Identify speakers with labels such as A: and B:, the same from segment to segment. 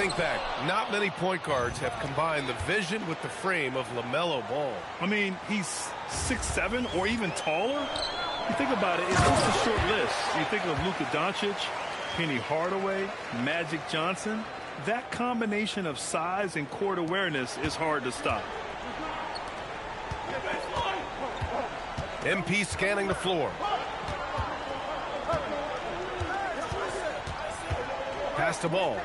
A: think back, not many point guards have combined the vision with the frame of LaMelo Ball.
B: I mean, he's 6'7" or even taller. You think about it, it's just a short list. You think of Luka Doncic, Penny Hardaway, Magic Johnson. That combination of size and court awareness is hard to stop.
A: MP scanning the floor. Pass the ball.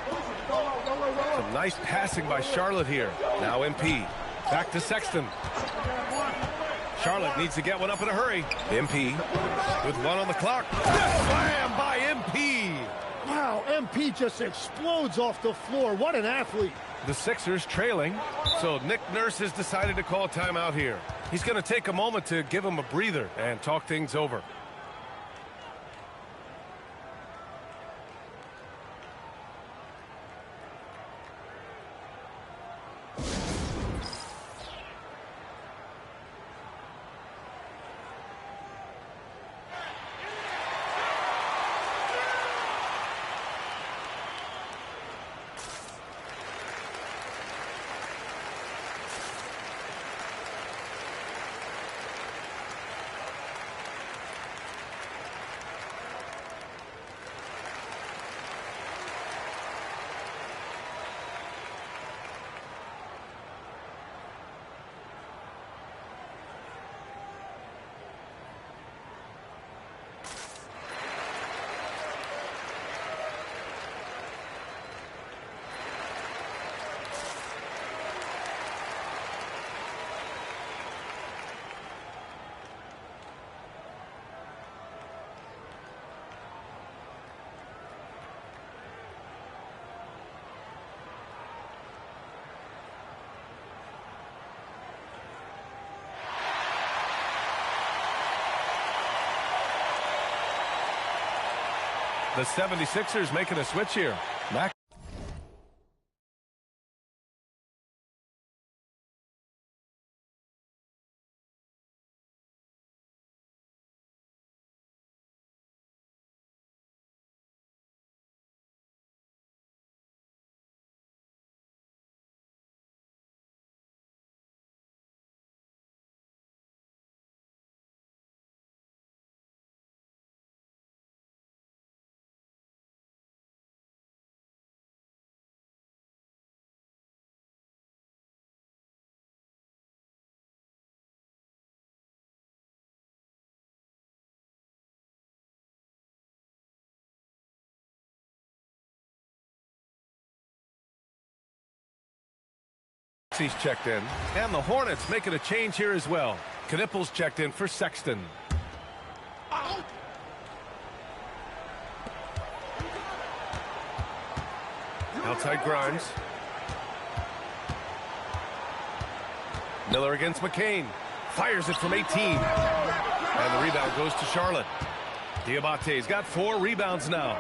A: Some nice passing by Charlotte here. Now MP. Back to Sexton. Charlotte needs to get one up in a hurry. MP with one on the clock. Slam by MP.
C: Wow, MP just explodes off the floor. What an athlete.
A: The Sixers trailing, so Nick Nurse has decided to call timeout here. He's going to take a moment to give him a breather and talk things over. The 76ers making a switch here. He's checked in, and the Hornets making a change here as well. Knippel's checked in for Sexton. Outside Grimes. Miller against McCain. Fires it from 18. And the rebound goes to Charlotte. Diabate's got 4 rebounds now.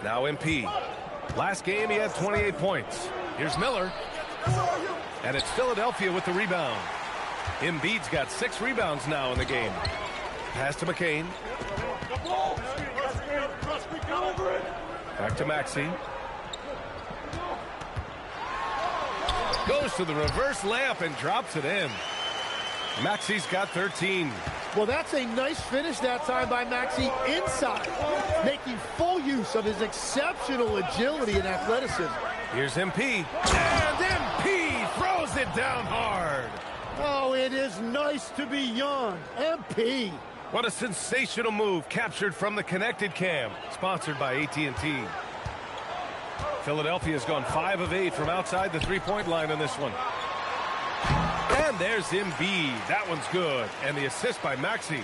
A: Now MP. Last game, he had 28 points. Here's Miller. And it's Philadelphia with the rebound. Embiid's got 6 rebounds now in the game. Pass to McCain. Back to Maxey. Goes to the reverse layup and drops it in. Maxey's got 13.
C: Well, that's a nice finish that time by Maxey inside, making full use of his exceptional agility and athleticism.
A: Here's MP, and MP throws it down hard.
C: Oh, it is nice to be young. MP.
A: What a sensational move captured from the connected cam, sponsored by AT&T. Philadelphia's gone 5 of 8 from outside the three-point line on this one. And there's Embiid. That one's good. And the assist by Maxey.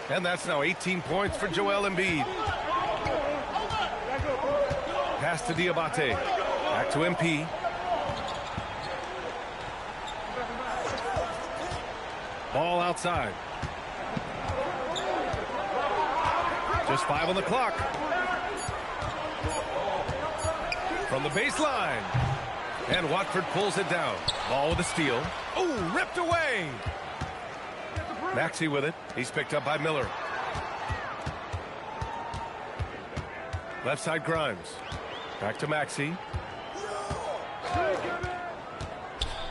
A: And that's now 18 points for Joel Embiid. Pass to Diabate. Back to MP. Ball outside. Just 5 on the clock. From the baseline. And Watford pulls it down. Ball with a steal. Oh, ripped away. Maxey with it. He's picked up by Miller. Left side Grimes. Back to Maxey.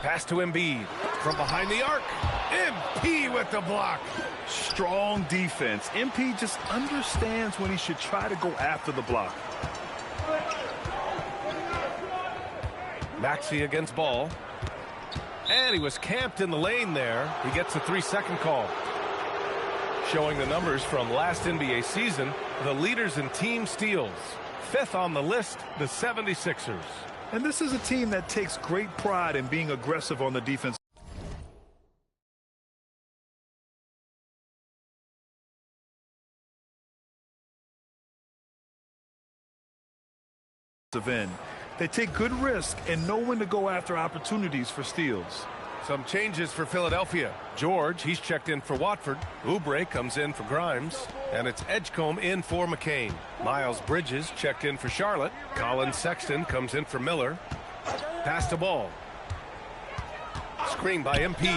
A: Pass to Embiid. From behind the arc. MP with the block.
B: Strong defense. MP just understands when he should try to go after the block.
A: Maxey against Ball. And he was camped in the lane there. He gets a 3-second call. Showing the numbers from last NBA season, the leaders in team steals. 5th on the list, the 76ers.
B: And this is a team that takes great pride in being aggressive on the defense. They take good risk and know when to go after opportunities for steals.
A: Some changes for Philadelphia. George, he's checked in for Watford. Oubre comes in for Grimes. And it's Edgecombe in for McCain. Miles Bridges checked in for Charlotte. Colin Sexton comes in for Miller. Pass to Ball. Screen by MP.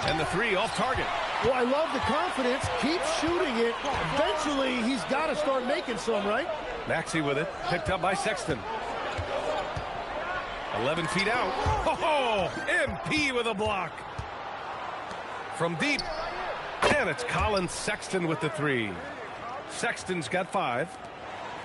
A: And the 3 off target.
C: Well, I love the confidence. Keep shooting it. Eventually, he's got to start making some, right?
A: Maxey with it. Picked up by Sexton. 11 feet out. Oh, MP with a block. From deep. And it's Colin Sexton with the 3. Sexton's got 5.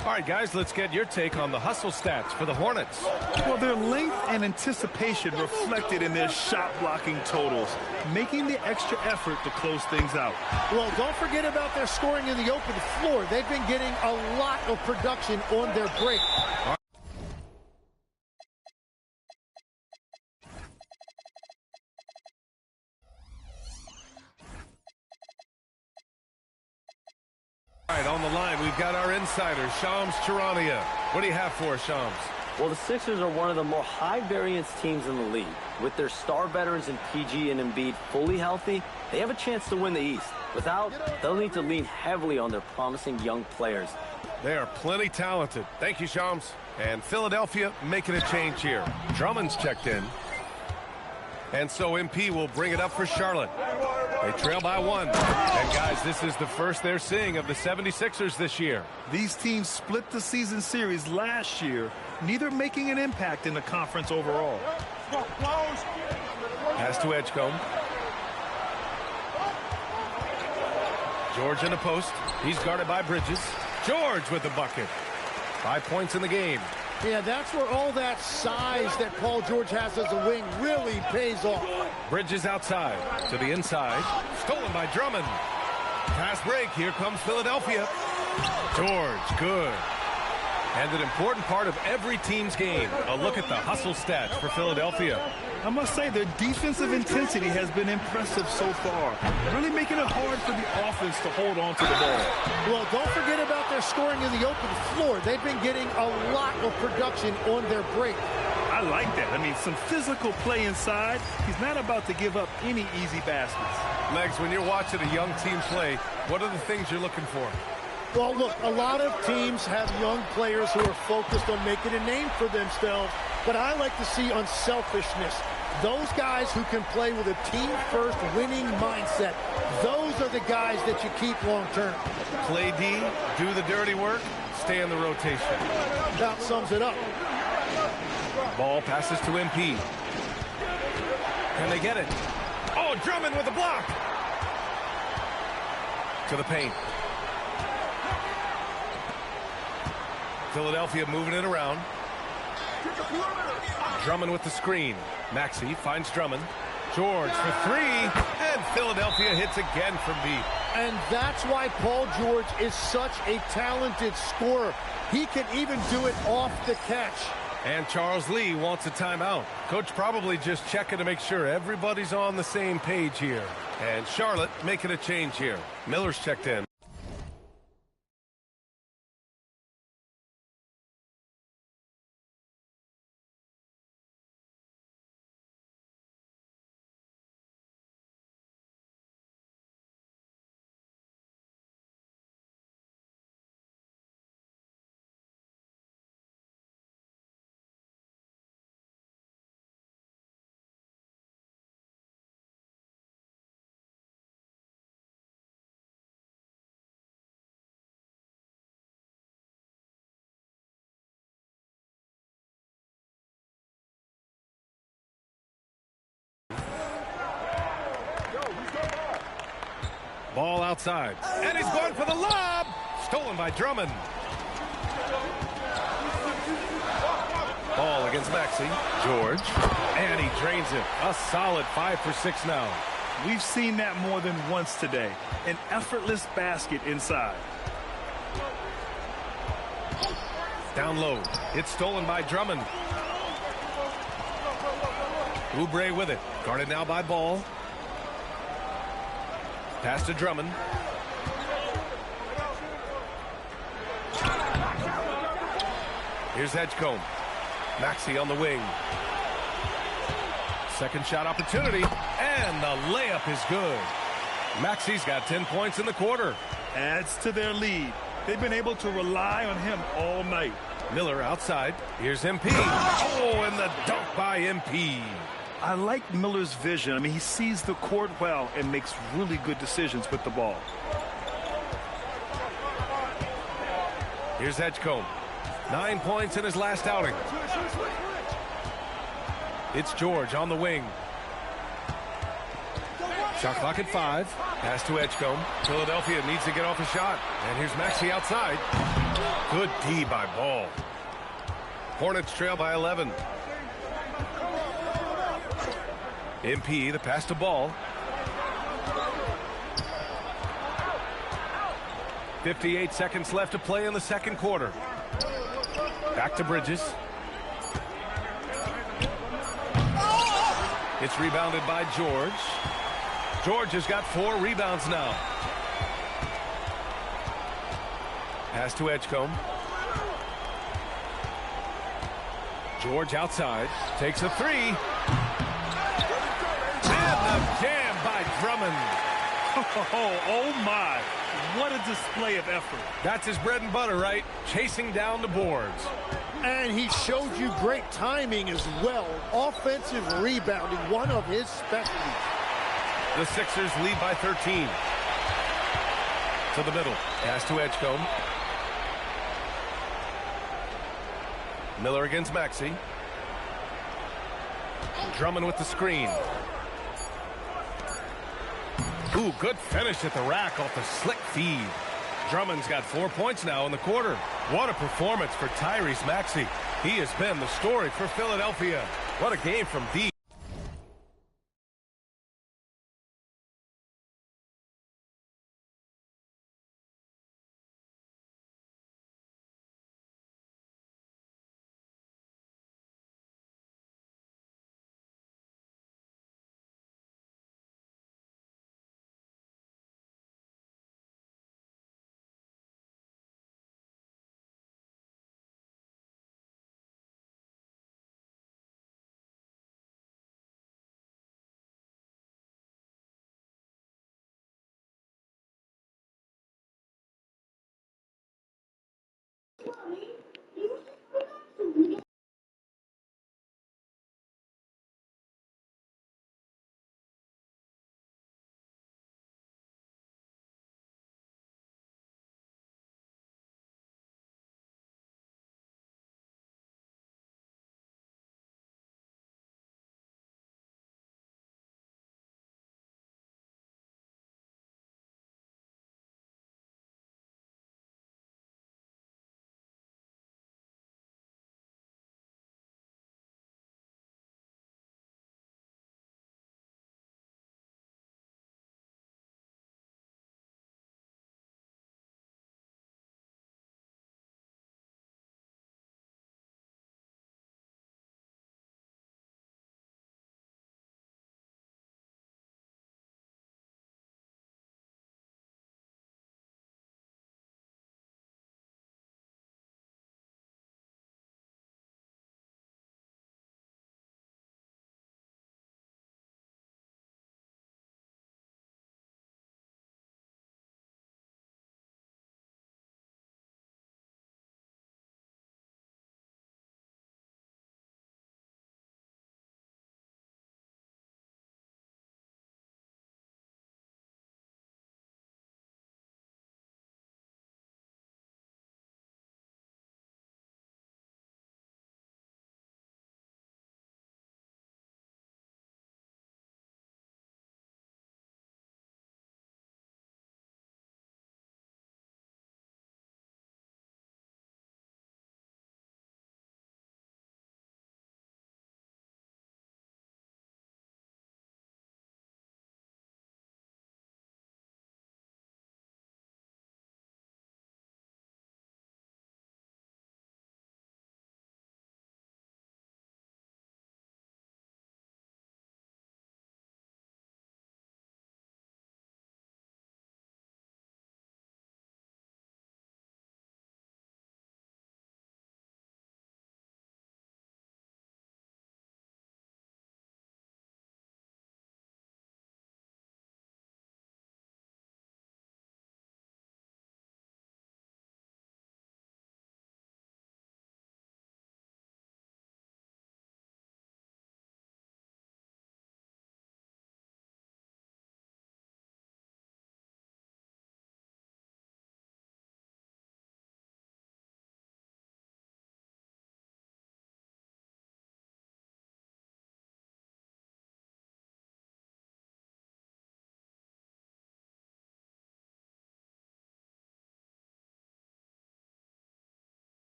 A: All right, guys, let's get your take on the hustle stats for the Hornets.
B: Well, their length and anticipation reflected in their shot blocking totals, making the extra effort to close things out.
C: Well, don't forget about their scoring in the open floor. They've been getting a lot of production on their break.
A: All right, on the line, we've got our insider, Shams Charania. What do you have for us, Shams?
D: Well, the Sixers are one of the more high-variance teams in the league. With their star veterans in PG and Embiid fully healthy, they have a chance to win the East. Without, they'll need to lean heavily on their promising young players.
A: They are plenty talented. Thank you, Shams. And Philadelphia making a change here. Drummond's checked in. And so MP will bring it up for Charlotte. They trail by 1. And guys, this is the first they're seeing of the 76ers this year.
B: These teams split the season series last year, neither making an impact in the conference overall.
A: Pass to Edgecombe. George in the post. He's guarded by Bridges. George with the bucket. 5 points in the game.
C: Yeah, that's where all that size that Paul George has as a wing really pays off.
A: Bridges outside to the inside. Stolen by Drummond. Pass break. Here comes Philadelphia. George, good. And an important part of every team's game. A look at the hustle stats for Philadelphia.
B: I must say their defensive intensity has been impressive so far, really making it hard for the offense to hold on to the ball.
C: Well, don't forget about their scoring in the open floor. They've been getting a lot of production on their break.
B: I like that. I mean, some physical play inside. He's not about to give up any easy baskets.
A: Legs, when you're watching a young team play, what are the things you're looking for?
C: Well, look, a lot of teams have young players who are focused on making a name for themselves, but I like to see unselfishness. Those guys who can play with a team-first winning mindset, those are the guys that you keep long-term.
A: Play D, do the dirty work, stay in the rotation.
C: That sums it up.
A: Ball passes to MP. Can they get it? Oh, Drummond with the block. To the paint. Philadelphia moving it around. Drummond with the screen. Maxey finds Drummond. George for 3. And Philadelphia hits again from deep.
C: And that's why Paul George is such a talented scorer. He can even do it off the catch.
A: And Charles Lee wants a timeout. Coach probably just checking to make sure everybody's on the same page here. And Charlotte making a change here. Miller's checked in. Ball outside. And he's going for the lob. Stolen by Drummond. Ball against Maxey. George. And he drains it. A solid 5 for 6 now.
B: We've seen that more than once today. An effortless basket inside.
A: Down low. It's stolen by Drummond. Oubre with it. Guarded now by Ball. Pass to Drummond. Here's Edgecombe. Maxey on the wing. Second shot opportunity. And the layup is good. Maxey's got 10 points in the quarter.
B: Adds to their lead. They've been able to rely on him all night.
A: Miller outside. Here's MP. Oh, and the dunk by MP.
B: I like Miller's vision. I mean, he sees the court well and makes really good decisions with the ball.
A: Here's Edgecombe. 9 points in his last outing. It's George on the wing. Shot clock at 5. Pass to Edgecombe. Philadelphia needs to get off a shot. And here's Maxey outside. Good D by Ball. Hornets trail by 11. MP, the pass to Ball. 58 seconds left to play in the second quarter. Back to Bridges. It's rebounded by George. George has got 4 rebounds now. Pass to Edgecombe. George outside. Takes a 3. And the jam by Drummond.
B: Oh my. What a display of effort.
A: That's his bread and butter, right? Chasing down the boards.
C: And he showed you great timing as well. Offensive rebounding, one of his specialties.
A: The Sixers lead by 13. To the middle. Pass to Edgecombe. Miller against Maxey. Drummond with the screen. Ooh, good finish at the rack off the slick feed. Drummond's got 4 points now in the quarter. What a performance for Tyrese Maxey. He has been the story for Philadelphia. What a game from deep.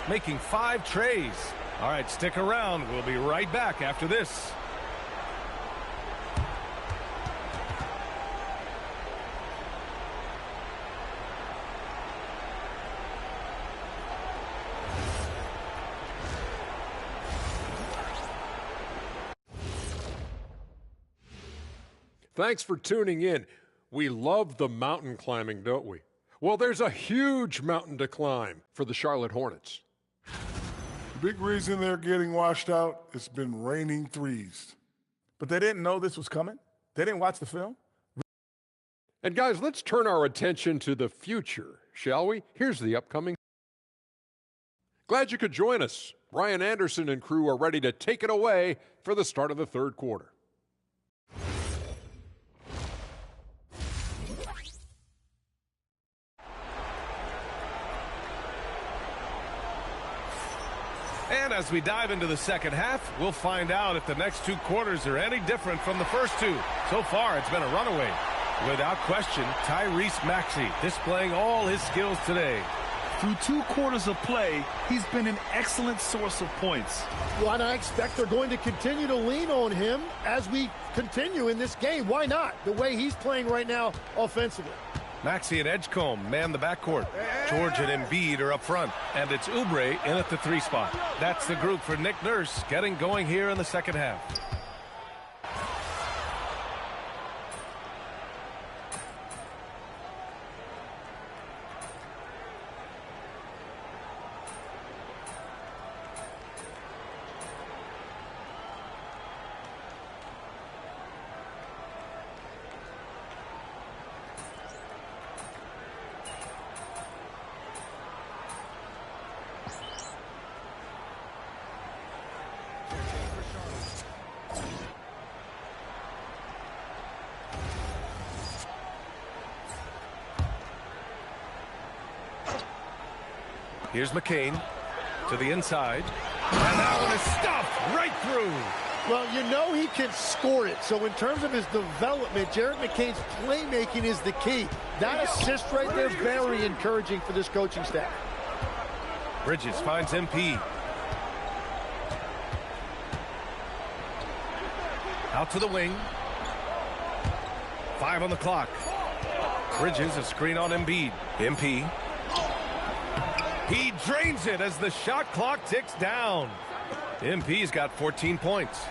A: making 5 trays. All right, stick around. We'll be right back after this.
E: Thanks for tuning in. We love the mountain climbing, don't we? Well, there's a huge mountain to climb for the Charlotte Hornets.
F: The big reason they're getting washed out, it's been raining threes.
G: But they didn't know this was coming? They didn't watch the film?
E: And guys, let's turn our attention to the future, shall we? Here's the upcoming. Glad you could join us. Ryan Anderson and crew are ready to take it away for the start of the third quarter.
A: And as we dive into the second half, we'll find out if the next 2 quarters are any different from the first 2. So far, it's been a runaway. Without question, Tyrese Maxey displaying all his skills today.
B: Through 2 quarters of play, he's been an excellent source of points.
C: Well, and I expect they're going to continue to lean on him as we continue in this game. Why not? The way he's playing right now offensively.
A: Maxey and Edgecombe man the backcourt. George and Embiid are up front. And it's Oubre in at the 3 spot. That's the group for Nick Nurse getting going here in the second half. Here's McCain to the inside. And that one is stuffed right through.
C: Well, you know he can score it. So in terms of his development, Jared McCain's playmaking is the key. That assist right there is very encouraging for this coaching staff.
A: Bridges finds MP. Out to the wing. 5 on the clock. Bridges a screen on Embiid. MP. He drains it as the shot clock ticks down. MP's got 14 points.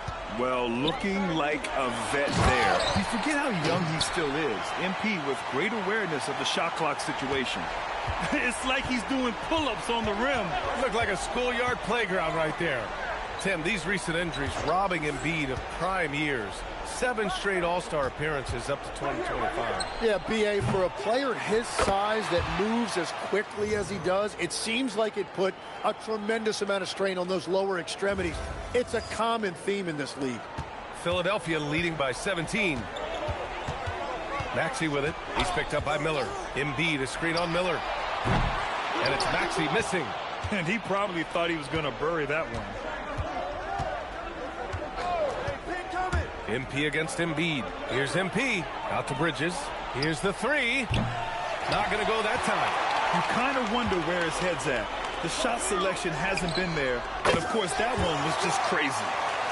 B: Well, looking like a vet there. You forget how young he still is. MP with great awareness of the shot clock situation. It's like he's doing pull-ups on the rim.
A: Looked like a schoolyard playground right there. Tim, these recent injuries robbing Embiid of prime years. 7 straight All-Star appearances up to 2025.
C: Yeah, B.A., for a player his size that moves as quickly as he does, it seems like it put a tremendous amount of strain on those lower extremities. It's a common theme in this league.
A: Philadelphia leading by 17. Maxey with it. He's picked up by Miller. Embiid a screen on Miller. And it's Maxey missing.
B: And he probably thought he was going to bury that one.
A: MP against Embiid. Here's MP. Out to Bridges. Here's the 3. Not going to go that time.
B: You kind of wonder where his head's at. The shot selection hasn't been there. And, of course, that one was just crazy.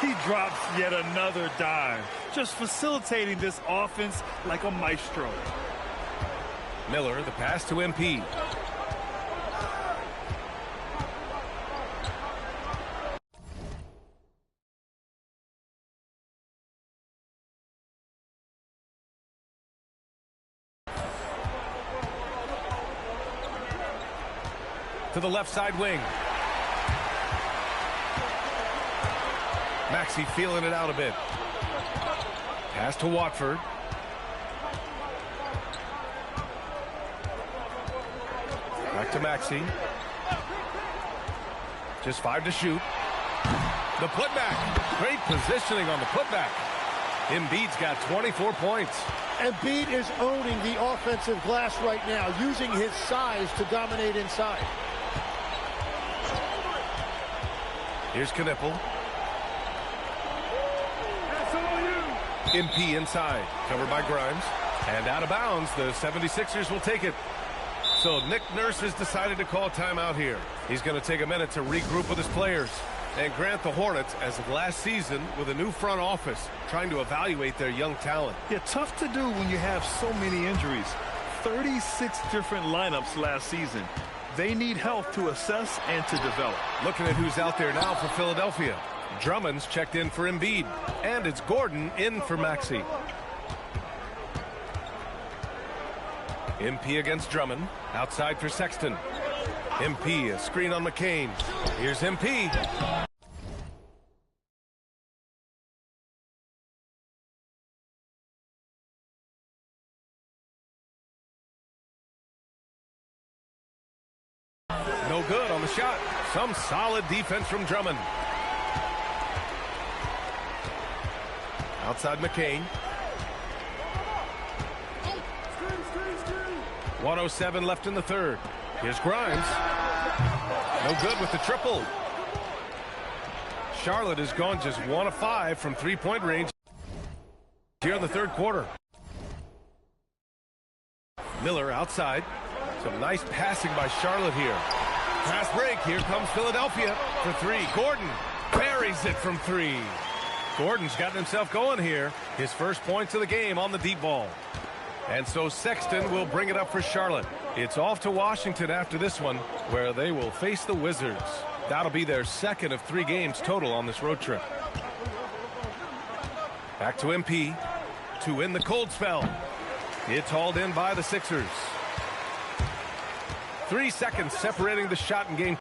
B: He drops yet another dive, just facilitating this offense like a maestro.
A: Miller, the pass to MP. To the left side wing. Maxey feeling it out a bit. Pass to Watford. Back to Maxey. Just 5 to shoot. The putback. Great positioning on the putback. Embiid's got 24 points.
C: Embiid is owning the offensive glass right now, using his size to dominate inside.
A: Here's Knipple. MP inside. Covered by Grimes. And out of bounds, the 76ers will take it. So Nick Nurse has decided to call timeout here. He's going to take a minute to regroup with his players. And Grant, the Hornets, as of last season, with a new front office, trying to evaluate their young talent.
B: Yeah, tough to do when you have so many injuries. 36 different lineups last season. They need help to assess and to develop.
A: Looking at who's out there now for Philadelphia. Drummond's checked in for Embiid. And it's Gordon in for Maxey. MP against Drummond. Outside for Sexton. MP, a screen on McCain. Here's MP. No good on the shot. Some solid defense from Drummond. Outside McCain. 1:07 left in the third. Here's Grimes. No good with the triple. Charlotte has gone just 1 of 5 from three-point range here in the third quarter. Miller outside. Some nice passing by Charlotte here. Fast break. Here comes Philadelphia for three. Gordon buries it from three. Gordon's gotten himself going here. His first points of the game on the deep ball. And so Sexton will bring it up for Charlotte. It's off to Washington after this one, where they will face the Wizards. That'll be their second of 3 games total on this road trip. Back to MP to win the cold spell. It's hauled in by the Sixers. 3 seconds separating the shot and game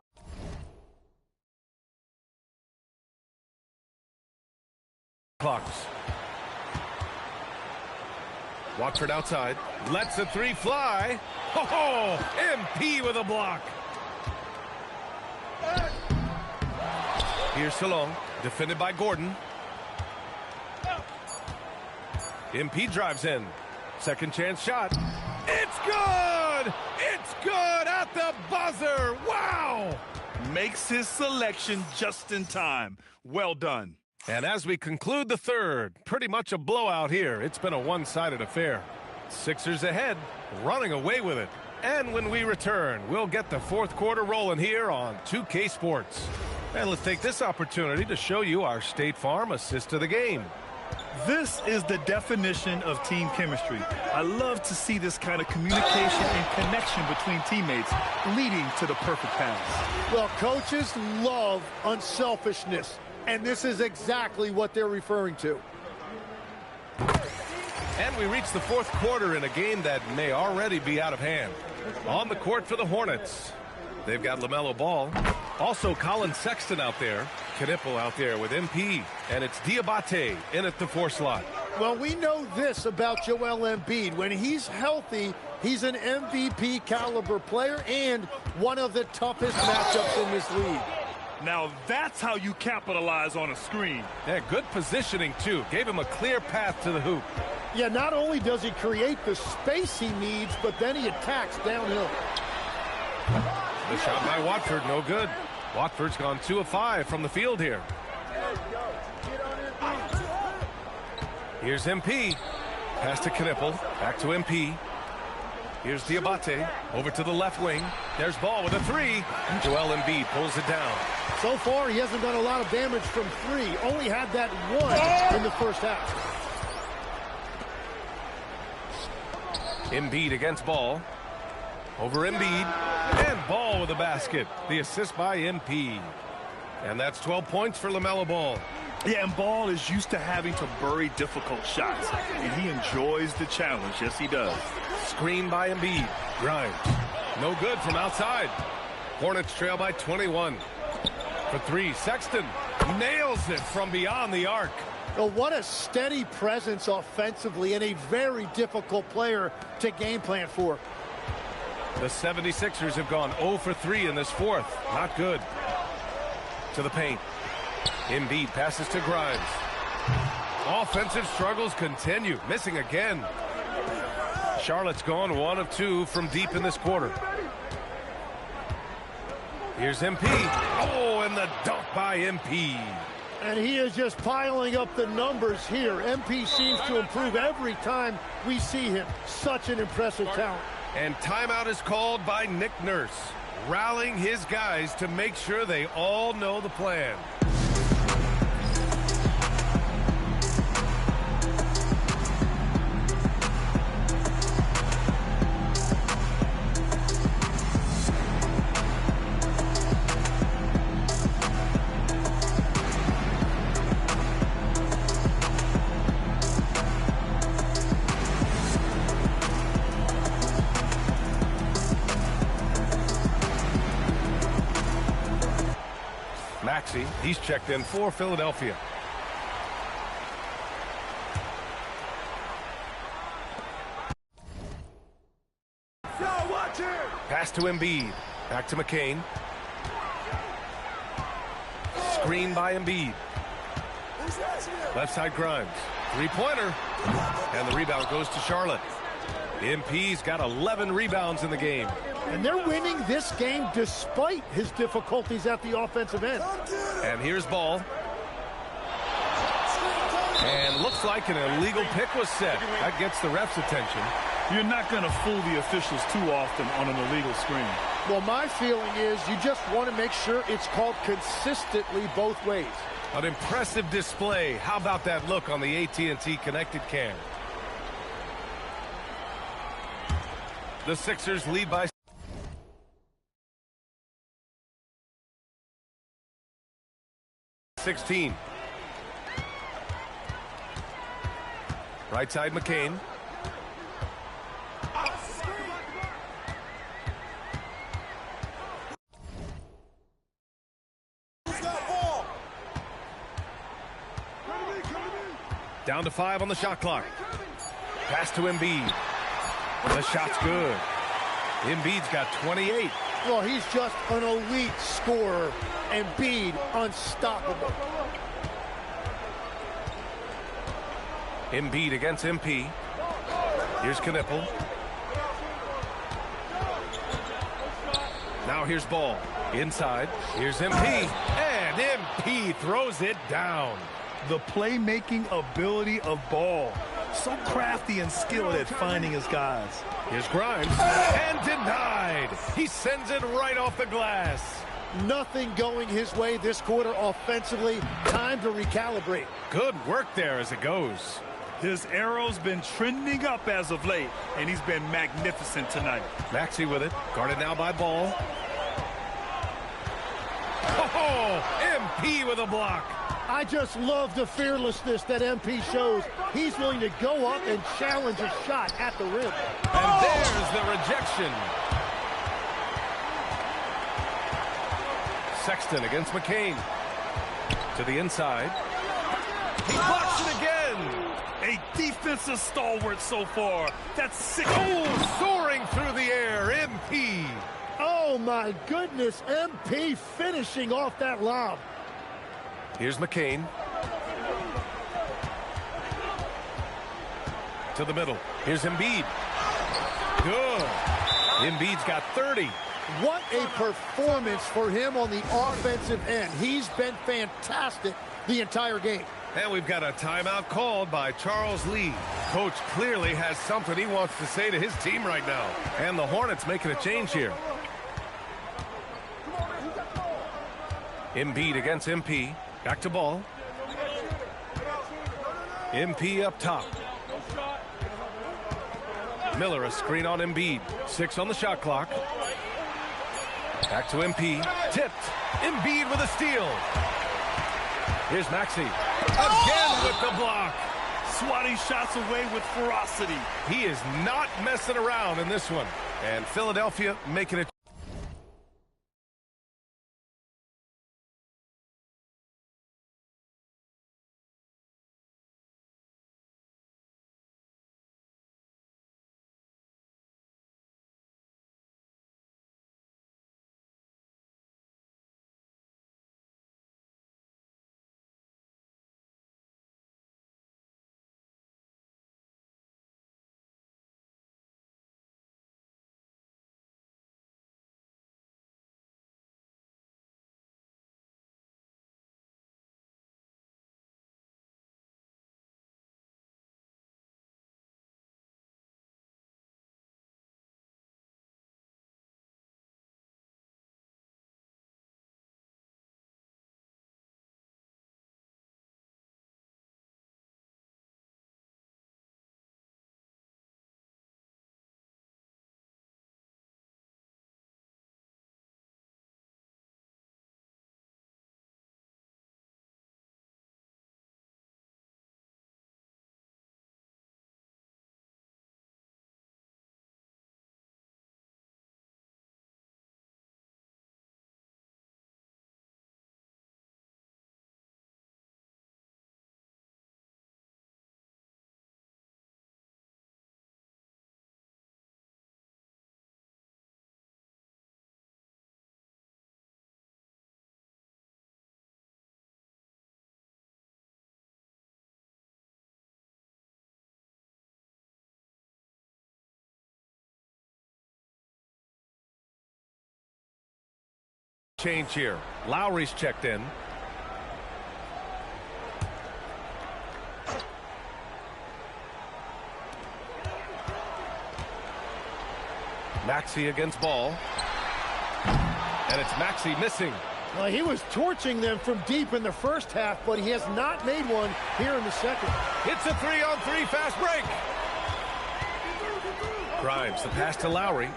A: clocks. Watford outside. Lets a 3 fly. Oh, MP with a block. Here's Salong. Defended by Gordon. MP drives in. Second chance shot. It's good! It's good at the buzzer! Wow!
B: Makes his selection just in time. Well done.
A: And as we conclude the third, pretty much a blowout here. It's been a one-sided affair. Sixers ahead, running away with it. And when we return, we'll get the fourth quarter rolling here on 2K Sports. And let's take this opportunity to show you our State Farm assist to the game.
B: This is the definition of team chemistry. I love to see this kind of communication and connection between teammates leading to the perfect pass.
C: Well, coaches love unselfishness, and this is exactly what they're referring to.
A: And we reach the fourth quarter in a game that may already be out of hand. On the court for the Hornets, they've got LaMelo Ball. Also Colin Sexton out there. Knipple out there with MP. And it's Diabate in at the 4 slot.
C: Well, we know this about Joel Embiid. When he's healthy, he's an MVP caliber player and one of the toughest matchups in this league.
B: Now that's how you capitalize on a screen.
A: Yeah, good positioning too. Gave him a clear path to the hoop.
C: Yeah, not only does he create the space he needs, but then he attacks downhill.
A: The shot by Watford, no good. Watford's gone 2 of 5 from the field here. Here's MP. Pass to Knipple. Back to MP. Here's Diabate. Over to the left wing. There's Ball with a 3. Joel Embiid pulls it down.
C: So far, he hasn't done a lot of damage from 3. Only had that 1 in the first half.
A: Embiid against Ball. Over Embiid. And Ball with a basket. The assist by MP. And that's 12 points for LaMelo Ball.
B: Yeah, and Ball is used to having to bury difficult shots, and he enjoys the challenge. Yes, he does.
A: Screen by Embiid. Grimes. No good from outside. Hornets trail by 21. For 3, Sexton nails it from beyond the arc.
C: Well, what a steady presence offensively and a very difficult player to game plan for.
A: The 76ers have gone 0 for 3 in this fourth. Not good. To the paint. Embiid passes to Grimes. Offensive struggles continue. Missing again. Charlotte's gone 1 of 2 from deep in this quarter. Here's MP. Oh, and the dunk by MP.
C: And he is just piling up the numbers here. MP seems to improve every time we see him. Such an impressive talent.
A: And timeout is called by Nick Nurse, rallying his guys to make sure they all know the plan. Maxey, he's checked in for Philadelphia. Pass to Embiid. Back to McCain. Screen by Embiid. Left side Grimes. Three-pointer. And the rebound goes to Charlotte. MP's got 11 rebounds in the game.
C: And they're winning this game despite his difficulties at the offensive end.
A: And here's Ball. And looks like an illegal pick was set. That gets the ref's attention.
B: You're not going to fool the officials too often on an illegal screen.
C: Well, my feeling is you just want to make sure it's called consistently both ways.
A: An impressive display. How about that look on the AT&T connected cam? The Sixers lead by 16. Right side McCain. Down to 5 on the shot clock. Pass to Embiid. The shot's good. Embiid's got 28.
C: Well, he's just an elite scorer. Embiid, unstoppable.
A: Embiid against MP. Here's Knipple. Now here's Ball. Inside. Here's MP. And MP throws it down.
B: The playmaking ability of Ball. So crafty and skilled at finding his guys.
A: Here's Grimes. And denied. He sends it right off the glass.
C: Nothing going his way this quarter offensively. Time to recalibrate.
A: Good work there as it goes.
B: His arrow's been trending up as of late, and he's been magnificent tonight.
A: Maxey with it. Guarded now by Ball. Oh, MP with a block.
C: I just love the fearlessness that MP shows. He's willing to go up and challenge a shot at the rim.
A: And there's the rejection. Sexton against McCain. To the inside. He blocks it again.
B: A defensive stalwart so far. That's 6.
A: Oh, soaring through the air. MP.
C: Oh, my goodness. MP finishing off that lob.
A: Here's McCain. To the middle. Here's Embiid. Good. Embiid's got 30.
C: What a performance for him on the offensive end. He's been fantastic the entire game.
A: And we've got a timeout called by Charles Lee. Coach clearly has something he wants to say to his team right now. And the Hornets making a change here. Embiid against MP. Back to Ball. MP up top. Miller a screen on Embiid. 6 on the shot clock. Back to MP. Tipped. Embiid with a steal. Here's Maxey. Again with the block.
B: Swatting shots away with ferocity.
A: He is not messing around in this one. And Philadelphia making it. Change here. Lowry's checked in. Maxey against Ball. And it's Maxey missing.
C: Well, he was torching them from deep in the first half, but he has not made one here in the second.
A: It's a 3-on-3 fast break. Grimes, the pass to Lowry.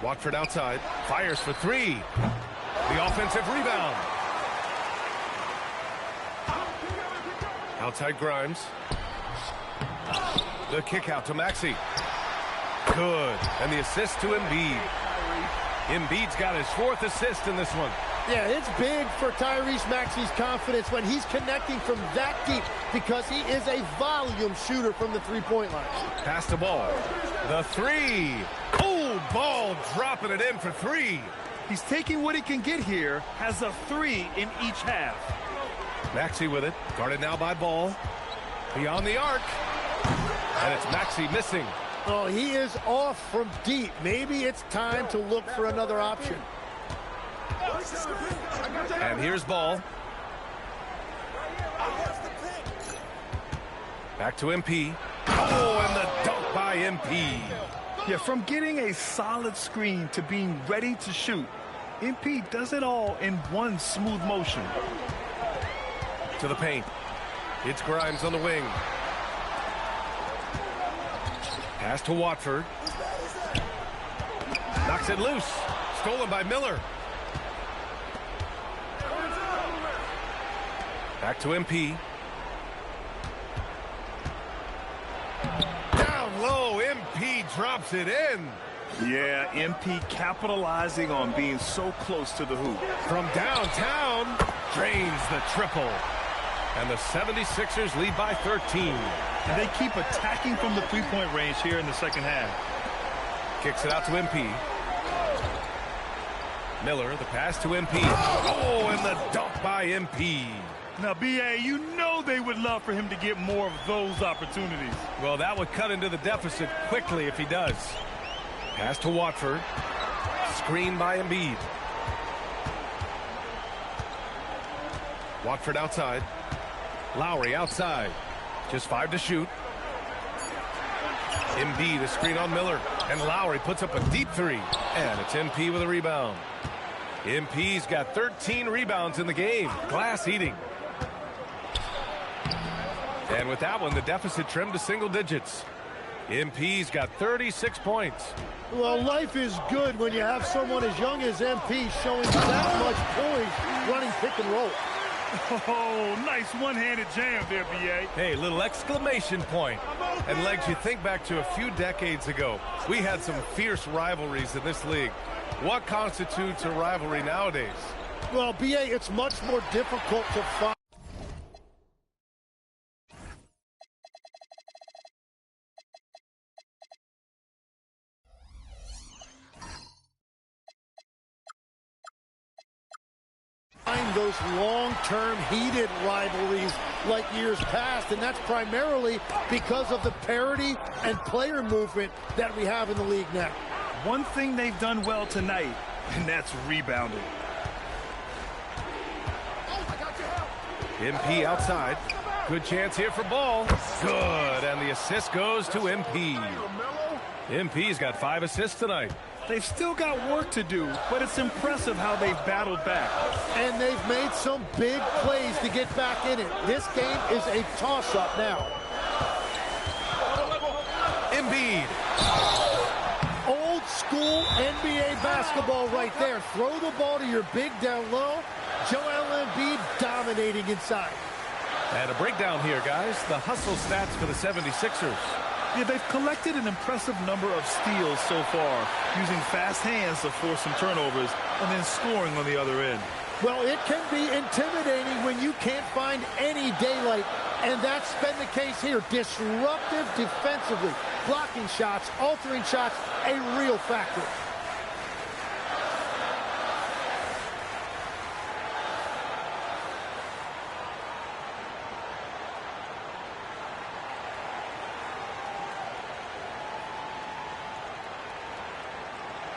A: Watford outside. Fires for three. The offensive rebound. Outside Grimes. The kick out to Maxey. Good. And the assist to Embiid. Embiid's got his 4th assist in this one.
C: Yeah, it's big for Tyrese Maxey's confidence when he's connecting from that deep because he is a volume shooter from the three-point line.
A: Pass the Ball. The three. Oh, Ball dropping it in for three.
B: He's taking what he can get here, has a 3 in each half.
A: Maxey with it. Guarded now by Ball. Beyond the arc. And it's Maxey missing.
C: Oh, he is off from deep. Maybe it's time to look for another option.
A: And here's Ball. Back to MP. Oh, and the dunk by MP.
B: Yeah, from getting a solid screen to being ready to shoot, MP does it all in one smooth motion.
A: To the paint. It's Grimes on the wing. Pass to Watford. Knocks it loose. Stolen by Miller. Back to MP. Down low. MP drops it in.
B: Yeah, MP capitalizing on being so close to the hoop.
A: From downtown, drains the triple. And the 76ers lead by 13.
B: And they keep attacking from the three-point range here in the second half.
A: Kicks it out to MP. Miller, the pass to MP. Oh, and the dunk by MP.
B: Now, B.A., you know they would love for him to get more of those opportunities.
A: Well, that would cut into the deficit quickly if he does. Pass to Watford. Screen by Embiid. Watford outside. Lowry outside. Just 5 to shoot. Embiid, a screen on Miller. And Lowry puts up a deep three. And it's MP with a rebound. MP's got 13 rebounds in the game. Glass eating. And with that one, the deficit trimmed to single digits. MP's got 36 points.
C: Well, life is good when you have someone as young as MP showing that much poise running pick and roll.
B: Oh, nice one-handed jam there, B.A.
A: Hey, little exclamation point. And, Legs, you think back to a few decades ago, we had some fierce rivalries in this league. What constitutes a rivalry nowadays?
C: Well, B.A., it's much more difficult to find. Those long-term heated rivalries like years past, and that's primarily because of the parity and player movement that we have in the league now.
B: One thing they've done well tonight, and that's rebounding.
A: MP outside. Good chance here for Ball. Good, and the assist goes to MP. MP's got 5 assists tonight.
B: They've still got work to do, but it's impressive how they've battled back.
C: And they've made some big plays to get back in it. This game is a toss-up now.
A: Embiid.
C: Old school NBA basketball right there. Throw the ball to your big down low. Joel Embiid dominating inside.
A: And a breakdown here, guys. The hustle stats for the 76ers.
B: Yeah, they've collected an impressive number of steals so far, using fast hands to force some turnovers and then scoring on the other end.
C: Well, it can be intimidating when you can't find any daylight, and that's been the case here. Disruptive defensively, blocking shots, altering shots, a real factor.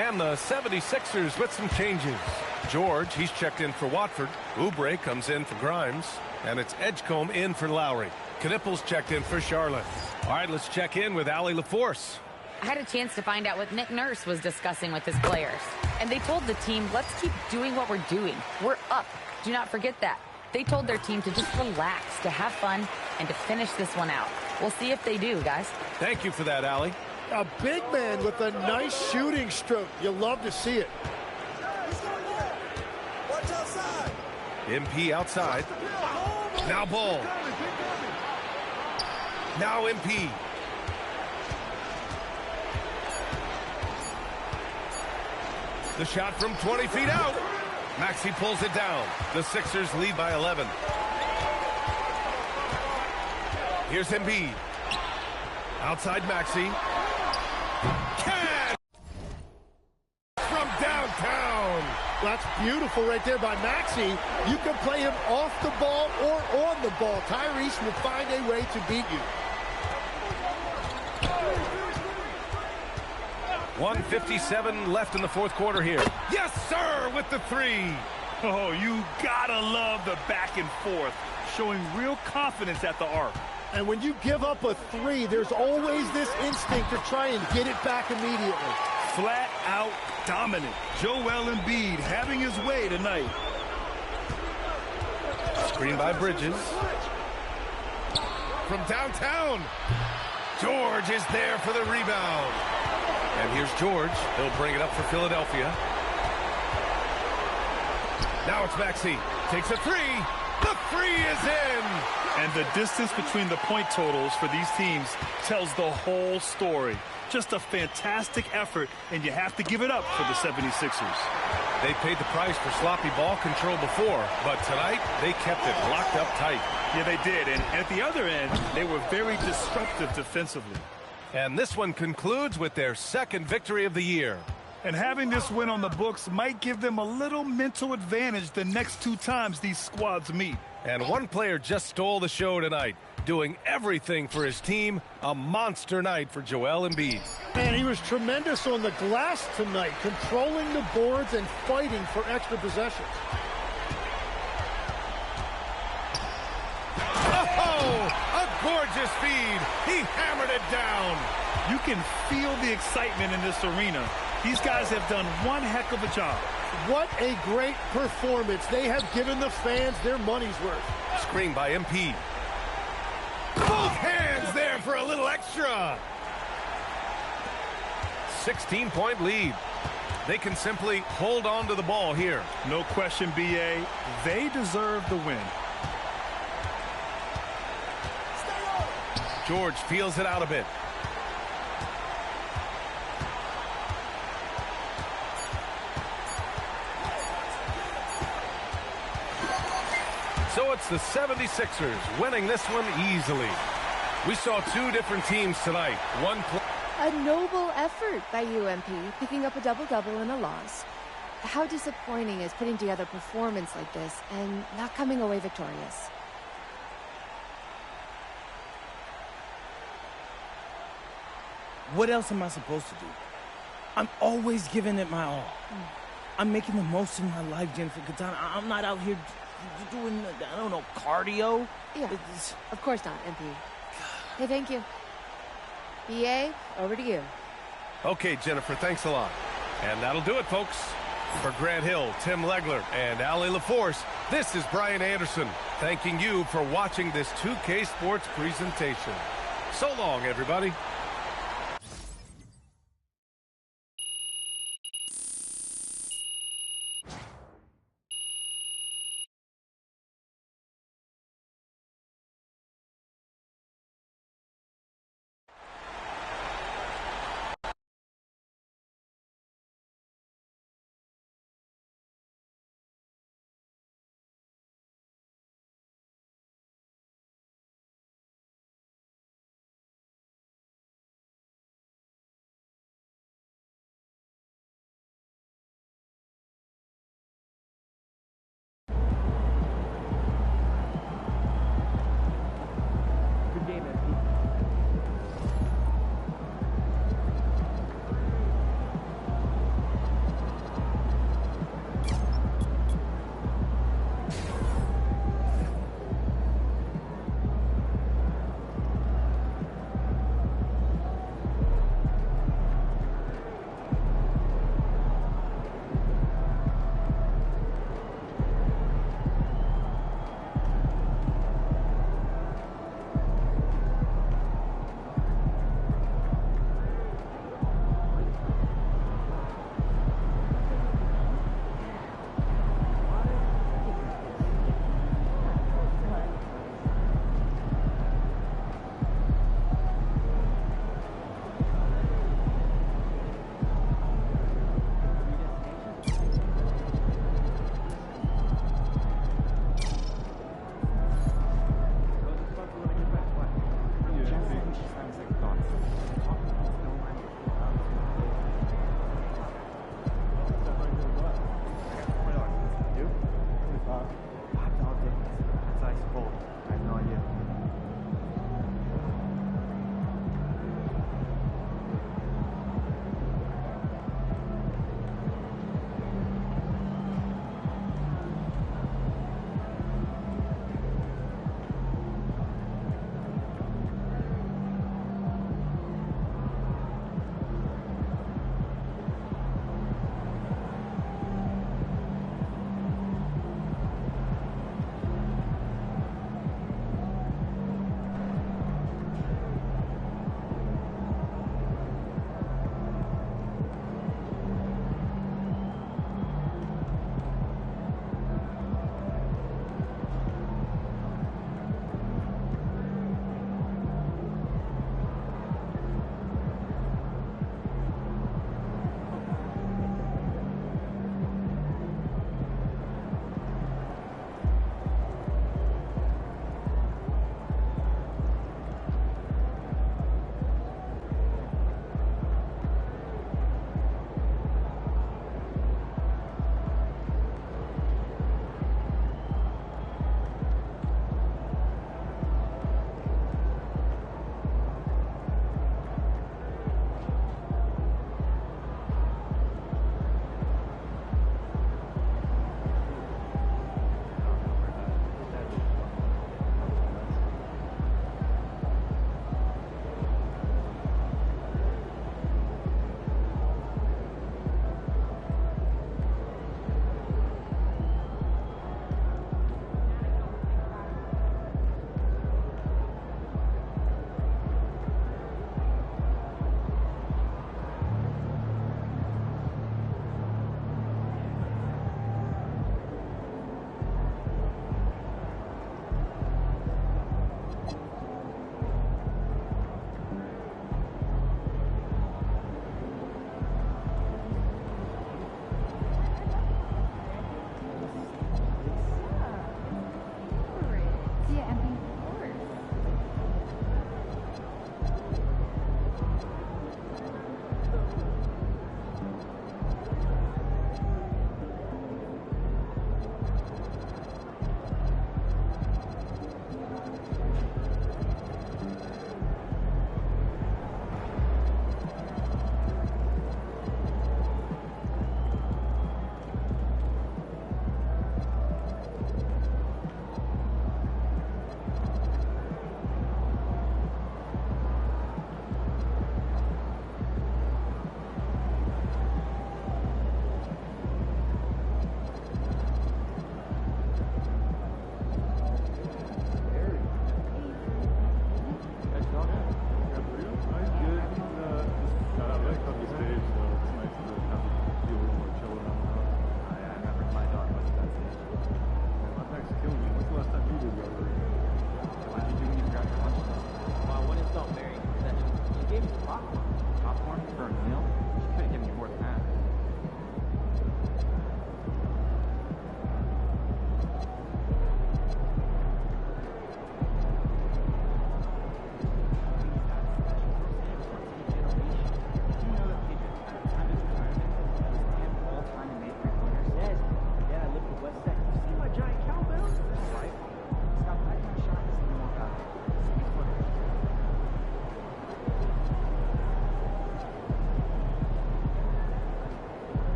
A: And the 76ers with some changes. George, he's checked in for Watford. Oubre comes in for Grimes. And it's Edgecombe in for Lowry. Knippel's checked in for Charlotte. All right, let's check in with Allie LaForce.
H: I had a chance to find out what Nick Nurse was discussing with his players. And they told the team, let's keep doing what we're doing. We're up. Do not forget that. They told their team to just relax, to have fun, and to finish this one out. We'll see if they do, guys.
A: Thank you for that, Allie.
C: A big man with a nice shooting stroke. You love to see it.
A: MP outside. Now Ball. Now MP. The shot from 20 feet out. Maxey pulls it down. The Sixers lead by 11. Here's Embiid. Outside Maxey. Cash from downtown.
C: That's beautiful right there by Maxey. You can play him off the ball or on the ball. Tyrese will find a way to beat you.
A: 1:57 left in the fourth quarter here. Yes, sir, with the three.
B: Oh, you gotta love the back and forth, showing real confidence at the arc.
C: And when you give up a three, there's always this instinct to try and get it back immediately.
B: Flat out dominant. Joel Embiid having his way tonight.
A: Screen by Bridges. From downtown. George is there for the rebound. And here's George. He'll bring it up for Philadelphia. Now it's Maxey. Takes a three. The three is in.
B: And the distance between the point totals for these teams tells the whole story. Just a fantastic effort, and you have to give it up for the 76ers.
A: They paid the price for sloppy ball control before, but tonight they kept it locked up tight.
B: Yeah, they did, and at the other end, they were very disruptive defensively.
A: And this one concludes with their second victory of the year.
B: And having this win on the books might give them a little mental advantage the next two times these squads meet.
A: And one player just stole the show tonight, doing everything for his team. A monster night for Joel Embiid.
C: And he was tremendous on the glass tonight, controlling the boards and fighting for extra possessions.
A: Oh, a gorgeous feed. He hammered it down.
B: You can feel the excitement in this arena. These guys have done one heck of a job.
C: What a great performance. They have given the fans their money's worth.
A: Screen by MP. Both hands there for a little extra. 16-point lead. They can simply hold on to the ball here.
B: No question, B.A. They deserve the win.
A: George feels it out a bit. So it's the 76ers winning this one easily. We saw two different teams tonight.
I: A noble effort by UMP, picking up a double-double in a loss. How disappointing is putting together a performance like this and not coming away victorious?
J: What else am I supposed to do? I'm always giving it my all. I'm making the most of my life, Jennifer Katana. I'm not out here doing, I don't know, cardio.
I: Yeah, of course not, MP. Hey, thank you. BA, over to you.
A: Okay, Jennifer, thanks a lot. And that'll do it, folks. For Grant Hill, Tim Legler, and Allie LaForce, this is Brian Anderson, thanking you for watching this 2K Sports presentation. So long, everybody.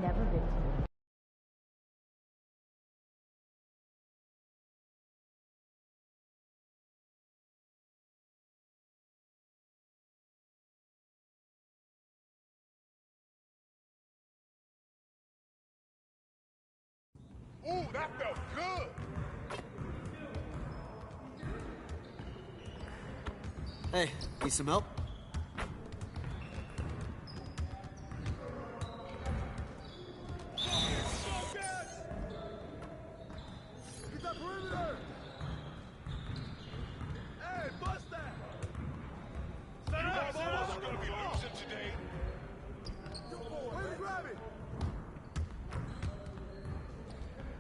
H: never been to me.
F: Ooh, that felt good.
K: Hey, need some help?
F: Get that perimeter. Hey, bust that. Set up. You're going to be losing today. Where you grab it?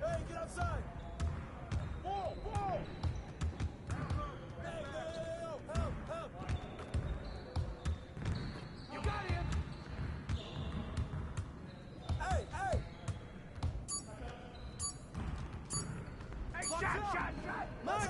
F: Hey, get outside. Whoa, whoa. Hey, help. You got him. Hey. Hey, shot. Mine.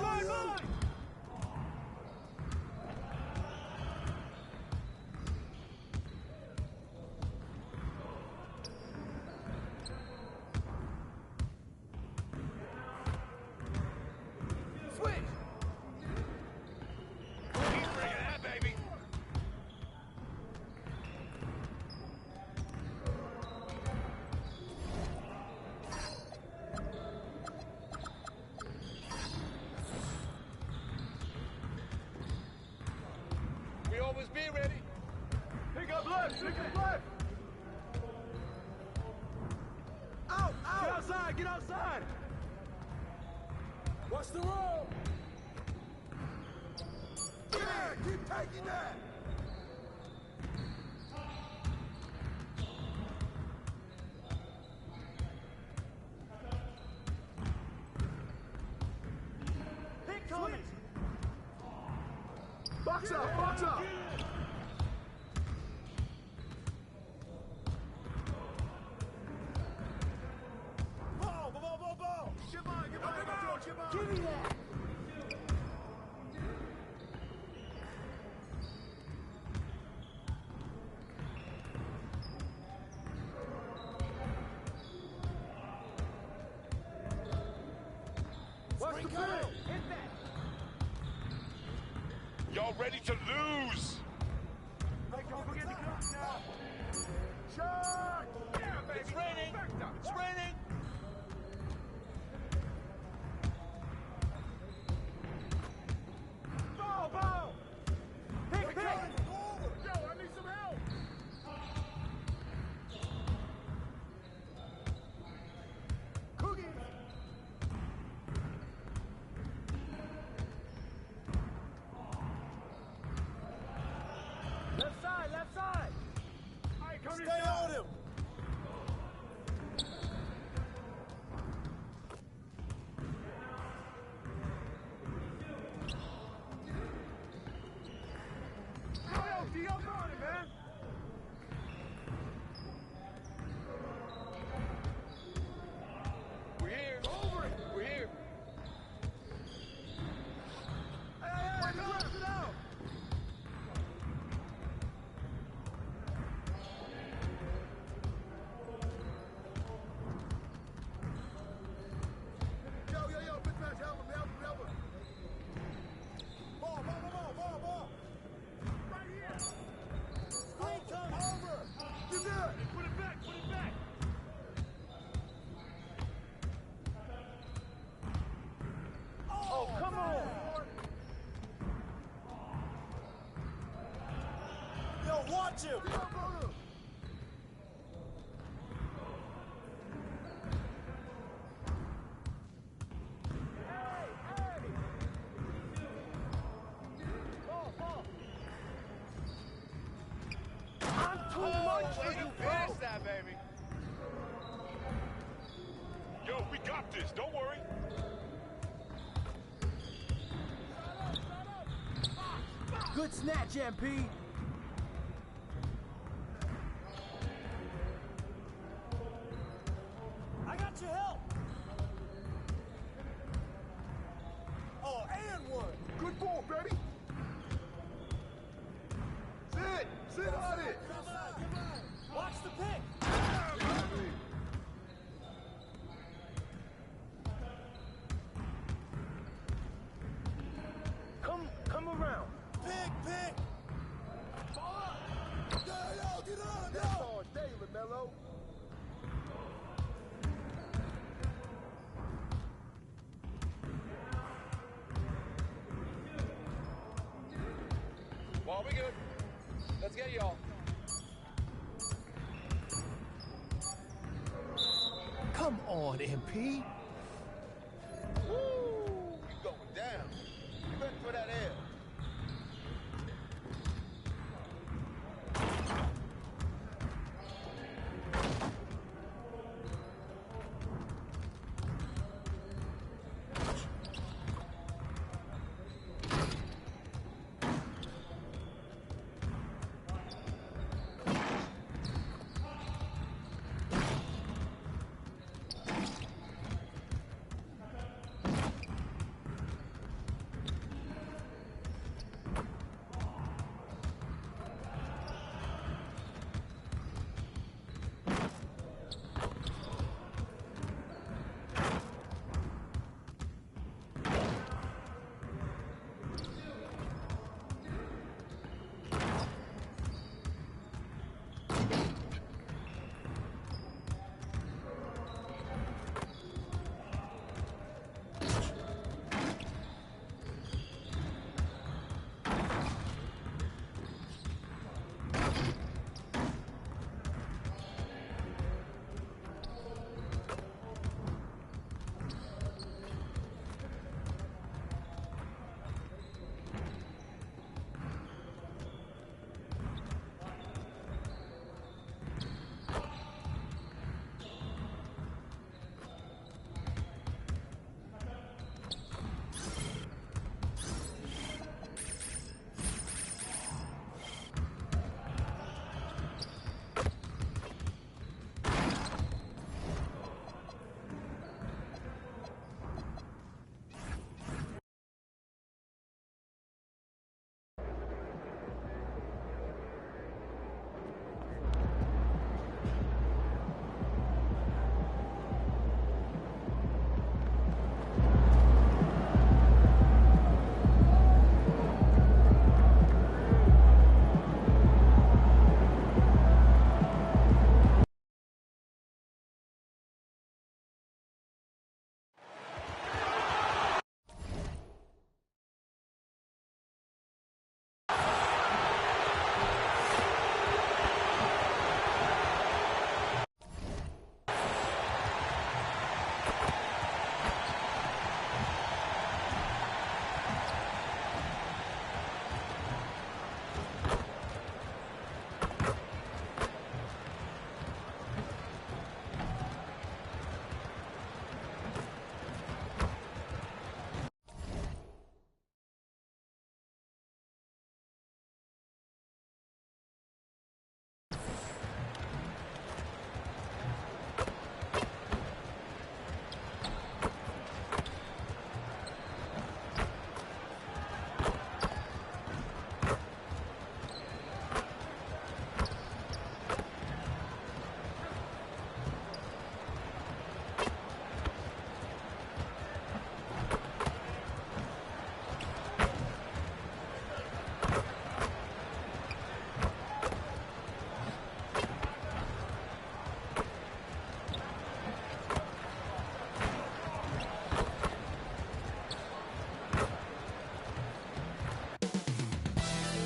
F: Switch. He's bringing that, baby. We always be ready. Pick up left. Out. Get outside. Watch the roll. Yeah, keep taking that. Pick coming. Box up. Ball. Shimon, get back. Give me that. Watch the play. Hit that. Y'all ready to lose? Don't forget the clock now. Shot! Yeah, baby. It's raining. Ball. Pick. Yo, I need some help. Cookies. Left side. All right, come Stay on him. Yo, go on it, man. We're here. Over it. We're here. Hey, close it out. Yo, mismatch, help him. Ball. Right here. Screen come over. Get there. Put it back. Oh, come on. Yo, watch him. Ball. I'm too much for you, finish that, baby. Yo, we got this. Don't worry. Good snatch, MP. I got your help. Oh, and one. Good ball, baby. Sit on it. Watch the pick.
L: Well, we good. Let's get y'all.
C: Come on, MP.
F: Woo! You going down. You ready for that air?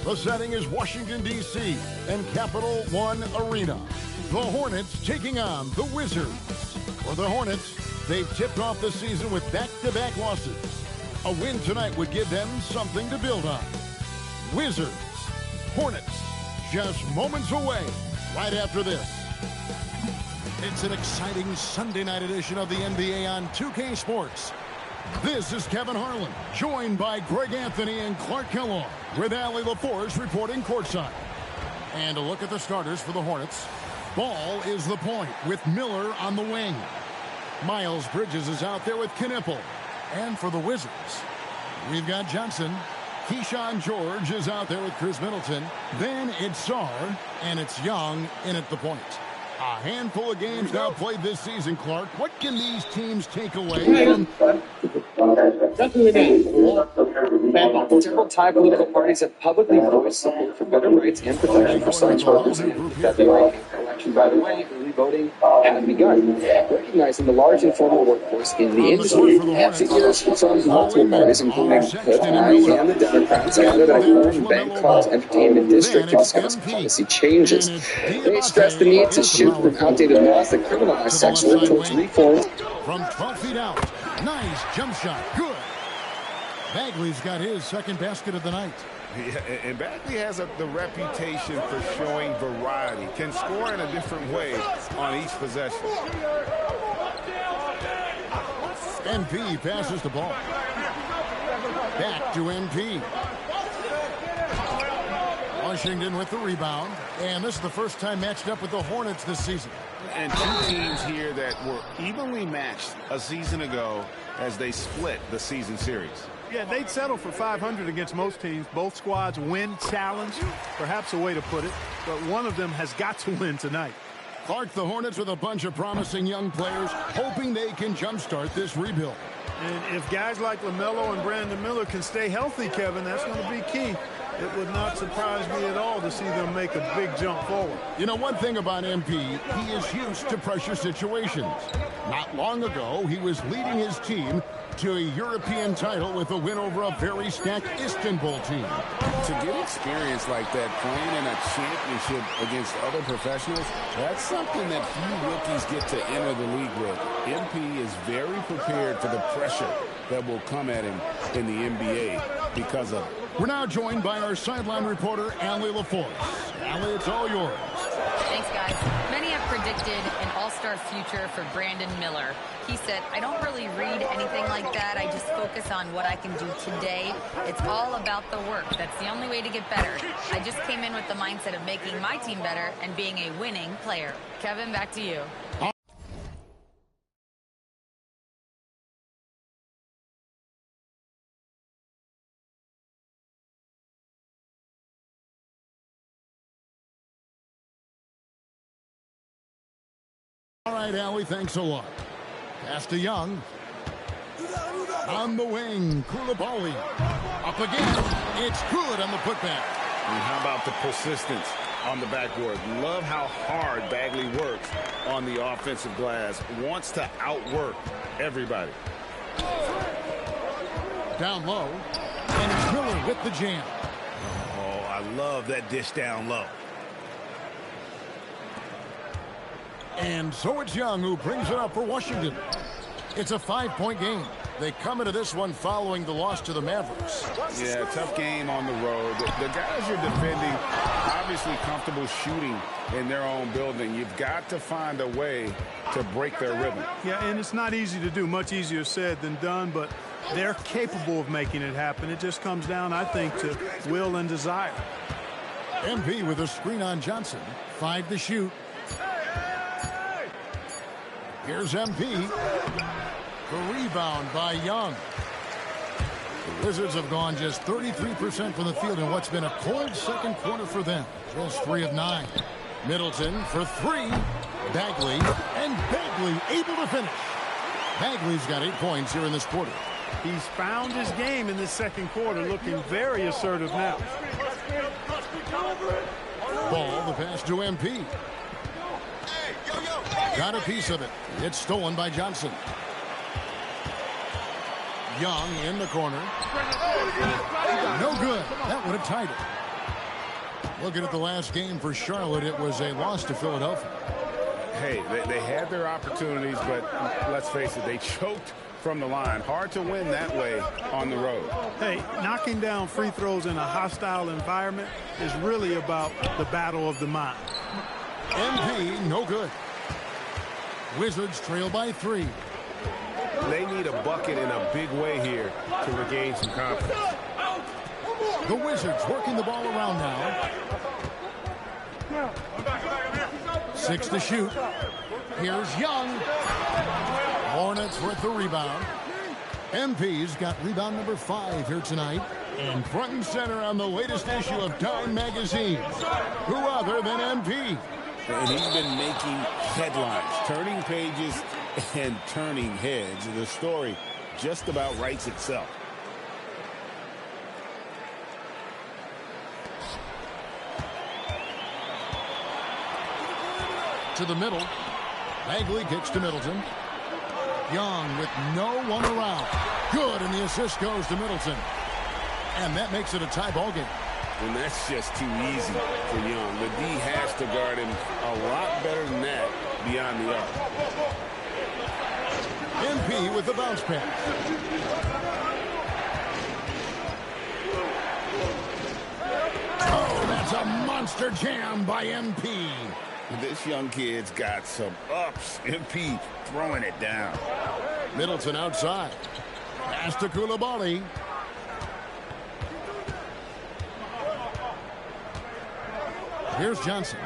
M: The setting is Washington, D.C. and Capital One Arena. The Hornets taking on the Wizards. For the Hornets, they've tipped off the season with back-to-back losses. A win tonight would give them something to build on. Wizards, Hornets, just moments away right after this. It's an exciting Sunday night edition of the NBA on 2K Sports. This is Kevin Harlan, joined by Greg Anthony and Clark Kellogg, with Allie LaForce reporting courtside. And a look at the starters for the Hornets. Ball is the point with Miller on the wing. Miles Bridges is out there with Knipple. And for the Wizards, we've got Johnson. Keyshawn George is out there with Chris Middleton. Then it's Sarr, and it's Young in at the point. A handful of games now played this season, Clark. What can these teams take away from...
N: Several Thai political parties have publicly voiced support for better rights and protection for science workers in February. direction. By the way, early voting has begun. Recognizing the large informal workforce in the industry, figures from multiple parties, including the Party and the Democrats, gathered at a foreign bank called Entertainment District to discuss policy changes. They stressed the need to shift from outdated laws that criminalize sex work towards reforms.
M: From 12 feet out. Nice jump shot. Good. Bagley's got his second basket of the night.
F: Yeah, and Bagley has the reputation for showing variety. Can score in a different way on each possession.
M: MP passes the ball. Back to MP. Washington with the rebound. And this is the first time matched up with the Hornets this season.
F: And two teams here that were evenly matched a season ago as they split the season series.
C: Yeah, they'd settle for 500 against most teams. Both squads win challenge, perhaps a way to put it, but one of them has got to win tonight.
M: Clark, the Hornets with a bunch of promising young players, hoping they can jumpstart this rebuild.
C: And if guys like LaMelo and Brandon Miller can stay healthy, Kevin, that's going to be key. It would not surprise me at all to see them make a big jump forward.
M: You know, one thing about MP, he is used to pressure situations. Not long ago, he was leading his team to a European title with a win over a very stacked Istanbul team.
F: To get experience like that, playing in a championship against other professionals, that's something that few rookies get to enter the league with. MP is very prepared for the pressure that will come at him in the NBA because of it.
M: We're now joined by our sideline reporter, Allie LaForce. Allie, it's all yours.
H: Thanks, guys. Many have predicted an all-star future for Brandon Miller. He said, I don't really read anything like that. I just focus on what I can do today. It's all about the work. That's the only way to get better. I just came in with the mindset of making my team better and being a winning player. Kevin, back to you.
M: All right, Allie, thanks a lot. Pass to Young. On the wing, Koulibaly. Up again. It's good on the putback.
F: And how about the persistence on the backboard? Love how hard Bagley works on the offensive glass. Wants to outwork everybody.
M: Down low. And it's Miller with the jam.
F: Oh, I love that dish down low.
M: And so it's Young who brings it up for Washington. It's a 5-point game. They come into this one following the loss to the Mavericks.
F: Yeah, tough game on the road. The guys you're defending obviously comfortable shooting in their own building. You've got to find a way to break their rhythm.
C: Yeah, and it's not easy to do. Much easier said than done, but they're capable of making it happen. It just comes down, I think, to will and desire.
M: MP with a screen on Johnson. 5 to shoot. Here's MP. The rebound by Young. The Wizards have gone just 33% from the field in what's been a cold second quarter for them. Just 3 of 9. Middleton for 3. Bagley. And Bagley able to finish. Bagley's got 8 points here in this quarter.
C: He's found his game in this second quarter, looking very assertive now.
M: Ball, the pass to MP. Got a piece of it. It's stolen by Johnson. Young in the corner. No good. That would have tied it. Looking at the last game for Charlotte, it was a loss to Philadelphia.
F: Hey, they had their opportunities, but let's face it, they choked from the line. Hard to win that way on the road.
C: Hey, knocking down free throws in a hostile environment is really about the battle of the mind.
M: MP, no good. Wizards trail by 3.
A: They need a bucket in a big way here to regain some confidence.
M: The Wizards working the ball around now. 6 to shoot. Here's Young. Hornets with the rebound. MP's got rebound number 5 here tonight. And front and center on the latest issue of Time magazine. Who other than MP?
F: And he's been making headlines, turning pages and turning heads. The story just about writes itself.
M: to the middle. Bagley kicks to Middleton. Young with no one around. Good, and the assist goes to Middleton. And that makes it a tie ball game.
F: And that's just too easy for Young. The D has to guard him a lot better than that beyond the arc.
M: MP with the bounce pass. Oh, that's a monster jam by MP.
F: This young kid's got some ups. MP throwing it down.
M: Middleton outside. Pass to Koulibaly. Here's Johnson.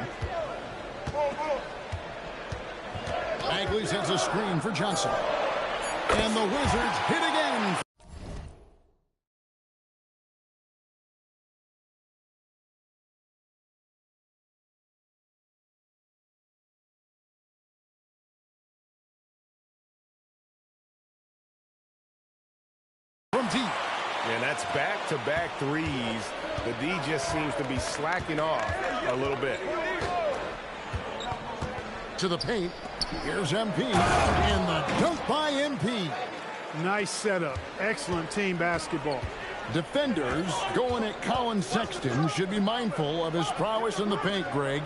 M: Bagley sends a screen for Johnson. And the Wizards hit again. From deep.
A: And that's back-to-back threes. The D just seems to be slacking off a little bit.
M: To the paint. Here's MP. And the dunk by MP.
C: Nice setup. Excellent team basketball.
M: Defenders going at Colin Sexton should be mindful of his prowess in the paint, Greg.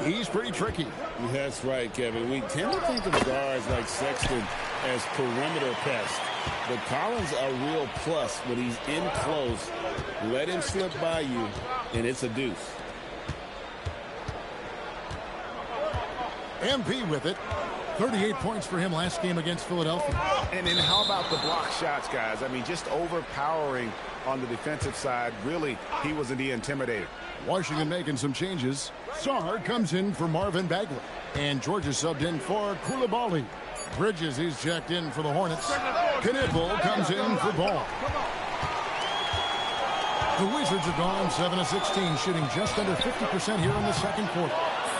M: He's pretty tricky.
F: That's right, Kevin. We tend to think of guards like Sexton as perimeter pests. But Collins a real plus when he's in close. Let him slip by you, and it's a deuce.
M: MP with it. 38 points for him last game against Philadelphia.
A: And then how about the block shots, guys? I mean, just overpowering on the defensive side. Really, he was the intimidator.
M: Washington making some changes. Sarr comes in for Marvin Bagley. And Georgia subbed in for Koulibaly. Bridges, he's checked in for the Hornets. Knipple comes in for Ball. The Wizards have gone 7 of 16, shooting just under 50% here in the second quarter.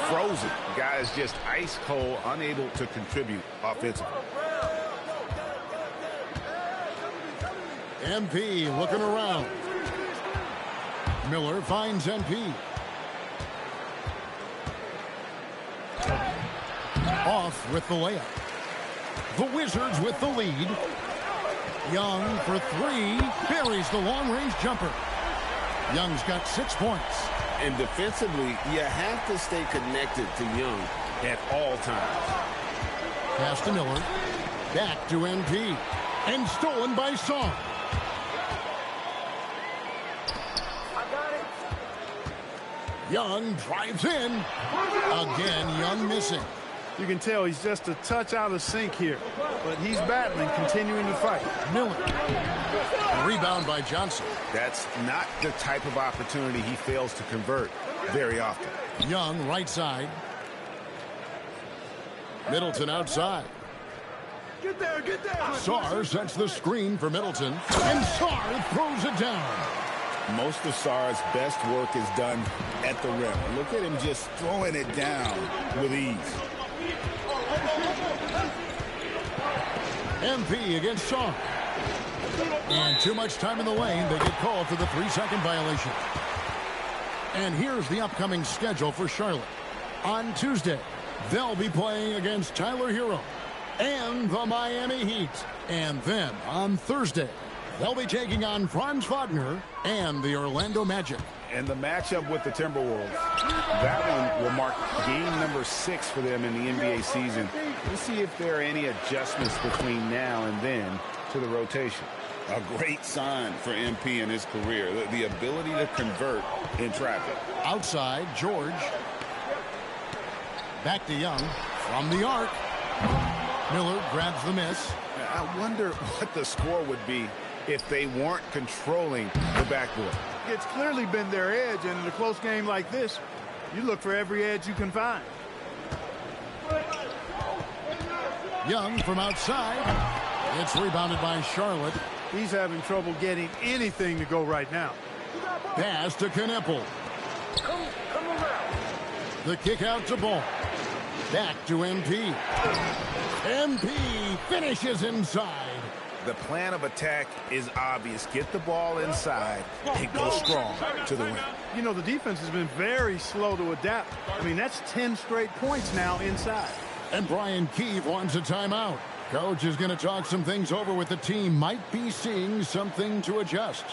A: Frozen. Guys just ice cold, unable to contribute offensively.
M: MP looking around. Miller finds MP. Off with the layup. The Wizards with the lead. Young for three. Buries the long-range jumper. Young's got 6 points.
F: And defensively, you have to stay connected to Young at all times.
M: Pass to Miller. Back to MP. And stolen by Song. Young drives in. Again, Young missing.
C: You can tell he's just a touch out of sync here, but he's battling, continuing to fight.
M: Miller. Rebound by Johnson.
A: That's not the type of opportunity he fails to convert very often.
M: Young right side. Middleton outside.
C: Get there, get there.
M: Sarr sets the screen for Middleton, and Sarr throws it down.
F: Most of Sarr's best work is done at the rim. Look at him just throwing it down with ease.
M: MP against Sarr. And too much time in the lane. They get called for the 3-second violation. And here's the upcoming schedule for Charlotte. On Tuesday, they'll be playing against Tyler Hero and the Miami Heat. And then on Thursday, they'll be taking on Franz Wagner and the Orlando Magic.
A: And the matchup with the Timberwolves, that one will mark game number 6 for them in the NBA season. We'll see if there are any adjustments between now and then to the rotation.
F: A great sign for MP in his career, the ability to convert in traffic.
M: Outside, George. Back to Young. From the arc. Miller grabs the miss.
A: I wonder what the score would be if they weren't controlling the backboard.
C: It's clearly been their edge, and in a close game like this, you look for every edge you can find.
M: Young from outside. It's rebounded by Charlotte.
C: He's having trouble getting anything to go right now.
M: Pass to Knipple. The kick out to Ball. Back to MP. MP finishes inside.
O: The plan of attack is obvious. Get the ball inside and go strong to the rim.
B: You know, the defense has been very slow to adapt. I mean, that's 10 straight points now inside.
M: And Brian Keefe wants a timeout. Coach is going to talk some things over with the team. Might be seeing something to adjust.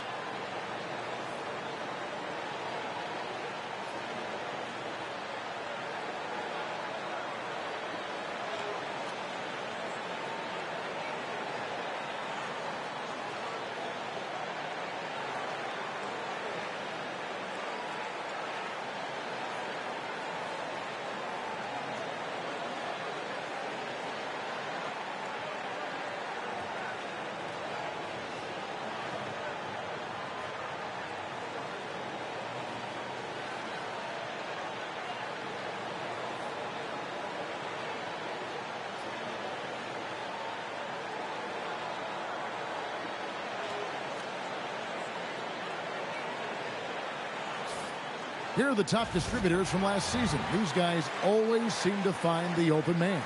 M: Here are the top distributors from last season. These guys always seem to find the open man.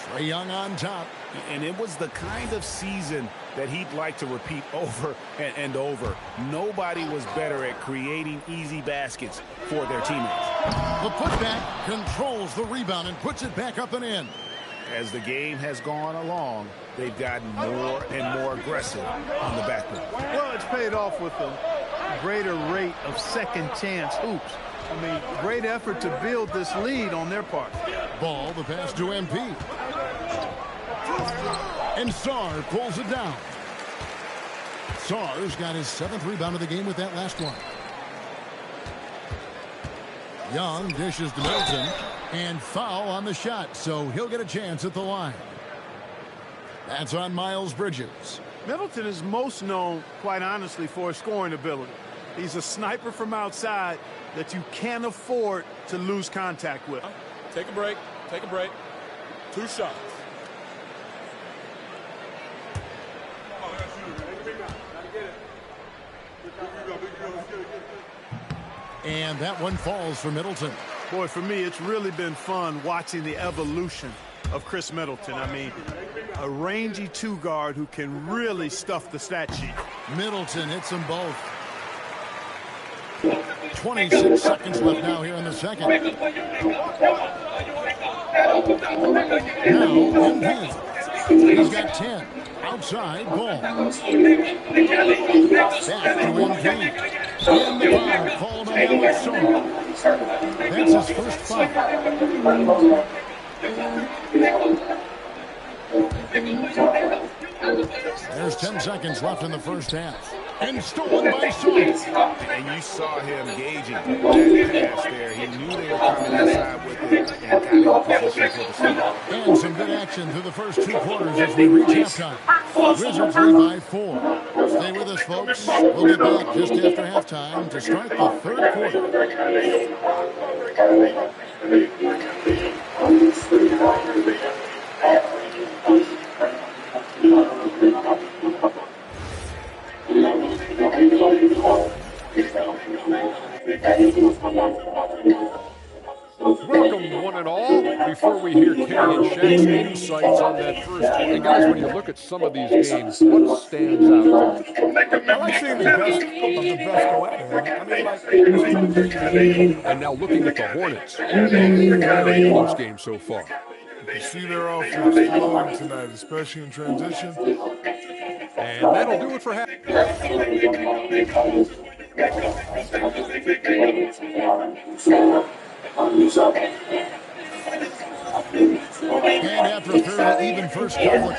M: Trae Young on top.
O: And it was the kind of season that he'd like to repeat over and over. Nobody was better at creating easy baskets for their teammates.
M: The putback controls the rebound and puts it back up and in.
O: As the game has gone along, they've gotten more and more aggressive on the backboard.
B: Well, it's paid off with a greater rate of second chance hoops. I mean, great effort to build this lead on their part.
M: Ball, the pass to MP. And Sarr pulls it down. Sarr's got his 7th rebound of the game with that last one. Young dishes to Middleton. And foul on the shot, so he'll get a chance at the line. That's on Miles Bridges.
B: Middleton is most known, quite honestly, for his scoring ability. He's a sniper from outside that you can't afford to lose contact with.
L: Take a break. Take a break. 2 shots.
M: And that one falls for Middleton.
B: Boy, for me, it's really been fun watching the evolution of Chris Middleton. I mean, a rangy 2-guard who can really stuff the stat sheet.
M: Middleton hits them both. 26 seconds left now here in the second. Now, MP. He's got 10. Outside, ball. Back to MP. And the foul called on Alex Sarr. That's his first foul. There's 10 seconds left in the first half. And stolen by Sarr.
O: And you saw him gauging that pass there. He knew they were coming inside with it and got in position for the start.
M: And some good action through the first 2 quarters as we reach halftime. Wizards lead by 4. Stay with us, folks. We'll get back just after halftime to start the 3rd quarter.
E: Welcome, one and all. Before we hear Kenny and Shaq's insights on that first, and guys, when you look at some of these games, what stands out?
G: I like seeing the best of the best go at it.
E: And now looking at the Hornets, very close game so far.
P: You see their offense flowing tonight, especially in transition.
E: And that'll do it for half.
M: And after a fairly even first quarter.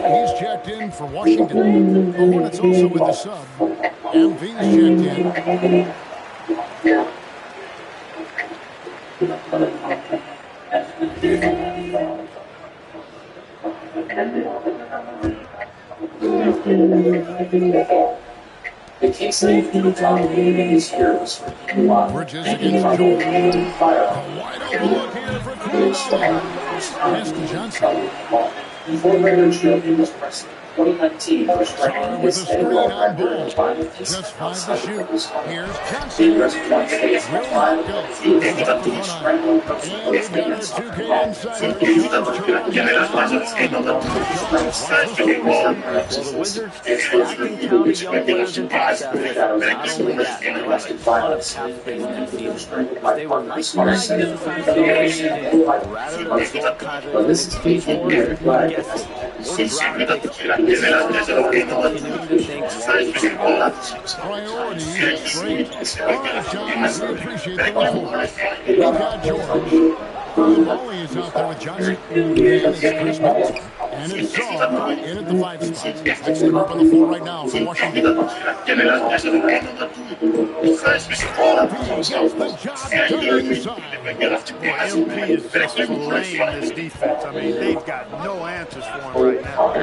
M: He's checked in for Washington. The Hornets also with the sub. MV's checked in.
N: The case is heroes.
M: Bridges against Jordan. A wide open look here for Koulibaly. Pass to Johnson.
N: Before regular field was pressed. 2019 first
M: Sar with a screen on ball. Just 5 to shoot. Here's Johnson. Will not go. This is off the front eye. And we've got our 2K insider, Sean Charles, on the line.
D: Well, the Wizards stacking talented young players and pass assets. Not only that, they'll have a ton of cap space next season. But they will likely not use the time to in rather than absorb contracts in exchange for it. I'm guessing more draft picks. Continuing to think
M: priorities straight. All right, John, we appreciate the report. We've got George. Koulibaly is out there with Johnson. And it's Chris Middleton. And it's Sar in at the 5 spot. That's the group on the floor right now for Washington.
B: MP is just filleting this defense. I mean, they've got no answers for him right now.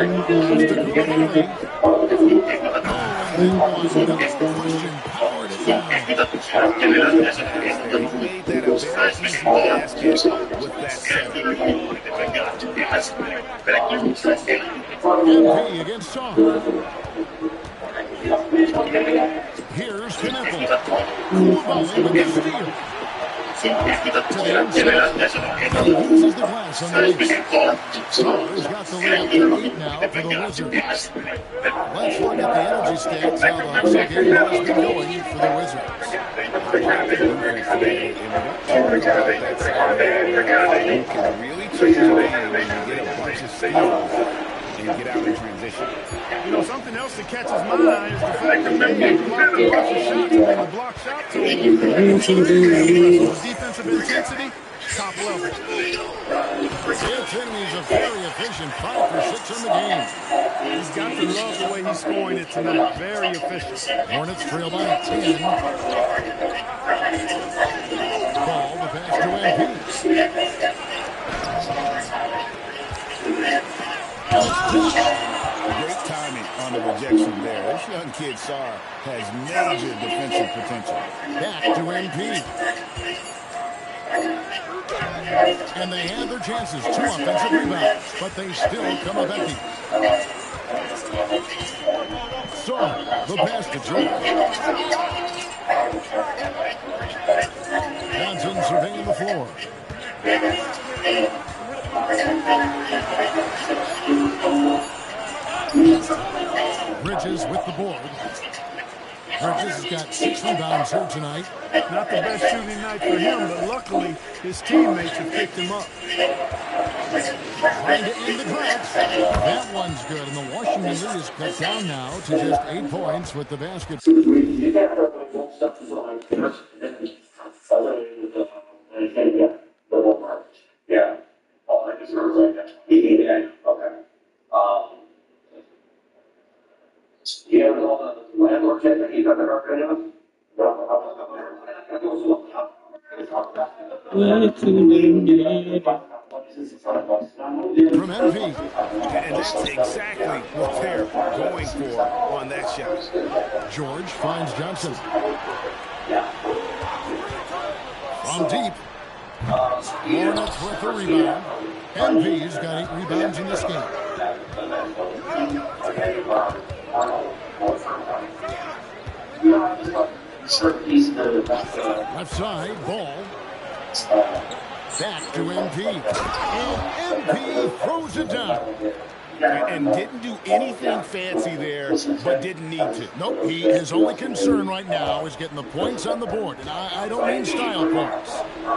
M: MP against Sar. Here's Knuckle. Koulibaly with the steal. To the inside. He uses the glass on the lead. Sar's got the lead up to 8 now for the Wizards. Let's look at the energy stats, how the hustle game has been going for the Wizards.
O: You can really change the game when you get a bunch of steals and get out in transition.
B: You know, something else that catches my eye is the fact that they blocked a bunch of shots. I mean, the block shot total, the defensive intensity, top level.
M: He's a very efficient 5 for 6 in the game.
B: He's got to love the way he's scoring it tonight. Very efficient.
M: Hornets trail by 10. Ball the pass to MP.
O: Great timing on the rejection there. This young kid, Sar, has major defensive potential.
M: Back to MP. And they had their chances. 2 offensive rebounds, but they still come up empty. Sar, the pass to George. Johnson surveying the floor. Bridges with the board. Bridges has got 6 rebounds here tonight.
B: Not the best shooting night for him, but luckily his teammates have picked him up.
M: Trying to end the drought. That one's good, and the Washington lead is cut down now to just 8 points with the basket.
N: Yeah. Okay. You have the landlord check that you got the record of?
M: From MP.
O: And that's exactly what they're going for on that shot.
M: George finds Johnson. From deep. Hornets with the rebound. MP's got 8 rebounds in this game. Left side, ball. Back to MP. And MP throws it down.
O: And didn't do anything fancy there, but didn't need to.
M: Nope, his only concern right now is getting the points on the board. And I don't mean style points.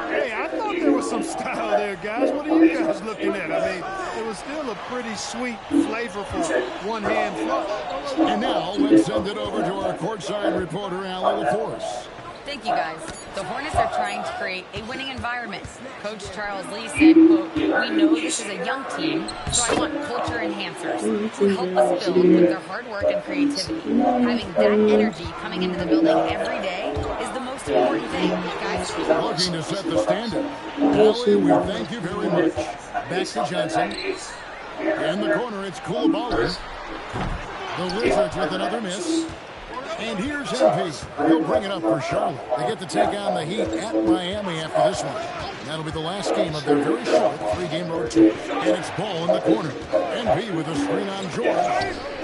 B: Hey, I thought there was some style there, guys. What are you guys looking at? I mean, it was still a pretty sweet, flavorful one-hand flush.
M: And now let's send it over to our courtside reporter, Allie LaForce.
H: Thank you, guys. The Hornets are trying to create a winning environment. Coach Charles Lee said, quote, "We know this is a young team, so I want culture enhancers to help us build with their hard work and creativity. Having that energy coming into the building every day is the most important thing, guys."
M: Looking to set the standard. Allie, we thank you very much. Back to Johnson. In the corner, it's Koulibaly. The Wizards with another miss. And here's MP. He'll bring it up for Charlotte. They get to take on the Heat at Miami after this one. And that'll be the last game of their very short 3-game road trip. And it's ball in the corner. MP with a screen on George.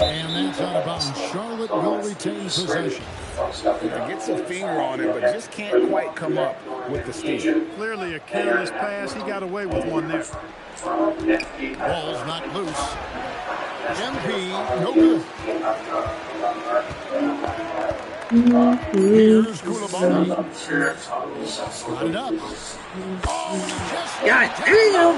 M: And that's out of bounds. Charlotte will retain possession.
O: Gets a finger on it, but just can't quite come up with the steal.
C: Clearly a careless pass. He got away with one there.
M: Ball's not loose. MP, no good. Here's Koulibaly. Got it up.
C: God damn!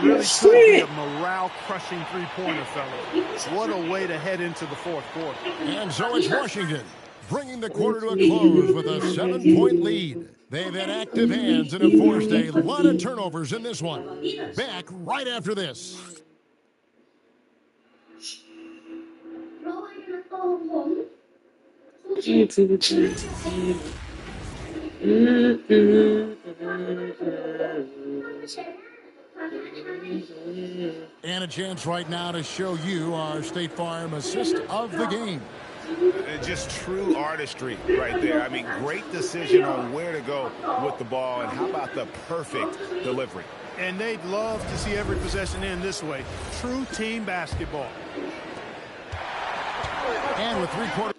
C: Really sweet. A morale-crushing three-pointer, fellas. What a way to head into the fourth quarter.
M: And so it's Washington, bringing the quarter to a close with a 7-point lead. They've had active hands and have forced a lot of turnovers in this one. Back right after this. And a chance right now to show you our State Farm assist of the game.
O: Just true artistry right there. I mean, great decision on where to go with the ball, and how about the perfect delivery.
C: And they'd love to see every possession end this way. True team basketball.
M: And with 3/4.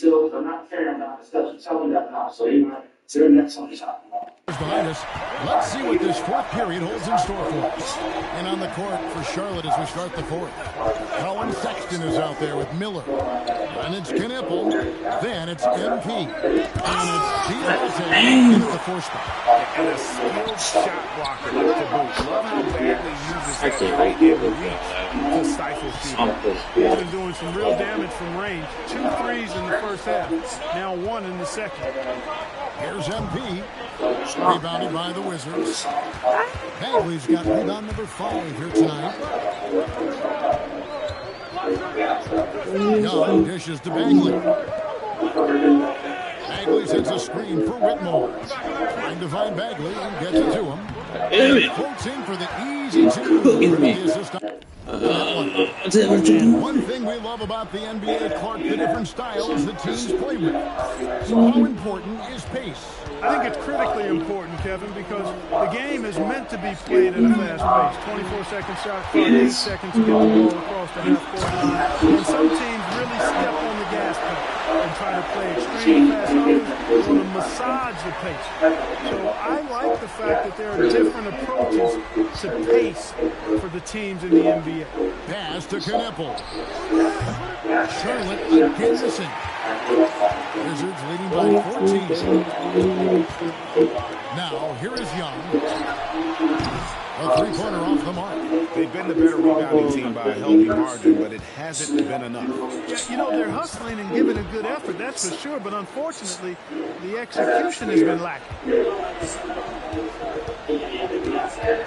Q: I'm not caring about the stuff. Tell me that now. So you might consider next one shot.
M: Behind us. Let's see what this fourth period holds in store for us. And on the court for Charlotte as we start the fourth. Colin Sexton is out there with Miller. And it's Knipple. Then it's MP. And it's Diaz at the fourth spot.
O: And a skilled shot blocker to boot. Love how badly he uses that height and reach to stifle shooting.
C: He's been doing some real damage from range. 2 threes in the first half. Now 1 in the second.
M: Here's MP. Rebounded by the Wizards. Bagley's got rebound number 5 here tonight. Young dishes to Bagley. Bagley sends a screen for Whitmore. Trying to find Bagley and gets it to him. And floats in for the easy 2. And one thing we love about the NBA, Clark, the different styles the teams play with. So how important is pace?
C: I think it's critically important, Kevin, because the game is meant to be played at a fast pace. 24-second shot clock, 8 seconds to get the ball across the half-court line. And some teams really step on the gas pedal and try to play extremely fast. Others want to massage the pace. So I like the fact that there are different approaches to pace for the teams in the NBA.
M: Pass to Knipple. Charlotte again missing. Wizards leading by 14. Now, here is Young. A three-pointer off the mark.
O: They've been the better rebounding team by a healthy margin, but it hasn't been enough.
C: Yeah, you know, they're hustling and giving a good effort, that's for sure, but unfortunately, the execution has been lacking.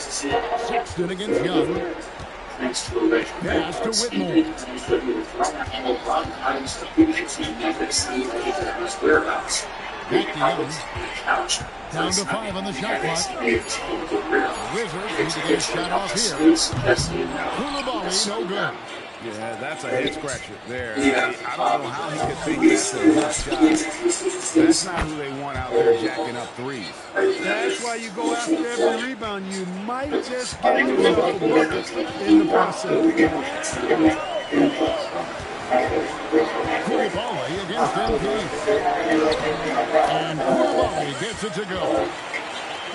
M: Sexton against Young. Pass to Whitmore. Back to Young. Down to 5 on the shot clock. Wizards need to get a shot off here. Koulibaly, no good.
O: Yeah, that's a head scratcher there. I don't know how he could think that's a good shot. That's not who they want out there jacking up threes.
C: That's why you go after every rebound. You might just get yourself a bucket in the process.
M: Koulibaly against MP. And Koulibaly gets it to go.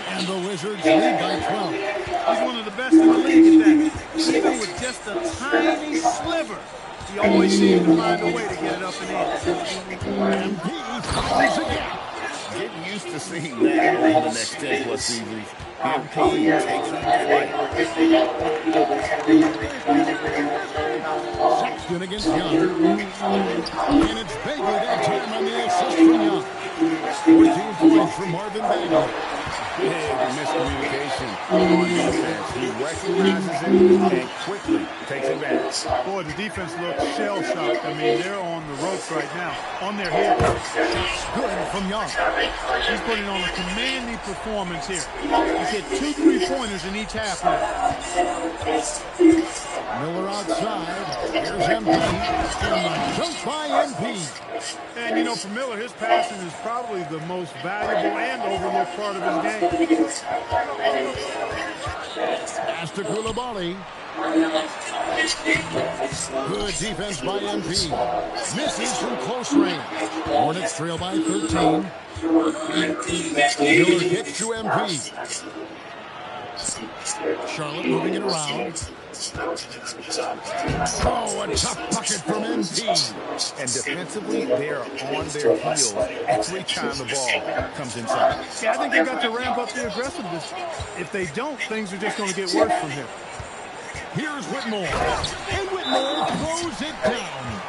M: And the Wizards lead by 12.
C: He's one of the best in the league at that. Even with just a tiny sliver, he always seems to find a way to get it up and in.
M: MP finds a gap.
O: Getting used to seeing that over the next 10+ seasons. MP takes
M: Sexton against Young. And it's Bagley that time on the assist from Young. 14 points from Marvin Bagley.
O: Big miscommunication on defense. He recognizes it and quickly takes advantage.
B: Boy, the defense looks shell-shocked. I mean, they're on the ropes right now, on their heels.
M: Good from Young.
B: He's putting on a commanding performance here. He's hit 2 3-pointers in each half now.
M: Miller outside. Here's MP. And the dunk by MP.
B: And, you know, for Miller, his passing is probably the most valuable and overlooked part of his game.
M: Pass to Koulibaly. Good defense by MP. Misses from close range. Hornets trail by 13. Miller kicks to MP. Charlotte moving it around. Oh, a tough bucket from MP.
O: And defensively, they're on their heels every time the ball comes inside.
B: Yeah, I think they got to ramp up the aggressiveness. If they don't, things are just going to get worse from here.
M: Here's Whitmore. And Whitmore throws it down.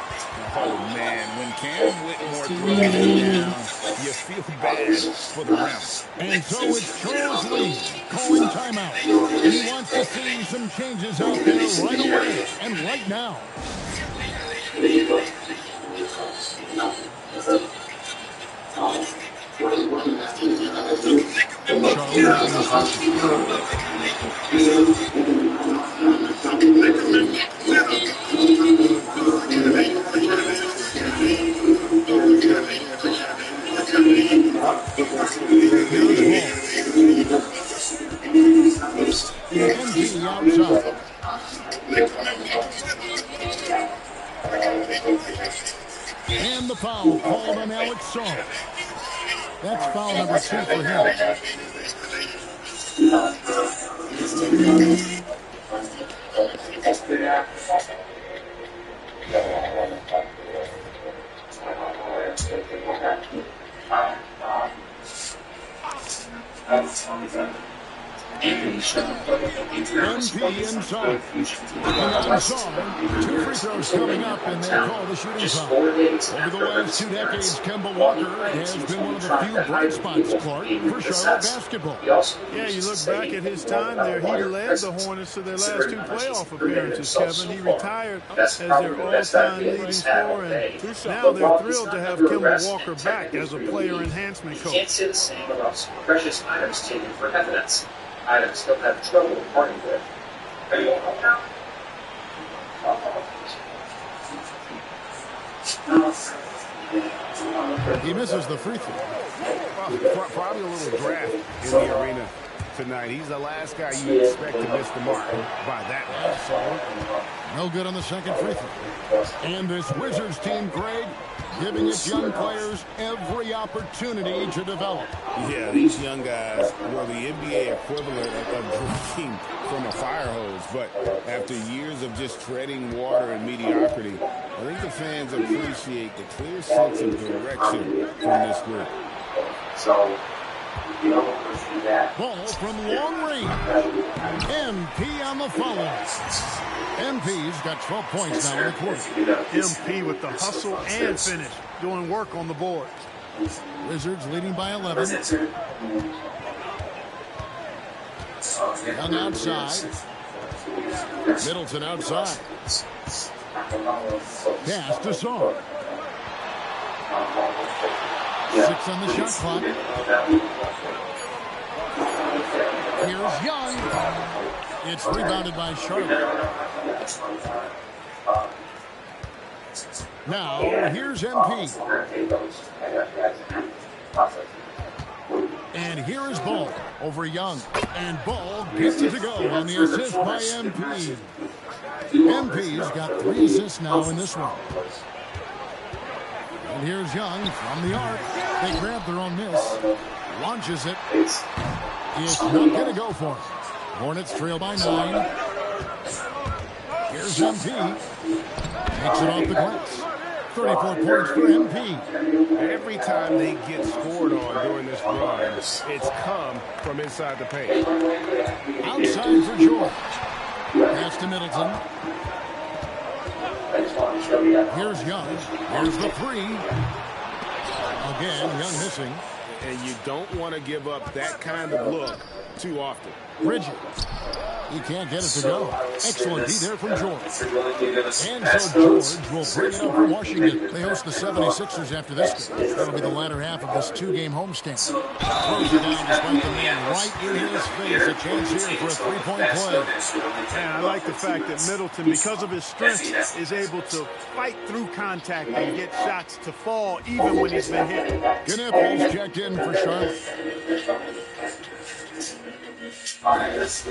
O: Oh, man, when Cam Whitmore throws it down, you feel bad for the refs.
M: And so it's Charles Lee calling timeout. And he wants to see some changes out there right away and right now. Outside. And the foul called on Alex Song. That's foul number 2 for him. MP inside. And outside, 2 free throws coming up, and they call the shooting foul. Over the last 2 decades, Kemba Walker has been one of the few bright spots, Clark, for Charlotte basketball.
B: Yeah, you look back at his time there, he led the Hornets to their last 2 playoff appearances, Kevin. He retired as their all-time leading scorer, and now they're thrilled to have Kemba Walker back as a player enhancement coach.
N: Can't say the same about some precious items taken for evidence. Items still have trouble parting with.
M: He misses the free throw.
O: Probably a little draft in the arena tonight. He's the last guy you expect to miss the mark by that much.
M: No good on the second free throw. And this Wizards team, Greg, giving its young players every opportunity to develop.
O: Yeah, these young guys were the NBA equivalent of drinking from a fire hose. But after years of just treading water and mediocrity, I think the fans appreciate the clear sense of direction from this group.
N: So,
M: ball from long range. MP on the follow. MP's got 12 points now in the quarter.
B: MP with the hustle and finish, doing work on the board.
M: Wizards leading by 11. Young outside. Middleton outside. Pass to Song. 6 on the shot clock. Here's Young. It's rebounded by Charlotte. Now, here's MP. And here is Ball over Young. And Ball gets it to go on the assist by MP. MP's got 3 assists now in this one. And here's Young from the arc. They grab their own miss. Launches it. It's not going to go for him. Hornets trail by 9. Here's MP. Takes it off the glass. 34 points for MP.
O: Every time they get scored on during this run, it's come from inside the paint.
M: Outside for George. Pass to Middleton. Here's Young. Here's the 3. Again, Young missing.
O: And you don't want to give up that kind of look too often.
M: Bridges. He can't get it to go. Excellent D there from George. And so George will bring it up for Washington. They host the 76ers after this game. That'll be the latter half of this two-game homestand. Throws it down despite the man right in his face. A chance here for a three-point play.
B: And I like the fact that Middleton, because of his strength, is able to fight through contact and get shots to fall even when he's been hit.
M: Knipples checked in for Charlotte.
Q: As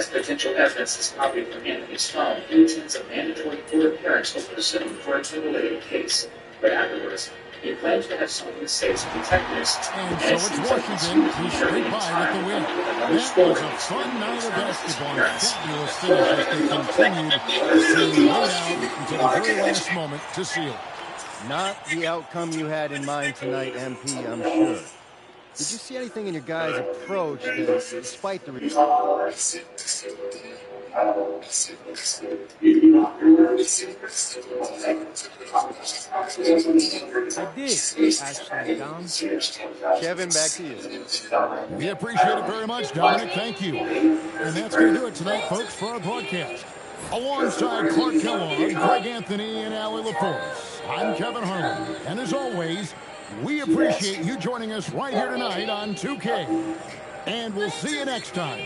Q: potential evidence is copied from Anthony's phone, he attends a mandatory court appearance over the Zoom for a related case. But afterwards, he claims to have something to say to detectives.
M: And so it's Washington who scraped by with the win. That was a fun night of basketball. Fabulous finish as they continued to lay out until the very last moment to seal it.
R: Not the outcome you had in mind tonight, MP, I'm sure. Did you see anything in your guys' approach that, despite the result?
J: I did, actually, Dom.
R: Kevin, back to you.
M: We appreciate it very much, Dominic. Thank you. And that's going to do it tonight, folks, for our broadcast. Alongside Clark Kellogg, Greg Anthony, and Allie LaForce, I'm Kevin Harlan. And as always, we appreciate you joining us right here tonight on 2K. And we'll see you next time.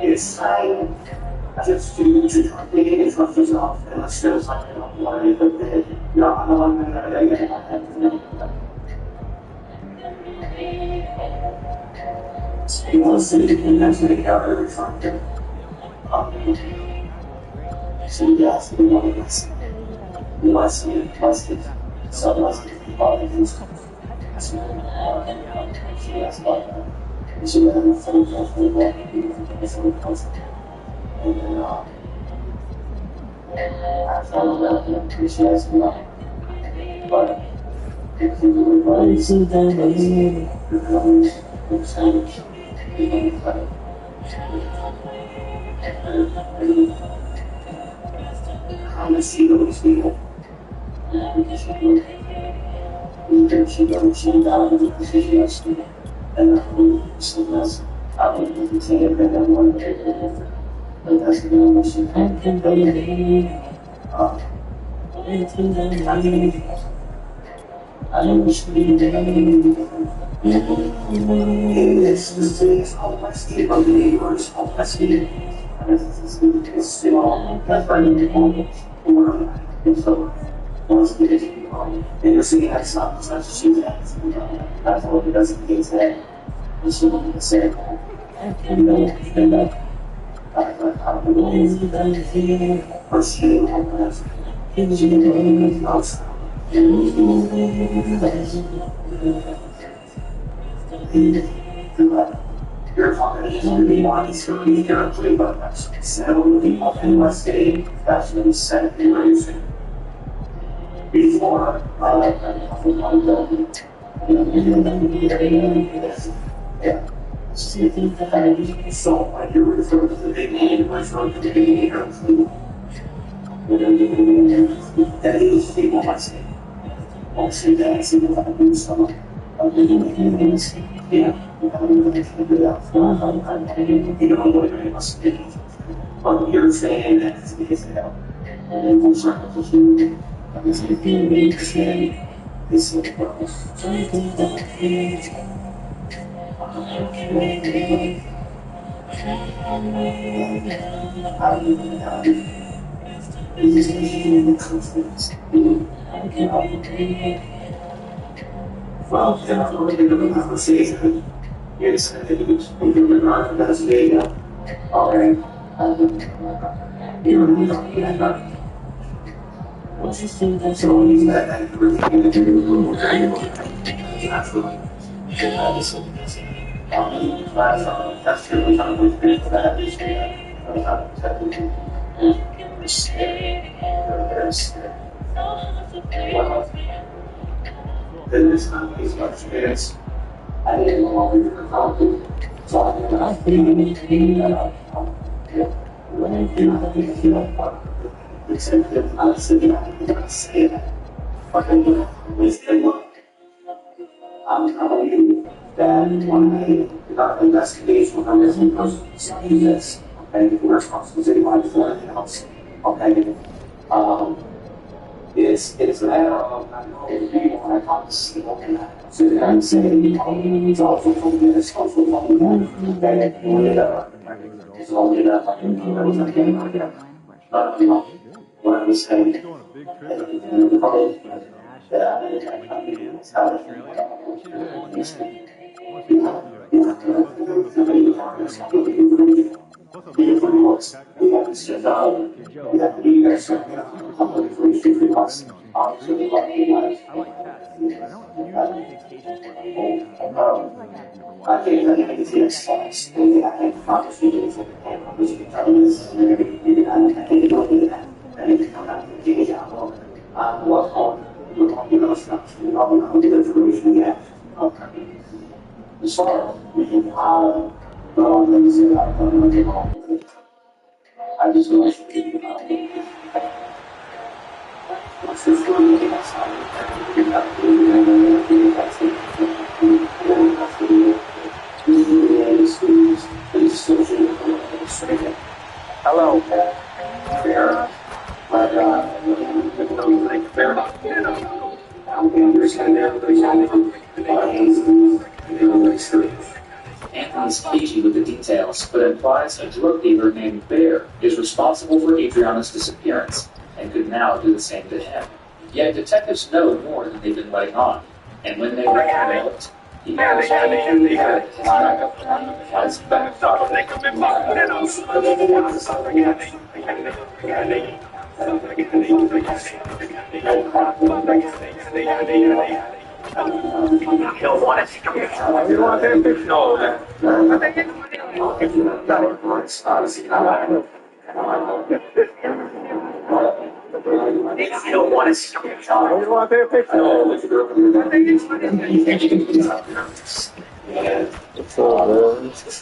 Q: It's like just to try to get his ruffles off, and it feels like I don't want to get the no, I don't want to he wants to make out every time. So yes, he wants it. So let's get the body used. That's why. So then I'm full of football, and then I found out and appreciate him. But if you really see them, I'm gonna see those people. She got in the position and I would be taking that one but that's the only issue. I think we should be it's the thing is all my sleep on the neighbors, all my sleep. It's still that's right in the moment. And so once we get and you're seeing that stuff, it's not just you that's what it doesn't get that. And she will be the same. And I don't know or she will have she can do anything else. Your father is going to be wanting to be here and play by us. So will be up in West Day, that's what he said they were using. Before yeah. So I hear refer to the big name, I refer to the big name. That is people might say. I'll say that I see if I can do some of the names. Yeah, you don't know what it must be. But you're saying that it's because they don't. Well, then I'm going to go to the season. Yes, I think it's improvement on that's the all right. You know, what's your thing? So he's that I really need to do absolutely. That's really kind of weird for that. Then it's not as much experience. I didn't know what we were talking. So I think when I do except that I say that fucking wasted money. I'm telling you that when I got an investigation on this person saying this, okay, the responsibility for anything else, okay, it's a matter of I know people when I talk to people and I sit there and say, it's also from this, also from that, it's all made up, I think that was not getting like that. But, what I was saying, I think that it's the exercise. I think obviously it's I just want hello. Fair. But, fair enough. Anthony's cagey with the details, but implies a drug dealer named Bear is responsible for Adriana's disappearance and could now do the same to him. Yet detectives know more than they've been letting on, and when they reckon out, he knows his backup plan has backfired. He'll want to see you want that fish? No, he'll want to see you want that fish? No, it's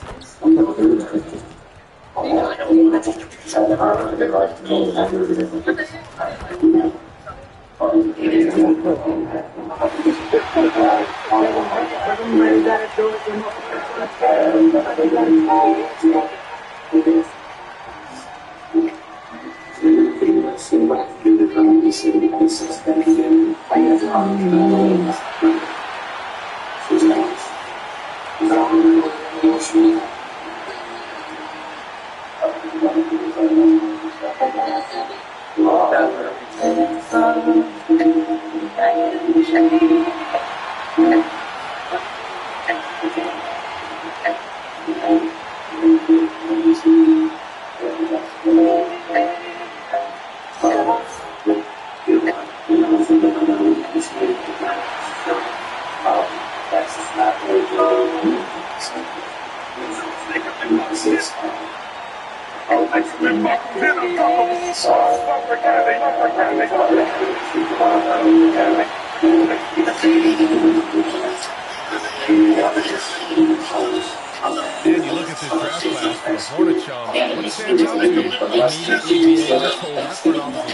A: And you look at this draft class for the Hornet Chums, what stands out to you? Immediately being able to hold that front office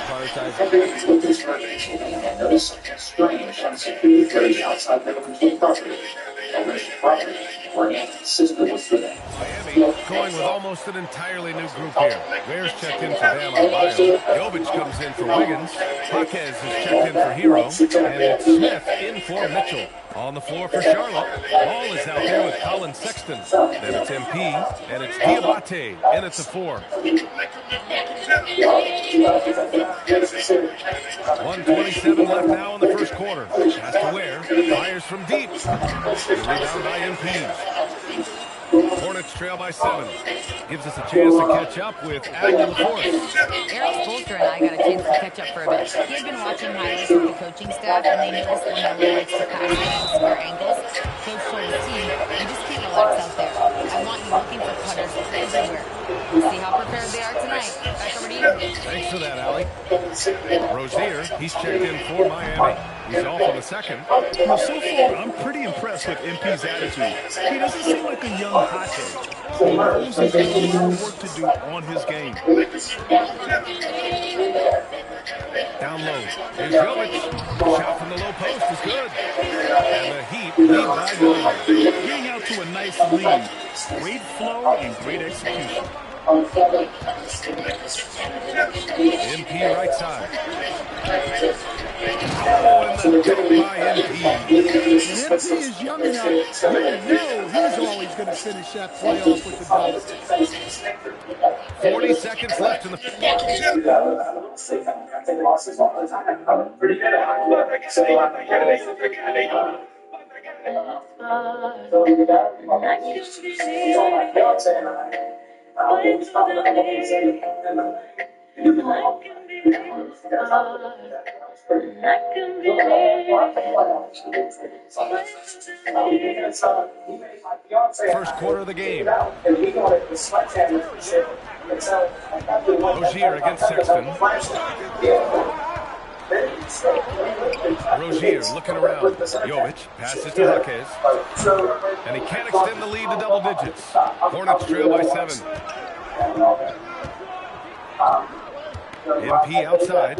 N: and notice something strange on security footage outside their complete property. Already property where Anthony's sister was living.
A: Miami going with almost an entirely new group here. Bears checked in for Bam Adebayo. Jovic comes in for Wiggins. Jaquez is checked in for Hero. And it's Smith in for Mitchell. On the floor for Charlotte, Ball is out there with Colin Sexton. Then it's MP, and it's Diabate in at the 4. 1:27 left now in the first quarter. Pass to Ware. Fires from deep. Rebound by MP. Hornets trail by 7. Gives us a chance to catch up with Allie LaForce.
H: Eric Spoelstra and I got a chance to catch up for a bit. He had been watching highlights with the coaching staff, and they noticed LaMelo likes to pass at square angles. Coach told his team, you just can't relax out there. I want you looking for putters everywhere. We'll see how prepared they are tonight. Back over to you.
A: Thanks for that, Allie. Rozier, he's checked in for Miami. He's off on the second.
B: Well, so far, I'm pretty impressed with MP's attitude. He doesn't seem like a young hothead. He knows he's got a lot of work to do on his game.
A: Down low. Here's Jovic. Shot from the low post is good. And the Heat lead by 9.
B: Getting out to a nice lead. Great flow and great execution.
A: MP right side. Oh, and the dunk by MP.
C: And MP is young enough. You know he's always going to finish that playoff with the dunk.
A: 40 seconds left in the... First quarter of the game. Rozier against Sexton. Rozier looking around. Jovic passes to Jaquez. And he can't extend the lead to double digits. Hornets trail by 7. MP outside.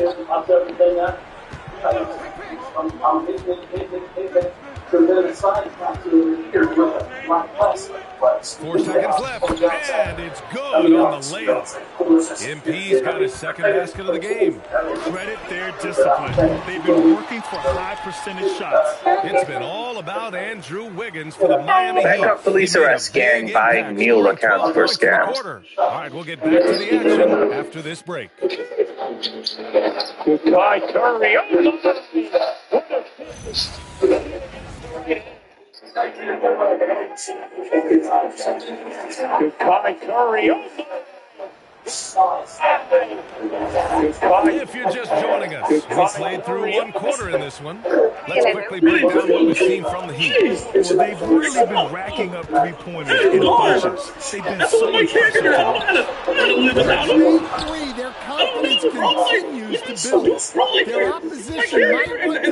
A: 4 seconds left, and it's good on the layup. MP's got his second basket of the game.
B: Credit their discipline. They've been working for high percentage shots.
A: It's been all about Andrew Wiggins for the Miami Heat.
S: Backup police arrest gang by Neil accounts for scams.
A: All right, we'll get back to the action after this break.
S: Goodbye, Curry. Goodbye, Curry.
A: If you're just joining us, we played through one quarter in this one. Let's quickly break down what we've seen from the Heat.
B: Well, they've really been racking up three-pointers in bunches. They've been so impressive to watch.
C: Their confidence continues to build. Their opposition might want to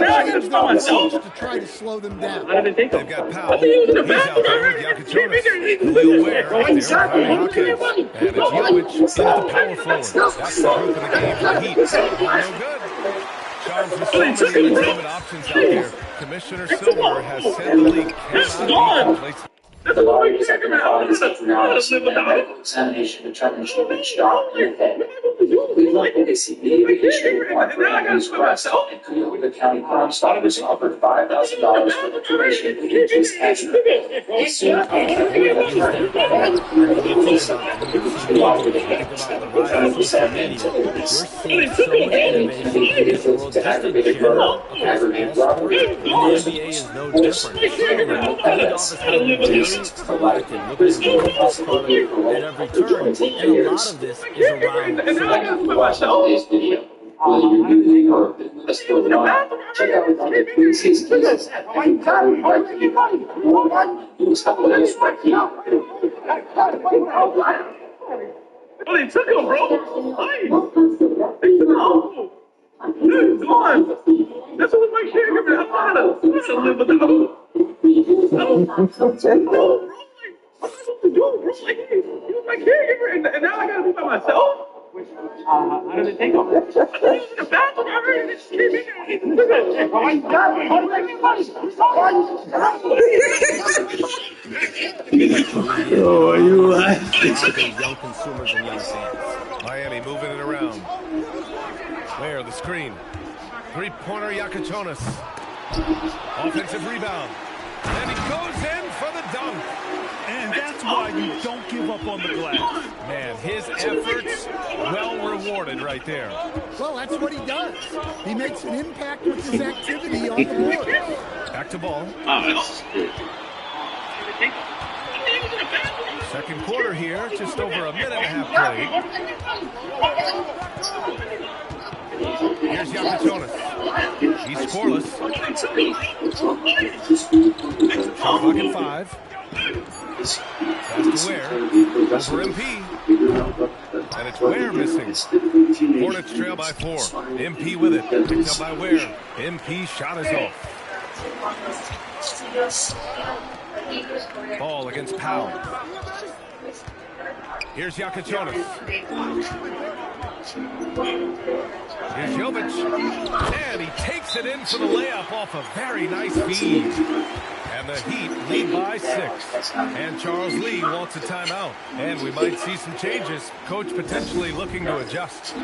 C: change their approach to try to slow them down.
A: They've got Powell. He's out there with Yakichonis. Khalil Ware out there with Jaime Jaquez. And it's Jovic in the power forward. That's the group in the game for the Heat. No good. Charles, with so many entertainment options out there, Commissioner Silver has said the league cannot be complacent.
Q: The lawyers have been following such analysis and medical examination determined she had been shot in the head. We looked at the CBA issue required for Andrew's arrest, and Cuyahoga County Crime Stoppers was offered $5,000 for the duration of the case action. As soon as
D: proactive, looking at every turn, and a lot of this is around.
Q: This video. Will you be or let's go on? Check out the police cases. He was couple of days right now.
S: Oh, they took him, bro. Hey. They took him. Dude, come on. This was my caregiver. I'm not gonna live without him. No, bro. Like, what am I supposed to do, bro? Like, he was my caregiver, and now I gotta be by myself? How did it take over? I was in the bathroom. I heard it just came in there.
J: Oh, you young consumers and young fans.
A: Miami moving it around. Where the screen. Three-pointer Yakachonis. Offensive rebound. And he goes in for the dunk.
B: And that's why you don't give up on the glass.
A: Man, his efforts well rewarded right there.
C: Well, that's what he does. He makes an impact with his activity on the board.
A: Back to ball. Second quarter here, just over a minute and a half played. Here's Yakachonis. He's scoreless. Shot clock at 5. Pass to Ware. Over MP. And it's Ware missing. Hornets trail by 4. MP with it. Picked up by Ware. MP shot is off. Ball against Powell. Here's Yakachonis. Here's Jovic. And he takes it in for the layup off a very nice feed. And the Heat lead by 6. And Charles Lee wants a timeout. And we might see some changes. Coach potentially looking to adjust.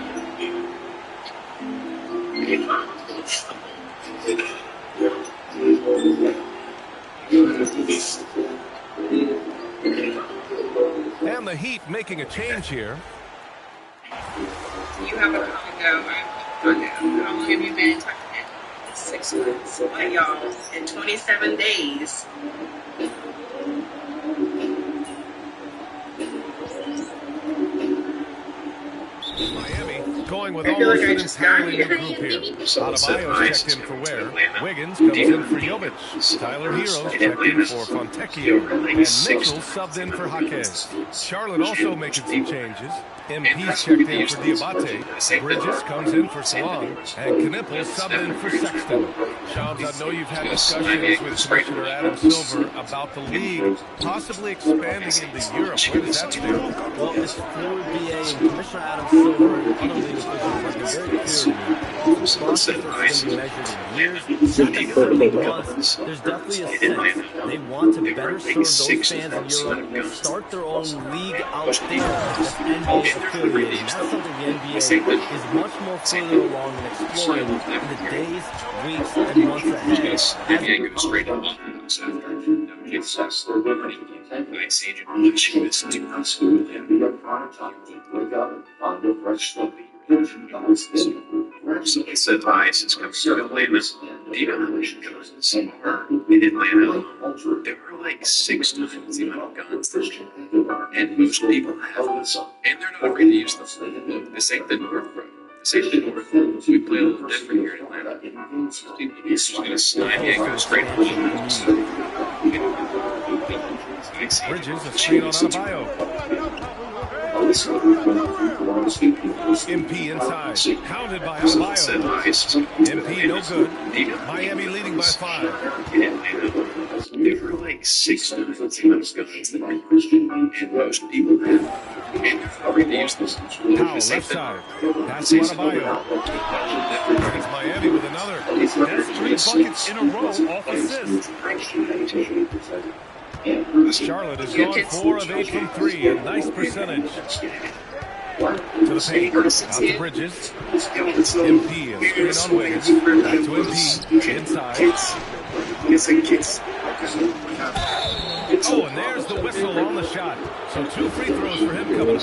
A: And the Heat making a change here.
T: You have a condo. How long have you been in Tucson? 6 months. What, y'all? In 27 days.
A: Miami going with almost an entirely new group here. Adebayo's checked in for Ware. Wiggins comes in for Jovic. Tyler Hero's checked in for Fontecchio. And Mitchell subbed in for Jaquez. Charlotte also making some changes. MP's checked in for Diabate. Bridges comes in for Salon. And Knippel subbed in for Sexton. Shams, I know you've had discussions with Commissioner Adam Silver about the league possibly expanding into Europe. Where does that stand?
D: Well, it's fluid BA and Commissioner Adam Silver and other league officials have been very clear to me. Sponsorships are going to be measured in years, not necessarily months. There's definitely a sense they want to better serve those fans in Europe, start their own league out there that's NBA affiliated. And that's something the NBA is much more further along in exploring in the days, weeks, and months ahead.
N: NBA goes straight up after kids are liberty. I see you watching this do not school him. Wake up on the fresh so they said ice is coming to Atlanta. Do you know how much guns are in Atlanta? There were like 6 times the amount of guns this year. And most people have them. And they're not afraid to use them. This ain't the North, bro. This ain't the North. We play a little different here in Atlanta. People are just going to snipe and go straight for
A: Bridges, a screen on Adebayo. MP inside, pounded by Adebayo. MP no good. Miami leading by 5.
N: There were like 6 times the amount of guns that and most people have. And they're afraid to use them.
A: Powell left side, pass to Adebayo. It's Miami with another.
B: That's 3 buckets in a row off assist.
A: Charlotte has gone 4 of 8 from 3, a nice percentage. To the paint, out to Bridges. MP is straight on Wiggins. Back to MP, inside. Oh, and there's the whistle on the shot. So 2 free throws for him coming up.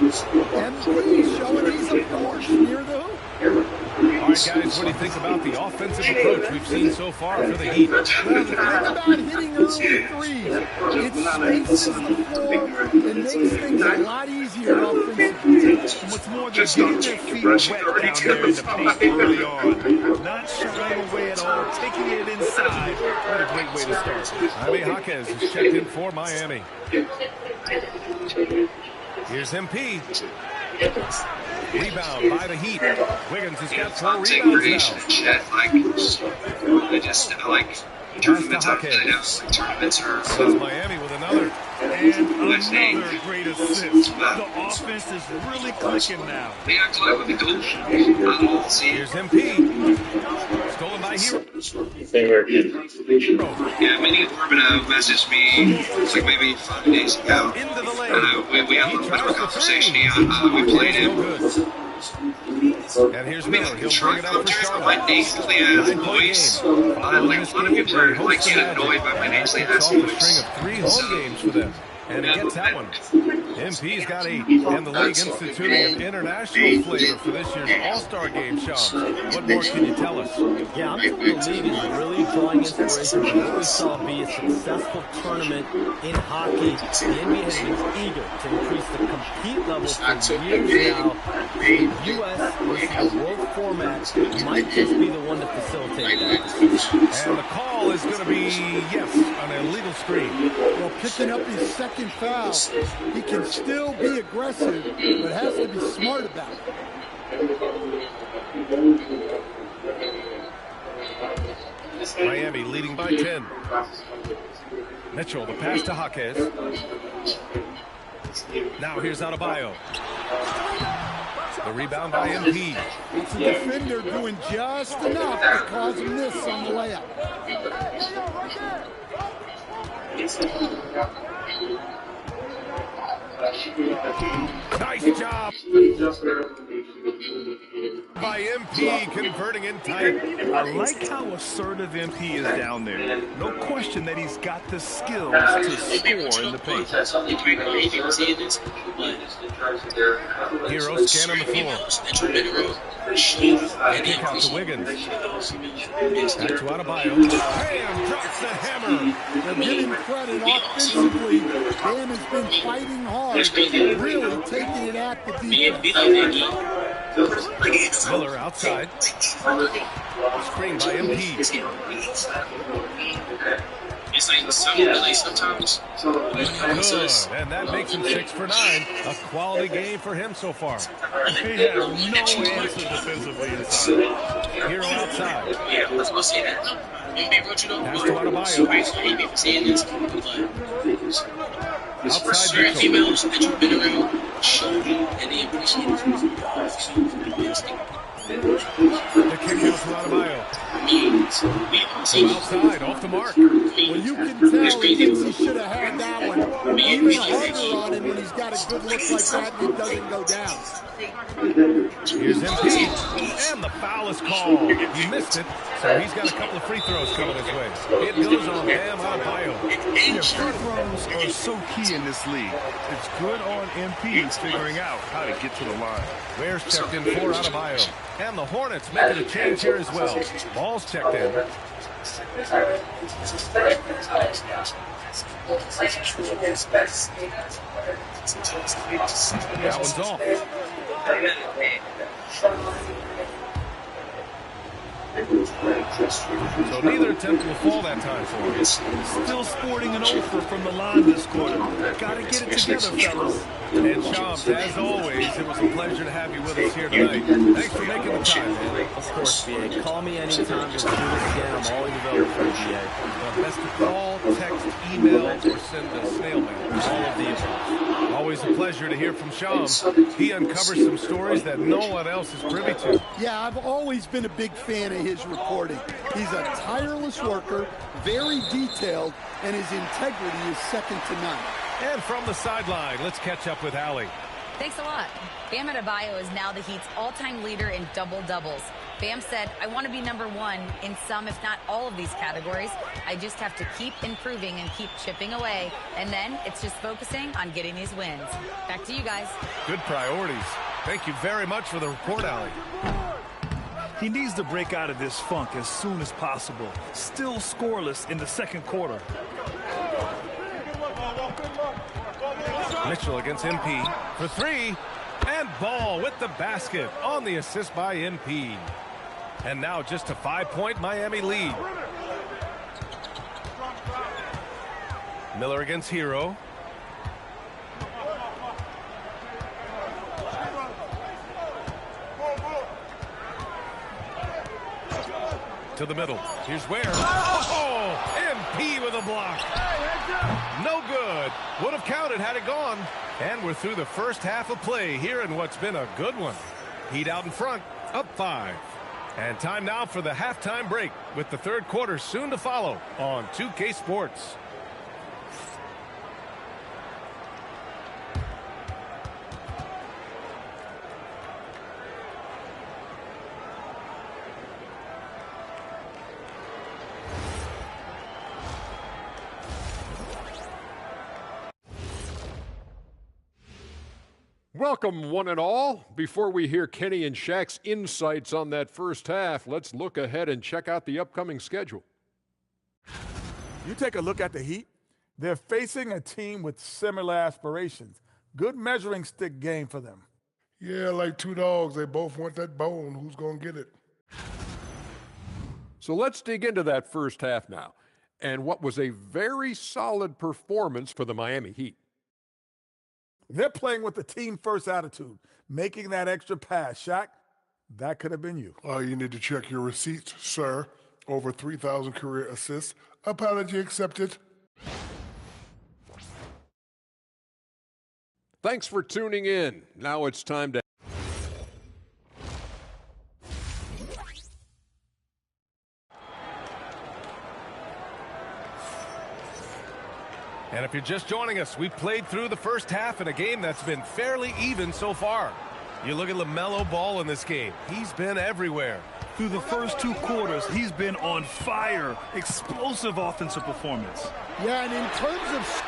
C: MP showing he's a force near the hoop.
A: All right, guys, what do you think about the offensive approach we've seen so far for the Heat?
C: Well, the thing about hitting early threes, it spaces the floor and makes things a lot easier offensively.
B: What's more, they're getting their feet wet down there in the paint early on. Not shying away at all, taking it inside. What a great way to start.
A: Jaime Jaquez is checked in for Miami. Here's MP. Rebound by the Heat. Wiggins has got 4 rebounds now.
N: Tournaments are
A: That's Miami with another.
B: And Another great assist. The offense is really clicking now.
A: Here's MP. Stolen by Hero.
T: Yeah, Mini Orbit messaged me like maybe 5 days ago.
A: Into the lane.
T: We had a little bit of conversation. We played it.
A: And here's Miller. He'll bring it up for Charlotte.
T: My nasally
A: 9-point game. Following this
T: a lot of people are like
A: game,
T: getting annoyed by my nasally
A: kicks off a string of 3 home games for them. And he gets that one. MP's got 8. And the league instituting an international flavor for this year's All-Star game, Sean. What more can you tell us?
D: Yeah, I'm thinking the league is really drawing inspiration from what we saw be a successful tournament in hockey. The NBA has been eager to increase the compete level for years now. The U.S. versus the world format might just be the one to facilitate that.
A: And the call is going to be, yes, an illegal screen.
C: Well, picking up his second foul, he can still be aggressive, but has to be smart about it.
A: Miami leading by 10. Mitchell, the pass to Jaquez. Now here's Adebayo. The rebound by MP.
C: It's a defender doing just enough to cause a miss on the layup.
A: Nice job by MP, converting in tight.
B: I like how assertive MP is down there. No question that he's got the skills to score in the paint.
A: Hero scanning the floor. They kick out to Wiggins. Back to Adebayo. Bam drops the hammer.
C: They're giving credit offensively. Bam has been fighting hard, really taking it at the defense.
A: Miller outside. Screen by MP.
T: It's like sometimes.
A: Good, and that makes him 6 for 9. A quality game for him so far.
B: He had no answer defensively inside.
A: Hero outside.
T: Yeah, let's go say that.
A: Pass to Adebayo. Outside Mitchell.
T: Females that you've been around show you and they appreciate it.
A: The kick out to Adebayo. From outside, off the mark.
C: Well, you can tell he thinks he should have had that one. Even harder on him when he's got a good look like that and it doesn't go down.
A: Here's MP, and the foul is called. He missed it, so he's got a couple of free throws coming his way. It goes on Bam Adebayo.
B: Yeah, free throws are so key in this league. It's good on MP figuring out how to get to the line.
A: Ware's checked in for Adebayo. And the Hornets making a change here as well. Ball's checked in. That one's off. So neither attempt will fall that time for him.
B: Still sporting an offer from the line this quarter. Gotta get it together, fellas.
A: And Shams, as always, it was a pleasure to have you with us here tonight. Thanks for making the time, man.
D: Of course, BA. Call me anytime. We'll do this again. I'm always available for BA.
A: Best to call, text, email, or send a snail mail. All of these. Always a pleasure to hear from Shams. He uncovers some stories that no one else is privy to.
C: Yeah, I've always been a big fan of his reporting. He's a tireless worker, very detailed, and his integrity is second to none.
A: And from the sideline, let's catch up with Allie.
H: Thanks a lot. Bam Adebayo is now the Heat's all-time leader in double-doubles. Bam said, I want to be #1 in some, if not all of these categories. I just have to keep improving and keep chipping away. And then it's just focusing on getting these wins. Back to you guys.
A: Good priorities. Thank you very much for the report, Allie.
B: He needs to break out of this funk as soon as possible. Still scoreless in the second quarter.
A: Mitchell against MP for 3. And Ball with the basket on the assist by MP. And now just a 5-point Miami lead. Miller against Hero. To the middle. Here's where. Oh! MP with a block. No good. Would have counted had it gone. And we're through the first half of play here in what's been a good one. Heat out in front, up 5. And time now for the halftime break with the third quarter soon to follow on 2K Sports.
E: Welcome, one and all. Before we hear Kenny and Shaq's insights on that first half, let's look ahead and check out the upcoming schedule.
G: You take a look at the Heat. They're facing a team with similar aspirations. Good measuring stick game for them.
P: Yeah, like two dogs. They both want that bone. Who's going to get it?
E: So let's dig into that first half now, and what was a very solid performance for the Miami Heat.
G: They're playing with the team-first attitude, making that extra pass. Shaq, that could have been you.
P: You need to check your receipts, sir. Over 3,000 career assists. Apology accepted.
E: Thanks for tuning in. Now it's time to...
A: And if you're just joining us, we played through the first half in a game that's been fairly even so far. You look at LaMelo Ball in this game. He's been everywhere.
B: Through the first 2 quarters, he's been on fire. Explosive offensive performance.
C: Yeah, and in terms of...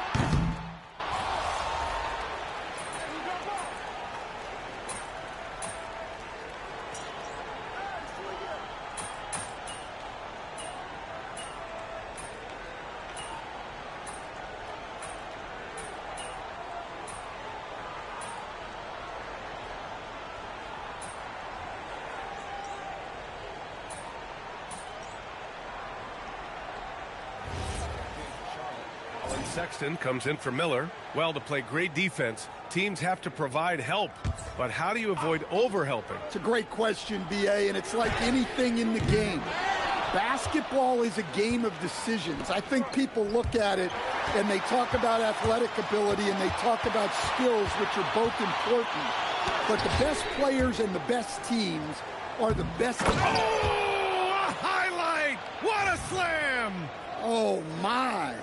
A: Sexton comes in for Miller. Well, to play great defense, teams have to provide help. But how do you avoid overhelping?
C: It's a great question, B.A., and it's like anything in the game. Basketball is a game of decisions. I think people look at it and they talk about athletic ability and they talk about skills, which are both important. But the best players and the best teams are the best.
A: Oh, a highlight! What a slam!
C: Oh, my.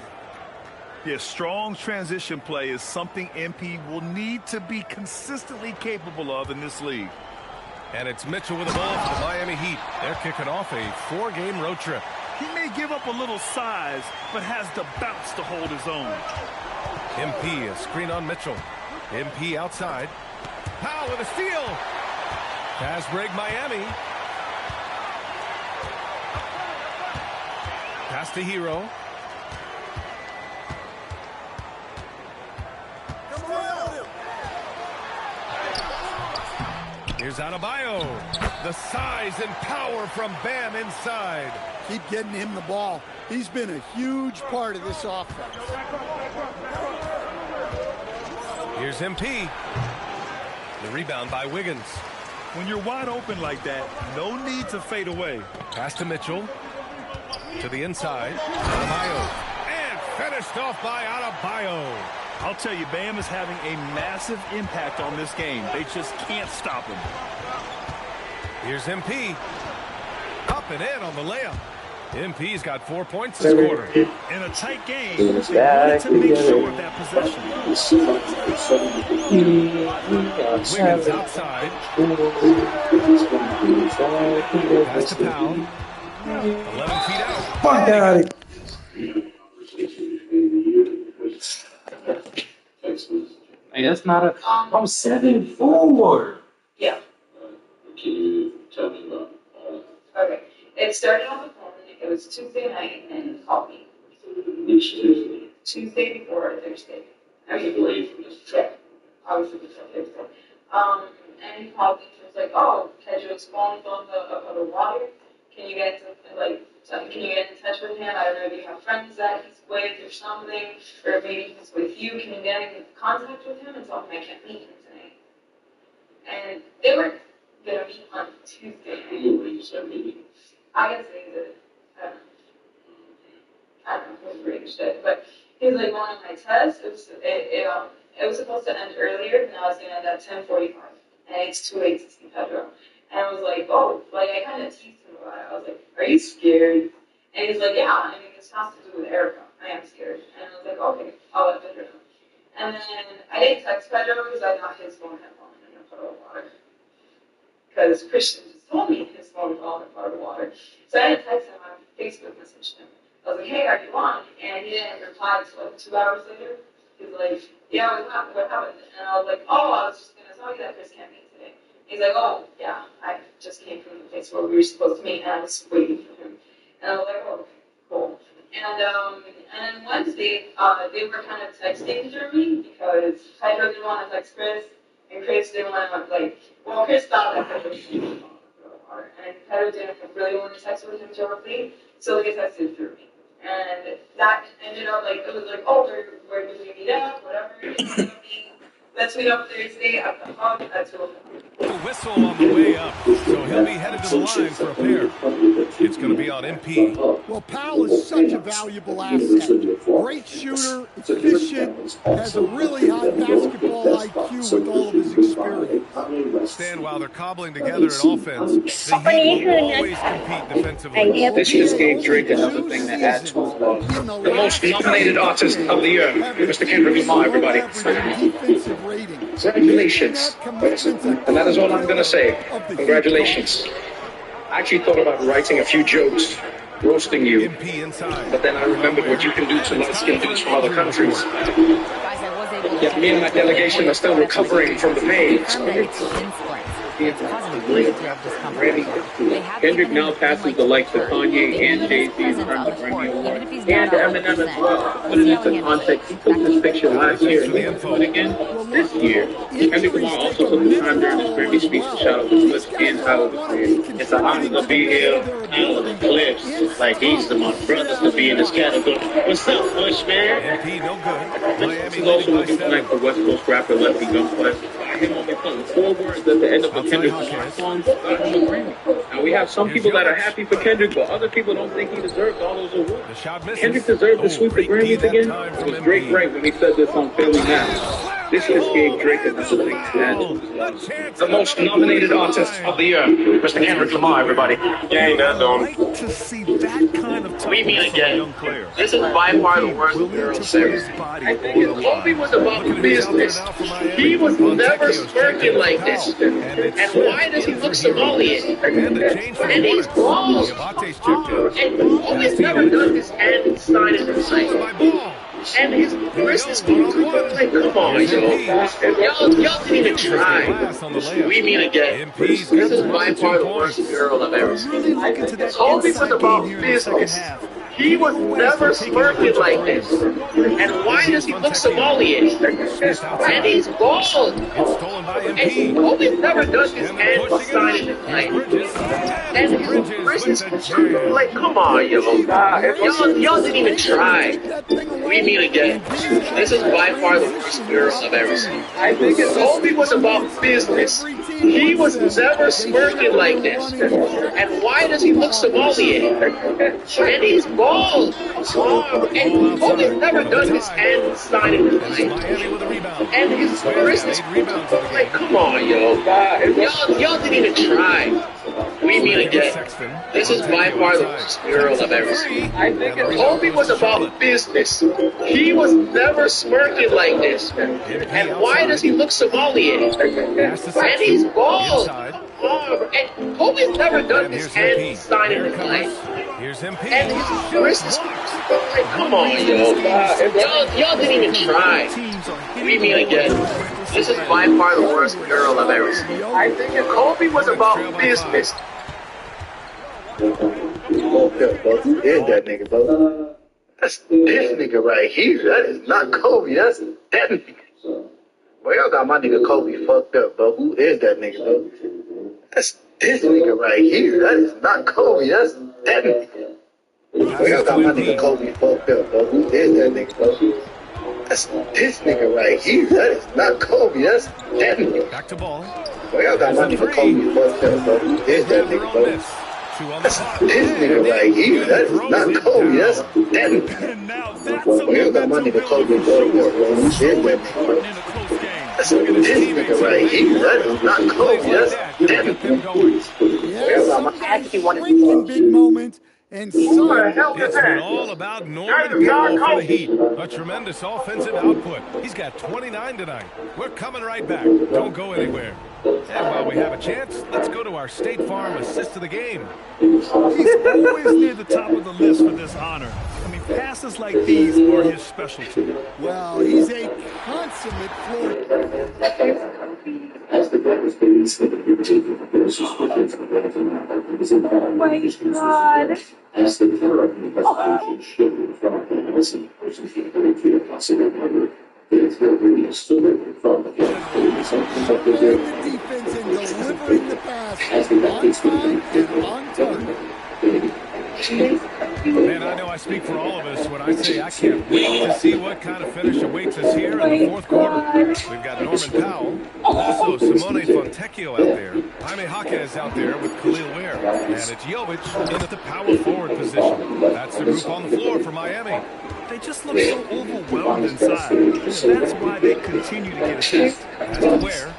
B: Yeah, strong transition play is something MP will need to be consistently capable of in this league.
A: And it's Mitchell with the ball for the Miami Heat. They're kicking off a 4-game road trip.
B: He may give up a little size, but has the bounce to hold his own.
A: MP, a screen on Mitchell. MP outside. Powell with a steal. Pass break Miami. Pass to Hero. Here's Adebayo. The size and power from Bam inside.
C: Keep getting him the ball. He's been a huge part of this offense.
A: Here's MP. The rebound by Wiggins.
B: When you're wide open like that, no need to fade away.
A: Pass to Mitchell. To the inside. Adebayo. And finished off by Adebayo.
B: I'll tell you, Bam is having a massive impact on this game. They just can't stop him.
A: Here's MP. Up and in on the layup. MP's got 4 points this quarter.
B: In a tight game, they wanted to make sure of that possession.
A: Wiggins outside. Pass to Powell. 11 feet out.
Q: Fuck out of Hey, that's not a... I'm 7'4".
T: Yeah.
Q: Can you tell me about...
T: Okay. It started on the phone. It was Tuesday night, and he called me.
Q: Which Tuesday?
T: Tuesday before Thursday.
Q: I was away from this truck.
T: I was with the Thursday. And he called me. He was like, "Oh, Pedro's phone's on the water. Can you get can you get in touch with him? I don't know if you have friends that he's with or something, or maybe he's with you. Can you get in contact with him and tell him I can't meet him tonight?" And they were gonna meet on Tuesday.
Q: What you said meeting?
T: I guess he's I don't know, pretty shit. But he was like, one of my tests, it was supposed to end earlier, and I was going to end at 10:45. And it's too late to see Pedro. And I was like, oh, like, I kind of teased him about it. I was like, are you scared? And he's like, yeah, I mean, this has to do with Erica. I am scared. And I was like, okay, I'll let Pedro know. And then I didn't text Pedro because I thought his phone had fallen in a puddle of water. Because Christian just told me his phone fell in a puddle of water. So I didn't text him, I Facebook messaged him. I was like, hey, are you on? And he didn't reply until like 2 hours later. He's like, yeah, what happened? And I was like, oh, I was just going to tell you that Chris can't meet today. He's like, oh, yeah, I just came from the place where we were supposed to meet, and I was waiting for him. And I was like, oh, cool. And then Wednesday, they were kind of texting through me because Pedro didn't want to text Chris, and Chris didn't want to, like, well, Chris thought that Pedro was going to be on, and Pedro didn't really want to text with him directly, so they texted through me. And that ended up, like, it was like, oh, where do we meet up, whatever. Let's meet up Thursday at the hub at 2 o'clock.
A: The whistle on the way up, so he'll be headed to the line for a pair. It's going to be on MP.
C: Well, Powell is such a valuable asset. Great shooter, efficient, has a really high basketball IQ with all of his experience.
A: Stan, while they're cobbling together an offense, the Heat will always compete defensively.
N: This year's Gabe Drake, another thing to add to the most nominated artist of the year, Mr. Kendrick Lamar, everybody. Congratulations. And that is all I'm going to say. Congratulations. I actually thought about writing a few jokes, roasting you, but then I remembered what you can do to light-skinned dudes from other countries. Yet me and my delegation are still recovering from the pain. Kendrick now passes the likes of Kanye and Jay-Z in terms of Grammy Awards. And Eminem as well. Put it into context, he took this picture last year. But again, this year, Kendrick Lamar also took the time during his Grammy speech to shout out the Clips and Tyler, the Creator.
U: It's an honor to be here. Tyler, the Clips. Like, he's my brothers to be in this category. What's up, Bush, man?
N: This is also looking like the West Coast rapper Lefty Gunflesh. Him only putting 4 words at the end of a Kendrick Lamar song. And we have some people that are happy for Kendrick, but other people don't think he deserves all those awards. Kendrick deserved to sweep the Grammys again. It was Drake right when he said this on Family Matters. This year's Gabe Drake is another thing to add. The most nominated artist of the year, Mr. Kendrick Lamar, everybody.
U: Yeah, that's on.
B: To see that kind of
U: we mean again. This is by far the worst girl series.
N: I think if Kobe was about business, he was never smirking like this. And why does he look Somalian? And he's bald. And Kobe's never done this hand sign in the night. And his wrist is like, come on, y'all didn't even try. We mean again. This is by far the worst girl I've ever seen. Kobe was about business. He was never smirking like this. And why does he look Somalian? And he's bald. And Kobe's never done his hand sign in his life. And his wrist is like, come on, y'all didn't even try. We mean again. This is by far the worst girl I've ever seen. I think if Kobe was about business, he was never smirking like this. And why does he look Somalian? And he's bald. And Kobe's never done his hand sign in his life. And his wrist is like, come on, y'all didn't even try. We mean again. This is by far the worst girl I've ever seen. I think if Kobe was about business, he was never smirking like this. And why does he look Somalian? And he's bald. And Kobe's never done his hand sign in his life. And his wrist is like, come on, y'all didn't even try. We mean again. This is by far the worst girl I've ever seen. I think if Kobe was about business.
U: Who is that nigga, bro? That's this nigga right here. That is not Kobe. That's that nigga. Boy, y'all got my nigga Kobe fucked up, bro. Who is that nigga, bro? That's this nigga right here. That is not Kobe. That's that nigga. Boy, y'all got my nigga Kobe fucked up, bro. Who is that nigga, bro? That's this nigga right here. That is not Kobe. That's that nigga.
A: Back to ball.
U: Boy, y'all got my nigga Kobe fucked up, bro. Who is that nigga, bro?
A: 2 on the clock.
U: This nigga right here, that is not Kobe. That's that.
B: And now that's
U: Well, we got my nigga Kobe for who said that
B: important in a close game.
U: That's this nigga right here, that is not Kobe. That's that.
C: Yeah, some guys shrink in big moments, and some...
A: It's been all about Norman Powell for the Heat. A tremendous offensive output. He's got 29 tonight. We're coming right back. Don't go anywhere. And while we have a chance, let's go to our State Farm assist of the game.
B: He's always near the top of the list for this honor. I mean, passes like these are his specialty.
C: Well, he's a consummate floor.
Q: Oh my God.
C: The defense and delivering the pass on time and on target.
A: Man, I know I speak for all of us when I say I can't wait to see what kind of finish awaits us here in the fourth quarter. We've got Norman Powell, also Simone Fontecchio out there, Jaime Jaquez out there with Khalil Ware, and it's Jovic in at the power forward position. That's the group on the floor for Miami.
B: They just look so overwhelmed inside. And that's why they continue to get assists.
A: That's to Ware.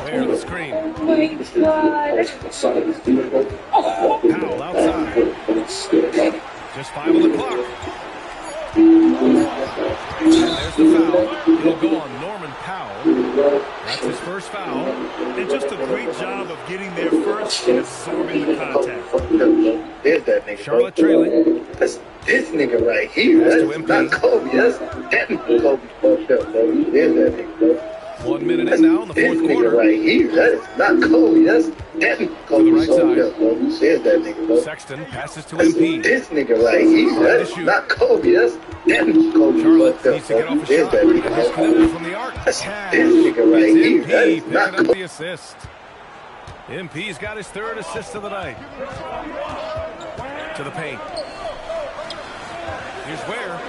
A: Ware the screen.
Q: Oh my God.
A: Powell outside. Just 5 on the clock. And there's the foul. It'll go on Norman Powell. That's his first foul.
B: And just a great job of getting there first and absorbing the contact.
U: There's that nigga.
A: Charlotte trailing.
U: That's this nigga right here. That's not Kobe. That's that nigga Kobe fucked up, bro. There's that nigga, bro.
A: 1 minute in now in the fourth
U: this
A: quarter.
U: Nigga right here. That is not Kobe. That's that nigga Kobe
A: right
U: fucked
A: side.
U: up, bro. There's that nigga, bro.
A: Sexton passes to MP.
U: This nigga right here. That is not Kobe. That's that nigga Kobe
A: Charlotte
U: fucked up,
A: needs to get
U: bro.
A: off a
U: There's
A: shot.
U: that
A: And
U: nigga,
A: he's
U: bro.
A: connected from the arc.
U: That's
A: Cash.
U: this nigga right
A: It's
U: here. That
A: MP
U: is
A: picking
U: not
A: up
U: Kobe.
A: the assist. MP's got his 3rd assist of the night. To the paint. Here's Ware.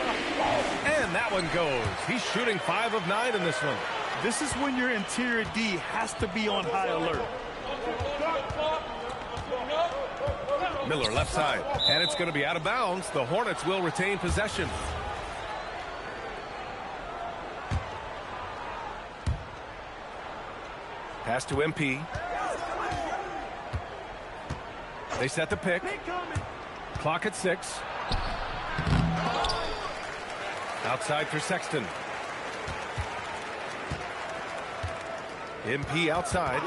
A: And that one goes. He's shooting 5 of 9 in this one.
B: This is when your interior D has to be on high alert.
A: Miller left side. And it's going to be out of bounds. The Hornets will retain possession. Pass to MP. They set the pick. Clock at 6. Outside for Sexton. MP outside.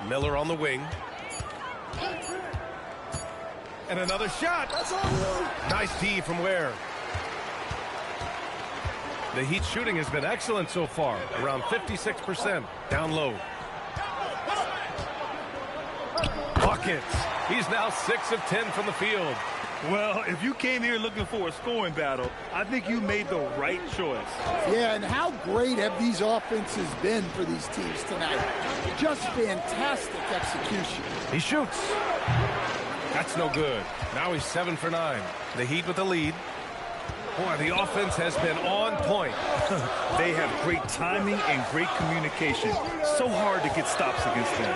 A: Miller on the wing. And another shot. Nice D from Ware. The Heat shooting has been excellent so far. Around 56%. Down low. Buckets. He's now 6 of 10 from the field.
B: Well, if you came here looking for a scoring battle, I think you made the right choice.
C: Yeah, and how great have these offenses been for these teams tonight? Just fantastic execution.
A: He shoots. That's no good. Now he's 7 for 9. The Heat with the lead. Boy, the offense has been on point.
B: They have great timing and great communication. So hard to get stops against them.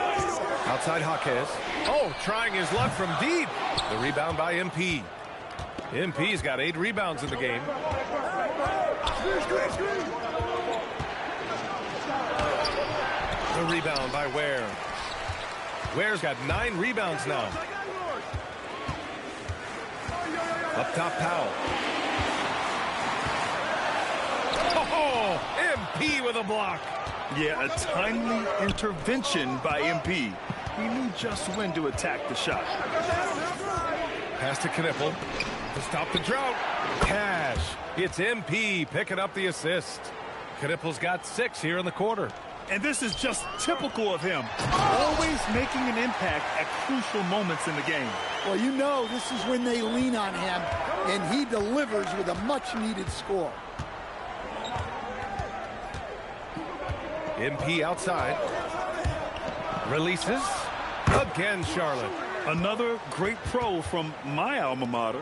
A: Outside Jaquez. Oh, trying his luck from deep. The rebound by MP. MP's got 8 rebounds in the game. The rebound by Ware. Ware's got 9 rebounds now. Up top, Powell. Oh, MP with a block.
B: Yeah, a timely intervention by MP. He knew just when to attack the shot.
A: Pass to Knippel to stop the drought. Cash. It's MP picking up the assist. Knippel's got 6 here in the quarter.
B: And this is just typical of him. Always making an impact at crucial moments in the game.
C: Well, you know this is when they lean on him, and he delivers with a much-needed score.
A: MP outside. Releases. Again, Charlotte.
B: Another great pro from my alma mater.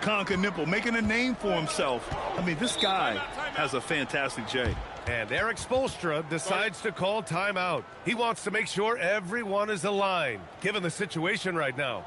B: Knippel making a name for himself. I mean, this guy has a fantastic J.
A: And Eric Spoelstra decides to call timeout. He wants to make sure everyone is aligned, given the situation right now.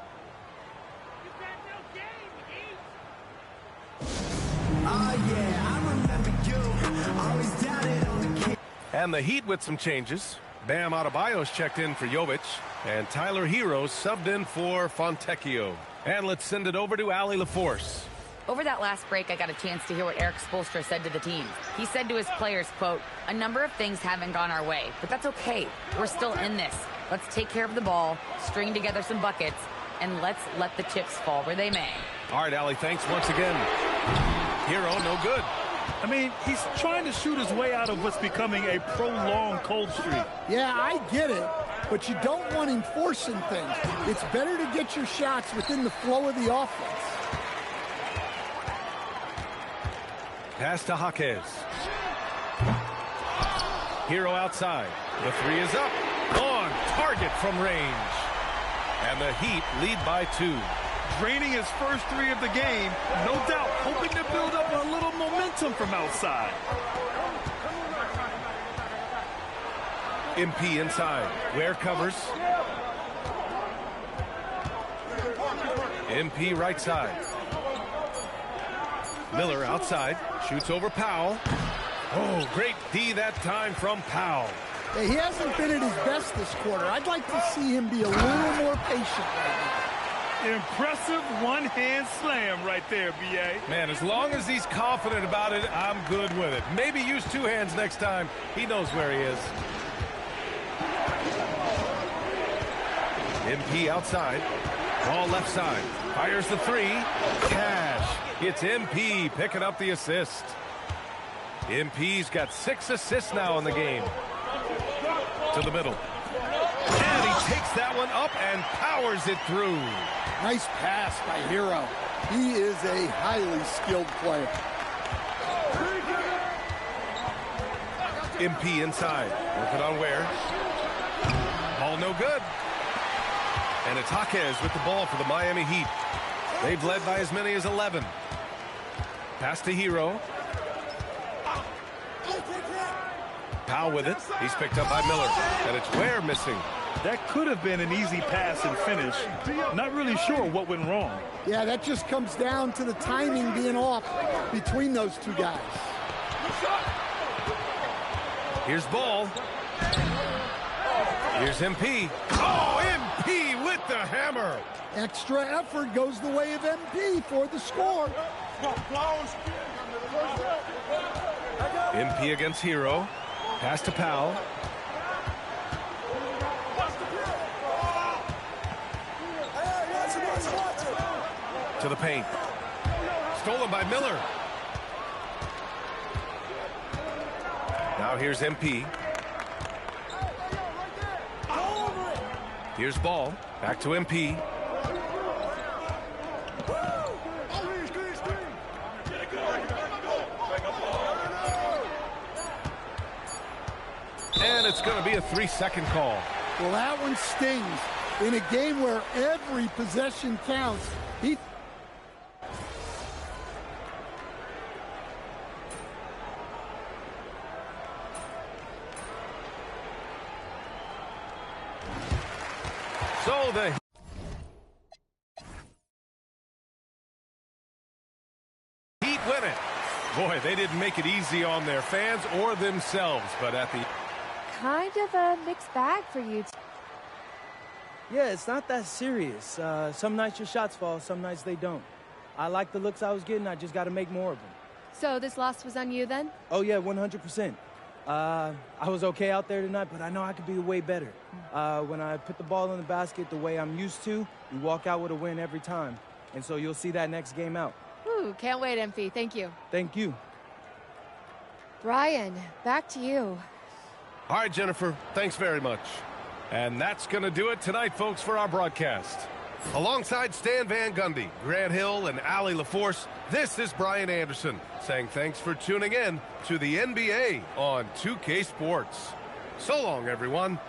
A: And the Heat with some changes. Bam Adebayo's checked in for Jovic, and Tyler Hero subbed in for Fontecchio. And let's send it over to Allie LaForce.
H: Over that last break, I got a chance to hear what Eric Spoelstra said to the team. He said to his players, quote, "A number of things haven't gone our way, but that's okay. We're still in this. Let's take care of the ball, string together some buckets, and let's let the chips fall where they may."
A: All right, Allie, thanks once again. Hero, no good.
B: I mean, he's trying to shoot his way out of what's becoming a prolonged cold streak.
C: Yeah, I get it, but you don't want him forcing things. It's better to get your shots within the flow of the offense.
A: Pass to Jaquez. Hero outside. The three is up. On target from range. And the Heat lead by 2.
B: Draining his first 3 of the game, no doubt hoping to build up a little momentum from outside.
A: MP inside. Ware covers. MP right side. Miller outside. Shoots over Powell. Oh, great D that time from Powell.
C: Hey, he hasn't been at his best this quarter. I'd like to see him be a little more patient right now.
B: Impressive one-hand slam right there, B.A.
A: Man, as long as he's confident about it, I'm good with it. Maybe use 2 hands next time. He knows where he is. MP outside. Ball left side. Fires the 3. Cash. It's MP picking up the assist. MP's got 6 assists now in the game. To the middle. And he takes that one up and powers it through.
C: Nice pass by Hero. He is a highly skilled player.
A: MP inside. Working on Ware. Ball no good. And it's Jaquez with the ball for the Miami Heat. They've led by as many as 11. Pass to Hero. Powell with it. He's picked up by Miller. And it's Ware missing.
B: That could have been an easy pass and finish. Not really sure what went wrong.
C: Yeah, that just comes down to the timing being off between those 2 guys.
A: Here's Ball. Here's MP. Oh, MP with the hammer.
C: Extra effort goes the way of MP for the score.
A: MP against Hero. Pass to Powell. To the paint. Stolen by Miller. Now here's MP. Here's Ball. Back to MP. And it's going to be a 3-second call.
C: Well, that one stings. In a game where every possession counts, he...
A: So the Heat win it. Boy, they didn't make it easy on their fans or themselves, but at the...
I: Kind of a mixed bag for you.
J: Yeah, it's not that serious. Some nights your shots fall, some nights they don't. I like the looks I was getting. I just got to make more of them.
I: So this loss was on you then?
J: Oh, yeah, 100%. I was okay out there tonight, but I know I could be way better. When I put the ball in the basket the way I'm used to, you walk out with a win every time. And so you'll see that next game out.
I: Ooh, can't wait, MP. Thank you.
J: Thank you.
I: Brian, back to you.
A: All right, Jennifer, thanks very much. And that's going to do it tonight, folks, for our broadcast. Alongside Stan Van Gundy, Grant Hill, and Allie LaForce, this is Brian Anderson saying thanks for tuning in to the NBA on 2K Sports. So long, everyone.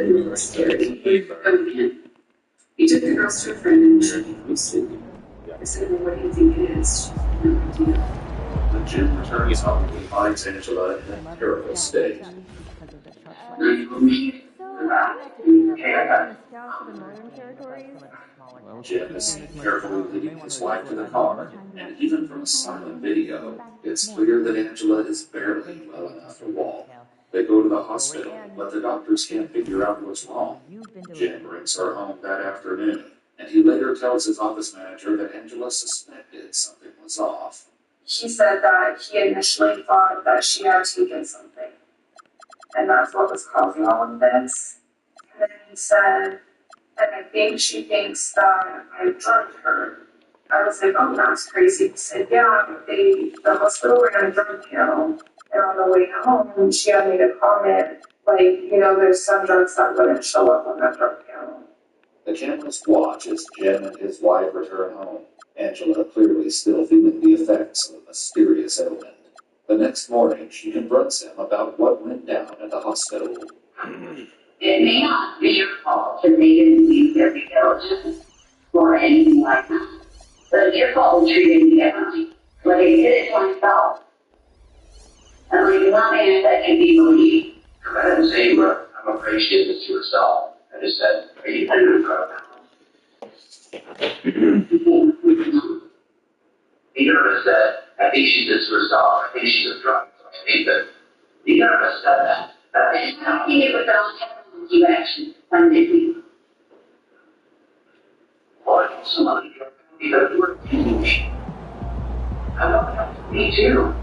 Q: a little scary. But again, he took the girls to a friend and she posted. I said, well, what do you think it is? She had no idea.
K: When Jim returns home, he finds Angela in a terrible state. Jim is carefully leading his wife to the car, and even from a silent video, it's clear that Angela is barely well enough to walk. They go to the hospital, but the doctors can't figure out what's wrong. Jim brings her home that afternoon, and he later tells his office manager that Angela suspected something was off.
Q: He said that he initially thought that she had taken something, and that's what was causing all of this. And then he said, and I think she thinks that I drugged her. I was like, oh, that's crazy. He said, yeah, the hospital ran a drug panel, and on the way home, she had made a comment, like, you know, there's some drugs that wouldn't show up on that drug panel.
K: The cameras watch as Jim and his wife return home. Angela clearly still feeling the effects of a mysterious ailment. The next morning, she confronts him about what went down at the hospital.
Q: It may not be your fault that they didn't use their due diligence or anything like that. But it's your fault we treated me differently. But they did it to myself. And like nothing that can be believed.
K: I didn't say, but I'm afraid she did this to herself. I just said, are you under the program? The nervous said, I think she did to herself. I think she's a drug. I think that the nervous said that.
Q: I don't think it was all you actually funded me.
K: Or somebody because you were teaching me. I want that to be too.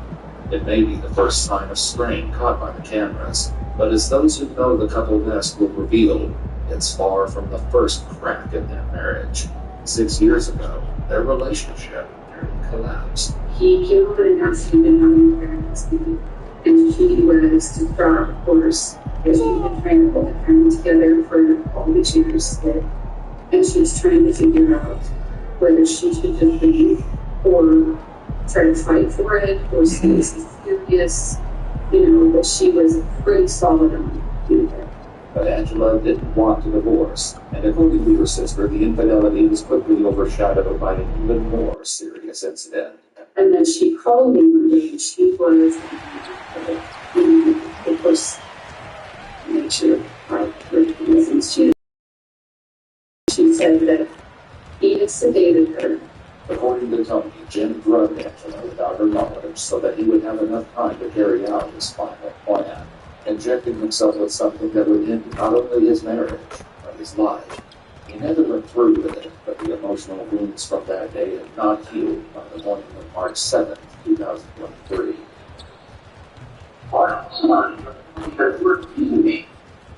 K: It may be the first sign of strain caught by the cameras, but as those who know the couple best will reveal, it's far from the first crack in their marriage. 6 years ago, their relationship nearly collapsed.
Q: He killed an accident on her husband, and she was distraught, of course, because she'd been trying to put the family together for all these years, and she was trying to figure out whether she should just leave or try to fight for it or stay serious, you know, but she was pretty solid on it.
K: But Angela didn't want to divorce, and according to her sister, the infidelity was quickly overshadowed by an even more serious incident.
Q: And then she called me one day, and she was, of course, make sure I heard the lessons. She said that he had sedated her.
K: According to Tony, Jim drugged Angela without her knowledge so that he would have enough time to carry out his final plan, injecting himself with something that would end not only his marriage, but his life. He never went through with it, but the emotional wounds from that day had not healed by the morning of March 7th, 2023.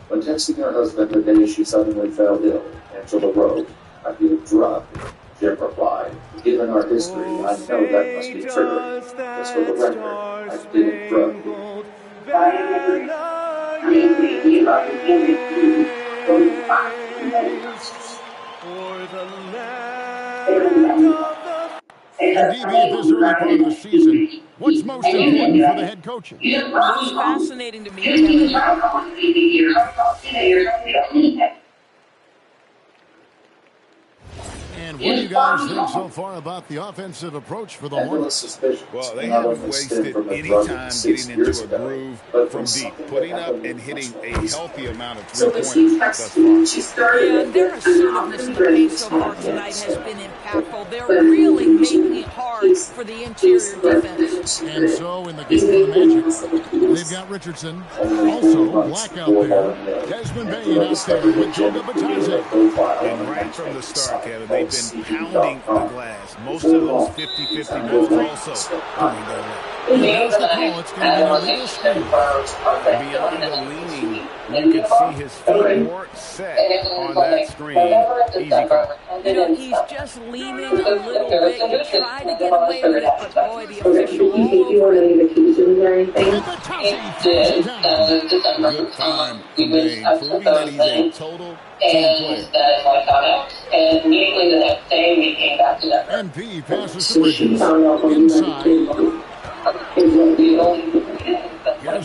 K: When texting her husband the day she suddenly fell ill, Angela wrote, I feel drugged. Jim replied, given our history, I know that must be triggering. Just for the record, I didn't drug you.
M: And DB, this early part of the season, what's most important for the head coaches?
V: What's fascinating to me, Kevin,
M: and what do you guys think so far about the offensive approach for the Hornets?
O: Well, they haven't wasted any time getting into a groove from deep, putting up and hitting a healthy amount of three-pointers thus far.
V: and their assertiveness in the paint so far tonight has been impactful. They're really making it hard for the interior defense.
M: And so in the game of the Magic, they've got Richardson, also Black out there, Desmond Bain out there with Joga Batase.
O: And right from the start, Kevin, they've been pounding the glass. Most of those 50-50 balls also going their way.
M: And there's the call. It's going to be a little screen.
O: Beyond the leaning, you can see his feet more set on that screen. Easy call.
V: You know, he's just leaning a little bit. You try to get away with it, but boy, the official all over it.
O: Good time from Bain, proving that he's a total team player.
Q: And immediately the next day we came back together.
M: MP passes to Bridges. Inside. Here's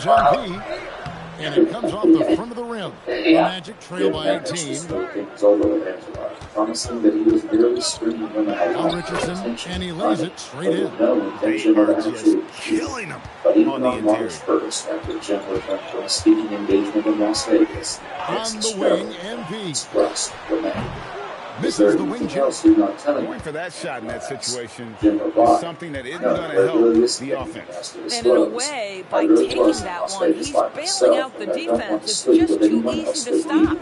M: MP. and it comes off the front of the rim. The Magic trail by 18.
K: Promising that he was merely screening them out.
M: Now Richardson, and he lays it straight in.
O: They are just killing him on the interior.
K: First, after Jim returned from a speaking engagement in Las Vegas.
M: On the wing, MP. Misses the wing jump.
O: Going for that shot in that situation is something that isn't going to help the offense.
V: And in a way, by taking that one, he's bailing out the defense. It's just too easy to stop.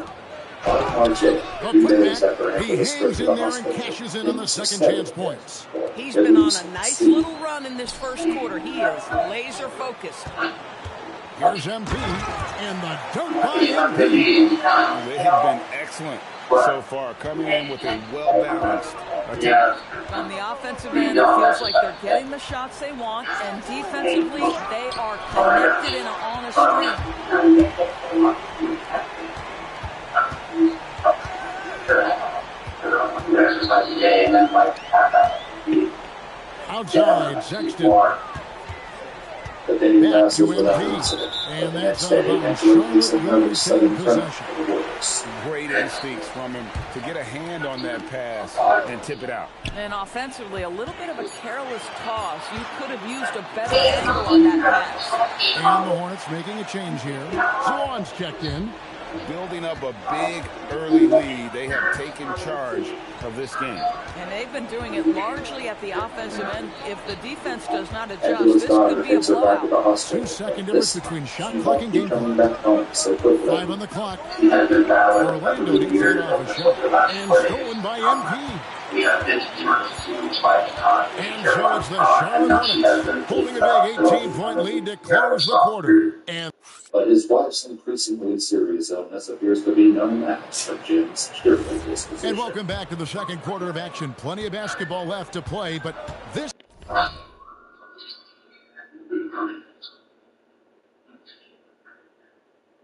M: The putback, he hangs in there and cashes in on the second chance points.
V: He's been on a nice little run in this first quarter. He is laser focused.
M: Here's MP, and the dunk by MP.
O: They have been excellent so far, coming in with a well-balanced attack.
V: On the offensive end, it feels like they're getting the shots they want, and defensively, they are connected in on a streak.
M: Outside, Sexton. Back to MP. And that's out of bounds. Charlotte will retain possession.
O: Great instincts from him to get a hand on that pass and tip it out.
V: And offensively, a little bit of a careless toss. You could have used a better angle on that pass.
M: And the Hornets making a change here. Swan's checked in.
O: Building up a big early lead, they have taken charge of this game.
V: And they've been doing it largely at the offensive end. If the defense does not adjust, this could be a blowout.
M: 2-second difference between shot clock and game clock. 5 on the clock. Orlando didn't get off a shot. And stolen by MP. And so it's the Charlotte Hornets holding a big 18-point lead to close the quarter. And
K: but his wife's increasingly serious illness appears to be no match for Jim's cheerful disposition.
M: And welcome back to the second quarter of action. Plenty of basketball left to play, but this...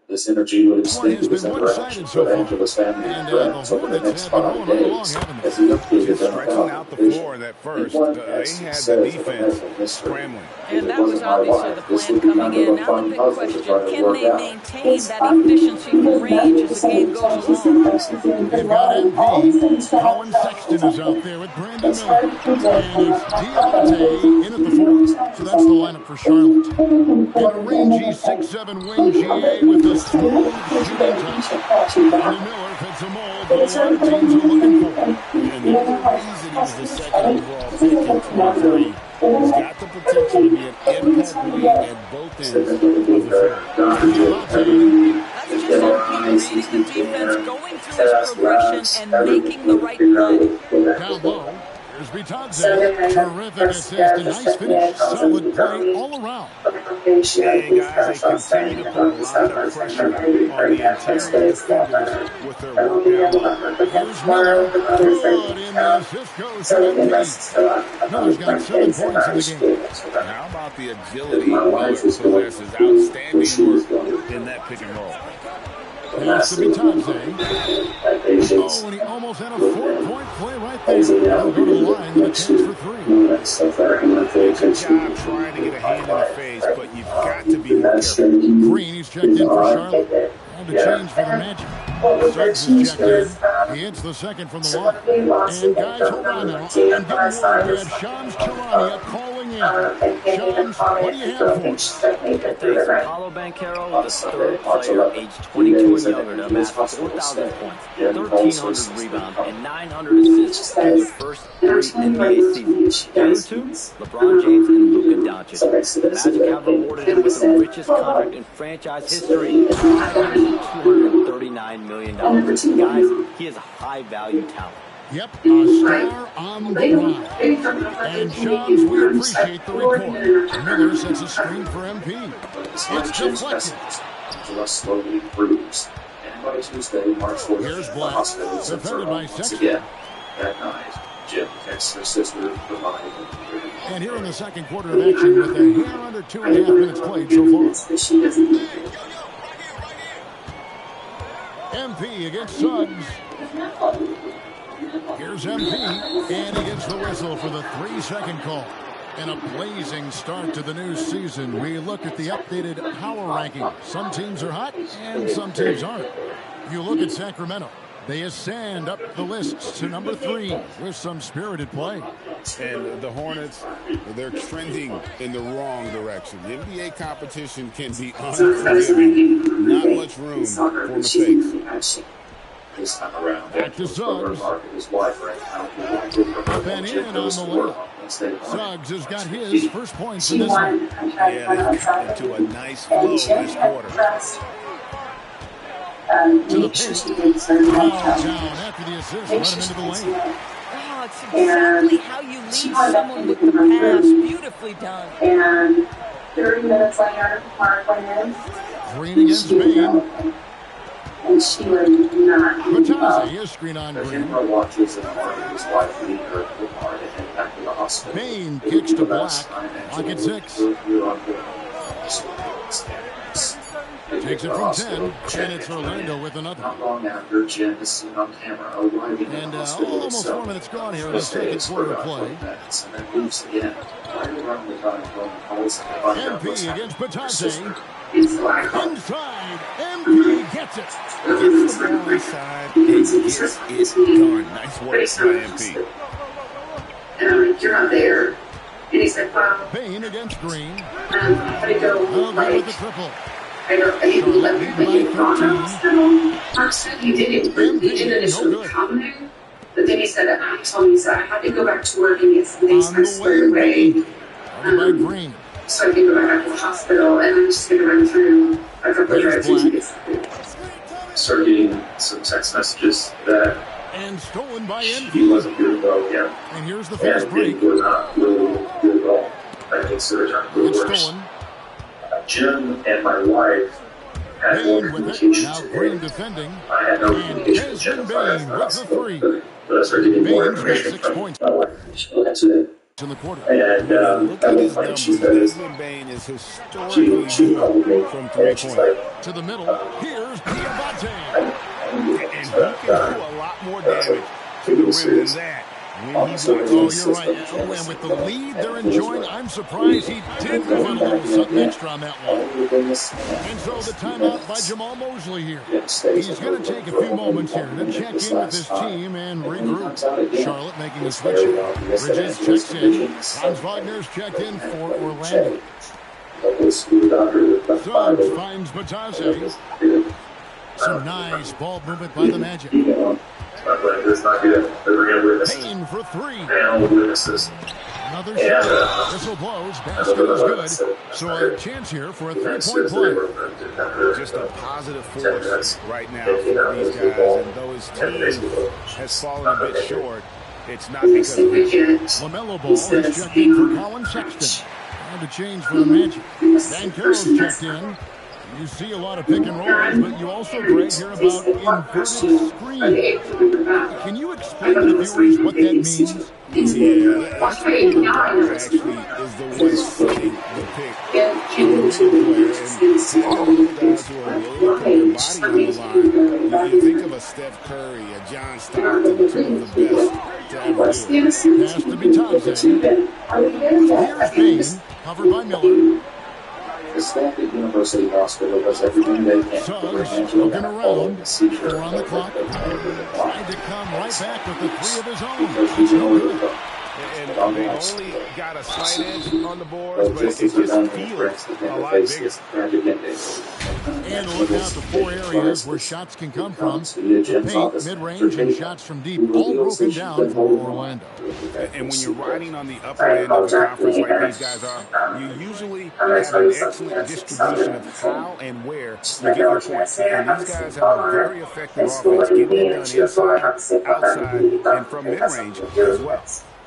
K: This energy would extend to his
M: interaction with
K: Angela's family and friends over the next 5 days. As he updated them
O: stretching out the floor in that first, they had the defense scrambling.
V: And that was obviously the plan coming in. Now the big question, can they maintain that efficiency from range as the game goes along?
M: They've got MP. Colin Sexton is out there with Brandon Miller. And it's Deontay in at the 4. So that's the lineup for Charlotte. And a rangy 6'7" wing GA with the smooth shooting touch. Brandon Miller fits a mold that a lot of teams are looking for.
O: And the reason he was the second overall pick in 23, he's got the potential to be an impact wing at both ends of the floor.
V: That's just reading the defense, going through his progression, and making the right play.
M: Down low, here's Bitadze. Terrific assist, a nice finish, solid play all around.
O: And guys, they continue to put a lot of pressure on the interior defenders with their work down.
M: Here's Miller. Good, and the assist goes to MP. Miller's got 7 points in the game.
O: How about the agility Miller possesses? Outstanding work in that pick and roll.
M: Pass to Bitadze. Oh, and he almost had a 4-point play right there. He'll go to the line with a chance for 3.
O: Good job trying to get a hand in the face, but you've got to be more careful.
M: Green, he's checked in for Charlotte. And a change for the Magic. Suggs is checked in. He hits the second from the line. And guys, hold on now. I'm getting worried. We have Shams Charania calling in. Shams, what do you have for us?
D: Paulo Banchero, the third player aged 22 and younger to amass 4,000 points, 1,300 rebounds, and 900 assists in their first 3 NBA seasons. The other 2, LeBron James and Luka Doncic. The Magic have rewarded him with the richest contract in franchise history, $239 million. Guys, he is a high-value talent.
M: Yep, a star on the rise. And Shams, we appreciate the report. Miller sets a screen for MP. It's deflected.
K: Angela slowly improves. And by Tuesday, March 4th,
M: here's Black, defended by Sexton.
K: Again, that night, Jim texts her sister to provide him.
M: And here in the second quarter of action with a hair under 2.5 minutes played so far. MP against Suggs. Here's MP, and he gets the whistle for the 3-second call. And a blazing start to the new season. We look at the updated power ranking. Some teams are hot and some teams aren't. You look at Sacramento. They ascend up the list to number 3 with some spirited play.
O: And the Hornets, they're trending in the wrong direction. The NBA competition can be unforgiving. Not much room for mistakes.
M: Back to Suggs. Up and in on the layup. Suggs has got his first points in this one.
B: Yeah, they've got into a nice flow this quarter.
M: To the paint. Foul down after the assist. Let him into the lane.
V: Oh, it's exactly how you lead someone with the pass. Beautifully done.
Q: And 30 minutes later, Mark went in.
M: Green against Bain.
Q: And she was not.
M: Batazzi is screen on Green. Bain kicks to Black. Lock at 6. Takes it from 10, and it's Orlando with another. And almost 4 minutes gone here in the second quarter of play. MP against Batazzi. Inside, MP gets it.
O: Gets the ball inside and gets it done. Nice work by MP.
Q: And I'm like, you're not there. And he's like, wow.
M: Bain against Green.
Q: I go, like,
M: with the triple.
Q: I go, I didn't let me make it on the hospital. Mark said he didn't initially come there. But then he said that he told me, he said, I had to go back to work and get some things squared away. So I can go back to the hospital, and I'm just going to run through a couple of drive-throughs to get something.
K: Started getting some text messages that
M: and stolen by MP.
K: He wasn't good at all yet.
M: And here's the fast break.
K: We're not really good at all. I think so.
M: It's stolen.
K: Jim and my wife had more communication
M: now Green defending.
K: I had no communication with Jim.
M: Bain with the 3.
K: But I started getting more information from my wife. Today.
M: In the quarter.
K: And at one point she said,
O: Bain is historically
K: she called me
O: from 3-point.
M: To the middle. Here's Diabate.
O: And he can do a lot more damage to the rim than that. When he's
M: you're right. And with the lead they're enjoying, I'm surprised he didn't put a little something extra on that one. And so the timeout by Jamal Mosley here. He's going to take a few moments here to check in with his team and regroup. Charlotte making a switch. Bridges checks in. Hans Wagner's checked in for Orlando. Suggs finds Batazzi. Some nice ball movement by the Magic. Bain for 3. Another shot. Whistle blows. Basket is good. So a chance here for a 3-point play.
O: Just a positive force right now for these guys. And though his team has fallen a bit short, it's not because of him.
M: LaMelo Ball is checked in for Colin Sexton. Time to change for the Magic. Banchero's checked in. You see a lot of pick and rolls, but you also, Greg, hear about inverted screen. Can you explain to the viewers what that means?
O: Yeah, that's what the guard actually is the one setting the pick in the player. And guys who are willing to put their body on the line. You think of a Steph Curry, a John Stockton, two of the best to ever do it.
M: Has to be Thompson. Here's Bain, covered by Miller.
K: The staff at University Hospital does everything they can to prevent
M: looking around. 4 on the clock. Trying to come right back with the 3 of his own. It's no good.
O: And they only got a slight edge on the boards, but it just feels a lot bigger.
M: And look out the 4 areas where shots can come from. Paint, mid-range, and shots from deep, all broken down for Orlando.
O: And when you're riding on the upper end of the conference like these guys are, you usually have an excellent distribution of how and where you get your points. And these guys have a very effective offense, getting it done inside, outside, and from mid-range as well.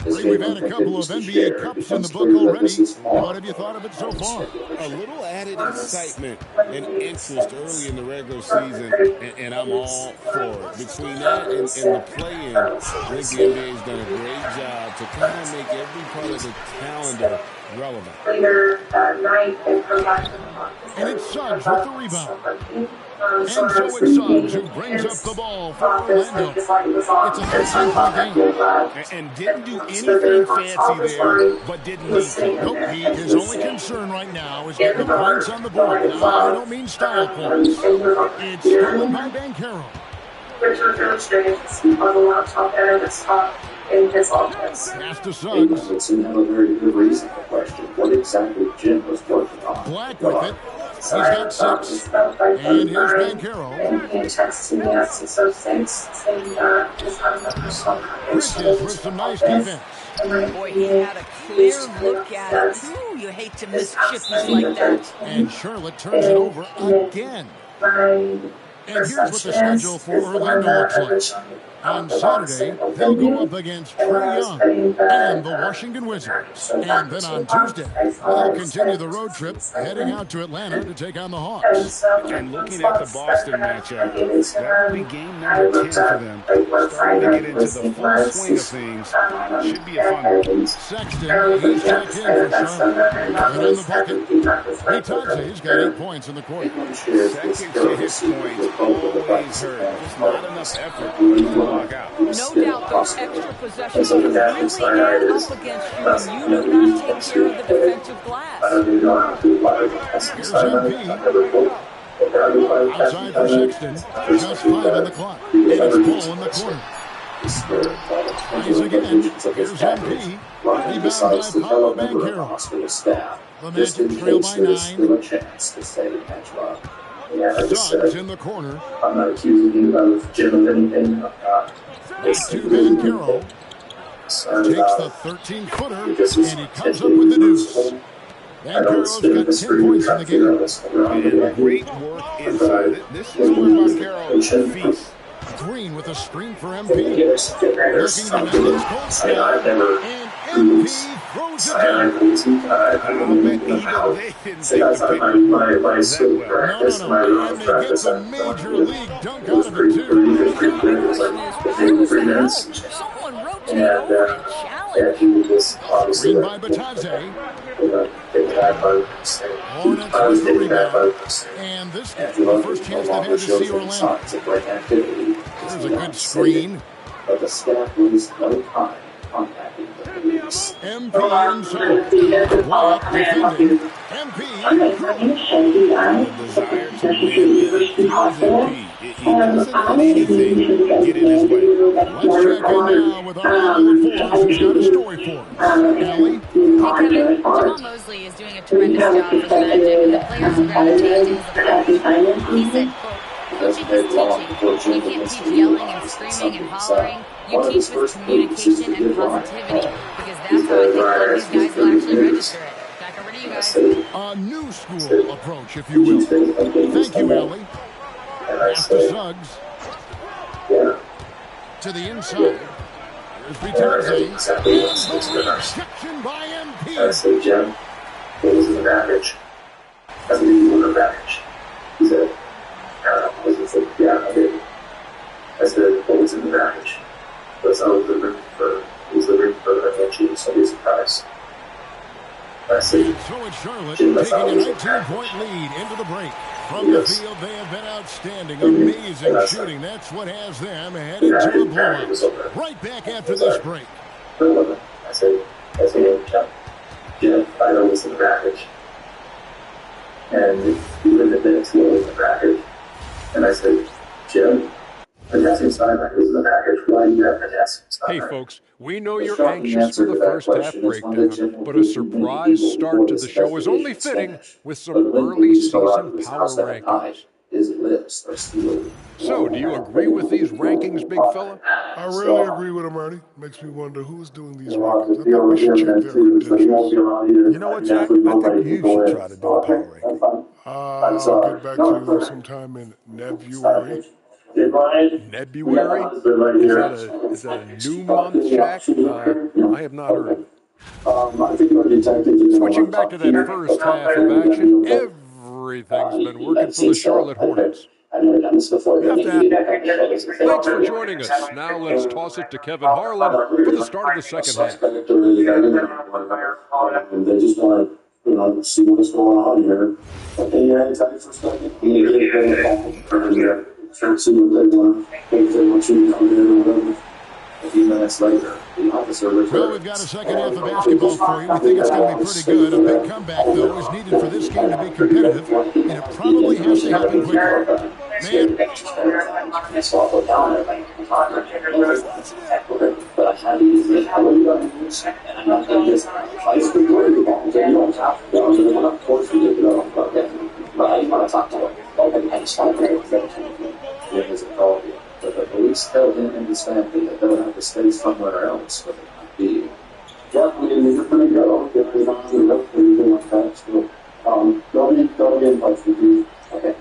M: We've had a couple of NBA Cups in the book already. What have you thought of it so far?
O: A little added excitement and interest early in the regular season, and I'm all for it. Between that and the play-in, I think the NBA's done a great job to kind of make every part of the calendar relevant.
M: And it's Suggs with the rebound. And so it's Suggs who brings up the ball for Orlando. It's a 13-point game.
O: And didn't do anything fancy there, but didn't need to.
M: Nope, his only concern right now is getting the points on the board. Now, I don't mean style points. It's stolen by Banchero.
Q: Richard demonstrates on the laptop and his top in his offense.
M: Pass to Suggs.
K: It's another very good reason to question what exactly Jim was working on.
M: Black with it. He's got 6. And here's Banchero.
Q: And he texts me asking some things, saying that he's having a personal
M: Bridges with some nice defense.
V: Boy, he had a clear look at it. Ooh, you hate to miss chippies like that.
M: And Charlotte turns it over again. And here's what the schedule for Orlando looks like. On Saturday, they'll go up against Trae Young and the Washington Wizards. And then on Tuesday, they'll continue the road trip, heading out to Atlanta to take on the Hawks.
O: And looking at the Boston matchup, that will be game number 10 for them. Starting to get into the full swing of things. Should be a fun one.
M: Sexton, he's checked in for Charlotte. And in the bucket, he's got 8 points in the quarter.
O: Second to his points, always hurt. Just not enough effort to walk out.
V: No doubt those extra possessions can really add up against you when you do not take care of the defensive glass.
M: Here's MP. Outside for Sexton. Just 5 on the clock. And it's Paul in the corner. Tries again. Here's MP. Rebound by Paolo Banchero. The Magic trail by 9. Suggs in the corner.
Q: I'm not accusing you of Jim of anything.
M: To Banchero. Takes the 13-footer, and he comes up with the deuce. Banchero's got 10 points in the game.
O: And great work inside. This is where Banchero feasts.
M: Green with a screen for MP. Looking to net his cold snap. And MP throws it down.
O: Even they didn't take the pick.
M: No. And they get the major league dunk out of it, too.
V: Someone rotate over and challenge.
M: Green by Batadze. Hornets with the rebound. And this is the first chance they've had to see Orlando. There's a good screen.
K: But the staff lose no time contacting the police.
M: MP inside. Wyatt defending. MP.
O: The desire to win fuels MP. He doesn't let anything get in his way.
M: Let's check in now with our number 4 who's got a story for us. Allie?
H: Hey, Kevin. Jamal Mosley is doing a tremendous job for the Magic, and the players gravitate to his approach. He said, quote, coaching is teaching. You can't teach yelling and screaming and hollering. You teach with communication and positivity, because that's how I think a lot of these guys will actually register it. Back over to you guys.
M: A new school approach, if you will. Thank you, Allie. Pass to Suggs. To the inside. Here's Batadze. And the rejection by MP.
Q: I said, Jim, what was the advantage? That's an equal advantage. He said, yeah, I did. I said, what was the advantage? Because I was living for eventually somebody's surprise. I said,
M: so it's Charlotte taking a 19-point lead into the break. From the field, they have been outstanding. Amazing shooting. That's what has them headed to a blowout. Right back after this break.
Q: I said, Jim, I know it's an advantage. And even if it's an advantage. And I said, Jim, potassium cyanide is an advantage. Why do you have potassium cyanide?
E: Hey, folks, we know you're anxious for the first half breakdown, but a surprise start to the show is only fitting with some early season power rankings. So, do you agree with these rankings, big fella?
P: I really agree with him, Ernie. Makes me wonder who's doing these rankings. I think we should check their credentials.
G: You know what, Jack? I think you should try to do a power ranking.
P: I'll get back to you sometime in February.
E: February? Is that a new month, Jack? I have not heard of it. Switching back to that first half of action, everything's been working for the Charlotte Hornets. Thanks for joining us. Now let's toss it to Kevin Harlan for the start of the second half.
Q: They just want see what's going on here. Okay, you're hang tight for a second. You need to get a call. And try to see what they want. If they want you to come in or whatever. A few minutes later, the officer was
M: Well, we've got a second half of basketball for you. We think it's going to be pretty good. A big comeback, though, is needed for this game to be competitive, and it probably has to happen quickly.
Q: But at least tell him and his family that they'll have to stay somewhere else where they might be. Yeah, we're going to go. If we're not going to go, we're going to go fast. Don't get in touch with you. Okay.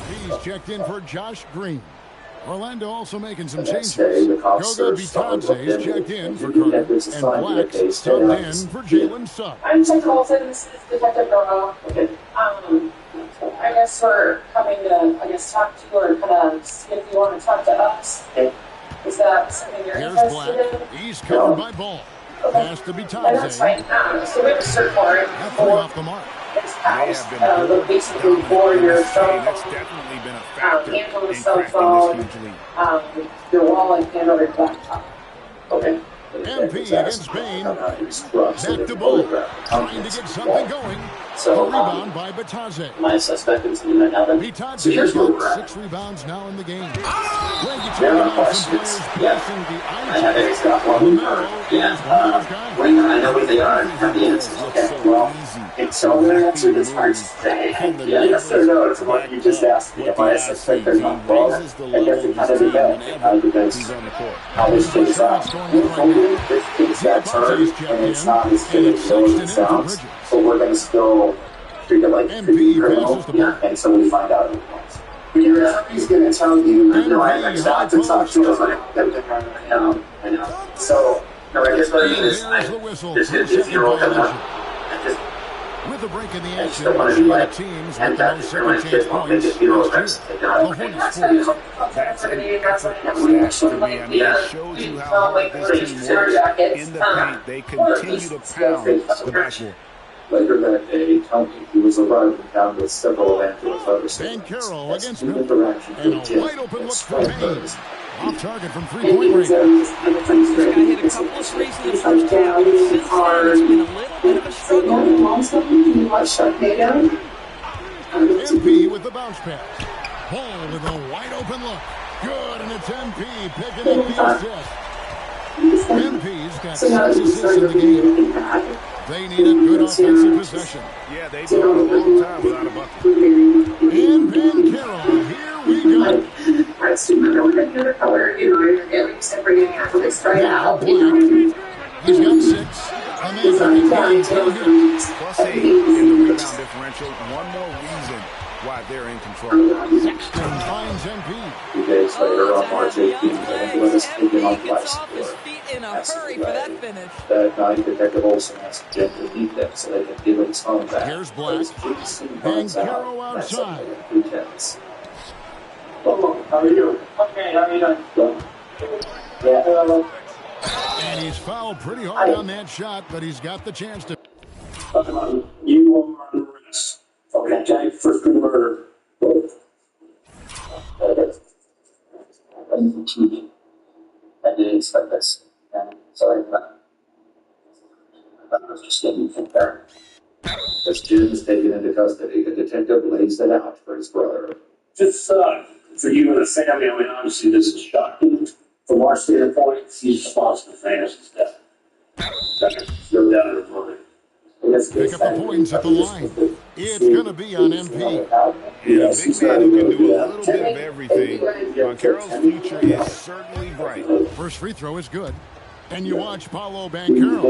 M: He's checked in for Josh Green. Orlando also making some changes. Goga Bitadze's checked in for Carter, and Black's subbed in for Jalen Suggs.
T: I'm Detective Olsen. This is Detective Goga. Okay. I guess we're coming to, talk to you or kind of see if you want to talk to us. Is that something you're interested
M: Black.
T: in?
M: He's covered by Ball. Pass to Bitadze.
T: That's fine. So we have a search warrant
M: for off the mark.
T: This house. Basically 4 years so.
O: That's definitely been a factor
T: Handle
O: in
T: cell
O: cracking this
T: phone,
O: huge lead.
T: your wallet, and your laptop.
Q: Okay.
M: MP against Spain. Back to Ball. Trying to get something going.
Q: So,
M: rebound by Bitadze.
Q: My suspect is in that now.
M: Bitadze's got 6 rebounds now in the game. When you talk about some players passing the
Q: I know what they are. Have the answers. Okay. Well, so I'm going to answer this first. Yes or no to what you just asked me. If I suspect they're not wrong, I guess it kind of depends. Because how this plays out. This kid's got turned, and it's not as good as it sounds. So we're going to still treat it like criminal. Yeah, and so we find out who it was. He's going to tell you, I stopped and talked to him. I know. So, no, I guess what I mean is, this is your old
M: with a break in the action, the teams with the most second chance points last year. The Hornets
O: That's to me. I mean, it shows you how hard this team works in the paint. They continue to pound the backboard.
Q: Later that day, Tony, who was arriving down with several evangelist
M: Ben Carroll against Miller, and a wide open look for Hayes. Off target from 3-point range.
V: This guy hit a couple of threes in the first half, but since then it's been a little bit of a struggle.
M: MP with the bounce pass. Ball with a wide open look. Good, and it's MP picking up the assist. MP's got 6 assists in the game. They need a good offensive possession.
O: Yeah, they've gone a long time without a bucket.
M: And Ben Carroll, here we go. He's got 6.
O: Plus 8 in the rebound differential. One more reason why they're in control.
M: Sexton finds MP.
Q: 2 days later on March 18th, let us take him on twice.
V: In a hurry for that finish.
Q: That night, Detective Olsen has to gently beat them so they can give him his phone back.
M: Here's Black. And Carroll outside.
Q: Hello, how are you? Okay, how are you doing? Yeah.
M: And he's fouled pretty hard on that shot, but he's got the chance to.
Q: You are under arrest. Okay, Jack, first degree murder. I didn't expect this. Sorry, I was just getting from there. As Jim is taken into custody, the detective lays it out for his brother.
F: Just for you and the family, I mean, obviously this is shocking. From our standpoint, he's responsible for Anderson's death. No doubt in my mind.
M: Pick up the points at the line. It's going to be on MP.
O: Yeah, big man who can do a little bit of everything. Carroll's future is certainly bright.
M: First free throw is good. And you watch Paolo Banchero.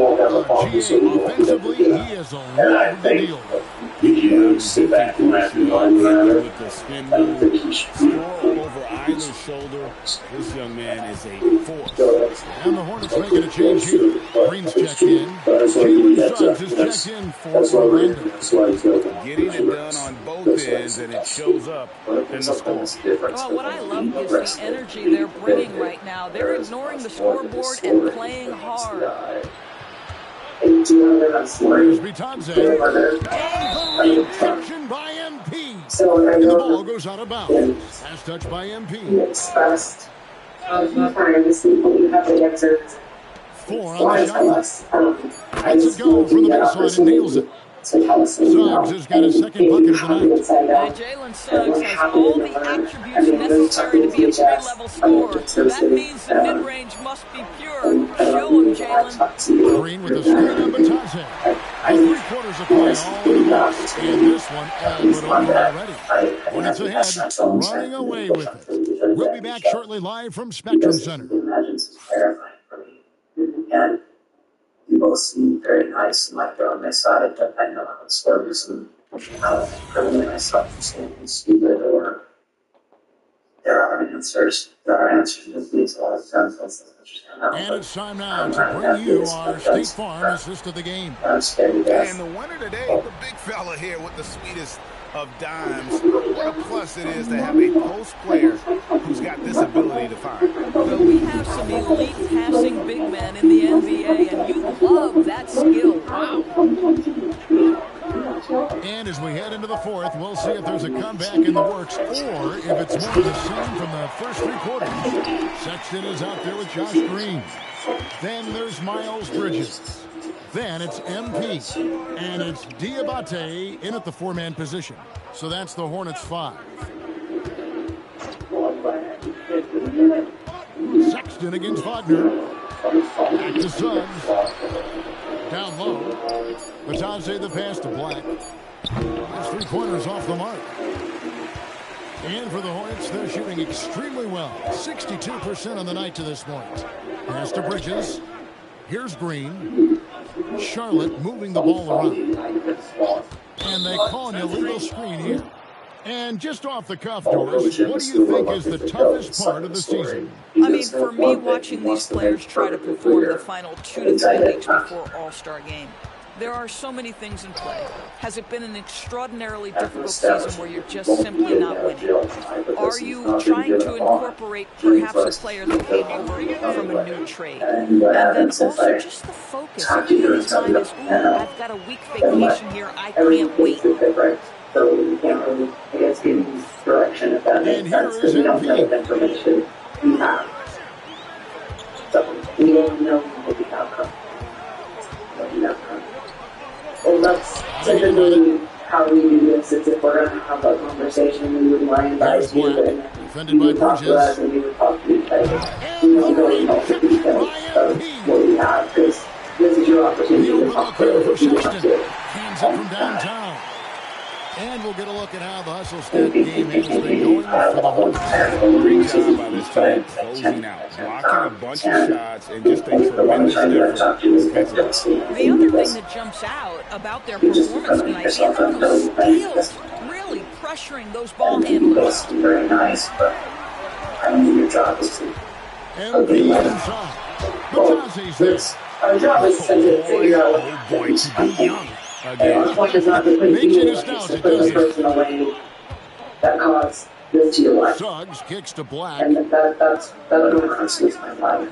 M: GA offensively, he is a lot of the deal.
F: You sit back and laugh and
O: with the spin move, score over either shoulder. This young man is a force.
M: And the Hornets making a change here. Green's checked in. Jalen Suggs is checked in for Orlando.
O: Getting it done on both ends, and it shows up in the score.
V: Well, what I love is the energy they're bringing right now. They're ignoring the scoreboard and playing hard.
M: Here's Bitadze. And the reception by MP. And the ball goes out of bounds. Pass touch by MP. 4 on the shot. Let's go from the baseline and nails it. Suggs has got his second bucket of the night.
V: And Jalen Suggs has all the attributes necessary to be a three-level scorer. That means the mid-range must be pure. Show him, Jalen.
M: Green with the screen on Bitadze. Three-quarters of play all in the books. And this one all but over already. Hornets ahead, running away with it. We'll be back shortly live from Spectrum Center.
F: And you both seem very nice and like they're on my side, but I know how it's works and how I criminally myself for saying stupid or there are answers. There are answers to these a lot of times.
M: And it's time now to bring you our State Farm assist of the game.
O: And the winner today, the big fella here with the sweetest of dimes. What a plus it is to have a post player who's got this ability to find.
V: Well, we have some elite passing big men in the NBA, and you love that skill. Wow.
M: And as we head into the fourth, we'll see if there's a comeback in the works or if it's more of the same from the first three quarters. Sexton is out there with Josh Green. Then there's Miles Bridges. Then it's MP. And it's Diabate in at the four-man position. So that's the Hornets 5. Sexton against Wagner. Back to Suggs. Down low. Bitadze the pass to Black. That's three-pointers off the mark. And for the Hornets, they're shooting extremely well. 62% on the night to this point. Pass to Bridges. Here's Green. Charlotte moving the ball around. And they call an illegal screen here. And just off the cuff, Doris, what do you think is the toughest part of the season?
V: I mean, for me, watching these players try to perform the final 2 to 3 weeks before All-Star game, there are so many things in play. Has it been an extraordinarily difficult season where you're just simply not winning? Are you trying to incorporate perhaps a player that came over from a new trade? And then also just the focus. His mind is, ooh, I've got a week vacation here. I can't wait.
F: So we can't really, I guess, give you direction if that makes sense, because we don't know what information we have. So we don't know what the outcome. Well, that's typically how we do this. Is if we're going to have a conversation, we would lie and dice you, and
M: defended by Bridges.
F: And we would talk to each other. We don't really know the details of what we have, because this is your opportunity to talk to us.
M: Hands up from downtown. And we'll get a look at how the hustle stat game has been going for the Hornets.
O: Great job by this team closing out, blocking a bunch of shots, and just a tremendous effort defensively.
V: The other thing that jumps out about their performance tonight is those steals, really pressuring those ball handlers.
F: Very nice, but I mean, your job is to
M: MP inside. Bitadze's there.
F: our job is to figure out
O: Oh boy, to be young.
F: as much as not to put you in a personal lane that caused this to your life.
M: Suggs kicks to Black.
F: And that's honestly my life.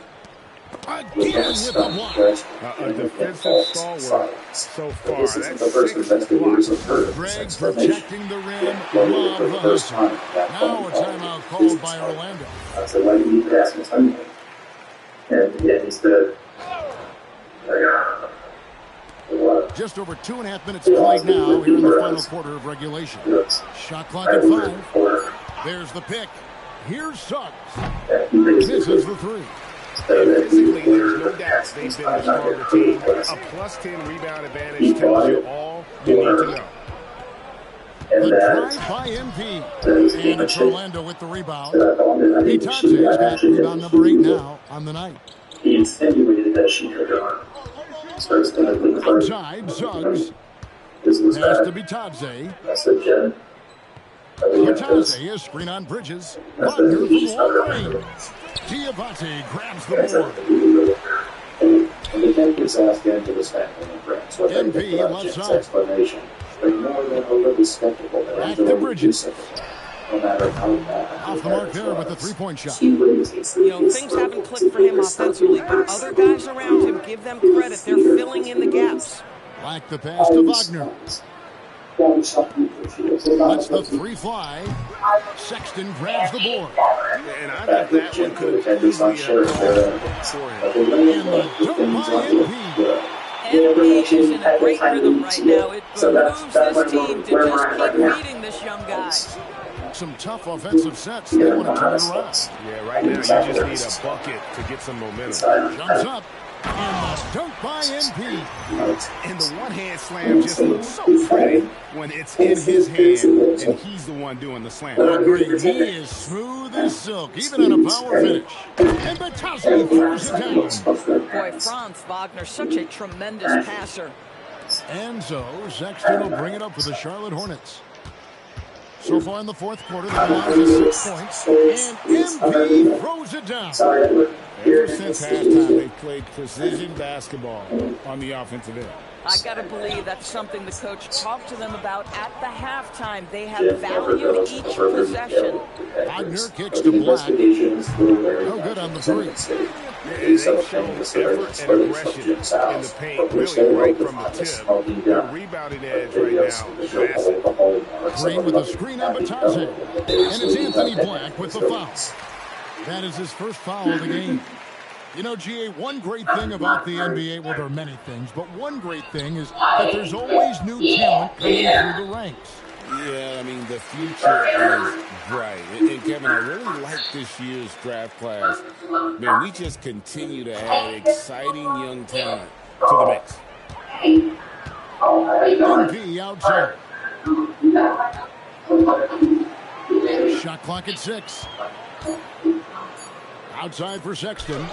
M: Again with the block.
O: A defensive stalwart so far. That's 6 blocks.
M: Greg protecting the rim. Love the hustle. Now a timeout called by Orlando.
F: So why do you need to ask me something? And yeah, instead
M: Just over 2.5 minutes played now here in the final quarter of regulation. Shot clock at 5. There's the pick. Here's Suggs. Misses the three.
O: Physically, there's no doubt they've been the stronger team. A plus 10 rebound advantage tells you all you need to know.
M: The drive by MP. And it's Orlando with the rebound. Bitadze's got rebound number 8 now on the night.
F: He insinuated that she hurt her arm.
M: Outside, Suggs. Pass to Bitadze. Batase is screen on Bridges. Wagner from long range. Diabate grabs the board.
K: And the kid gets asked into this family and friends what they think about Jim's explanation. They're more than a little skeptical.
M: Back to Bridges.
K: No matter how bad.
M: Off the mark there with the three-point shot.
V: You know, things haven't clicked for him offensively, but other guys around him, give them credit. They're filling in the gaps.
M: Black the pass to Wagner. Lets the three fly. Sexton grabs the board.
O: And I think that one could easily have gone for him.
M: And the dunk by MP.
V: MP is in a great rhythm right now. It behooves this team to just keep beating this young guy.
M: Some tough offensive sets. They want to turn it around.
O: Yeah, right now you just need a bucket to get some momentum.
M: Jumps up. And the dunk by MP.
O: And the one-hand slam just looks so pretty when it's in his hand and he's the one doing the slam.
M: He is smooth as silk, even on a power finish. And Batase throws it down.
V: Boy, Franz Wagner, such a tremendous passer.
M: And so Sexton will bring it up for the Charlotte Hornets. So far in the fourth quarter, they've allowed us 6 points. And MP throws it down.
O: Ever since halftime, they've played precision basketball on the offensive end.
V: I got to believe that's something the coach talked to them about at the halftime. They have valued each possession.
M: Wagner kicks to Black. No good on the three.
O: They've shown effort and aggression in the paint, really right from the tip. Their rebounding edge right now is massive.
M: Green with a screen on Batase. And it's Anthony Black with the foul. That is his first foul of the game. You know, GA, one great thing about the NBA, well, there are many things, but one great thing is that there's always new talent coming through the ranks.
O: Yeah, I mean, the future is bright. And Kevin, I really like this year's draft class. Man, we just continue to add exciting young talent to the mix.
M: MP outside. Shot clock at 6. Outside for Sexton.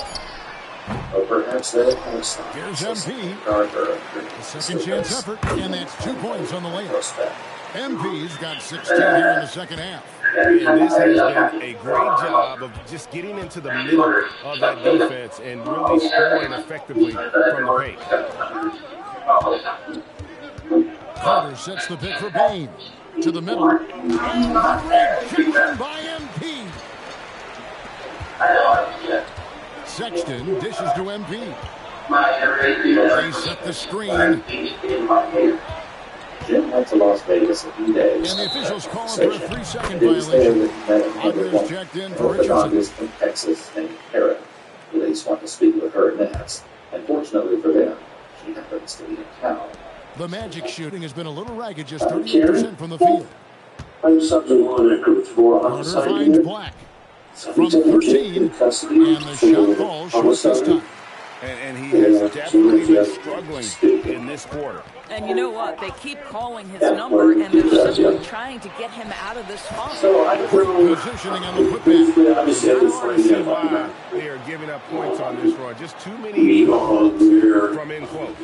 K: Perhaps
M: here's MP. A second chance effort, and that's 2 points on the layup. MP's got 16 here in the second half.
O: And this has been a great job of just getting into the middle of that defense and really scoring effectively from the paint.
M: Carter sets the pick for Bain. To the middle. And the great kick by MP. Sexton dishes to MP. They set the screen.
K: Jim went to Las Vegas a few days.
M: And the officials call him for a 3-second violation. Wagner's checked in for Richardson.
K: From Texas named Kara. Police want to speak with her next. Unfortunately for them, she happens to be in town.
M: The Magic shooting has been a little ragged, just 38% from the field. Carter finds Black. From 13, and the shot falls short this time.
O: And he has definitely been struggling in this quarter.
V: And you know what? They keep calling his number, and they're simply trying to get him out of this funk.
M: Positioning on the putback.
O: I don't see why they are giving up points on this run. Just too many from in close.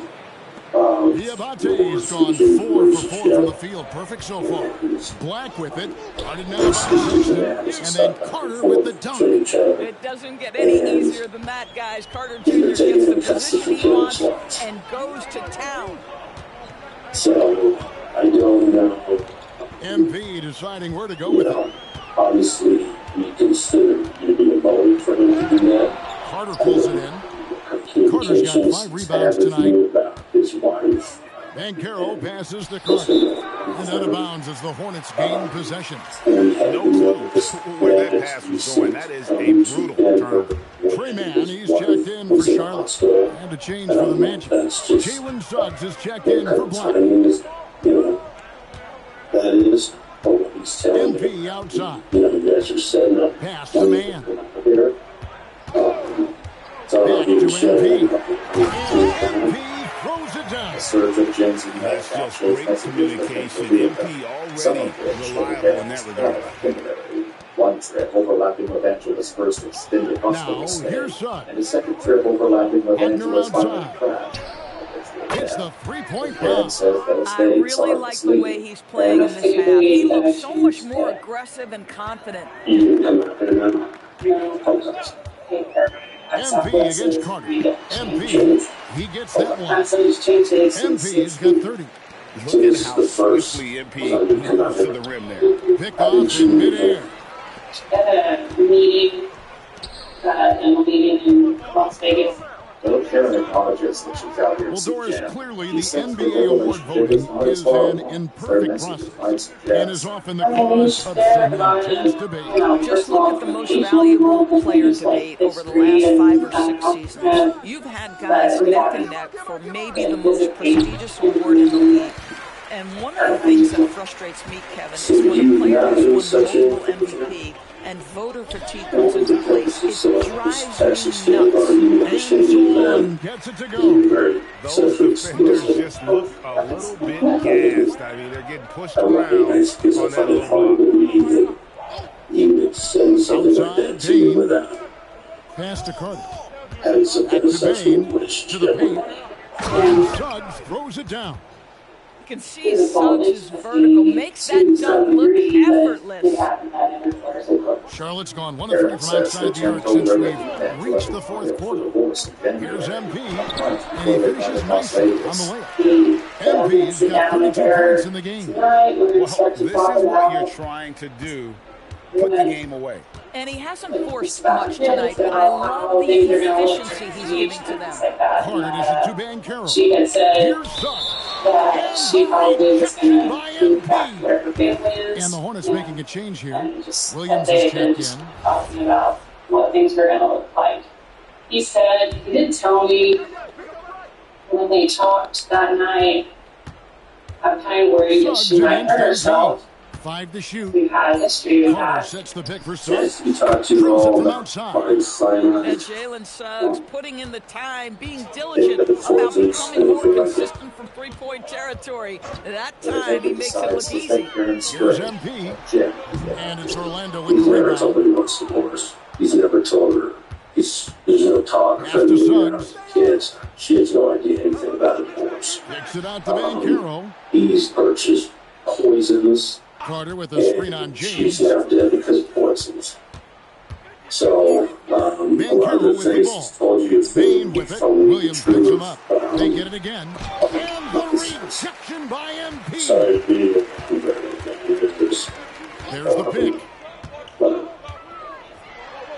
M: Diabate's gone 4 for 4 from the field. Perfect so far. Black with it. Guarded now by Sexton. And then Carter with the dunk.
V: It doesn't get any easier than that, guys. Carter Jr. gets the position he wants and goes to town.
K: So, I don't know.
M: MP deciding where to go with it.
K: Obviously, we consider maybe a vote for him to do that.
M: Carter pulls it in. Carter's got 5 rebounds tonight. Van Carroll passes to Carter. And out of bounds as the Hornets gain possession.
O: No clue where that pass was going. That is a brutal turnover.
M: Trey Mann, he's checked in for Charlotte. And a change for the Magic. Jalen Suggs is checked in for Black.
K: That is what he's telling me.
M: MP outside.
K: You guys are setting up.
M: Pass to Mann.
K: Back
M: to MP. And MP throws it down.
O: That's just great communication. MP already reliable in that regard.
K: One trip overlapping with Angela's first extended
M: now, here's Suggs.
K: And the second trip overlapping with Angela's final crash.
M: Hits hits the three-point bomb.
V: I really like the way he's playing in this half. He looks so much more aggressive and confident.
M: MP against Carter. MP, he gets that one. MP's got 30.
O: Look at how swiftly MP moves to the rim there.
M: Pick off in midair.
T: Meeting in Las Vegas.
M: Well, Doris, clearly the NBA award voting is an imperfect process and is often the cause of some intense debate.
V: Just look at the most valuable player debate over the last 5 or 6 seasons. You've had guys neck and neck for maybe the most prestigious award in the league. And one of the things that frustrates me, Kevin, is when a player has won multiple MVP and voter fatigue comes into place. It drives me nuts.
M: And gets it to go.
O: Those defenders just look a little bit gassed. I mean, they're getting pushed around on that little block.
M: Outside, Bain. Pass to Carter. Back to Bain. To the paint. And Suggs throws it down.
V: You can see Suggs' vertical makes that dunk look effortless.
M: Charlotte's gone 1 of 3 from outside the arc since we've reached the fourth quarter. Here's MP, and he finishes nicely on the layup. MP's got 32 points in the game.
O: Well, this is what you're trying to do. Put the game away.
V: And he hasn't forced much tonight, but I love the efficiency he's giving to them.
M: Carter is it to Banchero.
T: She had said
M: Here's Suggs.
T: that she probably was going to where her family is.
M: And the Hornets making a change here.
T: Just
M: Williams
T: that
M: is
T: they've been
M: checked in.
T: talking about what things were going to look like. He said, he didn't tell me when they talked that night. I'm kind of worried that she might hurt herself.
M: 5 to shoot.
T: We've had a history of
M: Carter
T: that.
M: sets the pick for Suggs.
Q: Throws
M: it from outside.
V: And Jalen Suggs putting in the time, being diligent about becoming more consistent from three-point territory. That time, he makes it look easy.
M: Here's MP. And it's Orlando with the
Q: never told her
M: rebound.
Q: he wants divorce. He's never told her. There's no talk.
M: After Suggs.
Q: Kids. She has no idea anything about divorce.
M: Kicks it out to Banchero.
Q: He's purchased poisons.
M: Carter with a screen on
Q: She's
M: James.
Q: never dead because of poisons. So,
M: Banchero with the ball.
Q: told you
M: Bain with it. Williams picks him up. They get it again. And the rejection by MP.
Q: Sorry,
M: There's the pick.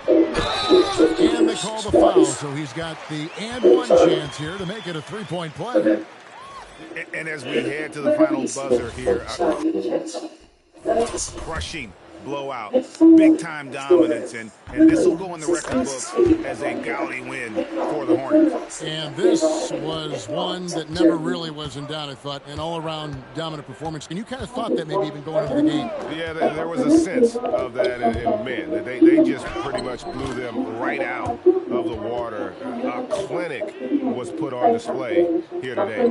M: And they call the foul, so he's got the and one chance here to make it a three-point play.
O: And as we head to the final buzzer here, crushing blowout, big-time dominance, and this will go in the record books as a gaudy win for the Hornets.
M: And this was one that never really was in doubt, I thought, an all-around dominant performance. And you kind of thought that maybe even going into the game.
O: Yeah, there was a sense of that in men. They just pretty much blew them right out of the water. A clinic was put on display here today.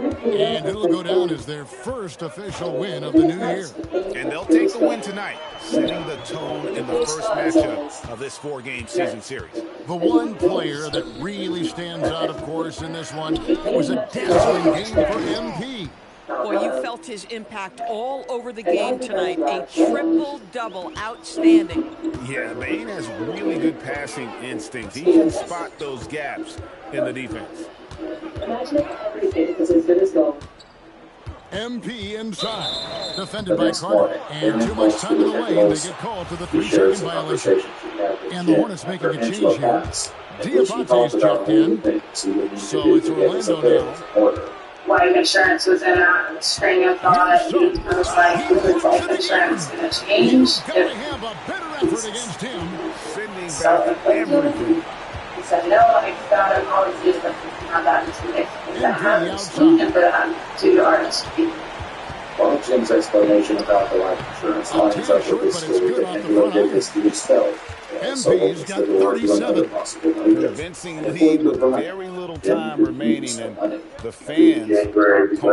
M: And it'll go down as their first official win of the new year.
O: And they'll take the win tonight, setting the tone in the first matchup of this 4-game season series.
M: The one player that really stands out, of course, in this one, it was a dazzling game for MP.
V: Boy, you felt his impact all over the game tonight. A triple-double, outstanding.
O: Yeah, Bain has really good passing instincts. He can spot those gaps in the defense.
T: Imagine if everything was as good as gold.
M: MP inside, defended by Carter, and too much time in the lane. They get called to the 3-second violation. And the Hornets making a change here. Diabate's checked in, so it's Orlando now.
T: Life insurance was in a string of thought, and I was like, is life insurance going to change?
M: Gotta have a better effort against him.
O: Sending back everything.
T: He said, no, I got a policy, but not that into it. And for that, 2 yards.
Q: Well, Jim's explanation about the life insurance lines up with this story and who did this to himself.
M: MP's got 37.
O: Convincing lead with very little time remaining, and the fans are pumped.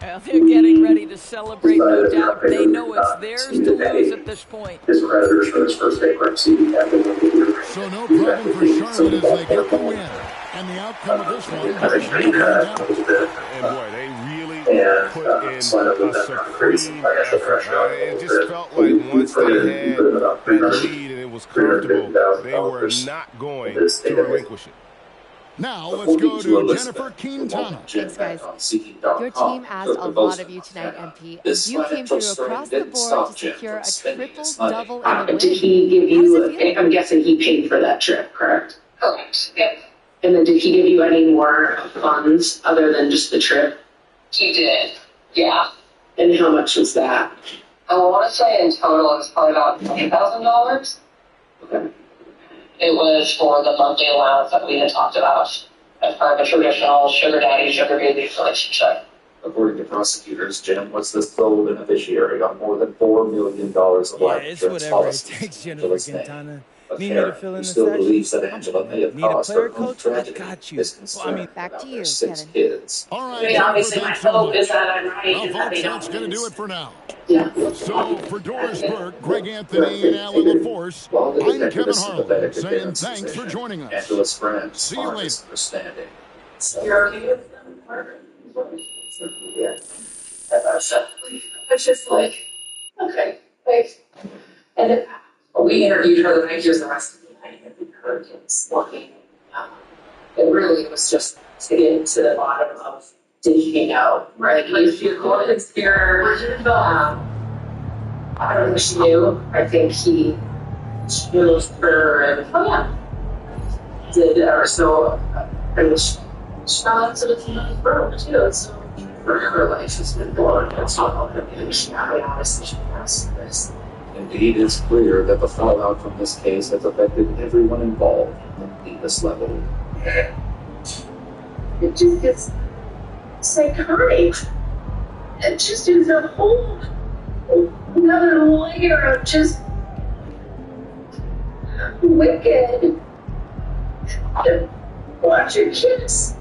V: Well, they're getting ready to celebrate, no doubt. They know it's theirs to lose at this point.
Q: His Predators for his first bankruptcy.
M: So no problem for Charlotte as they get the win. And the outcome of this one
K: I think pretty bad.
O: And boy, they really put in a supreme effort. It just felt like once they had that lead and it was comfortable, they were not going to relinquish it.
M: Now let's go to Jennifer Quintana.
I: Thanks, guys. Your team asked a lot of you tonight, MP. You came through across the board to secure a triple-double in the win.
Q: Did he give you, I'm guessing he paid for that trip, correct? Correct, yep. And then did he give you any more funds other than just the trip? He did, yeah. And how much was that? I want to say in total it was probably about $20,000. Okay. It was for the monthly allowance that we had talked about as part of a traditional sugar daddy, sugar baby relationship.
K: According to prosecutors, Jim was the sole beneficiary of more than $4 million of life insurance policies.
J: It takes, Jennifer Quintana.
K: Need me to fill in the still believes that Angela may have caused her own tragedy.
I: Back to you,
K: six
I: Kevin.
K: kids.
M: All right,
Q: I mean, obviously, my hope is that I'm right.
M: Well, folks, that's going to do it for now.
Q: Yeah.
M: So, for Doris Burke, Greg Anthony, and Alan LaForce, I'm Kevin Harlan, saying thanks for joining us.
K: Angela's friends,
M: see you later.
K: Understanding.
Q: You're okay with them? Yeah. It's just like, okay, thanks. And it, we interviewed her the night, here's the rest of the night, and we heard kids working. And really, it was just to get to the bottom of, did he know? Right? If you're going to experience, I don't think she knew. I think he chose her and, did, or so, I wish she found out sort of broke too. So, for her life has been blown. It's not and she honestly she has this.
K: Indeed, it's clear that the fallout from this case has affected everyone involved at the deepest level.
Q: It just gets psychotic. It just is a whole another layer of just wicked. Watch your kids.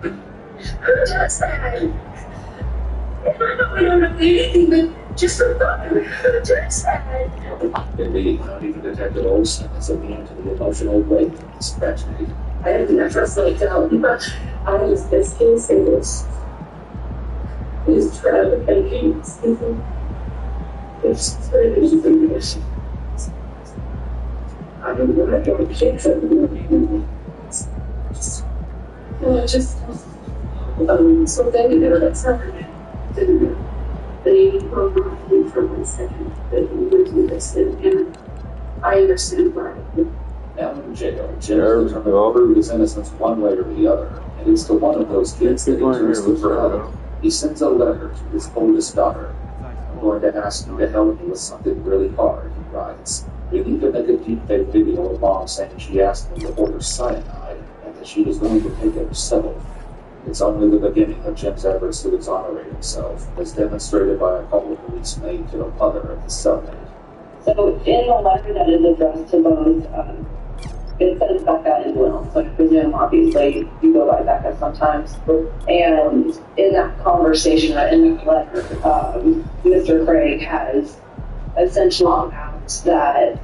Q: Who does that? I don't know anything, but just a thought. Who does that?
K: Indeed, not even Detective Olsen is immune to the emotional weight of this tragedy.
Q: I didn't necessarily tell him, but I was this case in this. He's tragic and he's it's very easy. I don't know, I don't think so. So then you know that's not they programmed me for 1 second that we would do this, and I understand why.
K: Now in jail, Jim will determine to prove his innocence one way or the other, and it's to one of those kids that he turns to for help. He sends a letter to his oldest daughter. I'm going to ask you to help me with something really hard, he writes. We need to make a deepfake video of Mom saying she asked me to order cyanide and that she was going to take it herself. It's only the beginning of Jim's efforts to exonerate himself, as demonstrated by a call the police made to the mother of his cellmate.
Q: So in the letter that is addressed to both, it says Becca and Will. So I presume, obviously, you go by Becca sometimes. And in that conversation, in that letter, Mr. Craig has essentially asked that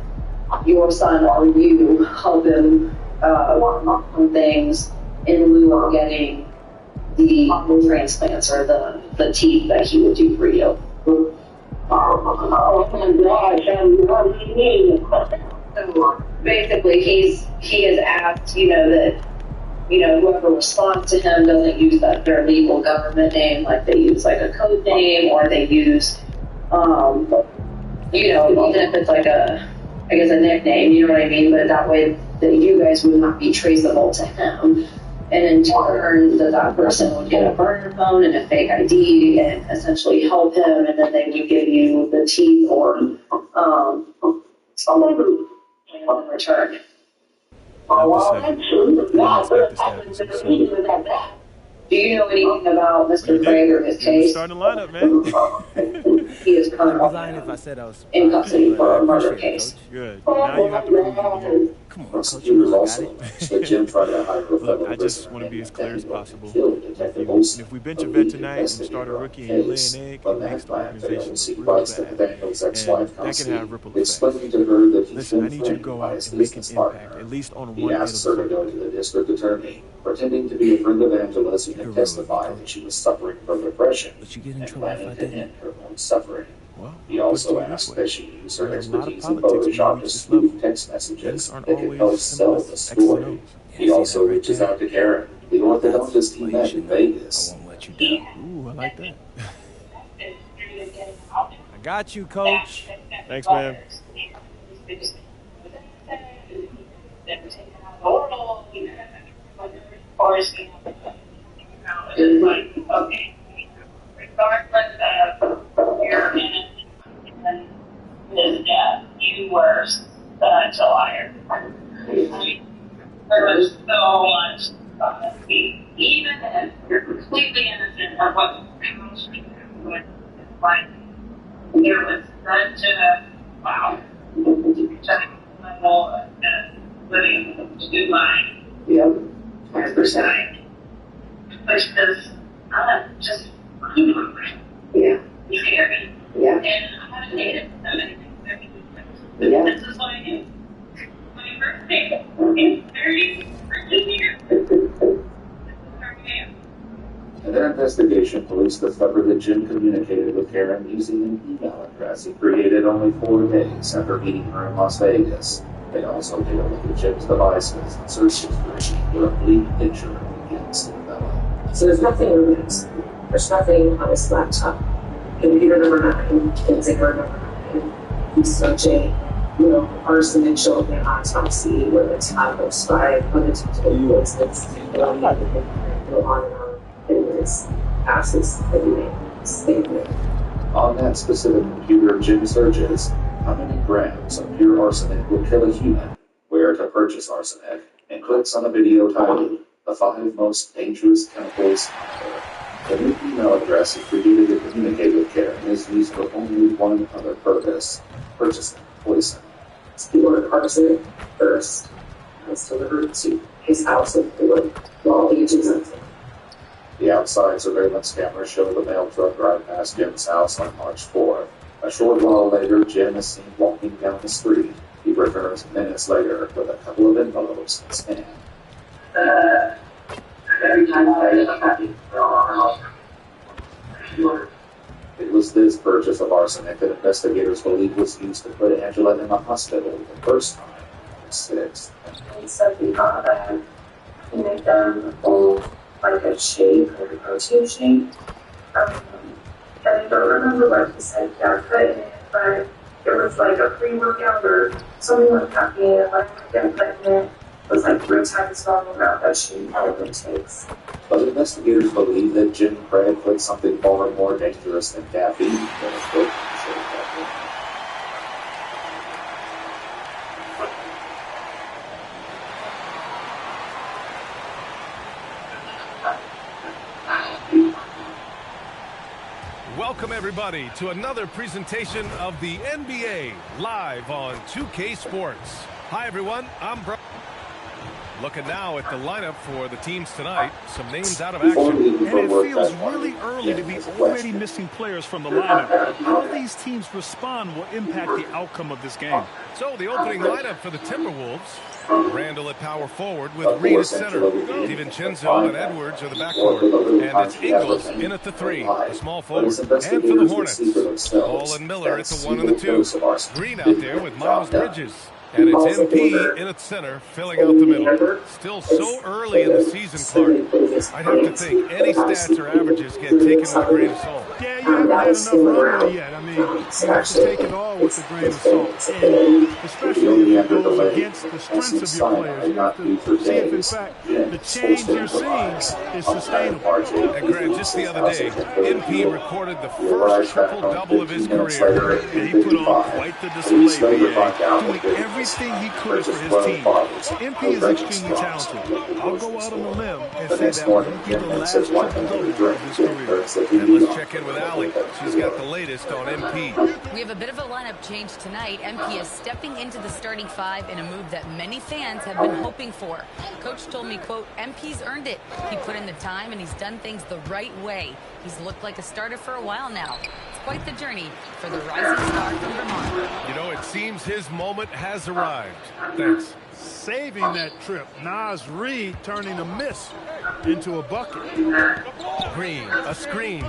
Q: your son or you help him on things in lieu of getting the transplants or the teeth that he would do for you. Oh my God, what do you mean? So basically, he has asked, that, whoever responds to him doesn't use their legal government name, like they use like a code name, or they use, even if it's like a nickname, you know what I mean? But that way that you guys would not be traceable to him. And in turn, that person would get a burner phone and a fake ID and essentially help him, and then they would give you the teeth or something in return. Do you know anything about Mr. Craig or his case?
J: Starting the lineup, man.
Q: He is currently in custody for a murder case.
J: Good. Now you have to prove you. Come on, Coach. You got it.
K: Jim tried to hire
J: Look, I just want to be as clear as possible. with you. And if we bench a vet tonight and start a rookie and you lay an egg, it makes the organization look real bad. And that can have ripple effects. Listen, I need you to go out and make an impact, at least on one end of the football.
K: To the district attorney, pretending to be a friend of Angela's who had testified that she was suffering from depression and planning to end her own suffering.
J: Well,
K: he also asked that she use her expertise in Photoshop to spoof text messages that could help sell the story. He also reaches out to Karen, the orthodontist he met in Vegas.
J: I won't let you down. Ooh, I like that. I got you, Coach. Thanks, man.
Q: It's like, okay, regardless of your innocence in this death, you were such a liar. There was so much honesty, even if you're completely innocent of what was like. There was such a level of living to my 100%. Which is just scary. Yeah. And I haven't dated so many things. Yeah. This is what I do. My birthday in 30 freaking years.
K: In their investigation, police discovered that Jim communicated with Karen using an email address he created only 4 days after meeting her in Las Vegas. They also took a look at Jim's devices and search history for a bleak picture against Isabella.
Q: So there's nothing removed. There's nothing on his laptop. Computer number 9, Kinsingler number 9. He's such a, person and children on autopsy where the top of 5 unattempted incidents go on and on. Anyways, passes every statement.
K: On that specific computer, Jim searches how many grams of pure arsenic would kill a human, where to purchase arsenic, and clicks on a video titled The 5 Most Dangerous Chemicals on Earth. The new email address he created to communicate with Karen is used for only one other purpose: purchasing poison.
Q: He ordered arsenic first. It was delivered to his house in Ford while the agents of it.
K: The outside surveillance cameras show the mail truck drive past Jim's house on March 4th. A short while later, Jim is seen walking down the street. He returns minutes later with a couple of envelopes in his hand.
Q: Every time I happy.
K: It was this purchase of arsenic that investigators believe was used to put Angela in the hospital the first time, the 6th.
Q: He said we got that. You make them all like a shake, like a protein shake. And I don't remember what he said got put in it, but it was like a pre-workout or something like caffeine. Like getting pregnant was like 3 times the amount that she probably takes.
K: But investigators believe that Jim Craig put something far more dangerous than caffeine in his protein shake that day.
A: Welcome, everybody, to another presentation of the NBA live on 2K Sports. Hi, everyone. I'm Brian. Looking now at the lineup for the teams tonight. Some names out of action.
B: And it feels really early to be already missing players from the lineup. How these teams respond will impact the outcome of this game.
A: So the opening lineup for the Timberwolves. Randall at power forward with Reed at center. DiVincenzo and Edwards are the backcourt. And it's Ingles in at the 3, the small forward. And for the Hornets, Hall and Miller at the 1 and the 2. Green out there with Miles Bridges. And it's MP in at center, filling out the middle. Still so early in the season, Clark. I'd have to think any stats or averages get taken with a grain of salt.
B: Yeah, you haven't had enough runway yet. I mean, you have to take it all with a grain of salt. And especially if it goes against the strengths of your players. You have to see if, in fact, the change you're seeing is sustainable.
A: And Grant, just the other day, MP recorded the first triple-double of his career.
B: And he put on quite the display, doing every everything he could for his team. MP is extremely talented. I'll go out on a limb and say that might be the last triple-double of his career.
A: And let's check in with Allie. She's got the latest on MP.
H: We have a bit of a lineup change tonight. MP is stepping into the starting five in a move that many fans have been hoping for. Coach told me, quote, MP's earned it. He put in the time and he's done things the right way. He's looked like a starter for a while now. It's quite the journey for the rising star from Vermont.
A: You know, it seems his moment has arrived. Thanks.
B: Saving that trip. Nas Reed turning a miss into a bucket.
A: Green, a screen.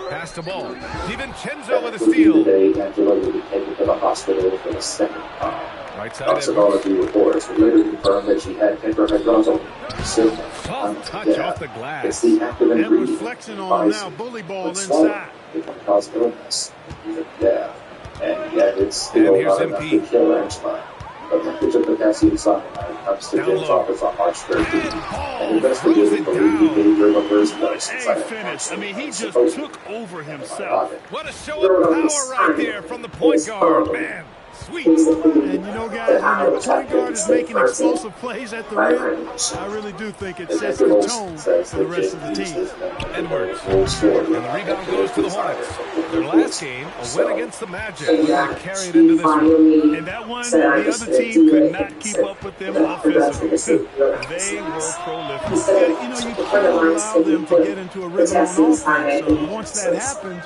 A: Pass the ball. DiVincenzo with a steal.
K: Angela will be taken to the hospital for the second time.
A: Right side
K: Toxicology reports would later confirm that she had hyperhidrotic symptoms.
A: Soft touch off the glass.
K: It's the active ingredient.
B: Edwards flexing on him now. Bully ball inside.
K: It can cause illness, even death. And yet it's still not enough to kill Angela. A package of potassium cyanide comes to Jim's office on March 13th. And investigators believe he gave her the first place.
B: A finish. I mean, he just took over himself.
A: What a show of power right there from the point guard. Man, sweet.
B: And you know, guys, when your point guard is making explosive plays at the rim, I really do think it sets the tone for the rest of the team.
A: Edwards. And the rebound goes to the Hornets. Their last game, a win against the Magic. They're going to carry it into this one.
B: And that one, the other team could not keep up with them offensively. They were prolific. You know, you can't allow them to get into a rhythm on offense. So once that happens,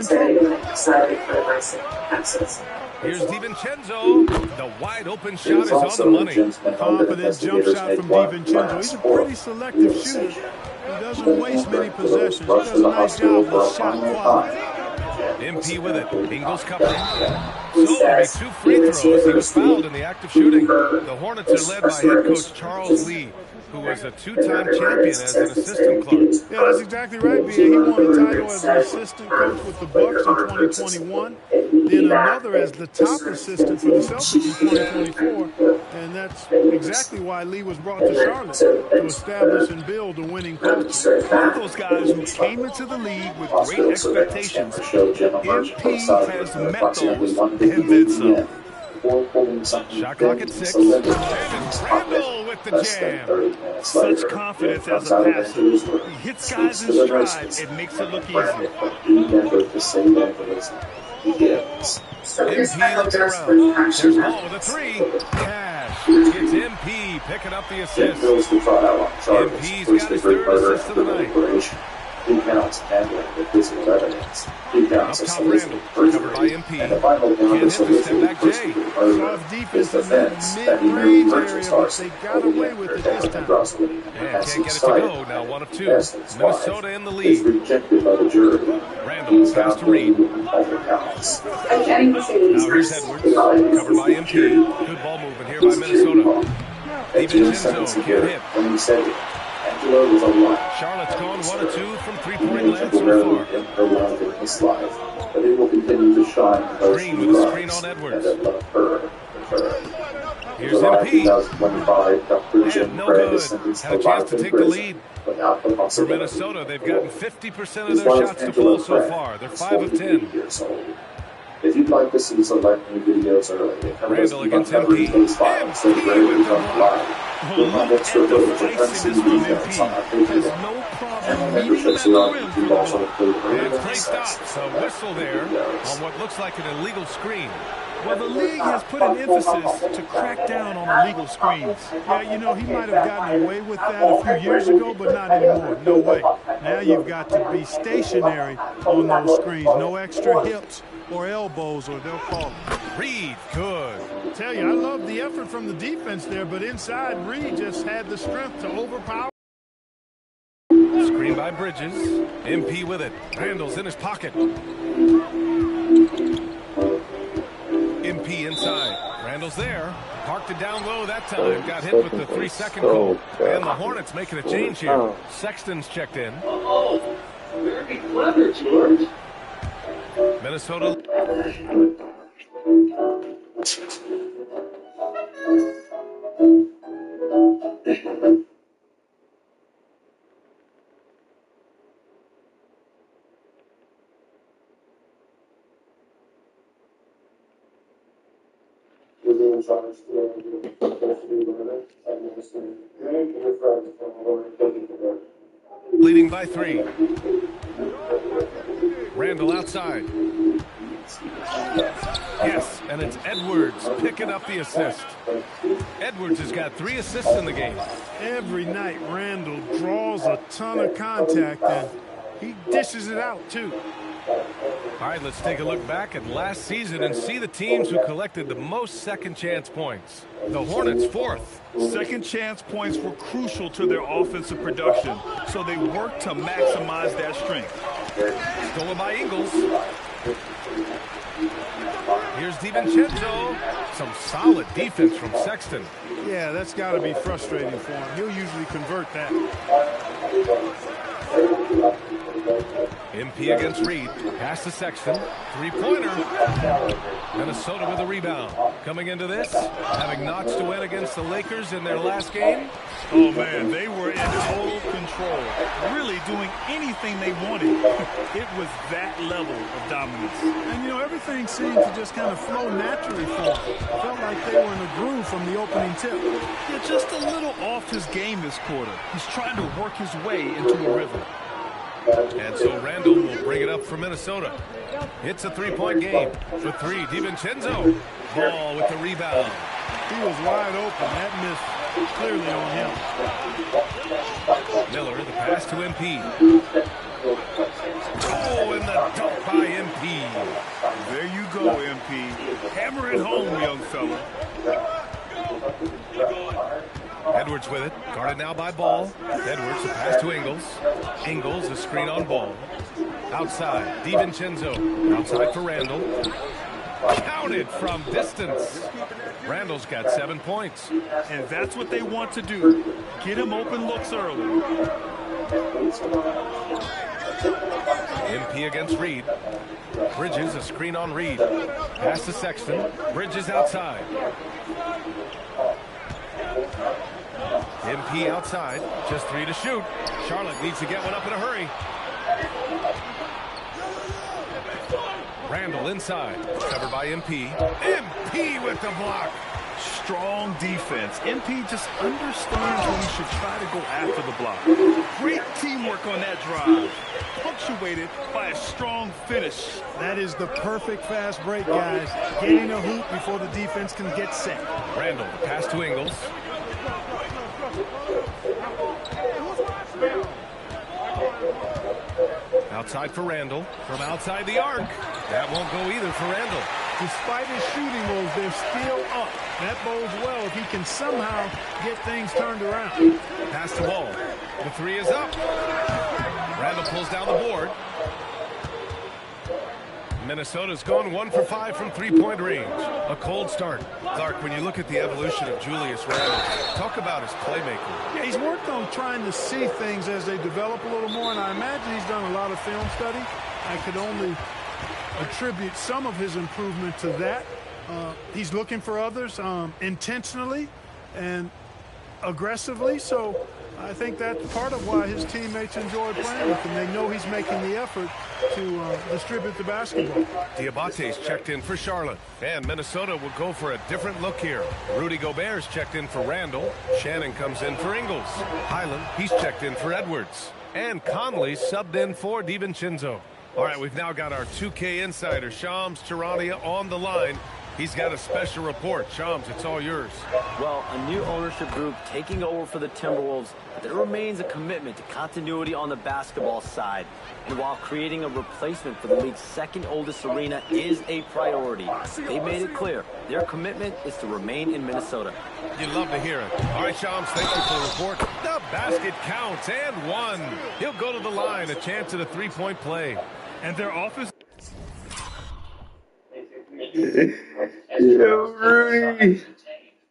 B: then you're in trouble.
A: Here's DiVincenzo. The wide open shot is on the money.
B: Confident jump shot from DiVincenzo. He's a pretty selective shooter. He doesn't waste many possessions. He does a nice job with shot quality.
A: MP with it. Ingles covering. So there'll be 2 free throws. He was fouled in the act of shooting. The Hornets are led by head coach Charles Lee, who was a 2-time champion as an assistant coach.
B: Yeah, that's exactly right, B.A. He won a title as an assistant coach with the Bucks in 2021, then another as the top assistant for the Celtics in 2024, and that's exactly why Lee was brought to Charlotte, to establish and build a winning culture. One of those guys who came into the league with great expectations. MP has met those and then some.
A: Shot clock at 6. Randall with the jam.
B: Such confidence as a passer. He hits guys in stride. It makes it look easy.
A: MP looks around. There's Ball with a 3. Cash. It's MP picking up the assist. MP's got his 3rd assist of the night.
K: He counts handling the physical evidence. He counts
A: up top Randall, covered by MP. Can't hit the step back J.
B: Soft defense in that mid-range area, but they got away with it this time.
A: And can't get it to go. Now 1 of 2. Minnesota in the lead. Randall pass to Reed. Now here's Edwards, covered by MP. Good ball movement here by Minnesota. DiVincenzo can't hit. Charlotte's gone 1 of 2 from 3-point land so far.
K: But it will continue to shine.
A: Green with a screen on Edwards. Here's MP. And no good. Had a chance to take the lead. For Minnesota, they've gotten 50% of their shots to fall so far. They're 5 of 10.
K: If you'd like to see some new videos early,
A: Randall against MP. MP with the block.
B: Look at the feistiness from MP. Has no problem meeting him at the rim for the ball.
A: And play stops. A whistle there on what looks like an illegal screen.
B: Well, the league has put an emphasis to crack down on illegal screens. Yeah, you know, he might have gotten away with that a few years ago, but not anymore. No way. Now you've got to be stationary on those screens. No extra hips or elbows, or they'll call it.
A: Reed, good.
B: I tell you, I love the effort from the defense there, but inside, Reed just had the strength to overpower.
A: Screen by Bridges. MP with it. Randall's in his pocket. MP inside. Randall's there. Parked it down low that time. Got hit with the 3-second call. And the Hornets making a change here. Sexton's checked in.
S: Oh, very clever, George.
A: Minnesota. Leading by 3. Randall outside. Yes, and it's Edwards picking up the assist. Edwards has got 3 assists in the game.
B: Every night, Randall draws a ton of contact, and he dishes it out, too.
A: All right, let's take a look back at last season and see the teams who collected the most second-chance points. The Hornets, 4th.
B: Second-chance points were crucial to their offensive production, so they worked to maximize that strength.
A: Stolen by Ingles. Here's DiVincenzo. Some solid defense from Sexton.
B: Yeah, that's got to be frustrating for him. He'll usually convert that.
A: MP against Reed. Pass to Sexton. 3-pointer. Minnesota with a rebound. Coming into this, having notched a win against the Lakers in their last game.
B: Oh, man, they were in total control. Really doing anything they wanted. It was that level of dominance. And, you know, everything seemed to just kind of flow naturally for them. Felt like they were in a groove from the opening tip. Yeah, just a little off his game this quarter. He's trying to work his way into a rhythm.
A: And so Randall will bring it up for Minnesota. It's a 3-point game. For 3, DiVincenzo. Ball with the rebound.
B: He was wide open. That miss clearly on him.
A: Miller, the pass to MP. Oh, and the dunk by MP.
B: There you go, MP. Hammer it home, young fella.
A: Edwards with it. Guarded now by Ball. Edwards, the pass to Ingles. Ingles, the screen on Ball. Outside, DiVincenzo. Outside for Randall. Counted from distance. Randall's got 7 points.
B: And that's what they want to do. Get him open looks early.
A: MP against Reed. Bridges, a screen on Reed. Pass to Sexton. Bridges outside. MP outside. Just 3 to shoot. Charlotte needs to get one up in a hurry. Randall inside. Covered by MP. MP with the block.
B: Strong defense. MP just understands when he should try to go after the block. Great teamwork on that drive. Punctuated by a strong finish. That is the perfect fast break, guys. Getting a hoop before the defense can get set.
A: Randall, the pass to Ingles. Outside for Randall. From outside the arc. That won't go either for Randall.
B: Despite his shooting moves, they're still up. That bodes well if he can somehow get things turned around.
A: Pass the ball. The 3 is up. Randall pulls down the board. Minnesota's gone 1 for 5 from 3-point range. A cold start. Clark, when you look at the evolution of Julius Randall, talk about his playmaking.
B: Yeah, he's worked on trying to see things as they develop a little more, and I imagine he's done a lot of film study. I could only attribute some of his improvement to that. He's looking for others intentionally and aggressively, so I think that's part of why his teammates enjoy playing with him. They know he's making the effort to distribute the basketball.
A: Diabate's checked in for Charlotte, and Minnesota will go for a different look here. Rudy Gobert's checked in for Randall. Shannon comes in for Ingles. Highland, he's checked in for Edwards. And Conley subbed in for DiVincenzo. All right, we've now got our 2K insider, Shams Charania, on the line. He's got a special report. Shams, it's all yours.
D: Well, a new ownership group taking over for the Timberwolves, but there remains a commitment to continuity on the basketball side. And while creating a replacement for the league's second oldest arena is a priority, they made it clear their commitment is to remain in Minnesota.
A: You'd love to hear it. All right, Shams, thank you for the report. The basket counts and 1. He'll go to the line, a chance at a 3-point play.
B: And their offense...
U: Yo, Rudy.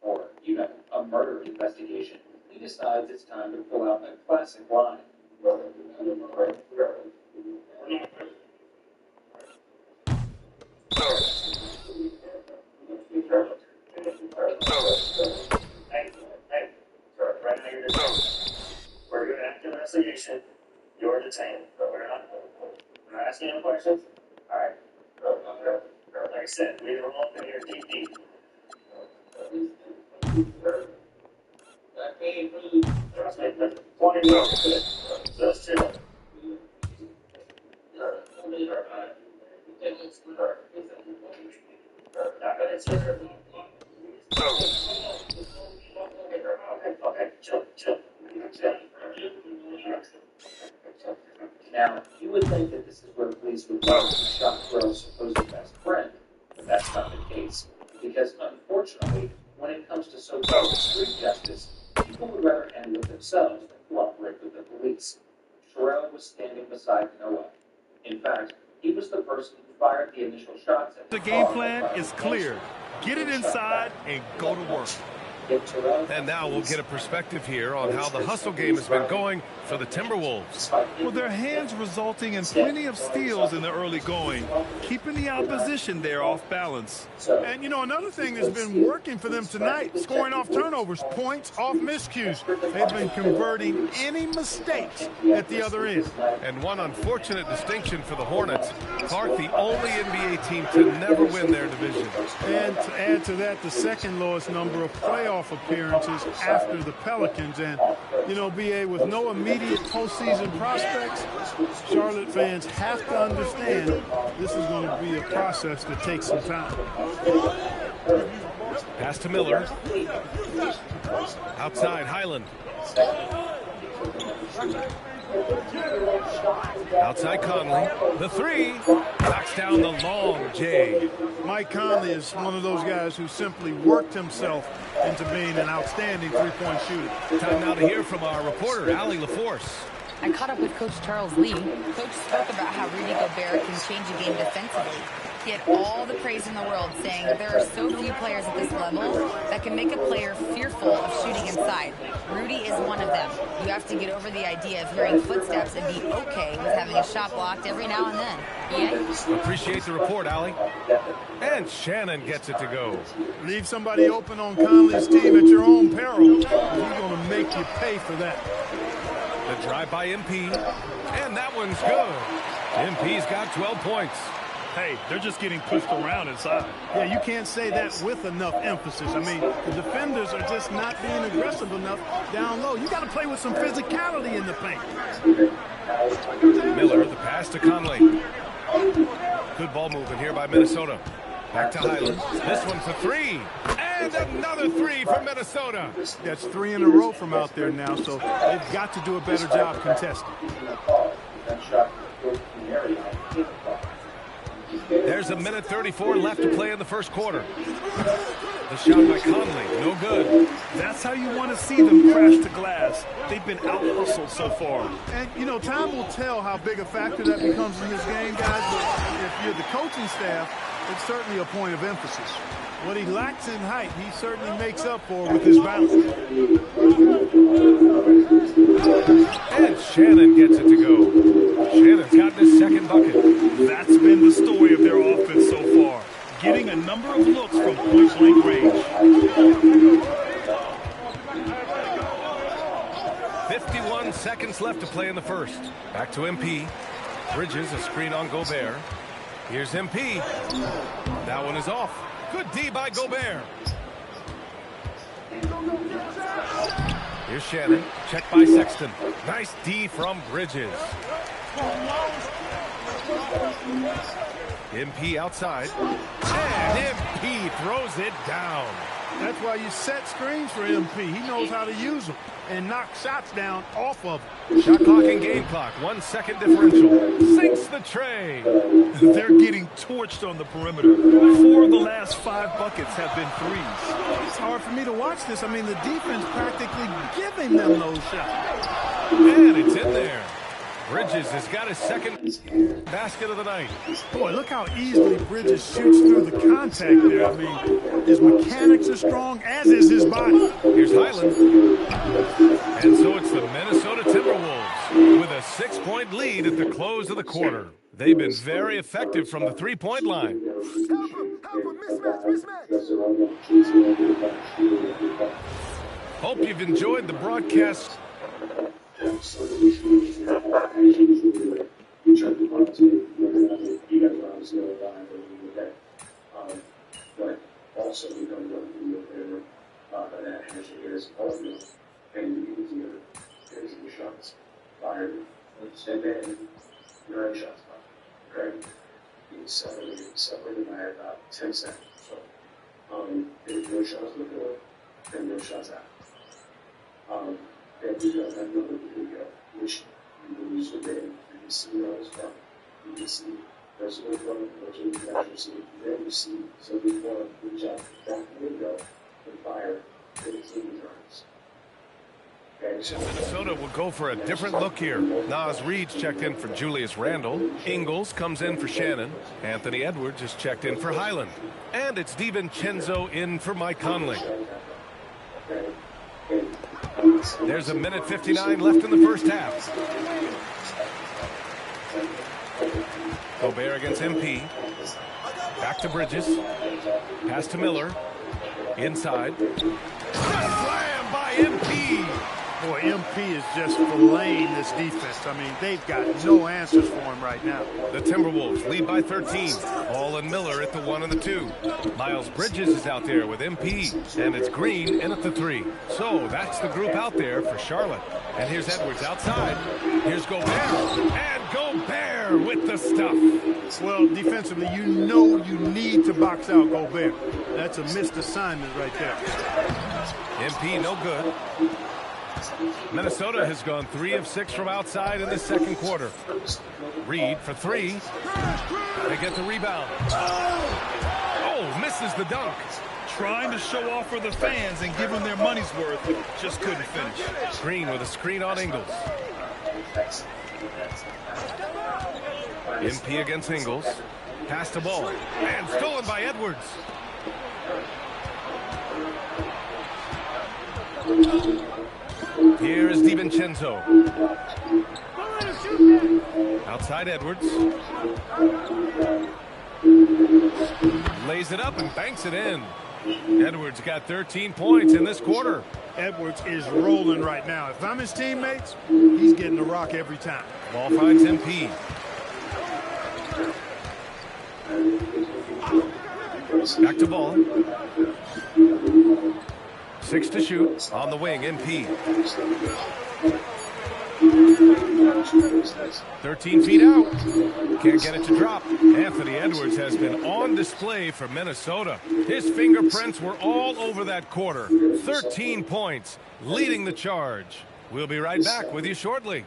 K: Or even a murder investigation. He decides it's time to pull out a classic line. We're doing an active investigation. You're detained, but we're not asking any questions. All right. Like I said, we don't want to hear deep.
F: Now, you would think that this is where police would go to shot Terrell's supposed best friend, but that's not the case. Because unfortunately, when it comes to so-called street justice, people would rather handle it themselves than cooperate with the police. Terrell was standing beside Noah. In fact, he was the person who fired the initial shots at
B: the game plan is clear. Get it inside and go to work.
A: And now we'll get a perspective here on how the hustle game has been going for the Timberwolves.
B: Well, their hands resulting in plenty of steals in the early going, keeping the opposition there off balance.
L: And, you know, another thing that's been working for them tonight, scoring off turnovers, points off miscues. They've been converting any mistakes at the other end.
A: And one unfortunate distinction for the Hornets, Clark, the only NBA team to never win their division.
L: And to add to that, the second lowest number of playoff appearances after the Pelicans. And, you know, BA, with no immediate postseason prospects, Charlotte fans have to understand this is going to be a process that takes some time.
A: Pass to Miller. Outside, Highland. Outside Conley. The three. Knocks down the long J.
L: Mike Conley is one of those guys who simply worked himself into being an outstanding three-point shooter.
A: Time now to hear from our reporter, Allie LaForce.
H: I caught up with Coach Charles Lee. Coach spoke about how Rudy Gobert can change a game defensively. He had all the praise in the world, saying there are so few players at this level that can make a player fearful of shooting inside. Rudy is one of them. You have to get over the idea of hearing footsteps and be okay with having a shot blocked every now and then. Yeah?
A: Appreciate the report, Allie. And Shannon gets it to go.
L: Leave somebody open on Conley's team at your own peril. He's going to make you pay for that.
A: The drive by MP, and that one's good. MP's got 12 points.
B: Hey, they're just getting pushed around inside.
L: Yeah, you can't say that with enough emphasis. I mean, the defenders are just not being aggressive enough down low. You got to play with some physicality in the paint.
A: Miller, the pass to Conley. Good ball movement here by Minnesota. Back to Highland. This one's a three. And another three for Minnesota.
L: That's 3 in a row from out there now, so they've got to do a better job contesting.
A: There's a minute 34 left to play in the first quarter. The shot by Conley, no good.
B: That's how you want to see them crash to glass. They've been out-hustled so far.
L: And, you know, time will tell how big a factor that becomes in this game, guys, but if you're the coaching staff, it's certainly a point of emphasis. What he lacks in height, he certainly makes up for with his balance.
A: And Shannon gets it to go. Shannon's gotten his second bucket.
B: That's been the story of their offense so far, getting a number of looks from point-blank range.
A: 51 seconds left to play in the first. Back to MP. Bridges, a screen on Gobert. Here's MP. That one is off. Good D by Gobert. Here's Shannon. Check by Sexton. Nice D from Bridges. MP outside. And MP throws it down.
L: That's why you set screens for MP. He knows how to use them and knock shots down off of them.
A: Shot clock and game clock. 1 second differential. Sinks the tray.
B: They're getting torched on the perimeter. 4 of the last 5 buckets have been threes.
L: It's hard for me to watch this. I mean, the defense practically giving them those shots.
A: And it's in there. Bridges has got his second basket of the night.
L: Boy, look how easily Bridges shoots through the contact there. I mean, his mechanics are strong, as is his body.
A: Here's Highland. And so it's the Minnesota Timberwolves with a 6-point lead at the close of the quarter. They've been very effective from the three-point line. Hope you've enjoyed the broadcast.
F: But also we don't want to be over there
K: there's all of you, and you can hear there's your shots fired. And then your shots fired. Okay? You separated by about 10 seconds. So, if your shots look good, then your shots out. Then we got another video, which you will use the data. You can see those from. You can see those from which you can actually see. Then you see, so we want to reach out that window and fire 15 turns.
A: Minnesota will go for a different look here. Nas Reed's checked in for Julius Randle. Ingles comes in for Shannon. Anthony Edwards is checked in for Highland. And it's DiVincenzo in for Mike Conley. There's a minute 59 left in the first half. Gobert against MP. Back to Bridges. Pass to Miller. Inside. Slam by MP.
L: Boy, MP is just filleting this defense. I mean, they've got no answers for him right now.
A: The Timberwolves lead by 13. Ball and Miller at the 1 and the 2. Miles Bridges is out there with MP. And it's Green in at the 3. So that's the group out there for Charlotte. And here's Edwards outside. Here's Gobert. And Gobert with the stuff.
L: Well, defensively, you know you need to box out Gobert. That's a missed assignment right there.
A: MP no good. Minnesota has gone 3 of 6 from outside in the second quarter. Reed for 3. They get the rebound. Oh, misses the dunk.
B: Trying to show off for the fans and give them their money's worth. Just couldn't finish.
A: Green with a screen on Ingles. MP against Ingles. Pass the ball. And stolen by Edwards. Here is DiVincenzo. Outside Edwards. Lays it up and banks it in. Edwards got 13 points in this quarter.
L: Edwards is rolling right now. If I'm his teammates, he's getting the rock every time.
A: Ball finds MP. Back to ball. 6 to shoot. On the wing, MP. 13 feet out. Can't get it to drop. Anthony Edwards has been on display for Minnesota. His fingerprints were all over that quarter. 13 points, leading the charge. We'll be right back with you shortly.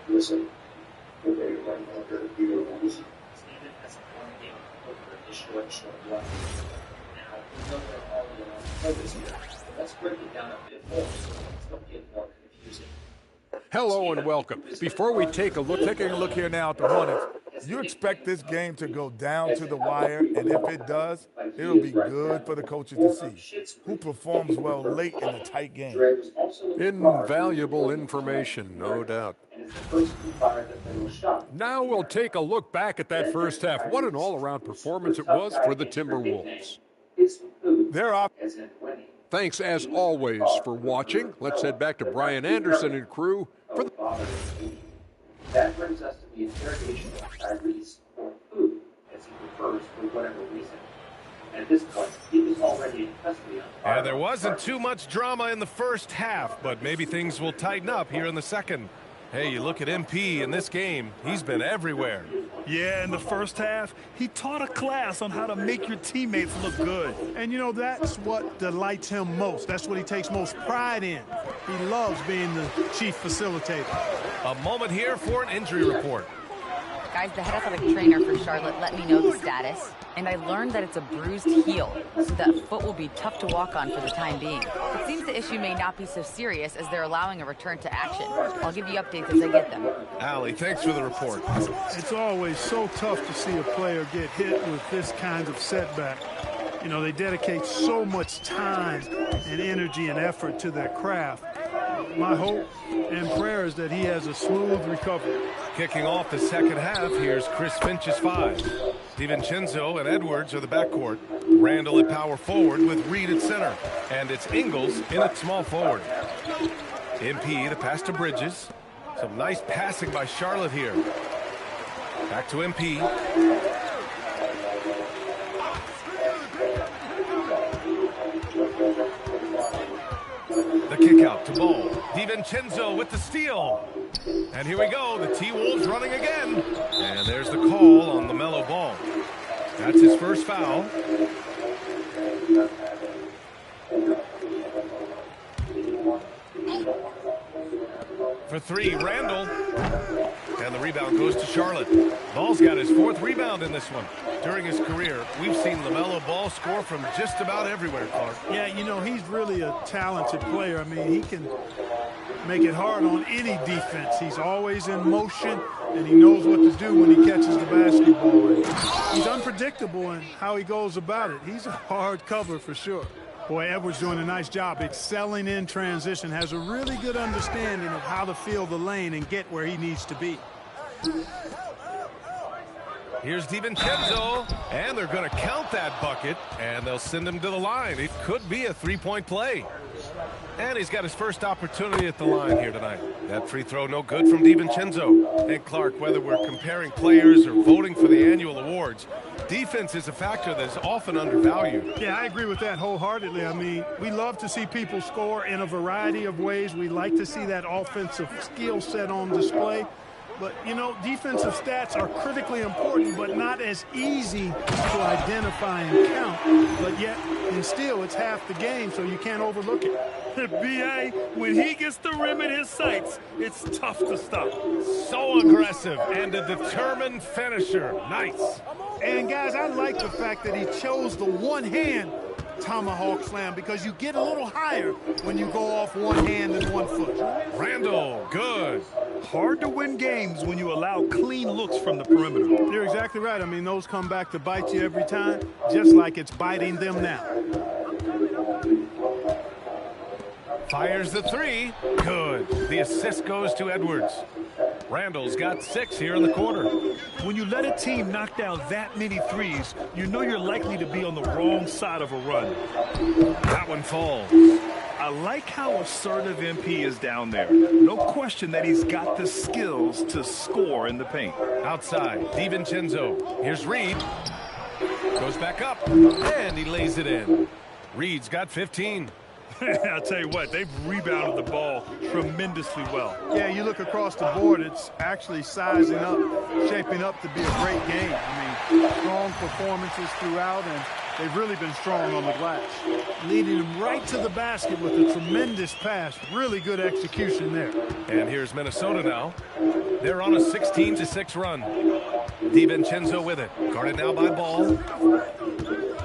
K: Listen,
G: Hello and welcome. Before we taking a look here now at the Hornets, you expect this game to go down to the wire, and if it does, it'll be good for the coaches to see who performs well late in a tight game.
E: Invaluable information, no doubt. Now we'll take a look back at that first half. What an all-around performance it was for the Timberwolves.
G: They're up.
E: Thanks, as always, for watching. Let's head back to Brian Anderson and crew for the...
K: That brings us to the interrogation of Tyrese or who, as he prefers for whatever reason. And at this point, he was already in custody.
A: And there wasn't too much drama in the first half, but maybe things will tighten up here in the second. Hey, you look at MP in this game, he's been everywhere.
B: Yeah, in the first half, he taught a class on how to make your teammates look good.
L: And, you know, that's what delights him most. That's what he takes most pride in. He loves being the chief facilitator.
A: A moment here for an injury report.
H: Guys, the head athletic trainer for Charlotte let me know the status, and I learned that it's a bruised heel, so that foot will be tough to walk on for the time being. It seems the issue may not be so serious as they're allowing a return to action. I'll give you updates as I get them.
A: Allie, thanks for the report.
L: It's always so tough to see a player get hit with this kind of setback. You know, they dedicate so much time and energy and effort to their craft. My hope and prayer is that he has a smooth recovery.
A: Kicking off the second half, here's Chris Finch's 5. DiVincenzo and Edwards are the backcourt. Randall at power forward with Reed at center. And it's Ingles in at small forward. MP, the pass to Bridges. Some nice passing by Charlotte here. Back to MP. The kick out to Ball. DiVincenzo with the steal. And here we go. The T-Wolves running again. And there's the call on the mellow ball. That's his first foul. For three, Randall. And the rebound goes to Charlotte. Ball's got his fourth rebound in this one. During his career, we've seen LaMelo Ball score from just about everywhere, Clark.
L: Yeah, you know, he's really a talented player. I mean, he can make it hard on any defense. He's always in motion, and he knows what to do when he catches the basketball. And he's unpredictable in how he goes about it. He's a hard cover for sure. Boy, Edwards doing a nice job excelling in transition, has a really good understanding of how to fill the lane and get where he needs to be.
A: Here's DiVincenzo, and they're going to count that bucket, and they'll send him to the line. It could be a three-point play. And he's got his first opportunity at the line here tonight. That free throw no good from DiVincenzo. And Clark, whether we're comparing players or voting for the annual awards, defense is a factor that is often undervalued.
L: Yeah, I agree with that wholeheartedly. I mean, we love to see people score in a variety of ways. We like to see that offensive skill set on display. But, you know, defensive stats are critically important, but not as easy to identify and count. But yet, and still, it's half the game, so you can't overlook it.
B: B.A., when he gets the rim in his sights, it's tough to stop.
A: So aggressive and a determined finisher. Nice.
L: And, guys, I like the fact that he chose the one-hand tomahawk slam because you get a little higher when you go off one hand and 1 foot.
A: Randall, good.
B: Hard to win games when you allow clean looks from the perimeter.
L: You're exactly right. I mean, those come back to bite you every time, just like it's biting them now.
A: Fires the three. Good. The assist goes to Edwards. Randall's got 6 here in the quarter.
B: When you let a team knock down that many threes, you know you're likely to be on the wrong side of a run.
A: That one falls.
B: I like how assertive MP is down there. No question that he's got the skills to score in the paint.
A: Outside, DiVincenzo. Here's Reed. Goes back up, and he lays it in. Reed's got 15.
B: I'll tell you what, they've rebounded the ball tremendously well.
L: Yeah, you look across the board, it's actually sizing up, shaping up to be a great game. I mean, strong performances throughout, and they've really been strong on the glass. Leading them right to the basket with a tremendous pass. Really good execution there.
A: And here's Minnesota now. They're on a 16-6 run. DiVincenzo with it. Guarded now by Ball.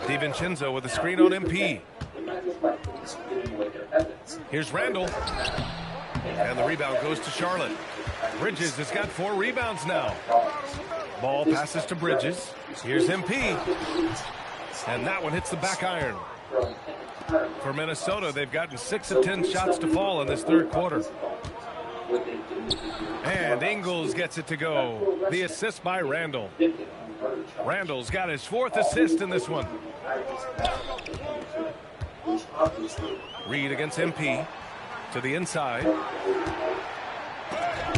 A: DiVincenzo with a screen on MP. Here's Randall. And the rebound goes to Charlotte. Bridges has got 4 rebounds now. Ball passes to Bridges. Here's MP. And that one hits the back iron. For Minnesota, they've gotten 6 of 10 shots to fall in this third quarter. And Ingles gets it to go. The assist by Randall. Randall's got his 4th assist in this one. Reed against MP to the inside.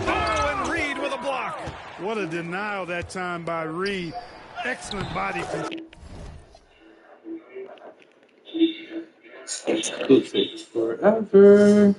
A: Oh, and Reed with a block.
L: What a denial that time by Reed. Excellent body control.
N: It takes forever.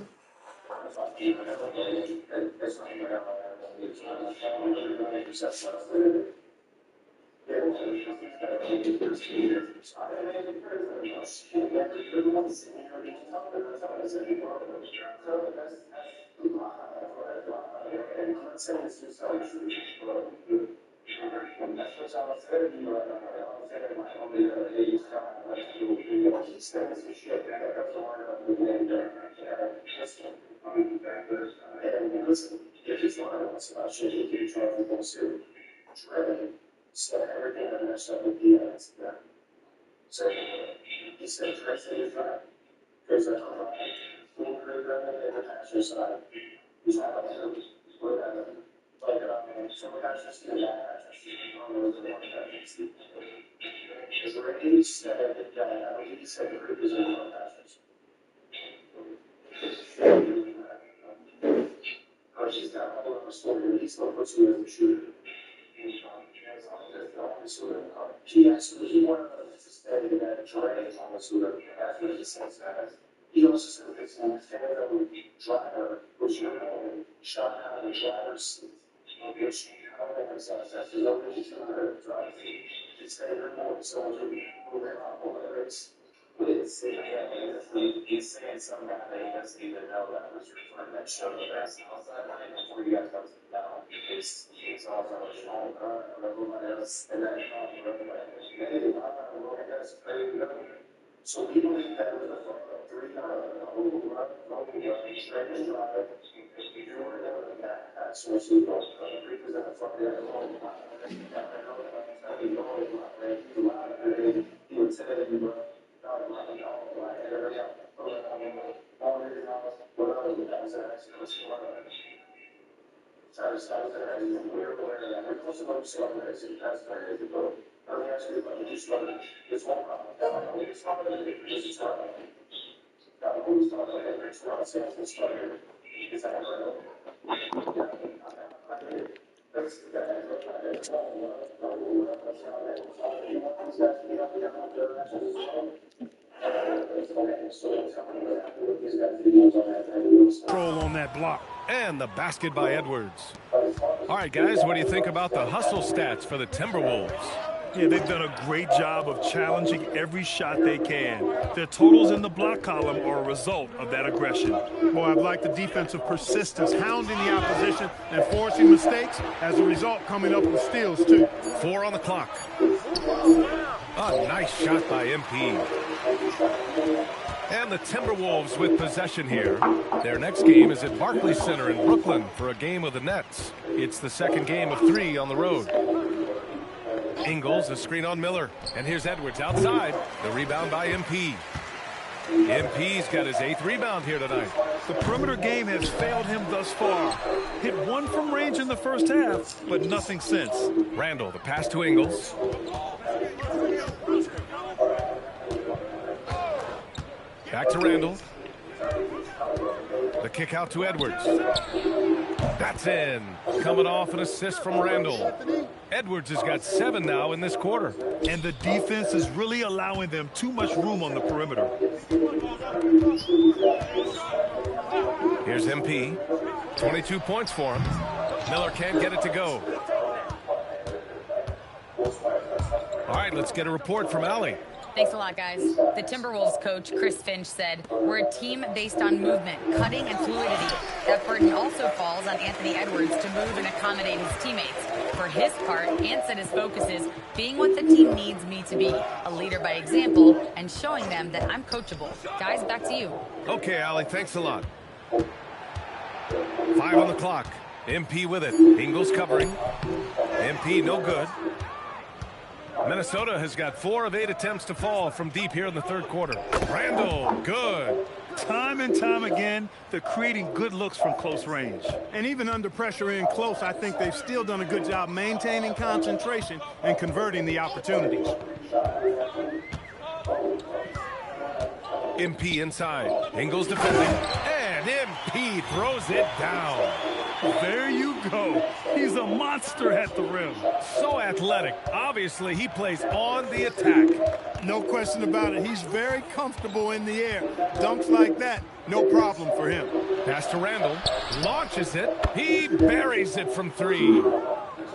K: He actually wanted to stay in that trade on the student. He also said that it's a fair driver, which you're going to shut down the driver's seat. Which, how many times that there's no reason to drive. It's fair more, so we're not over the race. He's saying something that he doesn't even know that was referring that show the best outside line before you guys come down. He's also showing everyone else and then so we believe that with a 3 straight drive, if you were there with that source of represent the front there alone, he would say that you were
L: Control on that block.
A: And the basket by Edwards. All right, guys, what do you think about the hustle stats for the Timberwolves?
B: Yeah, they've done a great job of challenging every shot they can. Their totals in the block column are a result of that aggression.
L: Boy, I've liked the defensive persistence, hounding the opposition and forcing mistakes. As a result, coming up with steals, too.
A: 4 on the clock. A nice shot by MP. And the Timberwolves with possession here. Their next game is at Barclays Center in Brooklyn for a game with the Nets. It's the second game of 3 on the road. Ingles, a screen on Miller. And here's Edwards outside. The rebound by MP. MP's got his 8th rebound here tonight.
B: The perimeter game has failed him thus far. Hit 1 from range in the first half, but nothing since.
A: Randall, the pass to Ingles. Back to Randall. The kick out to Edwards. That's in. Coming off an assist from Randall. Edwards has got 7 now in this quarter.
B: And the defense is really allowing them too much room on the perimeter.
A: Here's MP. 22 points for him. Miller can't get it to go. All right, let's get a report from Allie.
H: Thanks a lot, guys. The Timberwolves coach, Chris Finch, said, "We're a team based on movement, cutting, and fluidity. That burden also falls on Anthony Edwards to move and accommodate his teammates. For his part, Ant said his focus is being what the team needs me to be, a leader by example, and showing them that I'm coachable." Guys, back to you.
A: Okay, Allie, thanks a lot. 5 on the clock. MP with it. Ingles covering. MP no good. Minnesota has got 4 of 8 attempts to fall from deep here in the third quarter. Randall, good.
B: Time and time again, they're creating good looks from close range.
L: And even under pressure in close, I think they've still done a good job maintaining concentration and converting the opportunities.
A: MP inside. Ingles defending. And MP throws it down.
B: There you go. He's a monster at the rim.
A: So athletic. Obviously, he plays on the attack.
L: No question about it. He's very comfortable in the air. Dunks like that, no problem for him.
A: Pass to Randall. Launches it. He buries it from 3.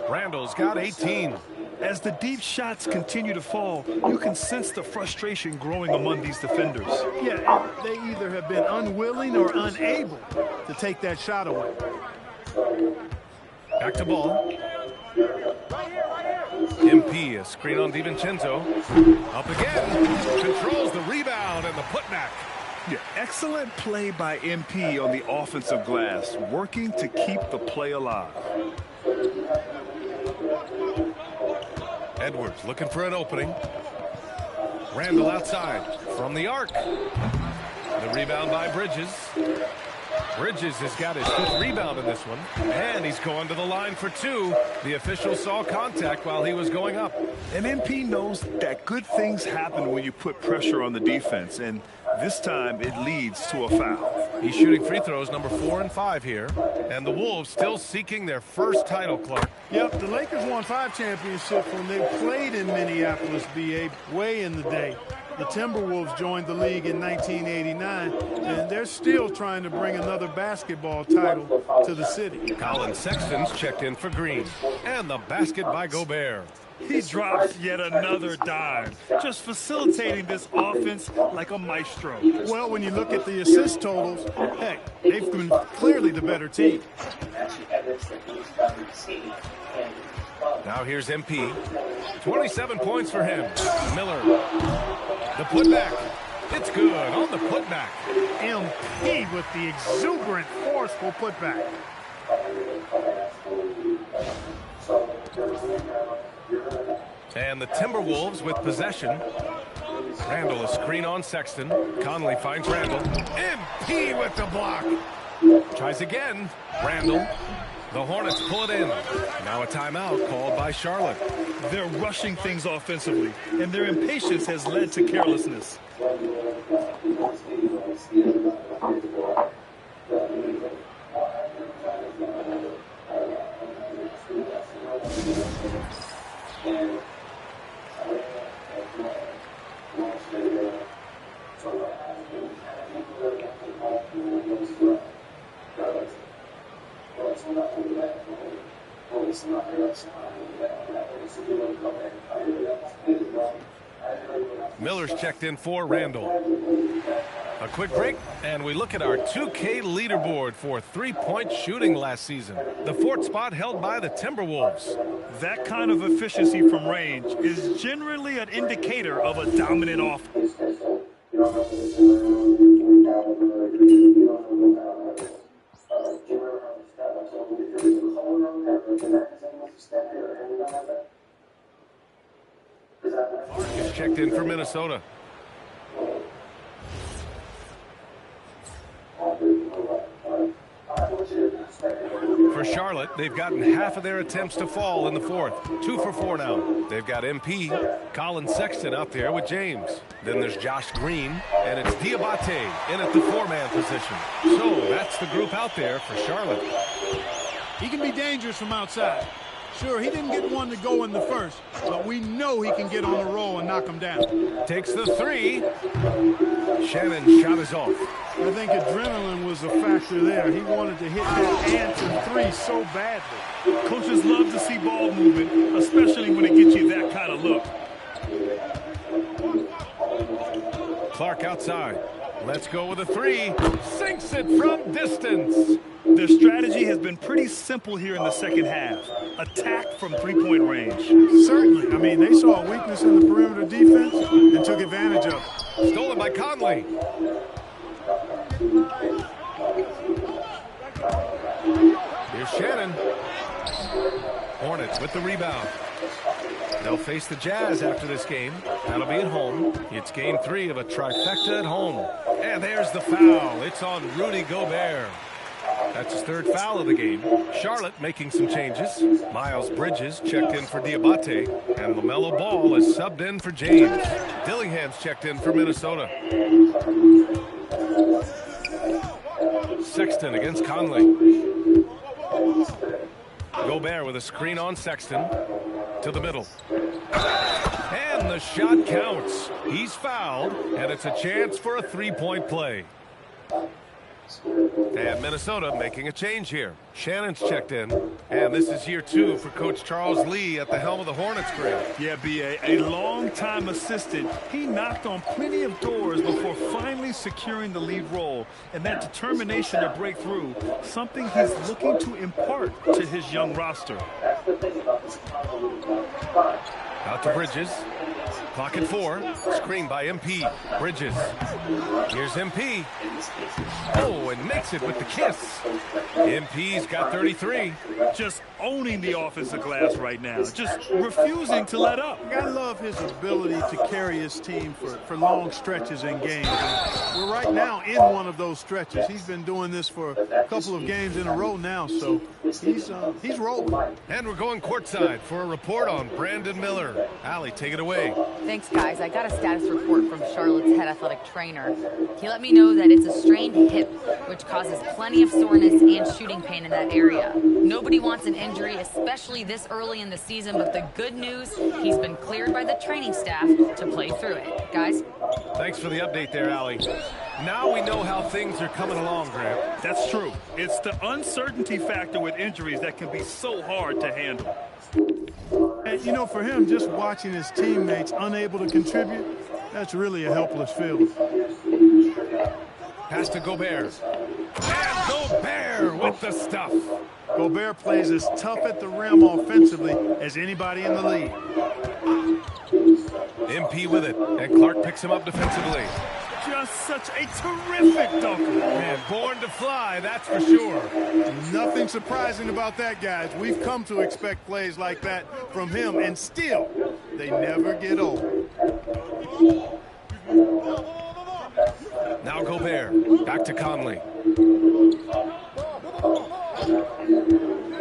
A: Randall's got 18.
B: As the deep shots continue to fall, you can sense the frustration growing among these defenders.
L: Yeah, they either have been unwilling or unable to take that shot away.
A: Back to ball. MP, a screen on DiVincenzo. Up again. Controls the rebound and the putback.
B: Yeah, excellent play by MP on the offensive glass, working to keep the play alive.
A: Edwards looking for an opening. Randall outside from the arc. The rebound by Bridges. Bridges has got his 5th rebound in this one, and he's going to the line for 2. The official saw contact while he was going up.
B: And MP knows that good things happen when you put pressure on the defense, and this time it leads to a foul.
A: He's shooting free throws number 4 and 5 here, and the Wolves still seeking their first title, Clark.
L: Yep, the Lakers won 5 championships when they played in Minneapolis, BA, way in the day. The Timberwolves joined the league in 1989, and they're still trying to bring another basketball title to the city.
A: Colin Sexton's checked in for Green, and the basket by Gobert.
B: He drops yet another dime, just facilitating this offense like a maestro.
L: Well, when you look at the assist totals, heck, they've been clearly the better team.
A: Now here's MP. 27 points for him. Miller. The putback. It's good on the putback.
L: MP with the exuberant, forceful putback.
A: And the Timberwolves with possession. Randall a screen on Sexton. Conley finds Randall. MP with the block. Tries again. Randall. The Hornets pull it in. Now a timeout called by Charlotte.
B: They're rushing things offensively, and their impatience has led to carelessness.
A: Miller's checked in for Randall. A quick break, and we look at our 2K leaderboard for three-point shooting last season. The 4th spot held by the Timberwolves.
B: That kind of efficiency from range is generally an indicator of a dominant offense.
A: Is checked in for Minnesota. For Charlotte, they've gotten half of their attempts to fall in the 4th. 2 for 4 now. They've got MP, Colin Sexton out there with James. Then there's Josh Green, and it's Diabate in at the 4-man position. So that's the group out there for Charlotte.
L: He can be dangerous from outside. Sure, he didn't get one to go in the 1st, but we know he can get on the roll and knock him down.
A: Takes the 3. Shannon's shot is off.
L: I think adrenaline was a factor there. He wanted to hit that answer 3 so badly.
B: Coaches love to see ball movement, especially when it gets you that kind of look.
A: Clark outside. Let's go with a 3. Sinks it from distance.
B: Their strategy has been pretty simple here in the second half. Attack from three-point range.
L: Certainly. I mean, they saw a weakness in the perimeter defense and took advantage of it.
A: Stolen by Conley. Here's Shannon. Hornets with the rebound. They'll face the Jazz after this game. That'll be at home. It's game 3 of a trifecta at home. And there's the foul. It's on Rudy Gobert. That's his 3rd foul of the game. Charlotte making some changes. Miles Bridges checked in for Diabate. And LaMelo Ball is subbed in for James. Dillingham's checked in for Minnesota. Sexton against Conley. Gobert with a screen on Sexton. To the middle. And the shot counts. He's fouled, and it's a chance for a 3-point play. And Minnesota making a change here. Shannon's checked in, and this is year 2 for Coach Charles Lee at the helm of the Hornets grid.
B: Yeah, B.A., a long-time assistant. He knocked on plenty of doors before finally securing the lead role, and that determination to break through, something he's looking to impart to his young roster.
A: Out to Bridges. Clock at 4. Screen by MP. Bridges. Here's MP. Oh, and makes it with the kiss. MP's got 33.
B: Just owning the offensive glass right now. Just refusing to let up.
L: I love his ability to carry his team for long stretches in games. And we're right now in one of those stretches. He's been doing this for a couple of games in a row now, so he's rolling.
A: And we're going courtside for a report on Brandon Miller. Allie, take it away.
H: Thanks, guys. I got a status report from Charlotte's head athletic trainer. He let me know that it's a strained hip, which causes plenty of soreness and shooting pain in that area. Nobody wants an injury, especially this early in the season, but the good news, he's been cleared by the training staff to play through it. Guys?
A: Thanks for the update there, Allie. Now we know how things are coming along, Grant.
B: That's true. It's the uncertainty factor with injuries that can be so hard to handle.
L: And, you know, for him, just watching his teammates unable to contribute, that's really a helpless feeling.
A: Pass to Gobert. And Gobert with the stuff.
L: Gobert plays as tough at the rim offensively as anybody in the league.
A: MP with it, and Clark picks him up defensively.
L: Just such a terrific dunker.
A: Man, born to fly, that's for sure.
L: Nothing surprising about that, guys. We've come to expect plays like that from him, and still, they never get old.
A: Now Gobert, back to Conley.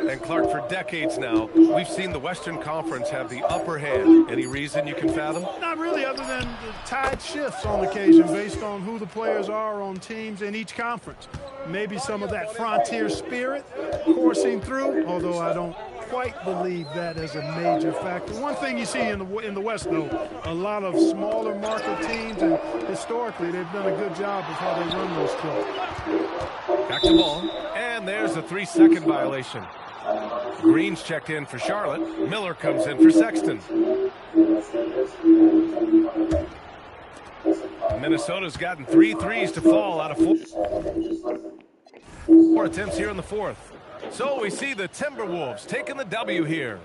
A: And Clark, for decades now, we've seen the Western Conference have the upper hand. Any reason you can fathom?
L: Not really, other than the tide shifts on occasion based on who the players are on teams in each conference. Maybe some of that frontier spirit coursing through, although I don't quite believe that as a major factor. One thing you see in the West, though, a lot of smaller market teams, and historically they've done a good job of how they run those clubs.
A: Back to ball, and there's a 3-second violation. Green's checked in for Charlotte. Miller comes in for Sexton. Minnesota's gotten 3 threes to fall out of 4 attempts here in the fourth. So we see the Timberwolves taking the W here.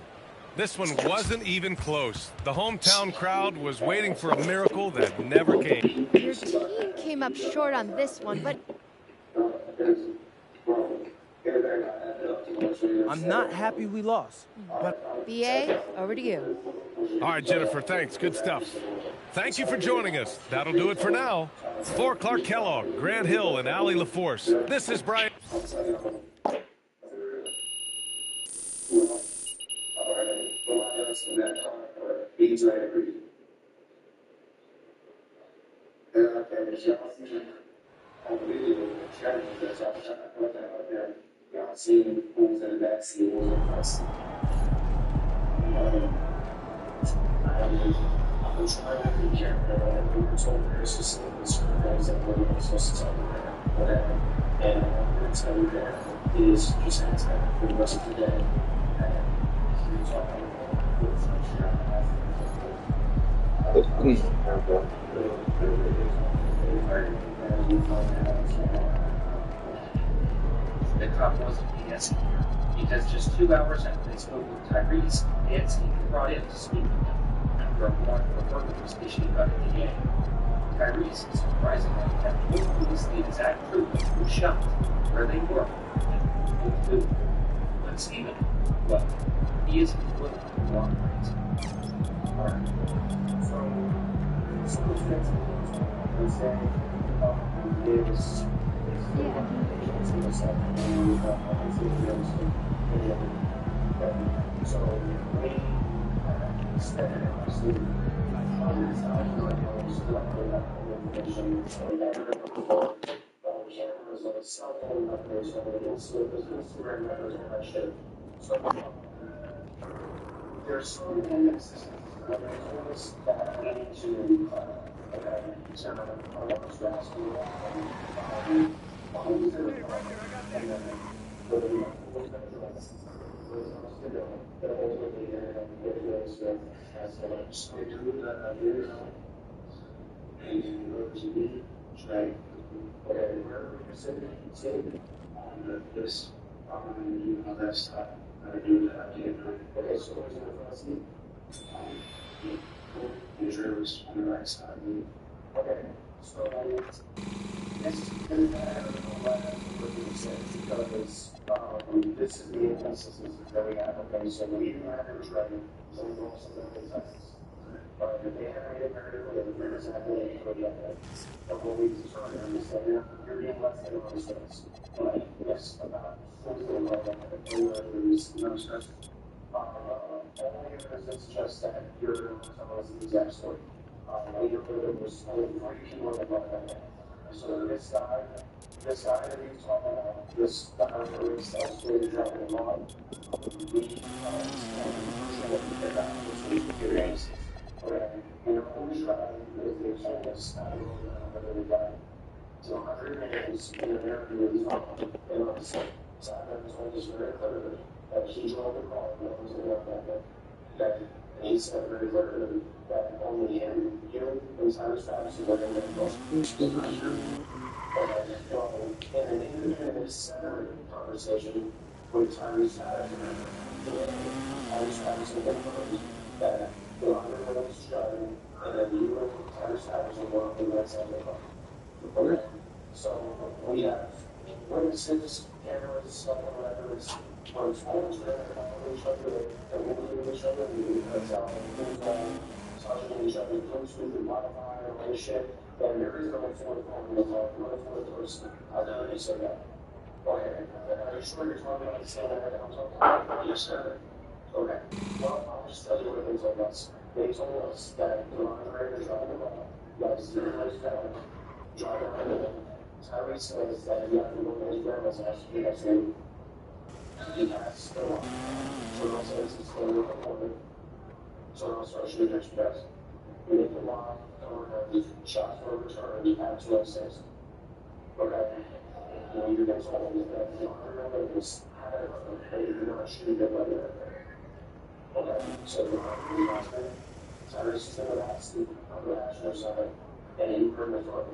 A: This one wasn't even close. The hometown crowd was waiting for a miracle that never came.
I: Your team came up short on this one, but
J: I'm not happy we lost. But
I: BA, over to you.
A: All right, Jennifer, thanks. Good stuff. Thank you for joining us. That'll do it for now. For Clark Kellogg, Grant Hill, and Allie LaForce, this is Brian.
F: The crowd wasn't BSing here, because just 2 hours after they spoke with Tyrese, they had Steve brought in to speak with him after a warrant for murder was issued by the DA. Tyrese, surprisingly, had told police the exact truth who shot, where they were, and who. But Stephen, well, he isn't willing to cooperate. Alright. So some of the things that we're saying is there's so many things that we need to Injury was on the right side. Okay, so this is good that I don't know what you said because this is the inconsistency that we have. Okay, so we didn't have it ready. So we also got the tests. But if they had made it very clear, there is nothing to get there. But what we determined is that you're being less than mistakes. Like, yes, about something like that. There's no stress. Only evidence suggests that you're going to tell us the exact story. Later, there was only 3 people that brought that in. So this guy that he's talking about, this guy who is really dropping the ball, we get back to some experiences. And only trying with the examples, I don't know whether we got to 100 minutes in an interview with his mom. And like I said, Simon told us very clearly that he drove the car, that he said very clearly that only him, you, and Simon's Travis were going to go. And in an independent separate conversation with Tyrese Travis, Tyrese Travis and that the 100 minutes driving, and then you and Tyrese Travis will walk in that side of the car. Okay? So we have witnesses, cameras, stuff like that. When phones are each other, and we'll do each other, and we can tell who's touching each other, who's the modifier, or any shit, then there is no phone in the car, no phone person. I know you said that. Okay, are you sure you're talking about the same guy that I'm talking about? Yes, sir. Okay, well, I'll just tell you what they told us. They told us that the moderator driving the ball, that 0 lays down, driving around the ball. Tyrese says that he had to go to his grandma's house the next day. He has the law. So it says it's going to record. So it starts shooting next to us. We hit the law, or the shots were returned at 206. Okay? When you get told that the moderator was had a not shooting the weather. Okay, so the husband, Tyrese is in the back seat on the passenger side, and you heard the front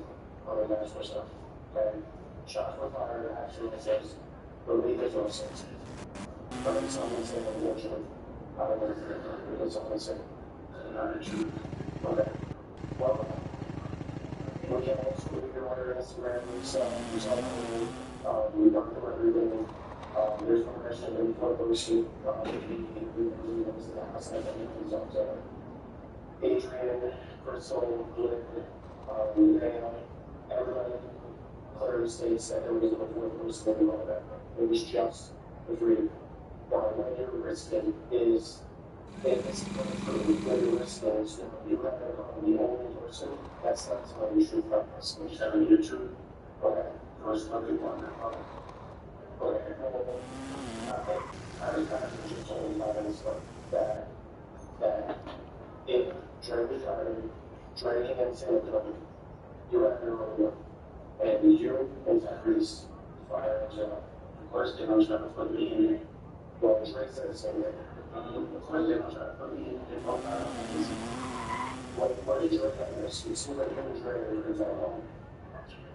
F: on the passenger side. Okay, shots were fired. Actually, it says the lead is 06. But someone said unfortunately, I don't know because someone said not true. Okay, well, we can also do your order Instagram and stuff. There's all we don't do everything. There's no question in the photo sheet. Adrian, Crystal, Glenn, Dale, everybody clearly states that there was no fourth person in all that. It was just the 3. What you're risking is, if it's what you're risking is you have to become the only person that's not telling the truth about this. You're telling the truth. Okay, first time you want that. Okay, I was kind of just told about it that if draining and Silicon, you have your own work. And you and Tyrese fire each other. Of course, they don't try to put me in there. Well, Trey said the same thing. Of course, they don't try to put me in there. What did you look at this? You seem like you're Trey is at home.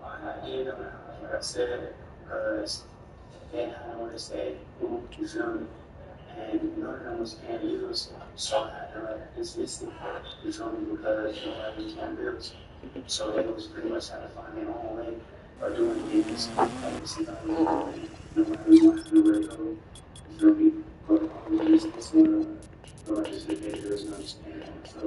F: I did, like I said, because they had nowhere to stay. You feel me? And none of them was paying bills, so I had to dismiss them. You feel me? Because you know, I was paying bills. So they was pretty much had to find their own way of doing things. I didn't see that way. No matter what, nowhere to go. You feel me? But this one, I just did pictures and understand. So,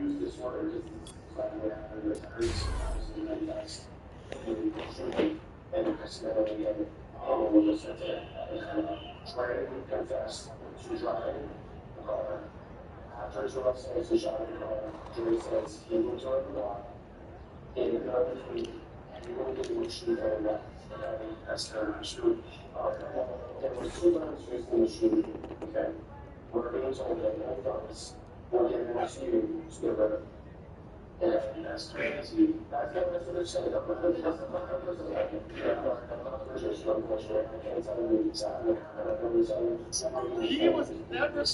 F: use this word and personality and trying to confess to driving the car. After Joel says he shot the car, Joey says he will join the block in another week and he will get the shoot on that. That's kind of shoot. There were 2 guns used in the shoot. Okay. We're being told that no guns were given to you to get rid of.
S: He was never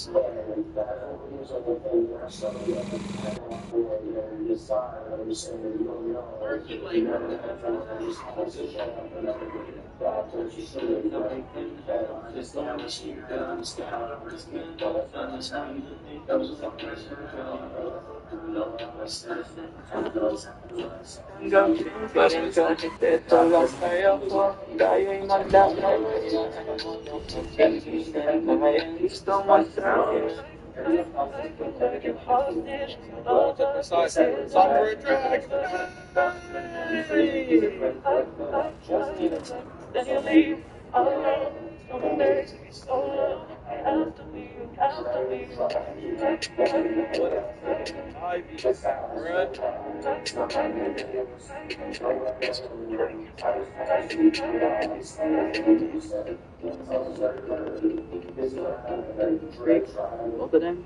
D: Both of them?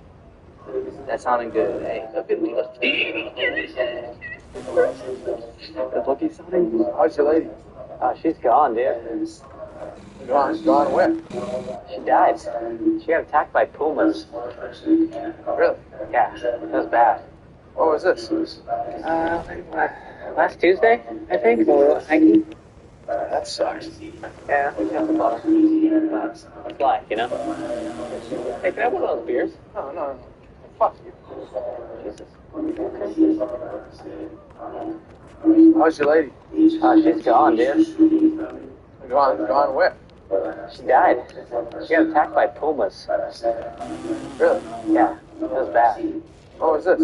D: That sounded good. Hey, look at me. Good looking sounding. How's your lady? She's gone, dude. Gone where? She died. She got attacked by pumas. Really? Yeah, it was bad. What was this? Last Tuesday, I think. We were hiking. That sucks. Yeah, it's a bummer. It's like, you know? Hey, can I have one of those beers? No. Fuck you. Jesus. How's your lady? She's gone, dude. Gone where? She died. She got attacked by pumas. Really? Yeah, it was bad. What was this?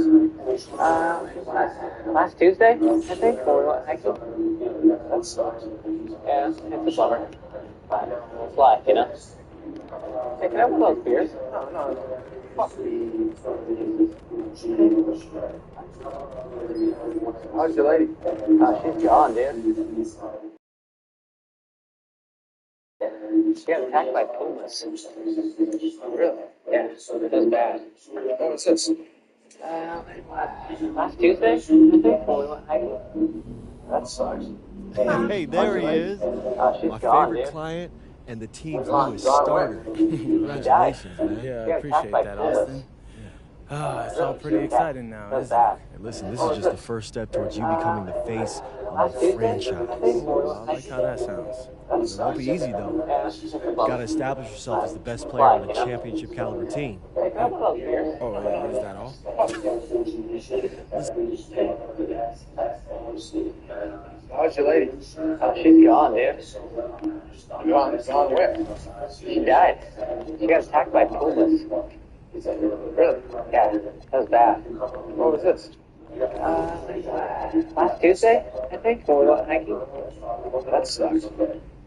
D: Last Tuesday, I think. We were hiking. That sucks. Yeah, it's a bummer. But it's life, you know? Hey, can I have one of those beers? No. Fuck. How's your lady? She's gone, dude. She got attacked by pumas. Really? Yeah, it was bad. What was this? Last Tuesday, I think. We went hiking. That sucks.
C: Hey, there he is.
D: She's
C: My
D: gone,
C: favorite
D: dude.
C: client and the team's newest starter. Congratulations, man.
J: Yeah, I appreciate that, Austin. It's all pretty exciting now, isn't it?
C: Hey, listen, this is just the first step towards you becoming the face of the franchise.
J: I like how that sounds.
C: It won't be easy, though. You gotta establish yourself as the best player on a championship caliber team.
J: Oh, yeah, is that all?
D: How's your lady? She's gone, dude. Gone where? She died. She got attacked by pumas. Really? Yeah, that was bad. What was this? Last Tuesday, I think. We went hiking. That sucks.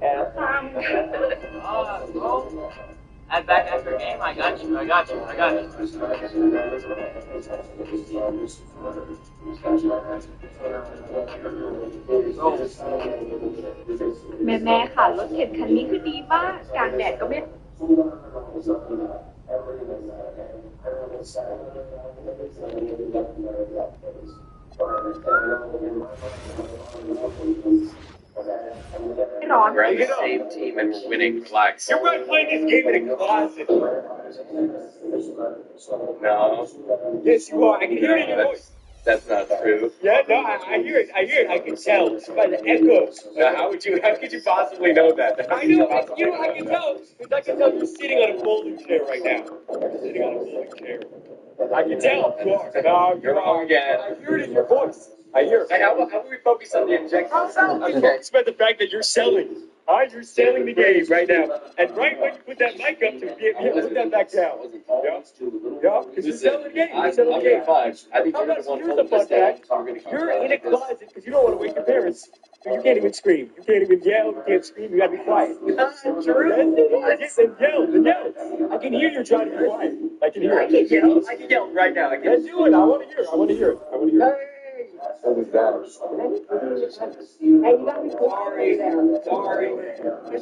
D: Yeah. Add back after game. I got you.
R: แม่ค่ะรถเข็นคันนี้คือดีมากกลางแดดก็ไม่
W: We're on the same team and we're winning flags. You're right playing this game in a closet. No. Yes, you are. I can hear it in your voice. That's not true. Yeah, no, I hear it. I can tell. It's by the echoes. How could you possibly know that? I know, I can tell. Because I can tell you're sitting on a folding chair right now. You're sitting on a folding chair. I can tell. You are. No, you're wrong again. I hear it in your voice. I hear it. Hey, how about we focus on the objective? Focus about the fact that you're selling. You're selling the game right now. And right when you put that mic up to put that back down. Yeah, because you're selling the game. You're selling the game. I think here's the fun fact. You're in a closet because you don't want to wake your parents. So you can't even scream. You can't even yell. You can't scream. You got to be quiet. True. Then yell. I can hear you trying to be quiet. I can hear it. I can yell right now. Let's do it. I want to hear it. What was that? Hey, you got me sorry.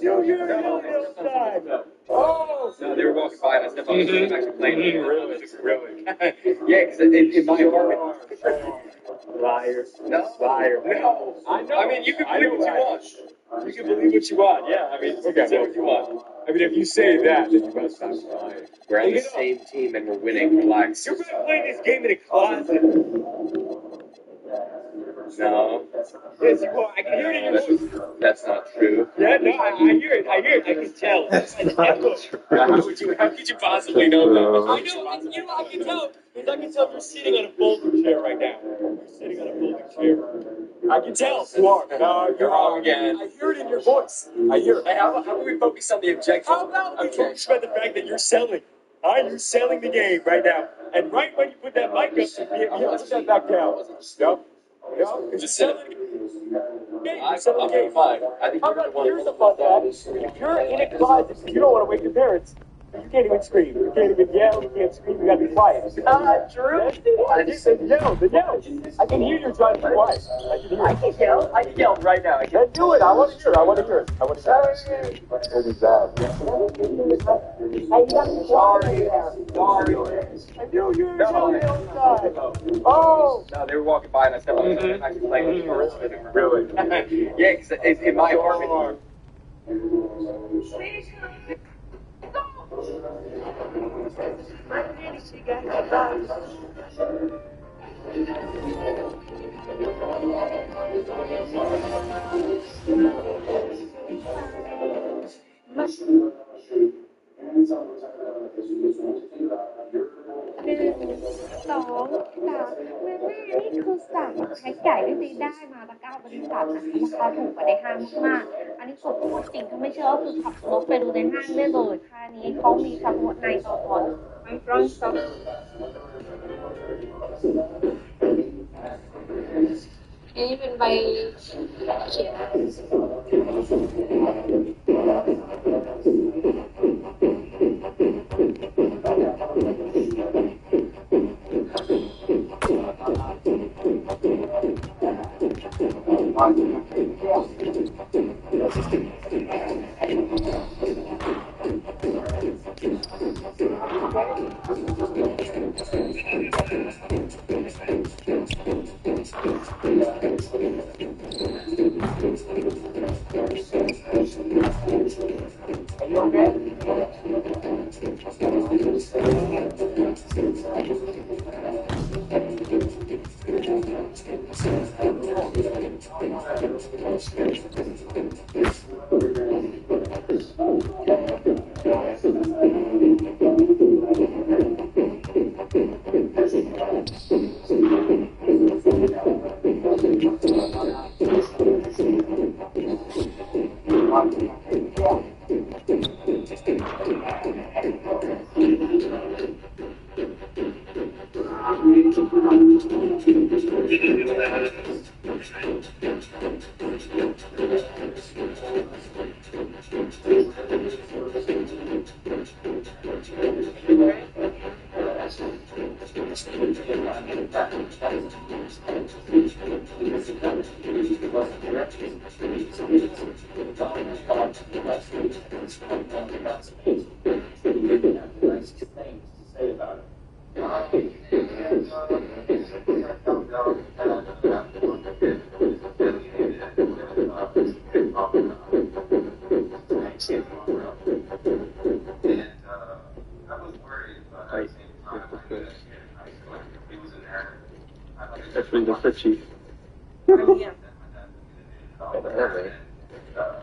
W: You're outside. Oh! No, they were walking by and I stepped on the street and actually playing. Really? Yeah, because in my apartment. Liar. No. Liar. No. I know. I mean, you can believe what you want. You can believe what you want. Yeah. I mean, you can say what you want. I mean, if you say that, then you must stop lying. We're on the same team and we're winning. Relax. You're playing this game in a closet. No. Yes, you are. I can hear it in your voice. That's not true. Yeah, no, I hear it. I hear it. I can tell. That's not true. How could you possibly know that? I know. You know, I can tell. Because I can tell you're sitting on a folding chair right now. You're sitting on a folding chair. I can tell. You are. No, you're wrong again. I hear it in your voice. I hear it. Hey, how about we focus on the objective? How about we focus on the fact that you're selling? You're selling the game right now. And right when you put that mic up, put that back down. No. No, just selling the game. I'm fine. I think you're the one. Here's the fun fact. If you're in a closet, you don't want to wake your parents. You can't even scream. You can't even yell. You can't scream. You gotta be quiet. True. I just said yell. Then yell. I can hear you trying to be quiet. I can yell. I can yell right now. Then do it. I want to hear it. I want to hear it. I want to hear it. What was that? Sorry. I knew you were on the outside. Oh. No, they were walking by and I stepped on it. And I was like, really? Yeah, because it's in my apartment.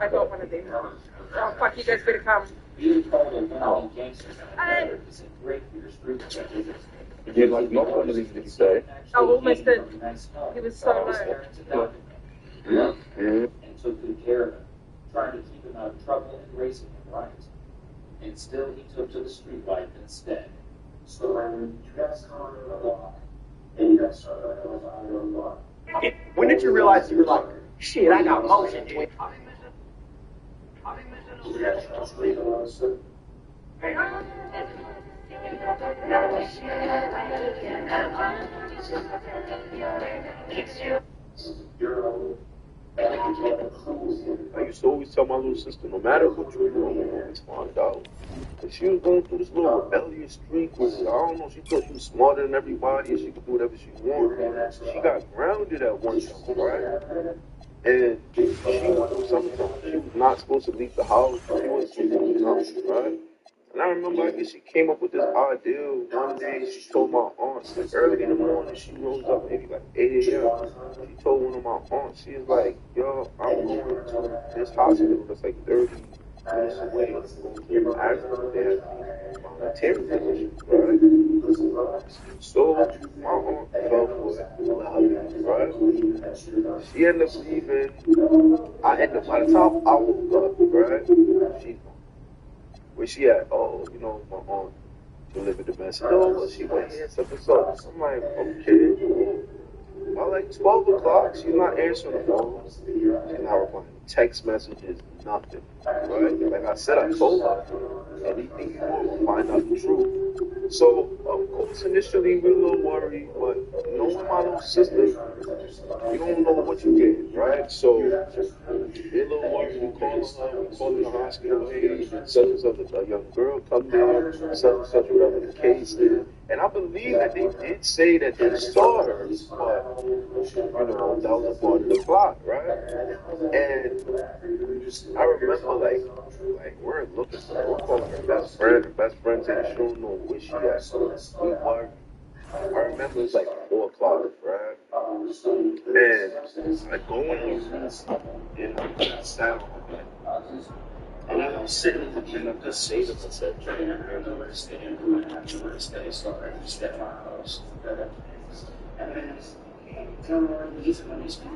R: I thought one of them. Oh, fuck, you guys better come.
U: You did like not one of these, did you say?
R: Oh, almost did. He was so low.
U: Yeah.
F: And took good care of him, trying to keep him out of trouble and raising him right. And still he took to the street life instead. So you guys started a lot. And you guys started a lot.
W: When did you realize you were like, shit, I got motion, dude?
P: I used to always tell my little sister, no matter what you're doing, you always find out. And she was going through this little rebellious streak where, I don't know, she thought she was smarter than everybody and she could do whatever she wanted. She got grounded at one time, right? And she was summertime. She was not supposed to leave the house. She wasn't supposed to do nothing, right? And I remember, I guess she came up with this idea one day. She told my aunt, like early in the morning, she rose up maybe like 8 a.m. She told one of my aunts, she was like, yo, I'm going to this hospital that's like 30 minutes away. In Africa, they have volunteering positions, right? So my aunt fell for it, right? She ended up leaving. By the time I woke up, right? She where she at? Oh, you know, my aunt delivered the message. Oh, well, she went here, such and such. I'm like, okay. By like 12 o'clock, she's not answering the phone. She's not replying to text messages, nothing. Right? Like I said, I told her, anything you do, we'll find out the truth. So, of course, initially we were a little worried, but knowing my little sister, you don't know what you get, right? So, we're a little worried. We calling the hospital, hey, such and such, a young girl come there, such and such, whatever the case is. And I believe that they did say that they saw her, but, you know, that was a part of the plot, right? And I remember, like we're looking for her, we're calling her best friend. Her best friend said she don't know where she at. We were. I remember it's like 4 o'clock, right? And I go in the room, and I sat on the bed. And I was sitting in the bed, and I just say to myself, I'm going to stay, I'm going to stay, so I just stay at my house. And then tell me what he's going to speak.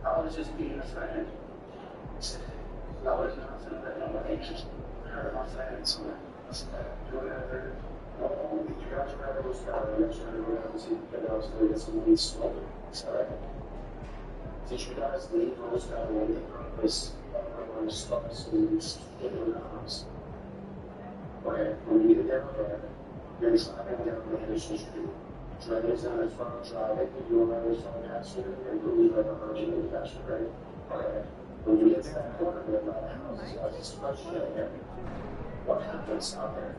P: I was just being a friend. I was not feeling that I'm anxious. I heard my friends. Whatever. What happens out there?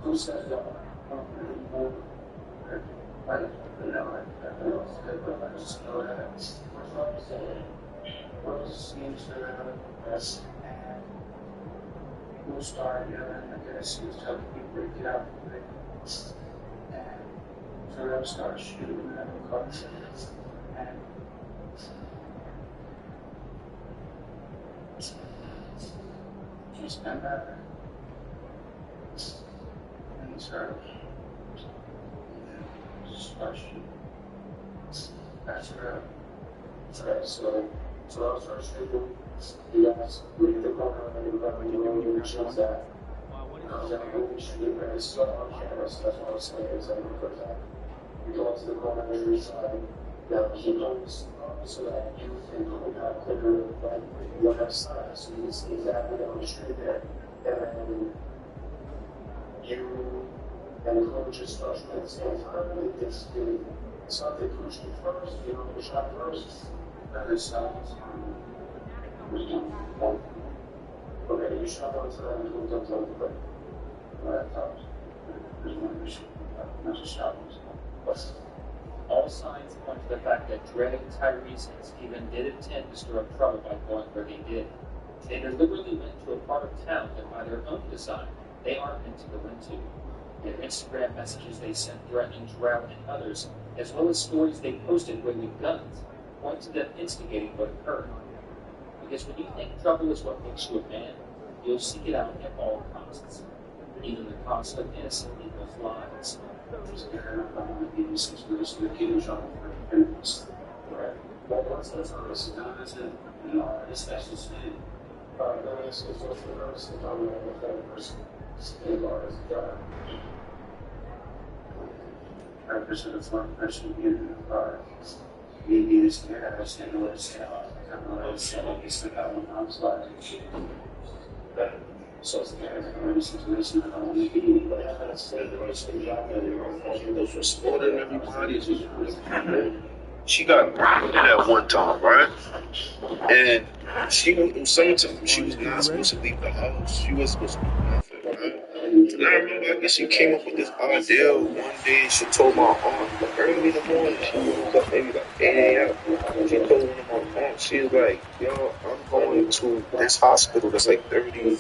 P: Who said that? I don't know. I just know that what seems to us who started, I guess he was helping me break it out. And so I started shooting at the car. And just got better. And started shooting. That's right. So I was first shooting. Yes, we did the corner and everybody knew which was that. I was really shooting very slow on camera, so that's what I was saying is that we go to the corner and every side, down the windows, so that you can go out quicker than the other side, so you can see exactly on the street there. And you and coach just start at the same time with this doing something crucial first, you know, the shot first, that is okay, you shot on to that and moved up to the plate.
T: All signs point to the fact that Dre and Tyrese and Steven did intend to stir up trouble by going where they did. They deliberately went to a part of town that by their own design, they aren't meant to go into. Their Instagram messages they sent threatening Terrell and others, as well as stories they posted waving guns, point to them instigating what occurred. Because when you think trouble is what makes you a man, you'll seek it out at all costs, even the cost of innocent people's lives.
P: So it's the kind of situation I don't want to be in, but I gotta say the rest of the job that they're supporting everybody is just really she got pregnant at one time, right? And she was not supposed to leave the house. She wasn't supposed to do nothing, right? And I remember, I guess she came up with this idea one day. She told my aunt, early in the morning, she woke up maybe like 8 a.m. She told one of my aunts, she was like, yo, I'm going to this hospital that's like 30.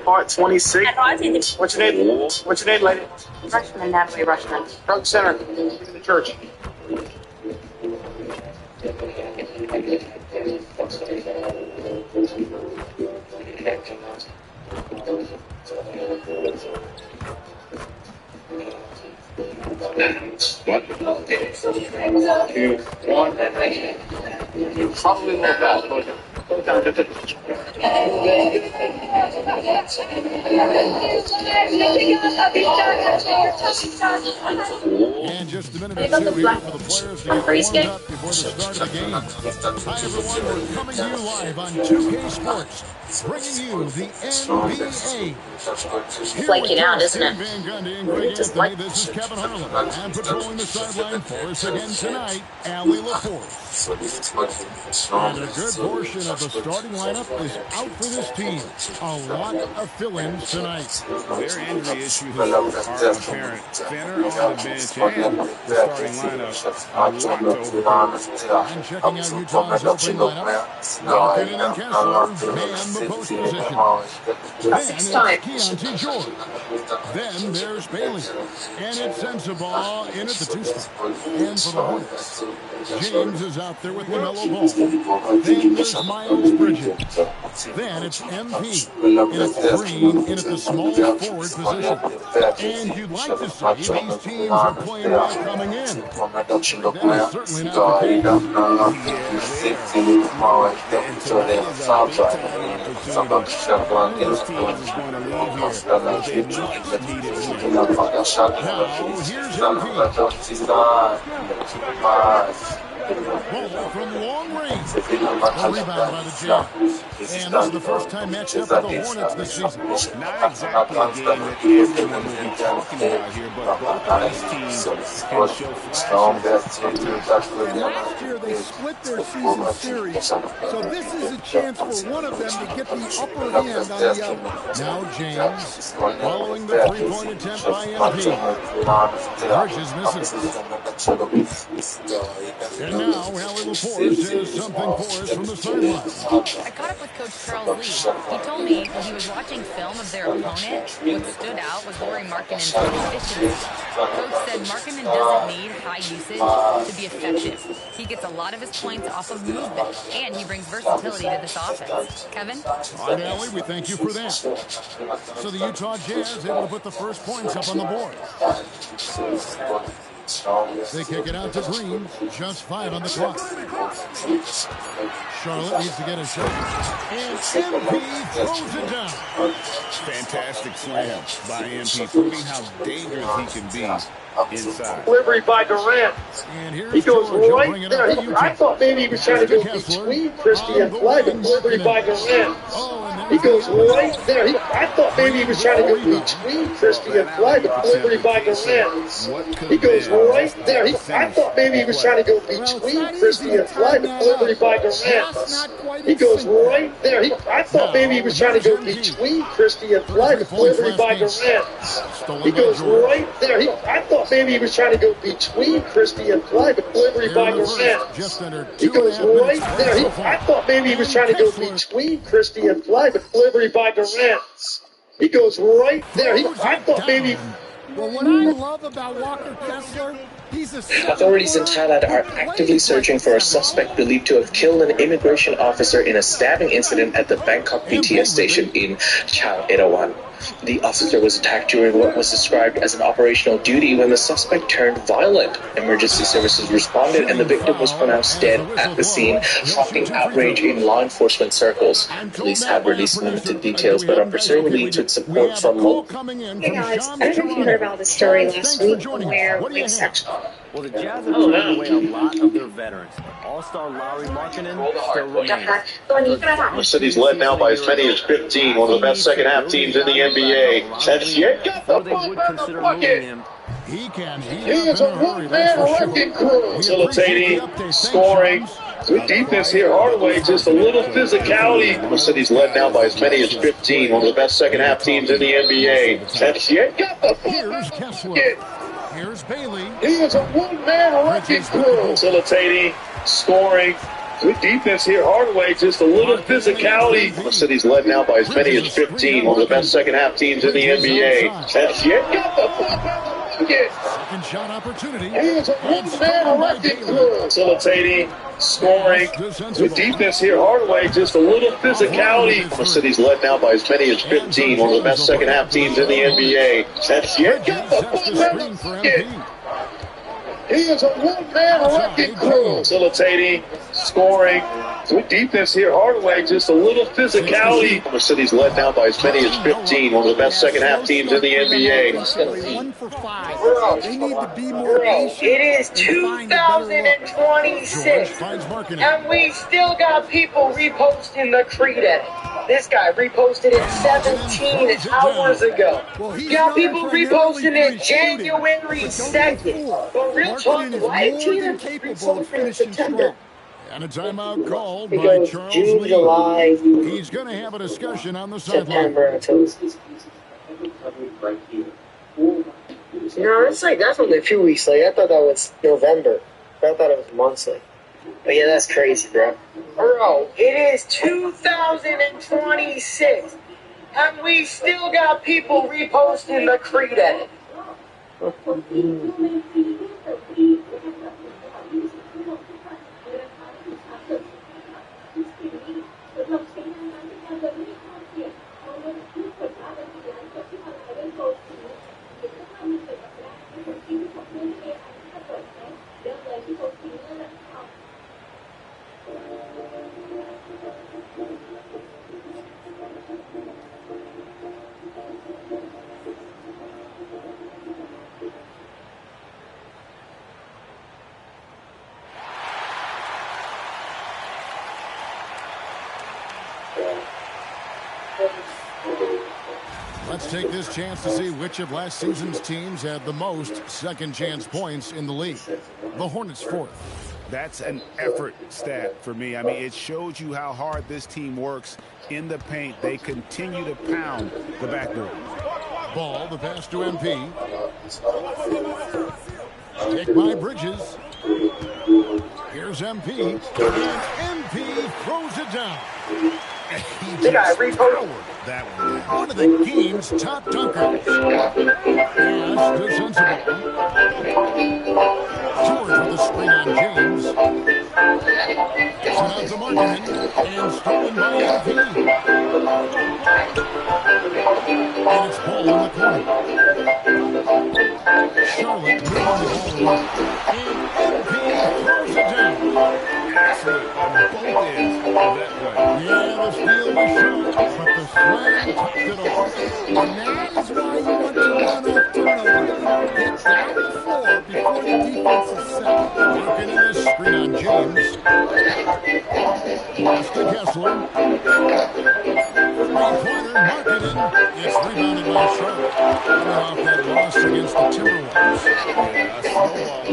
U: Part 26. What's your name? What's your name, lady?
R: Rushman, Natalie Rushman.
U: Drug center. In the church. Probably a little fast, but go down to
M: And just a minute or two here for the players to get warmed up before the start of the game. Hi everyone, we're coming to you live on 2K Sports, bringing you the NBA.
R: Flaking out, isn't it?
M: Van Gundy and Greg Anthony, this is Kevin Harlan. And patrolling the sideline for us again tonight, Allie LaForce. And a good portion of the starting lineup is out for this team. A lot of fill-ins tonight.
B: Their injury issues are apparent. Fenner on the bench and the starting lineup a lot to overcome.
M: And checking out Utah's opening lineup, Malkin and Kessler man the post position. Then it's Keontae George. Then there's Bailey. And it's Sensabaugh in at the 2 spot. And for the Hornets, James is out there with LaMelo Ball. Then there's Miles Bridges. Then it's MP. And it's Green in at the small forward position. And you'd like to say these teams are playing well coming in. That is certainly not the case. Now, here's MP. Ball from long range. A rebound by the Jazz. And this is the first time matched up with the Hornets this season.
B: Not exactly a game that everyone will be talking about here, but both of these teams can show flashes.
M: And last year they split their season series, so this is a chance for one of them to get the upper hand on the other. Now James, following the three-point attempt by MP. Bridges misses. And now Allie LaForce has something for us from the sideline.
H: I caught up with Coach Charles Lee. He told me when he was watching film of their opponent, what stood out was Lauri Markkanen's efficiency. Coach said Markkanen doesn't need high usage to be effective. He gets a lot of his points off of movement, and he brings versatility to this offense. Kevin?
M: All right, Allie, we thank you for that. So the Utah Jazz able to put the first points up on the board. They kick it out to Green. Just 5 on the clock. Charlotte needs to get a shot. And MP throws it down.
B: Fantastic slam by MP, proving how dangerous he can be inside.
U: Delivery by Durant.
M: And
U: He goes right there. I thought maybe he was trying to go between Christie and Fly, but delivery by Durant. He goes right there. I thought maybe he was trying to go between Christie and Fly, but delivery by Durant. He goes right there. I thought maybe he was trying to go between Christie and Fly, but delivery by Durant. He goes right there. I thought maybe he was trying to go between Christie and Fly, but delivery by Durant. He goes right there. I thought maybe he was trying to go between Christie and Fly, but delivery by Durant. He goes right there. I thought maybe he was trying to go between Christie and Fly, but delivery by Durant. He goes right there. I thought maybe.
M: Well, what I love about Walker Kessler, he's a...
O: Authorities in Thailand are actively searching for a suspect believed to have killed an immigration officer in a stabbing incident at the Bangkok BTS station in Chang Erawan. The officer was attacked during what was described as an operational duty when the suspect turned violent. Emergency services responded and the victim was pronounced dead at the scene, prompting outrage in law enforcement circles. Police have released limited details but are pursuing leads with support from local.
R: Hey guys, I don't know if you heard about this story last week where
D: Well, the Jazz have traded away a lot of their veterans. All-star Lowry Markkanen still remains.
U: The city's led now by as many as 15, one of the best second-half teams in the NBA. That's yet got the fuck out of the bucket.
M: He can
U: He is a one-man wrecking crew. Facilitating, scoring. Good defense here. Hardaway, just a little physicality. The city's led now by as many as 15, one of the best second-half teams in the NBA. That's yet got the fuck out of the bucket.
M: Here's Bailey.
U: He is a one-man wrecking crew. Facilitating, scoring. Good defense here. Hardaway, just a little physicality. The city's led now by as many as 15, one of the best second-half teams in the NBA. That's yet got the fuck out of the bucket.
M: Second shot opportunity.
U: He is a one-man wrecking crew. Facilitating, scoring. Good defense here. Hardaway, just a little physicality. The city's led now by as many as 15, one of the best second-half teams in the NBA. That's yet got the fuck out of the bucket. He is a one-man wrecking crew. Facilitating, scoring. Good defense here. Hardaway, just a little physicality. The city's led now by as many as 15, one of the best second-half teams in the NBA.
G: 1 for 5. They need to be more patient.
Q: It is 2026, and we still got people reposting the Creed edit. This guy reposted it 17 hours ago. You got people reposting it January 2nd. But real talk, why did you even repost it in September?
M: And a timeout called by
Q: Because
M: Charles
Q: June,
M: Lee.
Q: July,
M: He's going to have a discussion on the sideline.
Q: September until no, it's like that's only a few weeks late. I thought that was November. I thought it was months late. But yeah, that's crazy, bro. Bro, it is 2026, and we still got people reposting the Creed edit.
M: Let's take this chance to see which of last season's teams had the most second chance points in the league. The Hornets fourth.
V: That's an effort stat for me. I mean, it shows you how hard this team works in the paint. They continue to pound the backboard.
M: Ball, the pass to MP. Take by Bridges. Here's MP. And MP throws it down.
Q: He just powered
V: that one.
M: One of the game's top dunkers. Pass to Sensible. George with a screen on James. Gets it out to Markkanen. And stolen by MP. And it's ball in the corner. Charlotte moving the ball away. And MP throws it down.
V: Excellent on both ends of that play.
M: Yeah, the steal was short, but the slam topped it off.
G: And that is why you want to run off turnover. Get down the floor before the defense is set.
M: Working in this screen on James. Pass to Kessler. Three-pointer, Markkanen. It's rebounded by Charlotte. Coming off that loss against the Timberwolves.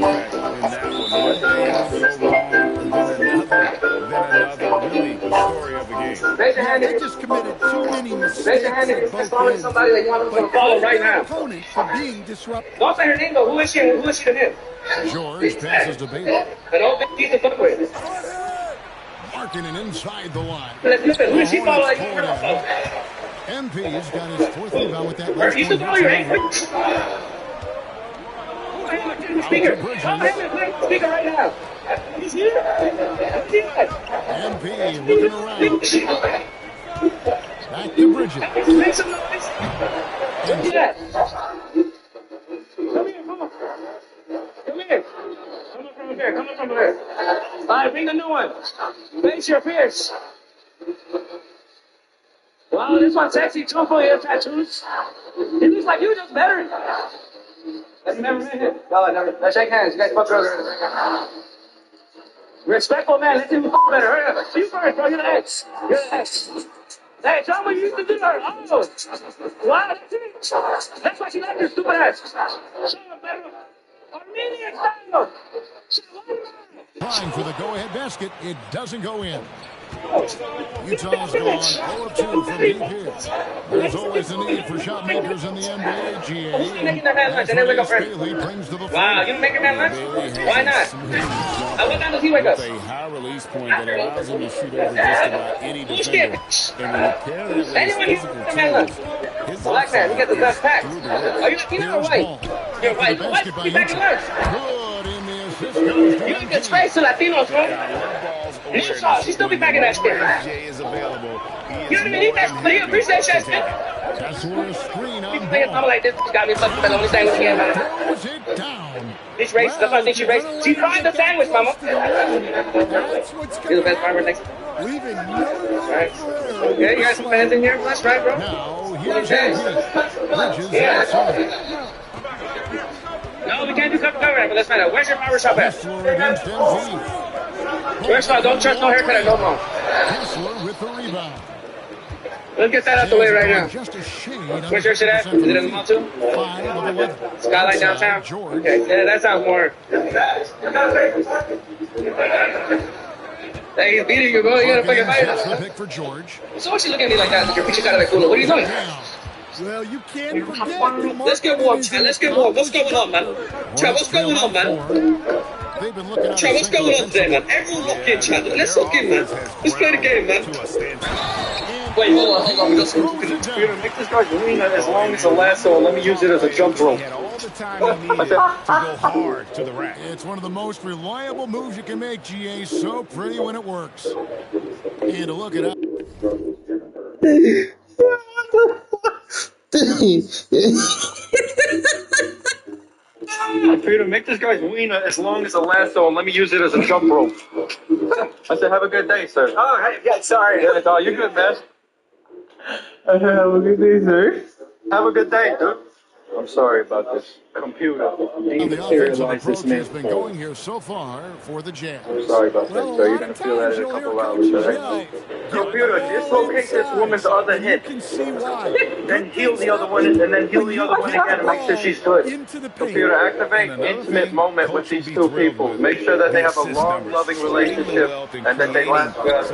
V: Yeah, a snowball effect in that one. One day it'll go wrong, and then another. Really, the story of the game.
Q: Raise your hand
G: They
Q: if
G: just committed too many mistakes.
Q: raise your hand if you're following somebody that you want them to follow right now.
G: Opponent for being disruptive.
Q: Don't say her name though. Who is she and who is she to him?
M: George passes to Bailey.
Q: And don't think she's the fuck with.
M: Markkanen inside the line.
Q: Listen, who is she follow that you heard of?
M: MP's got his fourth rebound with that last
Q: You still follow your name? Speaker. Speaker right now. He's here.
M: MP looking around. Back to Bridges.
Q: Make some noise. Come here, come on. Come here. Come on from here. Come on from here. All right, bring the new one. Face your Pierce. Wow, this one's sexy too for your tattoos. It looks like you just better.
W: Never met him. No, never. Let's shake hands. You guys fuck earlier. Respectful man. Let's do better. Hurry up. You first, bro. You're the ex. You're the ex. Hey, tell me what you used to do her. Oh. Wow, that's it. That's why she liked your stupid ass. Shut up, man. Armenian style.
M: Trying for the go-ahead basket. It doesn't go in. Utah's gone 0-2 from deep here. There's always a need for shot makers in the NBA, GA. Bailey brings to the floor.
W: Wow, you make him that lunch? Why not? What time does he wake up?
V: A high release point that allows him to shoot over just about any defender. And when you pair that with his physical tools, his
W: Black man, you get the best pack. Are you Latino or white? You're white. What? You back in lunch. You don't get space to Latinos, bro. You should still be back in that shit. You don't even need that, but you appreciate that shit.
M: That's where a screen on
W: I'm like this. Got me fucking the only sandwich here, man.
M: throws it down.
W: She's racist. That's why I think she's racist. She fried the sandwich, mama. You're the best barber next.
G: Leaving
W: Right. Yeah, you got some fans in here? That's right, bro.
M: Now, here's Bridges outside.
W: No, we can't do cover, but let's find out. Where's your barber shop at? First of all, don't trust no haircut at no more.
M: Kessler with the rebound.
W: Let's get that out the way right now. Where's your shit at? Is it in the mall too? Skyline downtown? Okay, yeah, that sounds more. Hey, he's beating you, bro. You gotta fucking fight us.
M: Pick for George.
W: So why you looking at me like that? Like your picture got of cooler. What are you doing?
G: Well, you can't forget.
W: Let's get warm, man. Let's get warm. What's going on, man? Trev, what's going on, man?
M: They've been looking at
W: Trev, what's going on today, man? Everyone look in, chat. Let's look in, man. Let's play the game, man. Wait, hold on. We got some computer. Make this guy's wiener as long as a lasso and let me use it as a jump rope.
V: All the time he needed to go hard to the rack.
M: It's one of the most reliable moves you can make, GA. So pretty when it works. And to look it up.
W: Peter, make this guy's wiener as long as a lasso and let me use it as a jump rope. I said, have a good day, sir. Oh, yeah, sorry. Yeah, no, you're good, man. Have a good day, sir. Have a good day, dude. I'm sorry about this. Computer. Dematerialize this man's
M: been going here so far for the Jazz.
W: I'm sorry about that, sir. You're going to feel that in a couple hours, sir. Computer, dislocate this woman's other hip. Then heal the other one, and then heal the other one again and make sure she's good. Computer, activate intimate moment with these two people. Make sure that they have a long, loving relationship and that they last forever.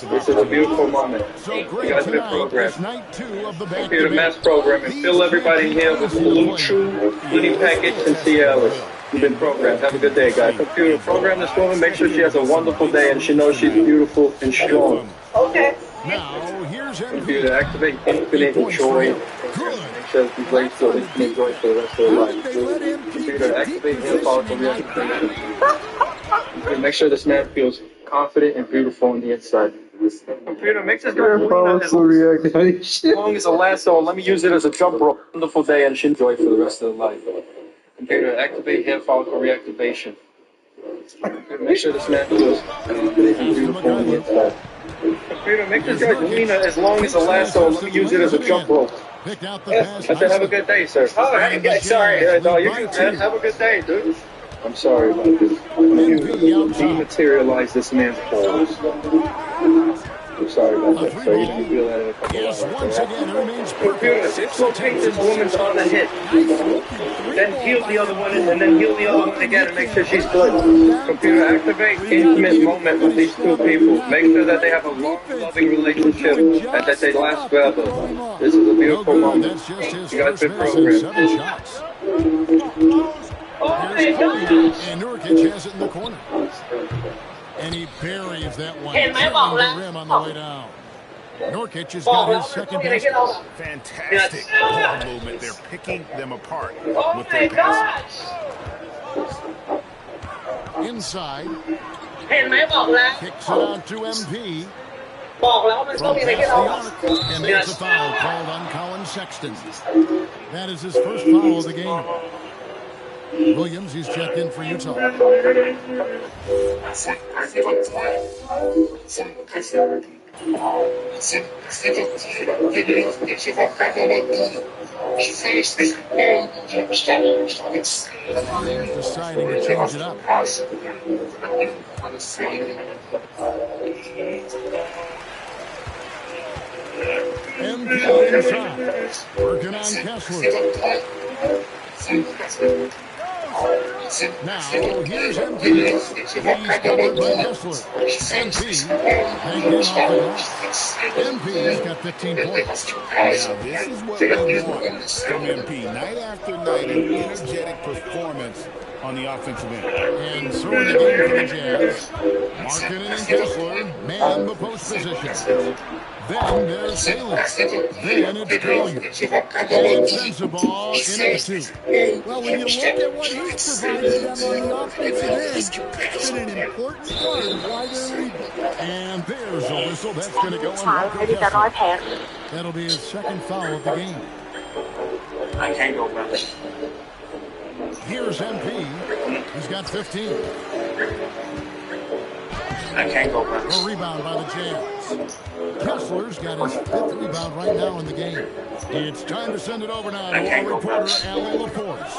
W: This is a beautiful moment. You guys have been programmed. Computer mass program and fill everybody in here with Blue Chew, Honey Package, and Cialis. You've been programmed. Have a good day, guys. Computer, program this woman. Make sure she has a wonderful day and she knows she's beautiful and strong. Okay.
M: Now, here's
W: Computer, activate infinite joy. Make sure that these ladies feel infinite joy for the rest of their life. Computer, activate hair follicle reactivation. Make sure this man feels confident and beautiful on the inside. Computer, make this girl as long as a lasso. Let me use it as a jump rope. Wonderful day and she enjoy for the rest of their life. Computer, activate hair follicle reactivation. Make sure this man feels confident and beautiful on the inside. Computer, make this guy's wiener as long as a lasso. Let me use it as a jump rope. I said, have a good day, sir. Oh, hey, sorry. Yeah, no, you're good, man. Have a good day, dude. I'm sorry about this. Dematerialize this man's balls. I'm sorry about that, sir. You're going to feel that in a couple hours. Computer, dislocate this woman's other hip. Then heal the other one, and then heal the other one again and make sure she's good. Computer, activate intimate moment with these two people. Make sure that they have a long, loving relationship and that they last forever. This is a beautiful moment. You guys been programmed.
M: And Nurkic has it in the corner. And he buries that one. The rim on the way down. Nurkic has got his second basket.
V: Fantastic ball movement. They're picking them apart with their passes.
M: Inside. Kicks it out to MP.
W: From
M: past the arc. And there's a foul called on Colin Sexton. That is his first foul of the game. Williams, he's checked in for Utah. Players deciding to change it up. MP inside. Working on Kessler. Now, here's MP. He's covered by Kessler. MP back in off the glass. MP's got 15 points.
V: Now, this is what we want from MP. Night after night, an energetic performance on the offensive end.
M: And so in the game for the Jazz, Markkanen and Kessler man the post position. Then there's Bailey. Then it's Collier. Offensive ball in at 2.
G: Well, when you look at what he's provided them on the offensive end, it's been an important part of why they're leading.
M: And there's a whistle. That's going to go on Marco Kessler. That'll be his second foul of the game.
W: I can't go back.
M: Here's MP. He's got 15.
W: I can't go back.
M: A rebound by the Jazz. Kessler's got his 5th rebound right now in the game. It's time to send it over now to our reporter, Allie LaForce.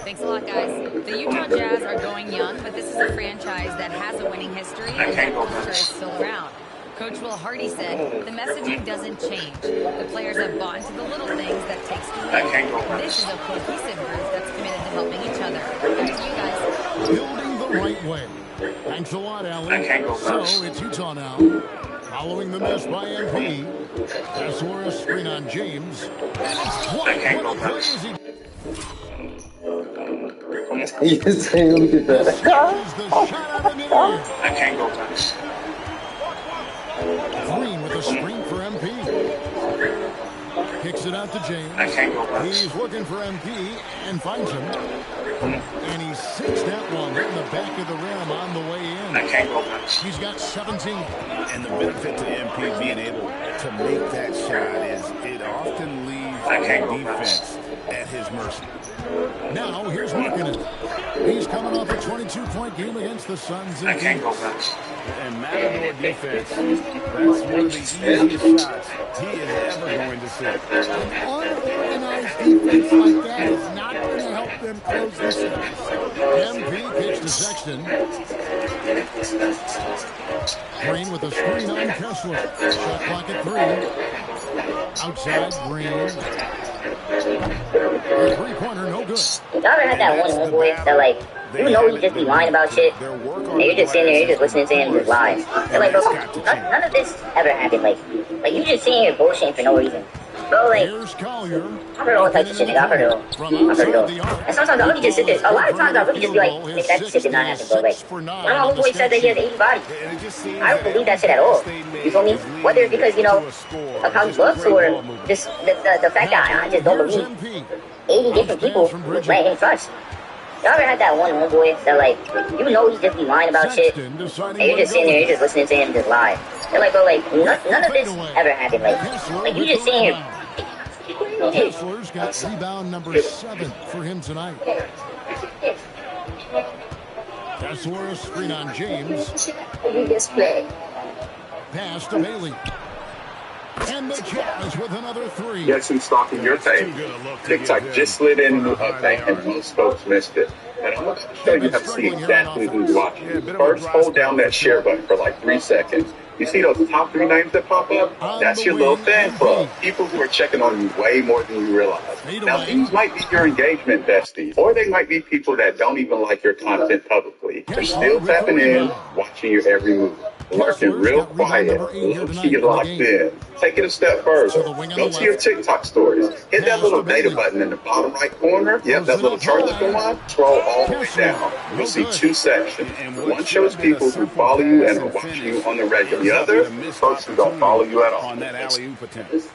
H: Thanks a lot, guys. The Utah Jazz are going young, but this is a franchise that has a winning history, and that culture is still around. Coach Will Hardy said, the messaging doesn't change. The players have bought into the little things that takes to win. This is a cohesive group that's committed to helping each other. Back to you guys.
M: Building the right way. Thanks a lot, Allie. So it's Utah now. Following the miss by MP. Kessler a screen on James. And it's twice. What a play is he...
U: You say, look at that.
M: The shot out of mid-range.
W: I can't go back.
M: Green with a screen for MP. Kicks it out to James.
W: I can't go back.
M: He's looking for MP and finds him. And he sinks that one in the back of the rim on the way in.
W: I can't go back.
M: He's got 17.
V: And the benefit to MP being able to make that shot is it often leaves the defense at his mercy.
M: Now, here's Markkanen. He's coming off a 22-point game against the Suns.
W: I can't go back.
V: And Matador defense, that's one of the easiest shots he is ever going to see.
G: An unorganized defense like that is not going to help them close this out.
M: MP kicks to Sexton. Green with a screen on Kessler. Shot clock at 3. Outside, Green. A three-pointer, no good.
E: Y'all ever had that one homeboy that, like, you know you just be lying about shit, and you're just sitting there, you're just listening to him just lie. They're like, bro, none of this ever happened. Like you just sitting here bullshitting for no reason. Bro, like, I've heard all types of shit, nigga. I've heard it all. And sometimes I'll really just sit there. A lot of times I'll really just be like, nigga, that shit did not happen, bro. Like, one of my homeboys said that he has 80 bodies. I don't believe that shit at all. You feel me? Whether it's because, you know, of how he looks, or just the fact that I just don't believe 80 different people let him trust. Y'all ever had that one homeboy that, like, you know he's just be lying about shit, and you're just sitting there, you're just listening to him just lie. They're like, bro, like, none of this ever happened. Like you just sitting here.
M: Kessler's got rebound number 7 for him tonight. Kessler a screen on James. Pass to Bailey. And the Jazz with another 3.
K: Get some stock in your tank. TikTok just slid in a bank and most folks missed it. And I'm going to show you how to see exactly who's watching. First, hold down that share button for like 3 seconds. You see those top 3 names that pop up? That's your little fan club. People who are checking on you way more than you realize. Now, these might be your engagement besties, or they might be people that don't even like your content publicly. They're still tapping in, watching your every move. Lurking real quiet, low-key locked in. Take it a step further. Go to your TikTok stories. Hit that little data button in the bottom right corner. Yep, that little chart that's going on. Scroll all the way down. You'll see 2 sections. One shows people who follow you and are watching you on the regular. The other, folks who don't follow you at all.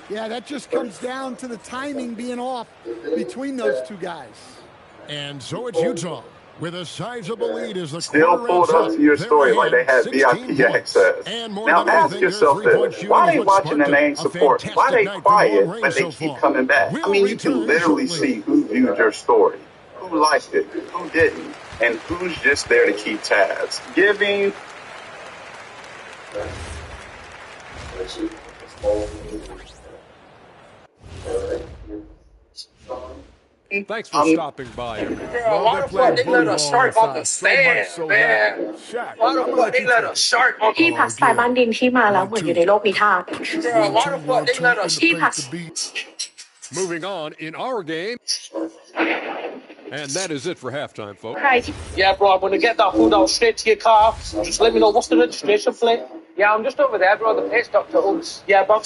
G: Yeah, that just comes down to the timing being off between those 2 guys.
M: And so it's Utah with a sizable lead as the
K: still pulled up to your story like they had VIP access. Now ask yourself this, why they watching and they ain't support? Why they quiet but they keep coming back? I mean, you can literally see who viewed your story, who liked it, who didn't, and who's just there to keep tabs. Giving
I: Thanks for stopping by.
U: Girl, why the fuck they let a shark on the sand, man? Why the fuck they let a shark on
R: ที่พักสายบ้านดินที่มาแล้วเหมือนอยู่ในโลกนิทาน
U: Girl, why the fuck they let a
R: ที่พัก
I: Moving on in our game. And that is it for halftime, folks.
W: Yeah, bro, I'm gonna get that food out straight to your car. Just let me know what's the registration plate. Yeah, I'm just over there, bro. The pit stop to Uggs. Yeah, bro.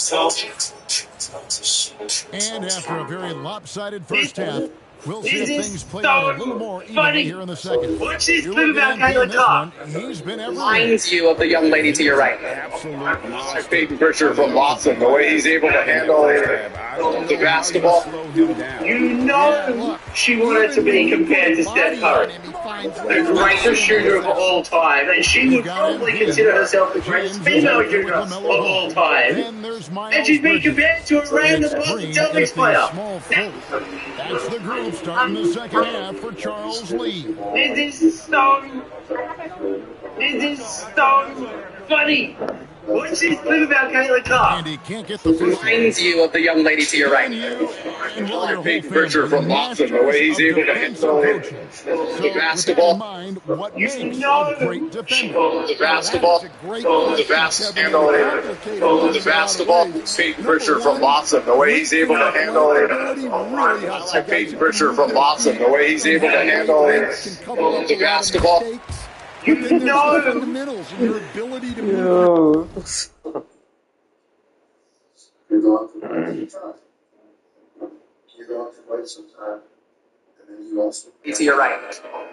M: And after a very lopsided first half, we'll see if things play out a little more evenly here in the second.
Q: What's this thing about Caleb Cobb?
M: He's been
K: Reminds you of the young lady to your right.
V: Absolutely.
K: Big pressure from Lawson. The way he's able to handle the basketball.
Q: You know she wanted to be compared to Steph Curry, the greatest shooter of all time, and she would probably consider herself the greatest female shooter of all time. And she's being compared to a random Boston Celtics player.
M: That's the groove starting the second half for Charles Lee.
Q: This is so funny. What's this thing about Caleb Cobb?
M: And he can't get the first.
K: Reminds you of the young lady to your right. Big pressure from Lawson. The way he's able to handle the basketball.
Q: You know
K: the basketball. The basketball. Big pressure from Lawson. The way he's able to handle it. Big pressure from Lawson. The way he's able to handle the basketball.
Q: You know
G: fundamentals and your ability to move.
F: You're going to wait some time. And then you also.
K: To your right.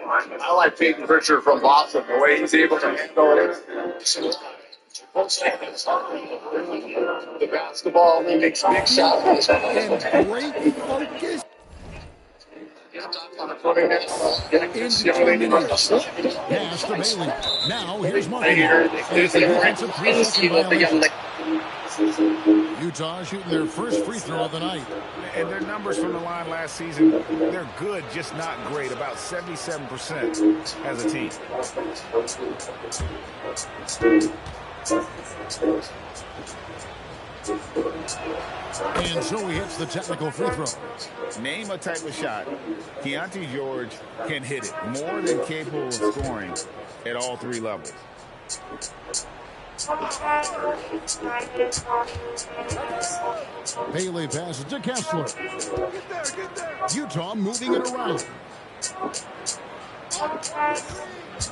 K: I like big pressure from Lawson. The way he's able to handle it. The basketball, he makes big shots.
G: And great focus.
M: Pass to Bailey. Now here's Martin. Utah shooting their first free throw of the night.
V: And their numbers from the line last season, they're good, just not great. About 77% as a team.
M: And so he hits the technical free throw.
V: Name a type of shot Keontae George can hit it, more than capable of scoring at all three levels.
M: Bailey passes to Kessler. Utah moving it around.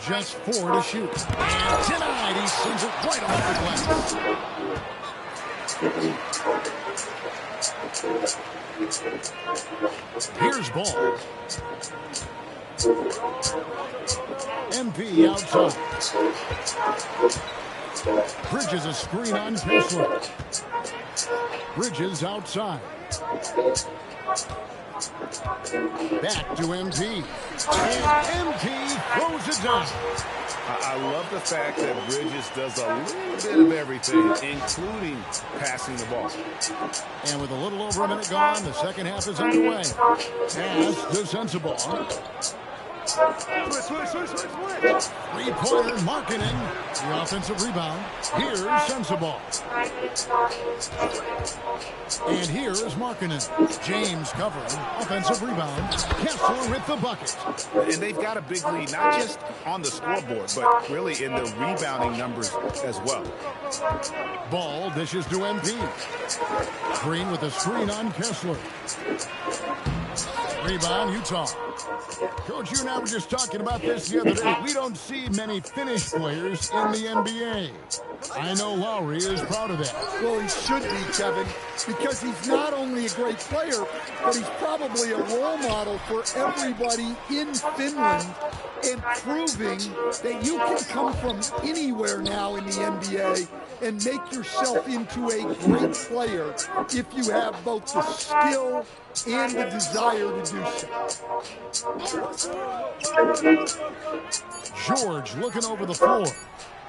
M: Just 4 to shoot. And tonight he sends it right off the glass. Here's ball. MP outside. Bridges a screen on Kessler. Bridges outside. Back to MP. And MP throws it down.
V: I love the fact that Bridges does a little bit of everything, including passing the ball.
M: And with a little over a minute gone, the second half is underway. Pass to Sensible. Three-pointer Markkanen. The offensive rebound. Here's Sensible. And here's Markkanen. James covering. Offensive rebound. Kessler with the bucket.
V: And they've got a big lead, not just on the scoreboard, but really in the rebounding numbers as well.
M: Ball dishes to MP. Green with a screen on Kessler. Rebound, Utah. Coach, you and I were just talking about this the other day. We don't see many Finnish players in the NBA. I know Lowry is proud of that.
G: Well, he should be, Kevin, because he's not only a great player, but he's probably a role model for everybody in Finland and proving that you can come from anywhere now in the NBA and make yourself into a great player if you have both the skill and the desire to do so.
M: George looking over the floor.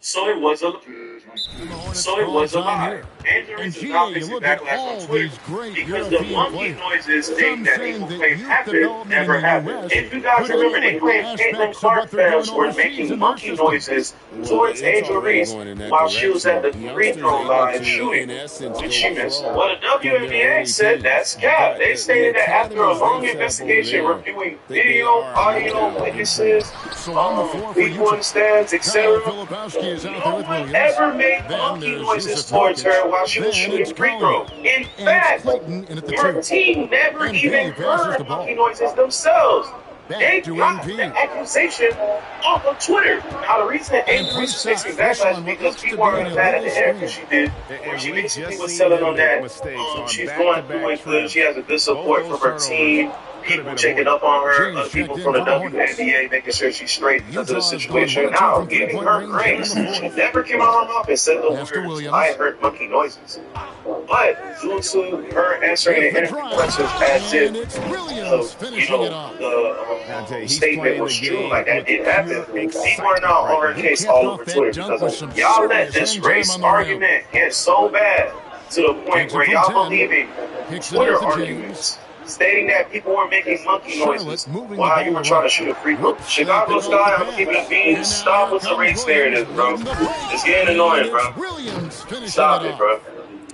A: So it was a lie. And there is an offensive backlash on Twitter because the monkey noises thing that people claim happened never happened. If you guys remember, they claimed Caitlin Clark fans were making monkey noises towards Angel Reese while she was at the free throw line shooting, and she missed. Well, the WNBA said that's cap. They stated that after a long investigation reviewing video, audio, witnesses, people in the stands, etc., no one ever made monkey noises towards her while she was shooting free throw. In fact, her team never even heard monkey noises themselves. They got the accusation off of Twitter. Now, the reason Angel Reese is facing backlash is because people are mad at the haircut she did, where she basically was selling on that. She's going through it good. She has a good support from her team. People checking up on her, people from the WNBA making sure she's straight because of the situation. Now, giving her grace, she never came out her mouth and said the words, I heard monkey noises. But due to her answering the interview questions as if, the statement was true, like that did happen, people are now on her case all over Twitter because y'all let this race argument get so bad to the point where y'all believing Twitter arguments stating that people were making monkey noises while you were trying to shoot a free throw. Chicago Sky, I'm keeping it being. Stop with the race narrative, bro. It's getting annoying, bro. Stop it, bro.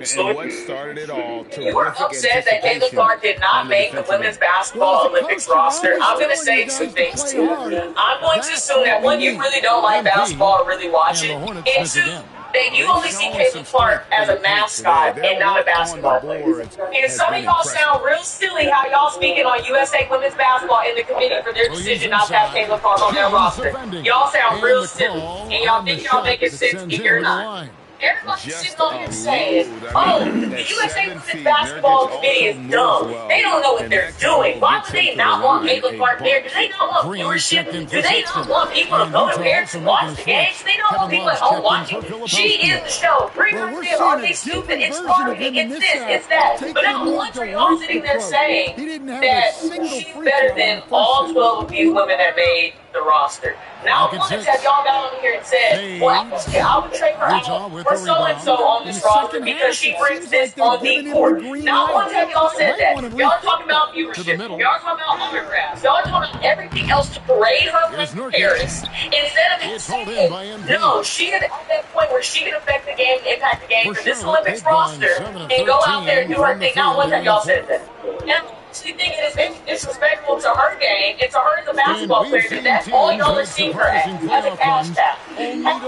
V: And what started it all?
Q: You were upset that Caitlin Clark did not make the women's basketball Olympics roster. I'm going to say two things to you. I'm going to assume that one, you really don't like basketball or really watch it, and two, that you only see Caitlin Clark as a mascot and not a basketball player. And some of y'all sound real silly how y'all speaking on USA Women's Basketball and the committee for their decision not to have Caitlin Clark on their roster. Y'all sound real silly, and y'all think y'all making sense, but you're not. Everybody's sitting on here saying, oh, the USA Women's Basketball Committee is dumb. They don't know what they're doing. Why would they not want Caitlin Clark there? Do they not want viewership? Do they not want people to go there to watch the games? Do they not want people at home watching? She is the show. Bring her in. Are they stupid? It's marketing. It's this. It's that. But not once are y'all sitting there saying that she's better than all 12 of these women that made the roster. Not once have y'all got on here and said, well, I would trade her out for so-and-so on this roster because she brings this on the court. Not once have y'all said that. Y'all are talking about viewership. Y'all are talking about autographs. Y'all are talking about everything else to parade her from Paris instead of saying, no, she is at that point where she can affect the game, impact the game for this Olympics roster and go out there and do her thing. Not once have y'all said that. And she think it is disrespectful to her game and to her as a basketball player because that's all y'all are seeing her as a cash tap. She's not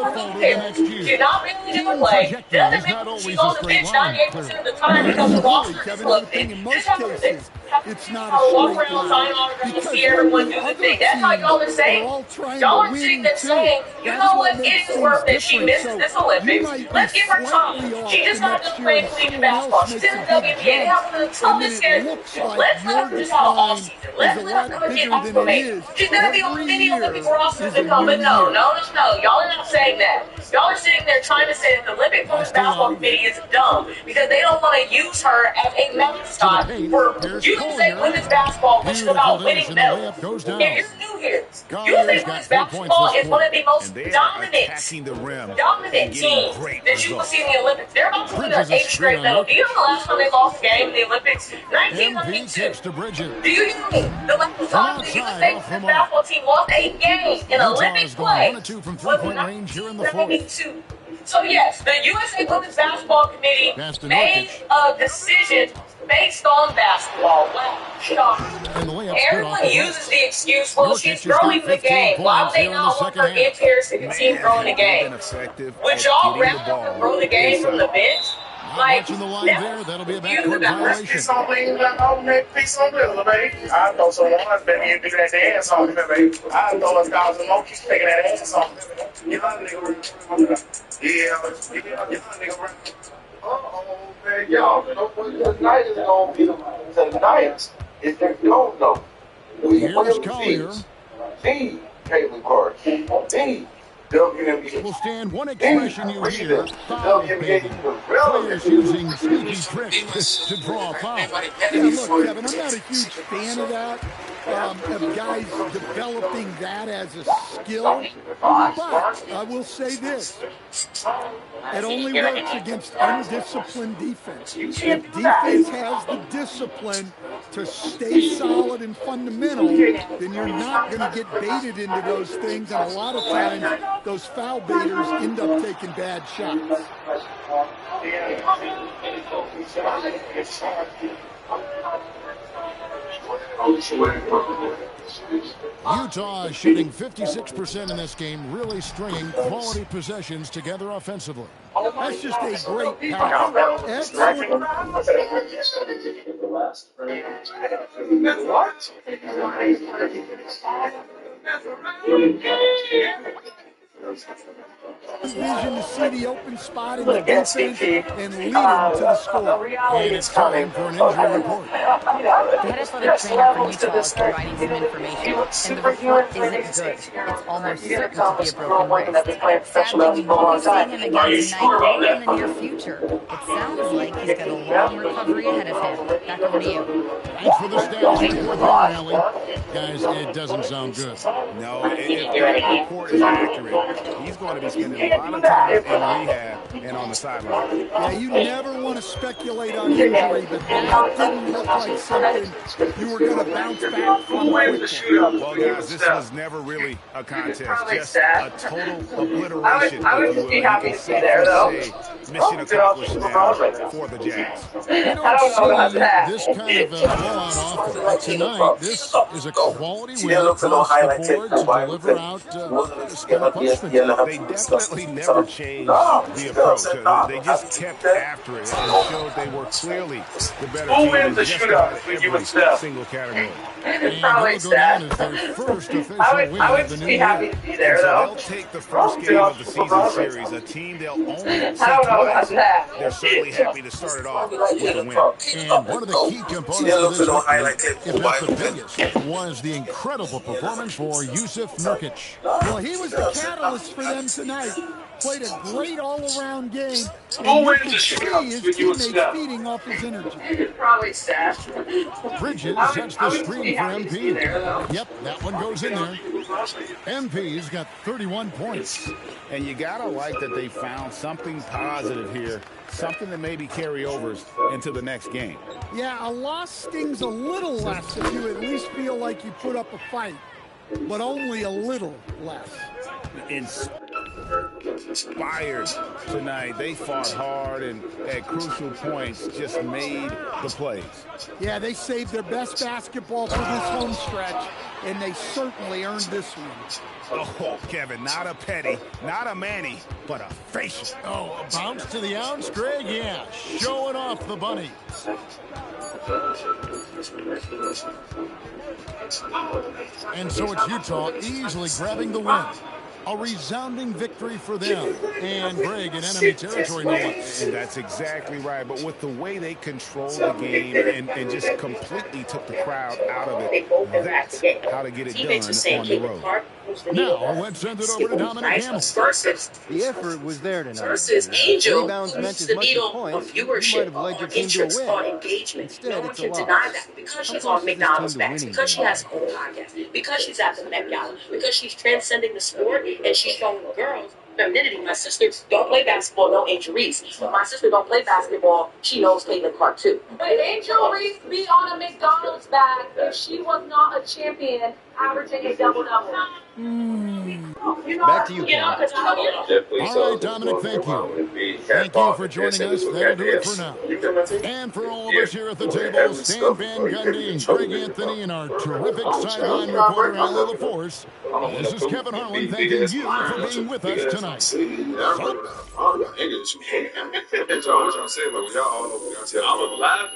Q: really doing play. Doesn't make she's on the bench 98% of the time because the roster is looking. Just have her sit. It's not a walk around, sign autographs, and see everyone do the thing. That's how y'all are saying. Y'all are sitting there saying, you know what, it is worth that she misses this Olympics. Let's give her time. She just got done playing collegiate basketball. She's in the WNBA. They have a total schedule. Let's let her just have an off season. Let's let her get acclimated. She's going to be on many Olympic rosters to come, but no. Y'all are not saying that. Y'all are sitting there trying to say that the Olympic Women's Basketball Committee is dumb because they don't want to use her as a mascot for USA Women's Basketball, which is about winning medals. If you're new here, USA Women's Basketball is one of the most dominant teams that you will see in the Olympics. They're about to win their 8th straight medal. Do you know the last time they lost a game in the Olympics? 1992. Do you know the last time the USA Women's Basketball team lost a game in Olympic play was 1992. So yes, the USA Women's Basketball Committee made a decision based on basketball. Wow, shocking. Everyone uses the excuse, well, she's growing the game. Why would they not want her in Paris to continue growing the game? Would y'all rather her grow the game from the bench? Like,
M: watching the line there, that'll be a backcourt violation.
A: Peace on me, peace on Willa, baby. I throw some ones, baby, you do that dance on me, baby. I throw 1,000 more, keep taking that ass on me. You know, nigga, yeah, nigga, uh-oh, man, y'all, tonight is gonna be tonight is their no.
M: Here's Collier.
A: The Caitlin Clark. The
M: Will stand one expression you hear, foul baiting. Players using sneaky tricks to draw a foul.
G: Yeah, look, Kevin, I'm not a huge fan of that, of guys developing that as a skill. But I will say this. It only works against undisciplined defense. If defense has the discipline to stay solid and fundamental, then you're not going to get baited into those things. And a lot of times, those foul baiters end up taking bad shots.
M: Utah is shooting 56% in this game, really stringing quality possessions together offensively.
G: That's just a great pass. Excellent. Vision to see the open spot in the defense and lead him to the score.
M: And it's time for an injury report.
H: The head athletic trainer for Utah is providing some information, and the report isn't good. It's almost certain to be a broken wrist. Sadly, we won't be seeing him again tonight or in the near future. It sounds like he's got a long recovery ahead of him. Back over to you.
M: Thanks for the stats report, Allie. Guys, it doesn't sound good.
V: No, if the report is accurate, he's going to be spending a lot of time in rehab and on the sideline.
G: Yeah, you never want to speculate on injury, but that didn't look like something you were going to bounce back from quickly.
V: Well, guys, this was never really a contest, just a total obliteration.
Q: I would just be happy to see there, though.
V: Mission accomplished now for the Jazz.
M: You don't see this kind of blowout often. Tonight, this is a quality win across the board to deliver out this kind of punishment.
V: They definitely never changed the approach. They just kept after it and showed they were clearly the better team in just about every single category.
Q: It's probably sad. I would just be happy to be there, though.
V: They'll take the first game of the season series, a team they'll only see twice. They're certainly happy to start it off with a win.
M: And one of the key components of this victory, if not the biggest, was the incredible performance for Yusuf Nurkic.
G: Well, he was the catalyst for them tonight. Played a great all-around game, and you can see his teammates feeding off his energy.
Q: It's probably sad.
M: Bridges sets the screen for MP. Yep, that one goes in there. MP's got 31 points.
V: And you got to like that they found something positive here, something that maybe carryovers into the next game.
G: Yeah, a loss stings a little less if you at least feel like you put up a fight, but only a little less.
V: Inspired tonight. They fought hard and at crucial points just made the plays.
G: Yeah, they saved their best basketball for this home stretch, and they certainly earned this one.
V: Oh, Kevin, not a Petty, not a Manny, but a facial.
M: Oh, a bounce to the ounce, Greg? Yeah, showing off the bunny. And so it's Utah easily grabbing the win. A resounding victory for them. And Greg in enemy territory, no less.
V: And that's exactly right. But with the way they controlled the game and just completely took the crowd out of it, that's how to get it done on the road.
M: Now, let's send it over to Dominic Hamill.
C: The effort was there tonight.
L: Versus Angel,
C: Rebounds meant as
L: the
C: much as
L: needle
C: points.
L: of viewership, on interest, on engagement.
C: Instead,
L: no one
C: it's a
L: can
C: loss.
L: deny that. Because she's on McDonald's backs, because she has her own podcast, because she's at the Met Gala, because she's transcending the sport and she's showing the girls femininity. My sister don't play basketball, no Angel Reese. But my sister don't play basketball, she knows Caitlin Clark too.
R: Would Angel Reese be on a McDonald's bag if she was not a champion averaging a double-double?
C: Back to you, Ken.
M: All right, Dominic, thank you. Thank you for joining us. That'll do it for now. And for all of us here at the table, Stan Van Gundy, Greg Anthony, and our terrific sideline reporter, Alan LaForce, this is Kevin Harlan thanking you for being with us tonight.
A: That's what y'all saying, like, y'all all know y'all tell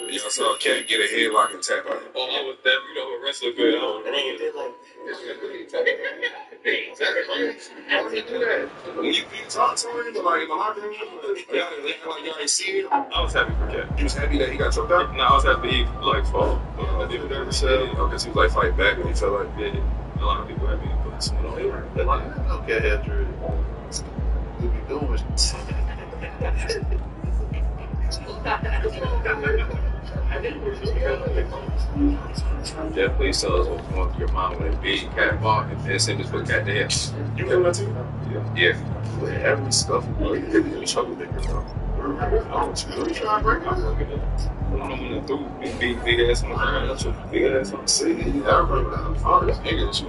A: me. Y'all saw can't get a headlock and tap out. Oh, I was that, you know, a wrestler good. I don't know. When you talk to him, like in the locker room, y'all ain't seen him. I was happy for Cat. You was happy that he got choked out? No, I was happy he like fall. I did nervous. Okay, so he was like fight back and he felt like a lot of people happy.
U: Okay, Andrew. You be doing
K: Yeah, please tell us what's going through your mind when it big cat walk and then send this book cat to hell. You feel that too? Yeah.
U: with every stuff, bro. You could be a troublemaker, bro. I want you to try to break up.
K: I don't want to throw big ass on the ground. That's your big ass on the city.
U: You gotta break down. All this nigga shit.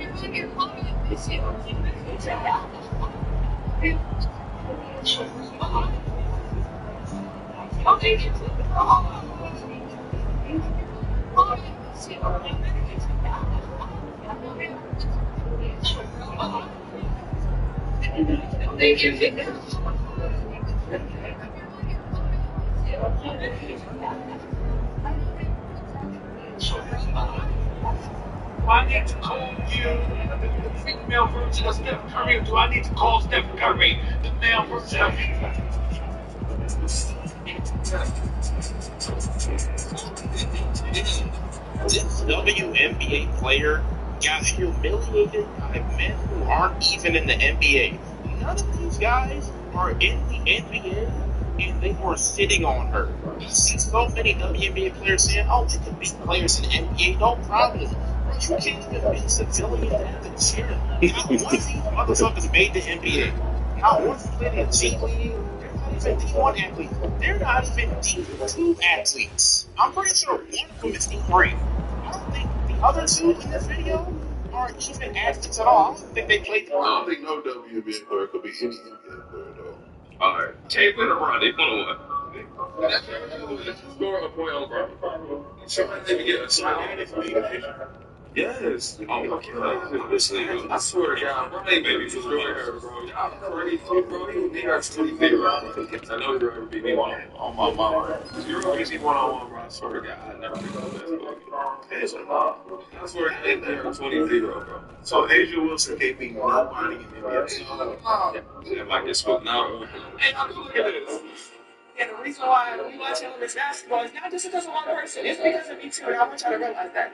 V: Do I need to call you the female version of Steph Curry, or do I need to call Steph Curry the male version of
A: This WNBA player got humiliated by men who aren't even in the NBA. None of these guys are in the NBA, and they were sitting on her. You see so many WNBA players saying, "Oh, they can beat players in the NBA, no problem." You can't even be civilian at the gym. Not one of these motherfuckers made the NBA. Not one played in G League. They're not even D1 athletes. They're not even D2 athletes. I'm pretty sure one of them is D3. I don't think the other two in this video are even athletes at all. I don't think they played.
U: I don't think no WNBA player could be any NBA player, though.
K: Alright. Caitlin or Bronny? One on one. Let's score a point on Bronny. Somebody didn't get a shot. Yes. Oh my God. Listen, I swear to God, bro, they baby just really hurt, bro. Y'all crazy, bro. You need our 23, bro. I know you're going to beat me on my mama. You're going to beat me one-on-one, bro. I swear to God, I never beat the best bro. I swear to God, they're 23, bro.
U: So Asia Wilson can't beat nobody in the NBA.
K: Yeah, like it's spoke now.
L: Hey, look at this. And the reason why we watch elementary basketball is not just because of one person. It's because of me too, and I want y'all to realize that.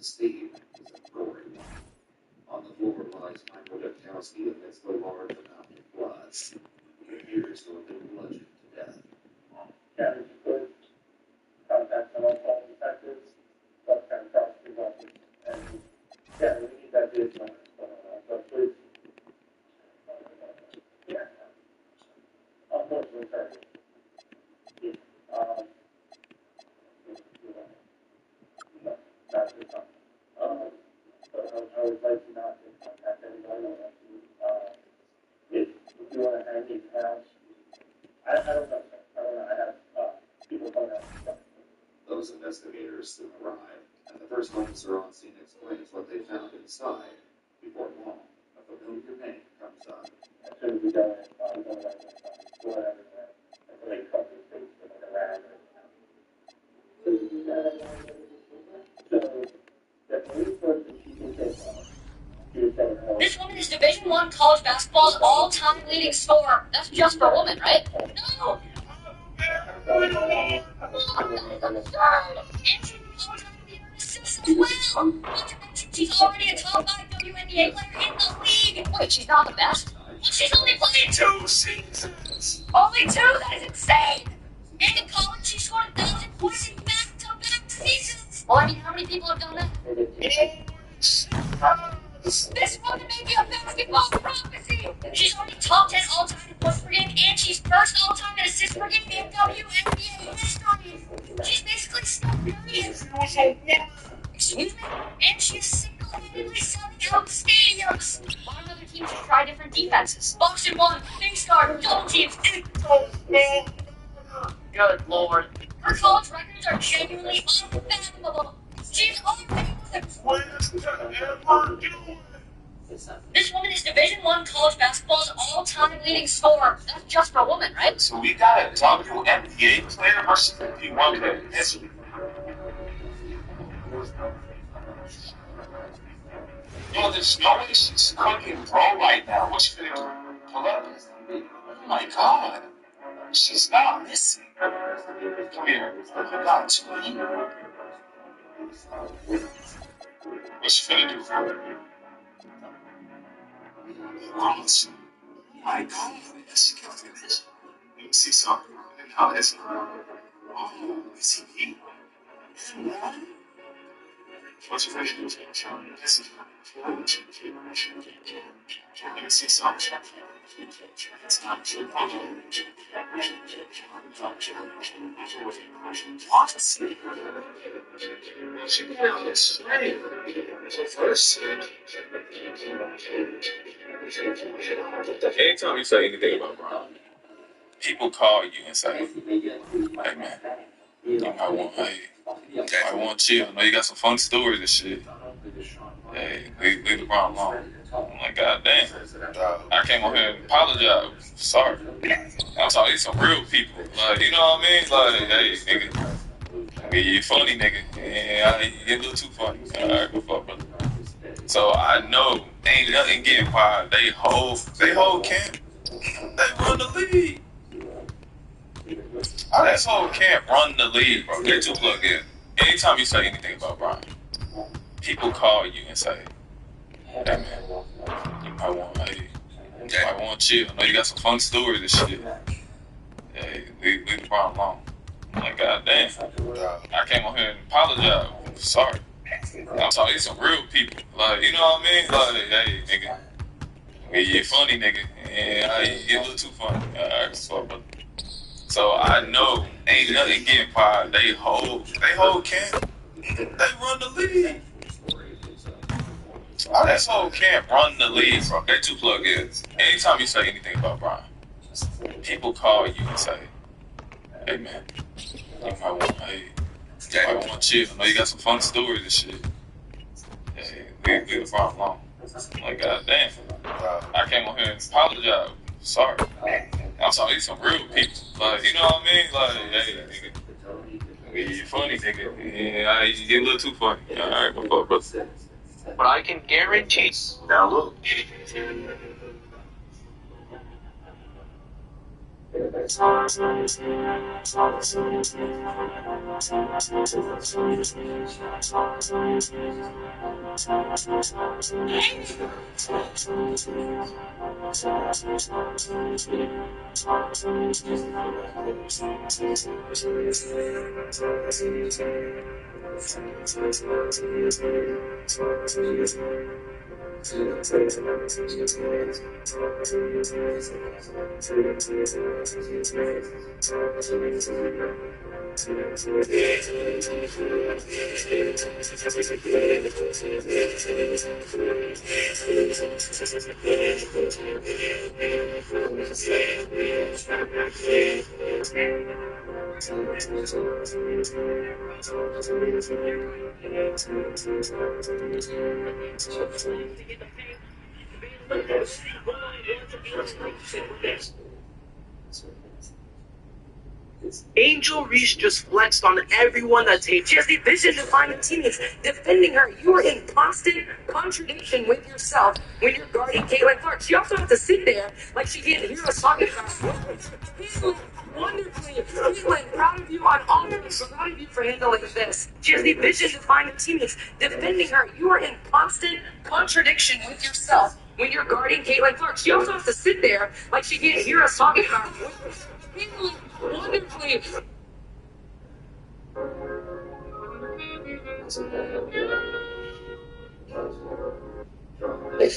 J: Steve is authority. On the floor lies Michael Dukowski against the large amount of blood. Here's who have been bludgeoned to death.
W: Contact some of all detectives, what kind of prosecutor's office, and yeah, we need that data from so please. Yeah. Unfortunately, sorry. No, that's the time. But I would like you not to contact anybody unless you, if you want to hang these accounts, I don't know, sir. I don't know, I have, people don't have stuff.
J: Those investigators soon arrive, and the first officer on scene explains what they found inside. Before long, a familiar name comes up.
W: As soon as we go in, we go right in, go everywhere, and so they cut this thing with like a rag or so, the police person she can take off.
N: This woman is Division I college basketball's all-time leading scorer. That's just for a woman, right? No! She's already a top 5 WNBA player in the league. Wait, she's not the best? She's only played
A: 2 seasons.
N: only 2? That is insane. And in college, she scored 1,000 points in back-to-back seasons. Well, I mean, how many people have done that? This woman may be a basketball prophecy. She's already top 10 all-time in points per game, and she's first all-time in assists per game in WNBA history. She's basically Steph Curry. Excuse me? And she's single-handedly selling out stadiums. Why don't other teams just try different defenses? Box and one, face guard, double teams. Good lord. Her college records are genuinely unfathomable. She's already This woman is Division I college basketball's all-time leading scorer. That's just for a woman, right?
A: So we got a WNBA player versus 51 player in history. Yo, there's no way she's fucking pro right now. What's she gonna do? Pull up? Oh my god. She's not missing. Come here. Oh my god, it's me. What's she gonna do? Ross. Oh my god. Yes, she can't do this. Let me see something. And how is he? Oh, is he? What's your vision? This is let me see something. Honestly, she got out this straight. First, anytime you say anything about Brian, people call you and say, "Hey man, you might want, I want chill. I know you got some fun stories and shit. Hey, leave LeBron alone." I'm like, God damn. I came on here and apologize. Sorry. I'm talking to some real people. Like, you know what I mean? Like, hey, nigga, you funny, nigga. Yeah, you get a little too funny. Alright, go fuck, brother. So I know ain't nothing getting by. They whole camp. They run the league. This whole camp run the league, bro. They're too plugged in. Anytime you say anything about Brian, people call you and say, "Hey man, you might want chill. I know you got some fun stories and shit. Hey, leave LeBron alone." I'm like, God damn. I came on here and apologize. Sorry. I'm talking to some real people. Like, you know what I mean? Like, hey, nigga, you funny, nigga. Yeah, you get a little too funny. Alright, so, so I know ain't nothing getting by. They whole camp. They run the league. This whole camp run the league, bro. They too plugged in. Anytime you say anything about Brian, people call you and say, "Hey man, you might want chill. I know you got some fun stories and shit. Hey, leave LeBron alone." I'm like, God damn. I came on here and apologize. Sorry. I'm talking to some real people. Like, you know what I mean? Like, hey, nigga, you funny, nigga. Yeah, you get a little too funny. Alright, my fault, brother. But I can guarantee. Now look.
Q: Angel Reese just flexed on everyone that taped. She has the vision to find the teammates defending her. You are in constant contradiction with yourself when you're guarding Caitlin Clark. She also has to sit there like she can't hear us talking about it. Wonderfully. Caitlin, proud of you on all of you. Proud of you for handling this. She has the vision to find the teammates defending her. You are in constant contradiction with yourself
L: when you're guarding Caitlin Clark. She also has to sit there like she can't hear us talking about her. Handling wonderfully.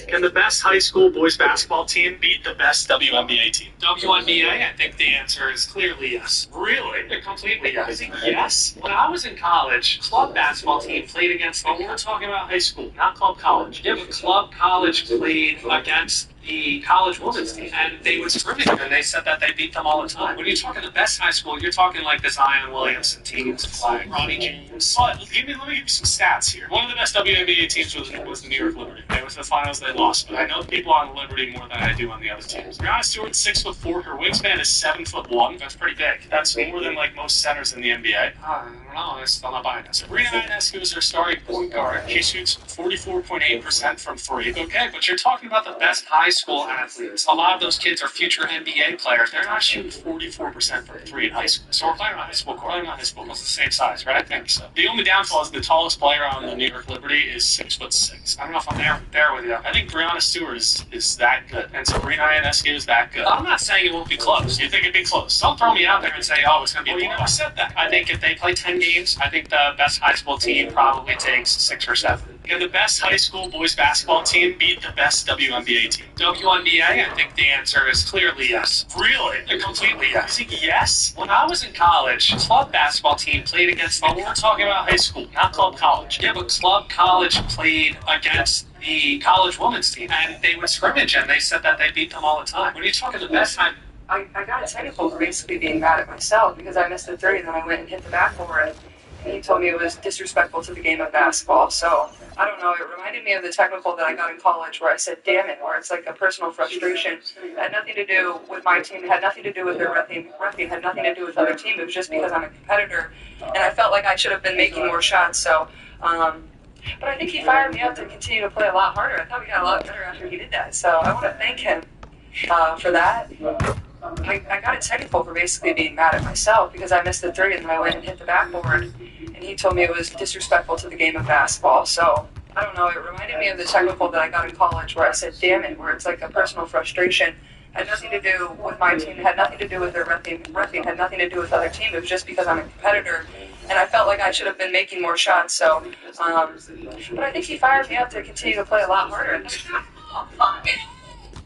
A: Can the best high school boys basketball team beat the best WNBA team?
P: WNBA, I think the answer is clearly yes.
A: Really?
P: Completely yes. Yes. When I was in college, club basketball team played against,
A: But we're talking about high school, not club college.
P: yeah, but club college played against the college women's team, and they would scrimmage, and they said that they beat them all the time. When you're talking the best high school, you're talking like the Zion Williamson teams, like Ronnie James.
A: But let me give you some stats here. One of the best WNBA teams was the New York Liberty. They went to the finals, they lost. But I know people on the Liberty more than I do on the other teams. Brianna Stewart's 6'4", her wingspan is 7'1". That's pretty big. That's more than like most centers in the NBA.
P: I don't know, I'm still not buying this.
A: Sabrina Ionescu is their starting point guard. She shoots 44.8% from three.
P: Okay, but you're talking about the best high school athletes. A lot of those kids are future NBA players.
A: They're not shooting 44% from three in high school. So we're playing on high school court. Playing on high school court. It's the same size, right? I think so. The only downfall is the tallest player on the New York Liberty is 6'6". I don't know if I'm there with you. I think Brianna Stewart is that good, and Sabrina Ionescu is that good.
P: I'm not saying it won't be close.
A: You think it'd be close?
P: Don't throw me out there and say, oh, it's going to be
A: You never said that. I think if they play 10 games, I think the best high school team probably takes 6 or 7. Can the best high school boys basketball team beat the best WNBA team?
P: WNBA, I think the answer is clearly yes.
A: Really?
P: Completely yes.
A: Yes?
P: When I was in college, club basketball team played against,
A: But we're talking about high school, not club college.
P: yeah, but club college played against the college women's team, and they would scrimmage, and they said that they beat them all the time. When you're talking the best time,
L: I got a technical for basically being mad at myself because I missed the three and then I went and hit the backboard. And he told me it was disrespectful to the game of basketball. So, I don't know, it reminded me of the technical that I got in college where I said, damn it, where it's like a personal frustration. It had nothing to do with my team. It had nothing to do with their refing. It had nothing to do with other team. It was just because I'm a competitor. And I felt like I should have been making more shots. So, but I think he fired me up to continue to play a lot harder. I thought we got a lot better after he did that. So, I want to thank him for that. I got a technical for basically being mad at myself because I missed the three and then I went and hit the backboard. And he told me it was disrespectful to the game of basketball. So, I don't know, it reminded me of the technical that I got in college where I said, damn it, where it's like a personal frustration. It had nothing to do with my team. It had nothing to do with their refing. It had nothing to do with other team. It was just because I'm a competitor. And I felt like I should have been making more shots. So, but I think he fired me up to continue to play a lot harder.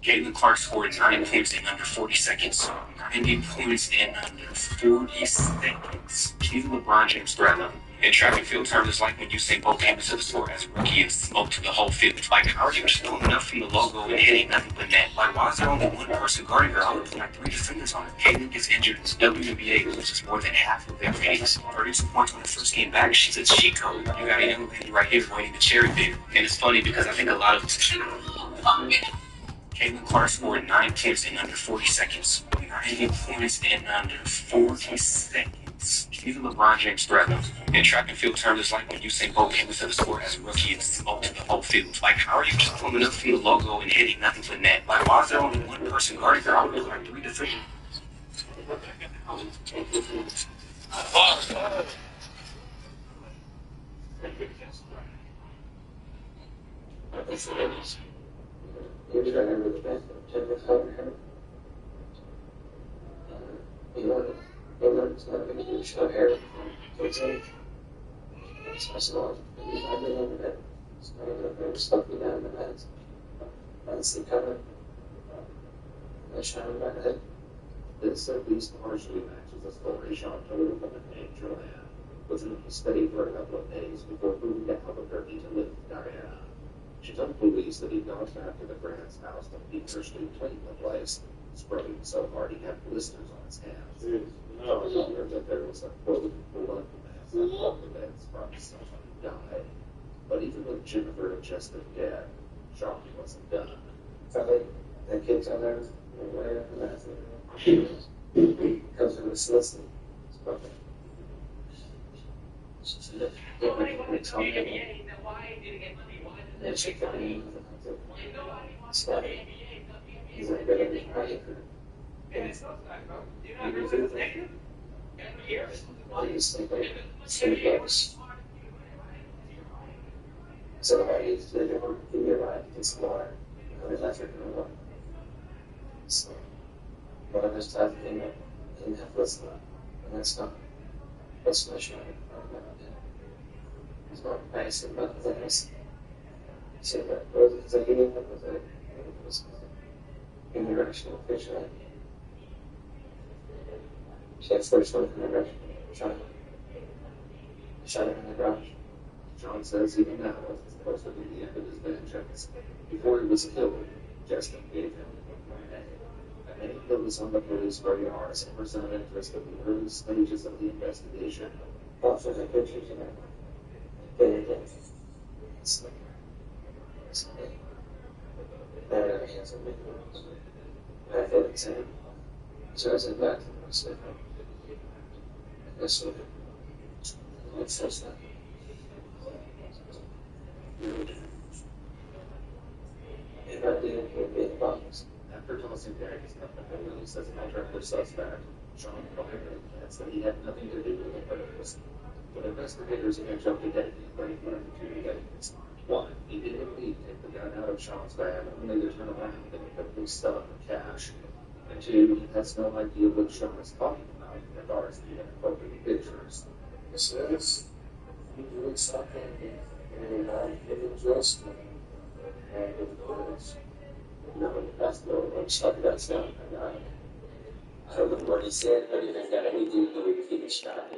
P: Caitlin Clark scored 9 points in under 40 seconds. 90 points in under 40 seconds. She's LeBron James threat level. In track and field terms, it's like when Usain Bolt came to the sport as a rookie and smoked the whole field. Like, how are you just doing enough from the logo and hitting nothing but net? Like, why is there only one person guarding her? I would put like 3 defenders on her. Caitlin gets injured. WNBA loses more than half of their ratings. 32 points when her first came back. She's a cheat code. You got a young lady right here waiting to cherry pick. And it's funny because I think a lot of Caitlin Clark scored 9 points in under 40 seconds. 90 points in under 40 seconds. She's a LeBron James threat level. In track and field terms, it's like when Usain Bolt came into the sport as a rookie and smoked the whole field. Like, how are you just pulling up from the logo and hitting nothing but net? Like, why is there only one person guarding her? I would put like 3 defenders.
J: Here's what I remember the best you know, it's not going to do show hair. So it's like, it's my song. I've been on the bed. It's not going to stuff me down in the bed. That's the cover. I shine my head. This at least partially matches the story Sean told of the Joanne was in a study for a couple of days before moving to Albuquerque to live with Diana. She told police that he'd gone back to the Grant's house to feverishly clean the place, scrubbing so hard he had blisters on his hands. No, he learned that there was a quote blood mess on the beds from someone who died. But even with Jennifer adjusted dead, Sean wasn't done.
U: So that kid's on there, way after that. Comes from the solicitor. And she could be study. He's like, better be right. Please think of sleepless. So I used to give me a ride to get some water.
J: What is that for? So, what I'm just typing in Netflix, and that's not showing. It's not nice about things. See that? It's like getting up with an irrational fiction. She had first one in the direction. Shot it in the garage. John says even now it's supposed to be the end of his vengeance. Before he was killed, Justin gave him a name that was on the police radar as a person of interest in the early stages of the investigation. Also, the pictures of him. I thought it's him. So I said back to him, I said, I guess so. It says that. And I didn't get bombs. After tossing back his company released as an alternative suspect, Sean Collier admits that he had nothing to do with the murders. But investigators have jumped ahead and claimed one of the two things. One, he did indeed take the gun out of Sean's bag only to turn around and quickly stuff the cash. And two, he has no idea what Sean is talking about in regards to the inappropriate pictures. So it's doing something and getting dressed and that's the stuff that's done. I don't know what he said, but it didn't got anything to do with the shot.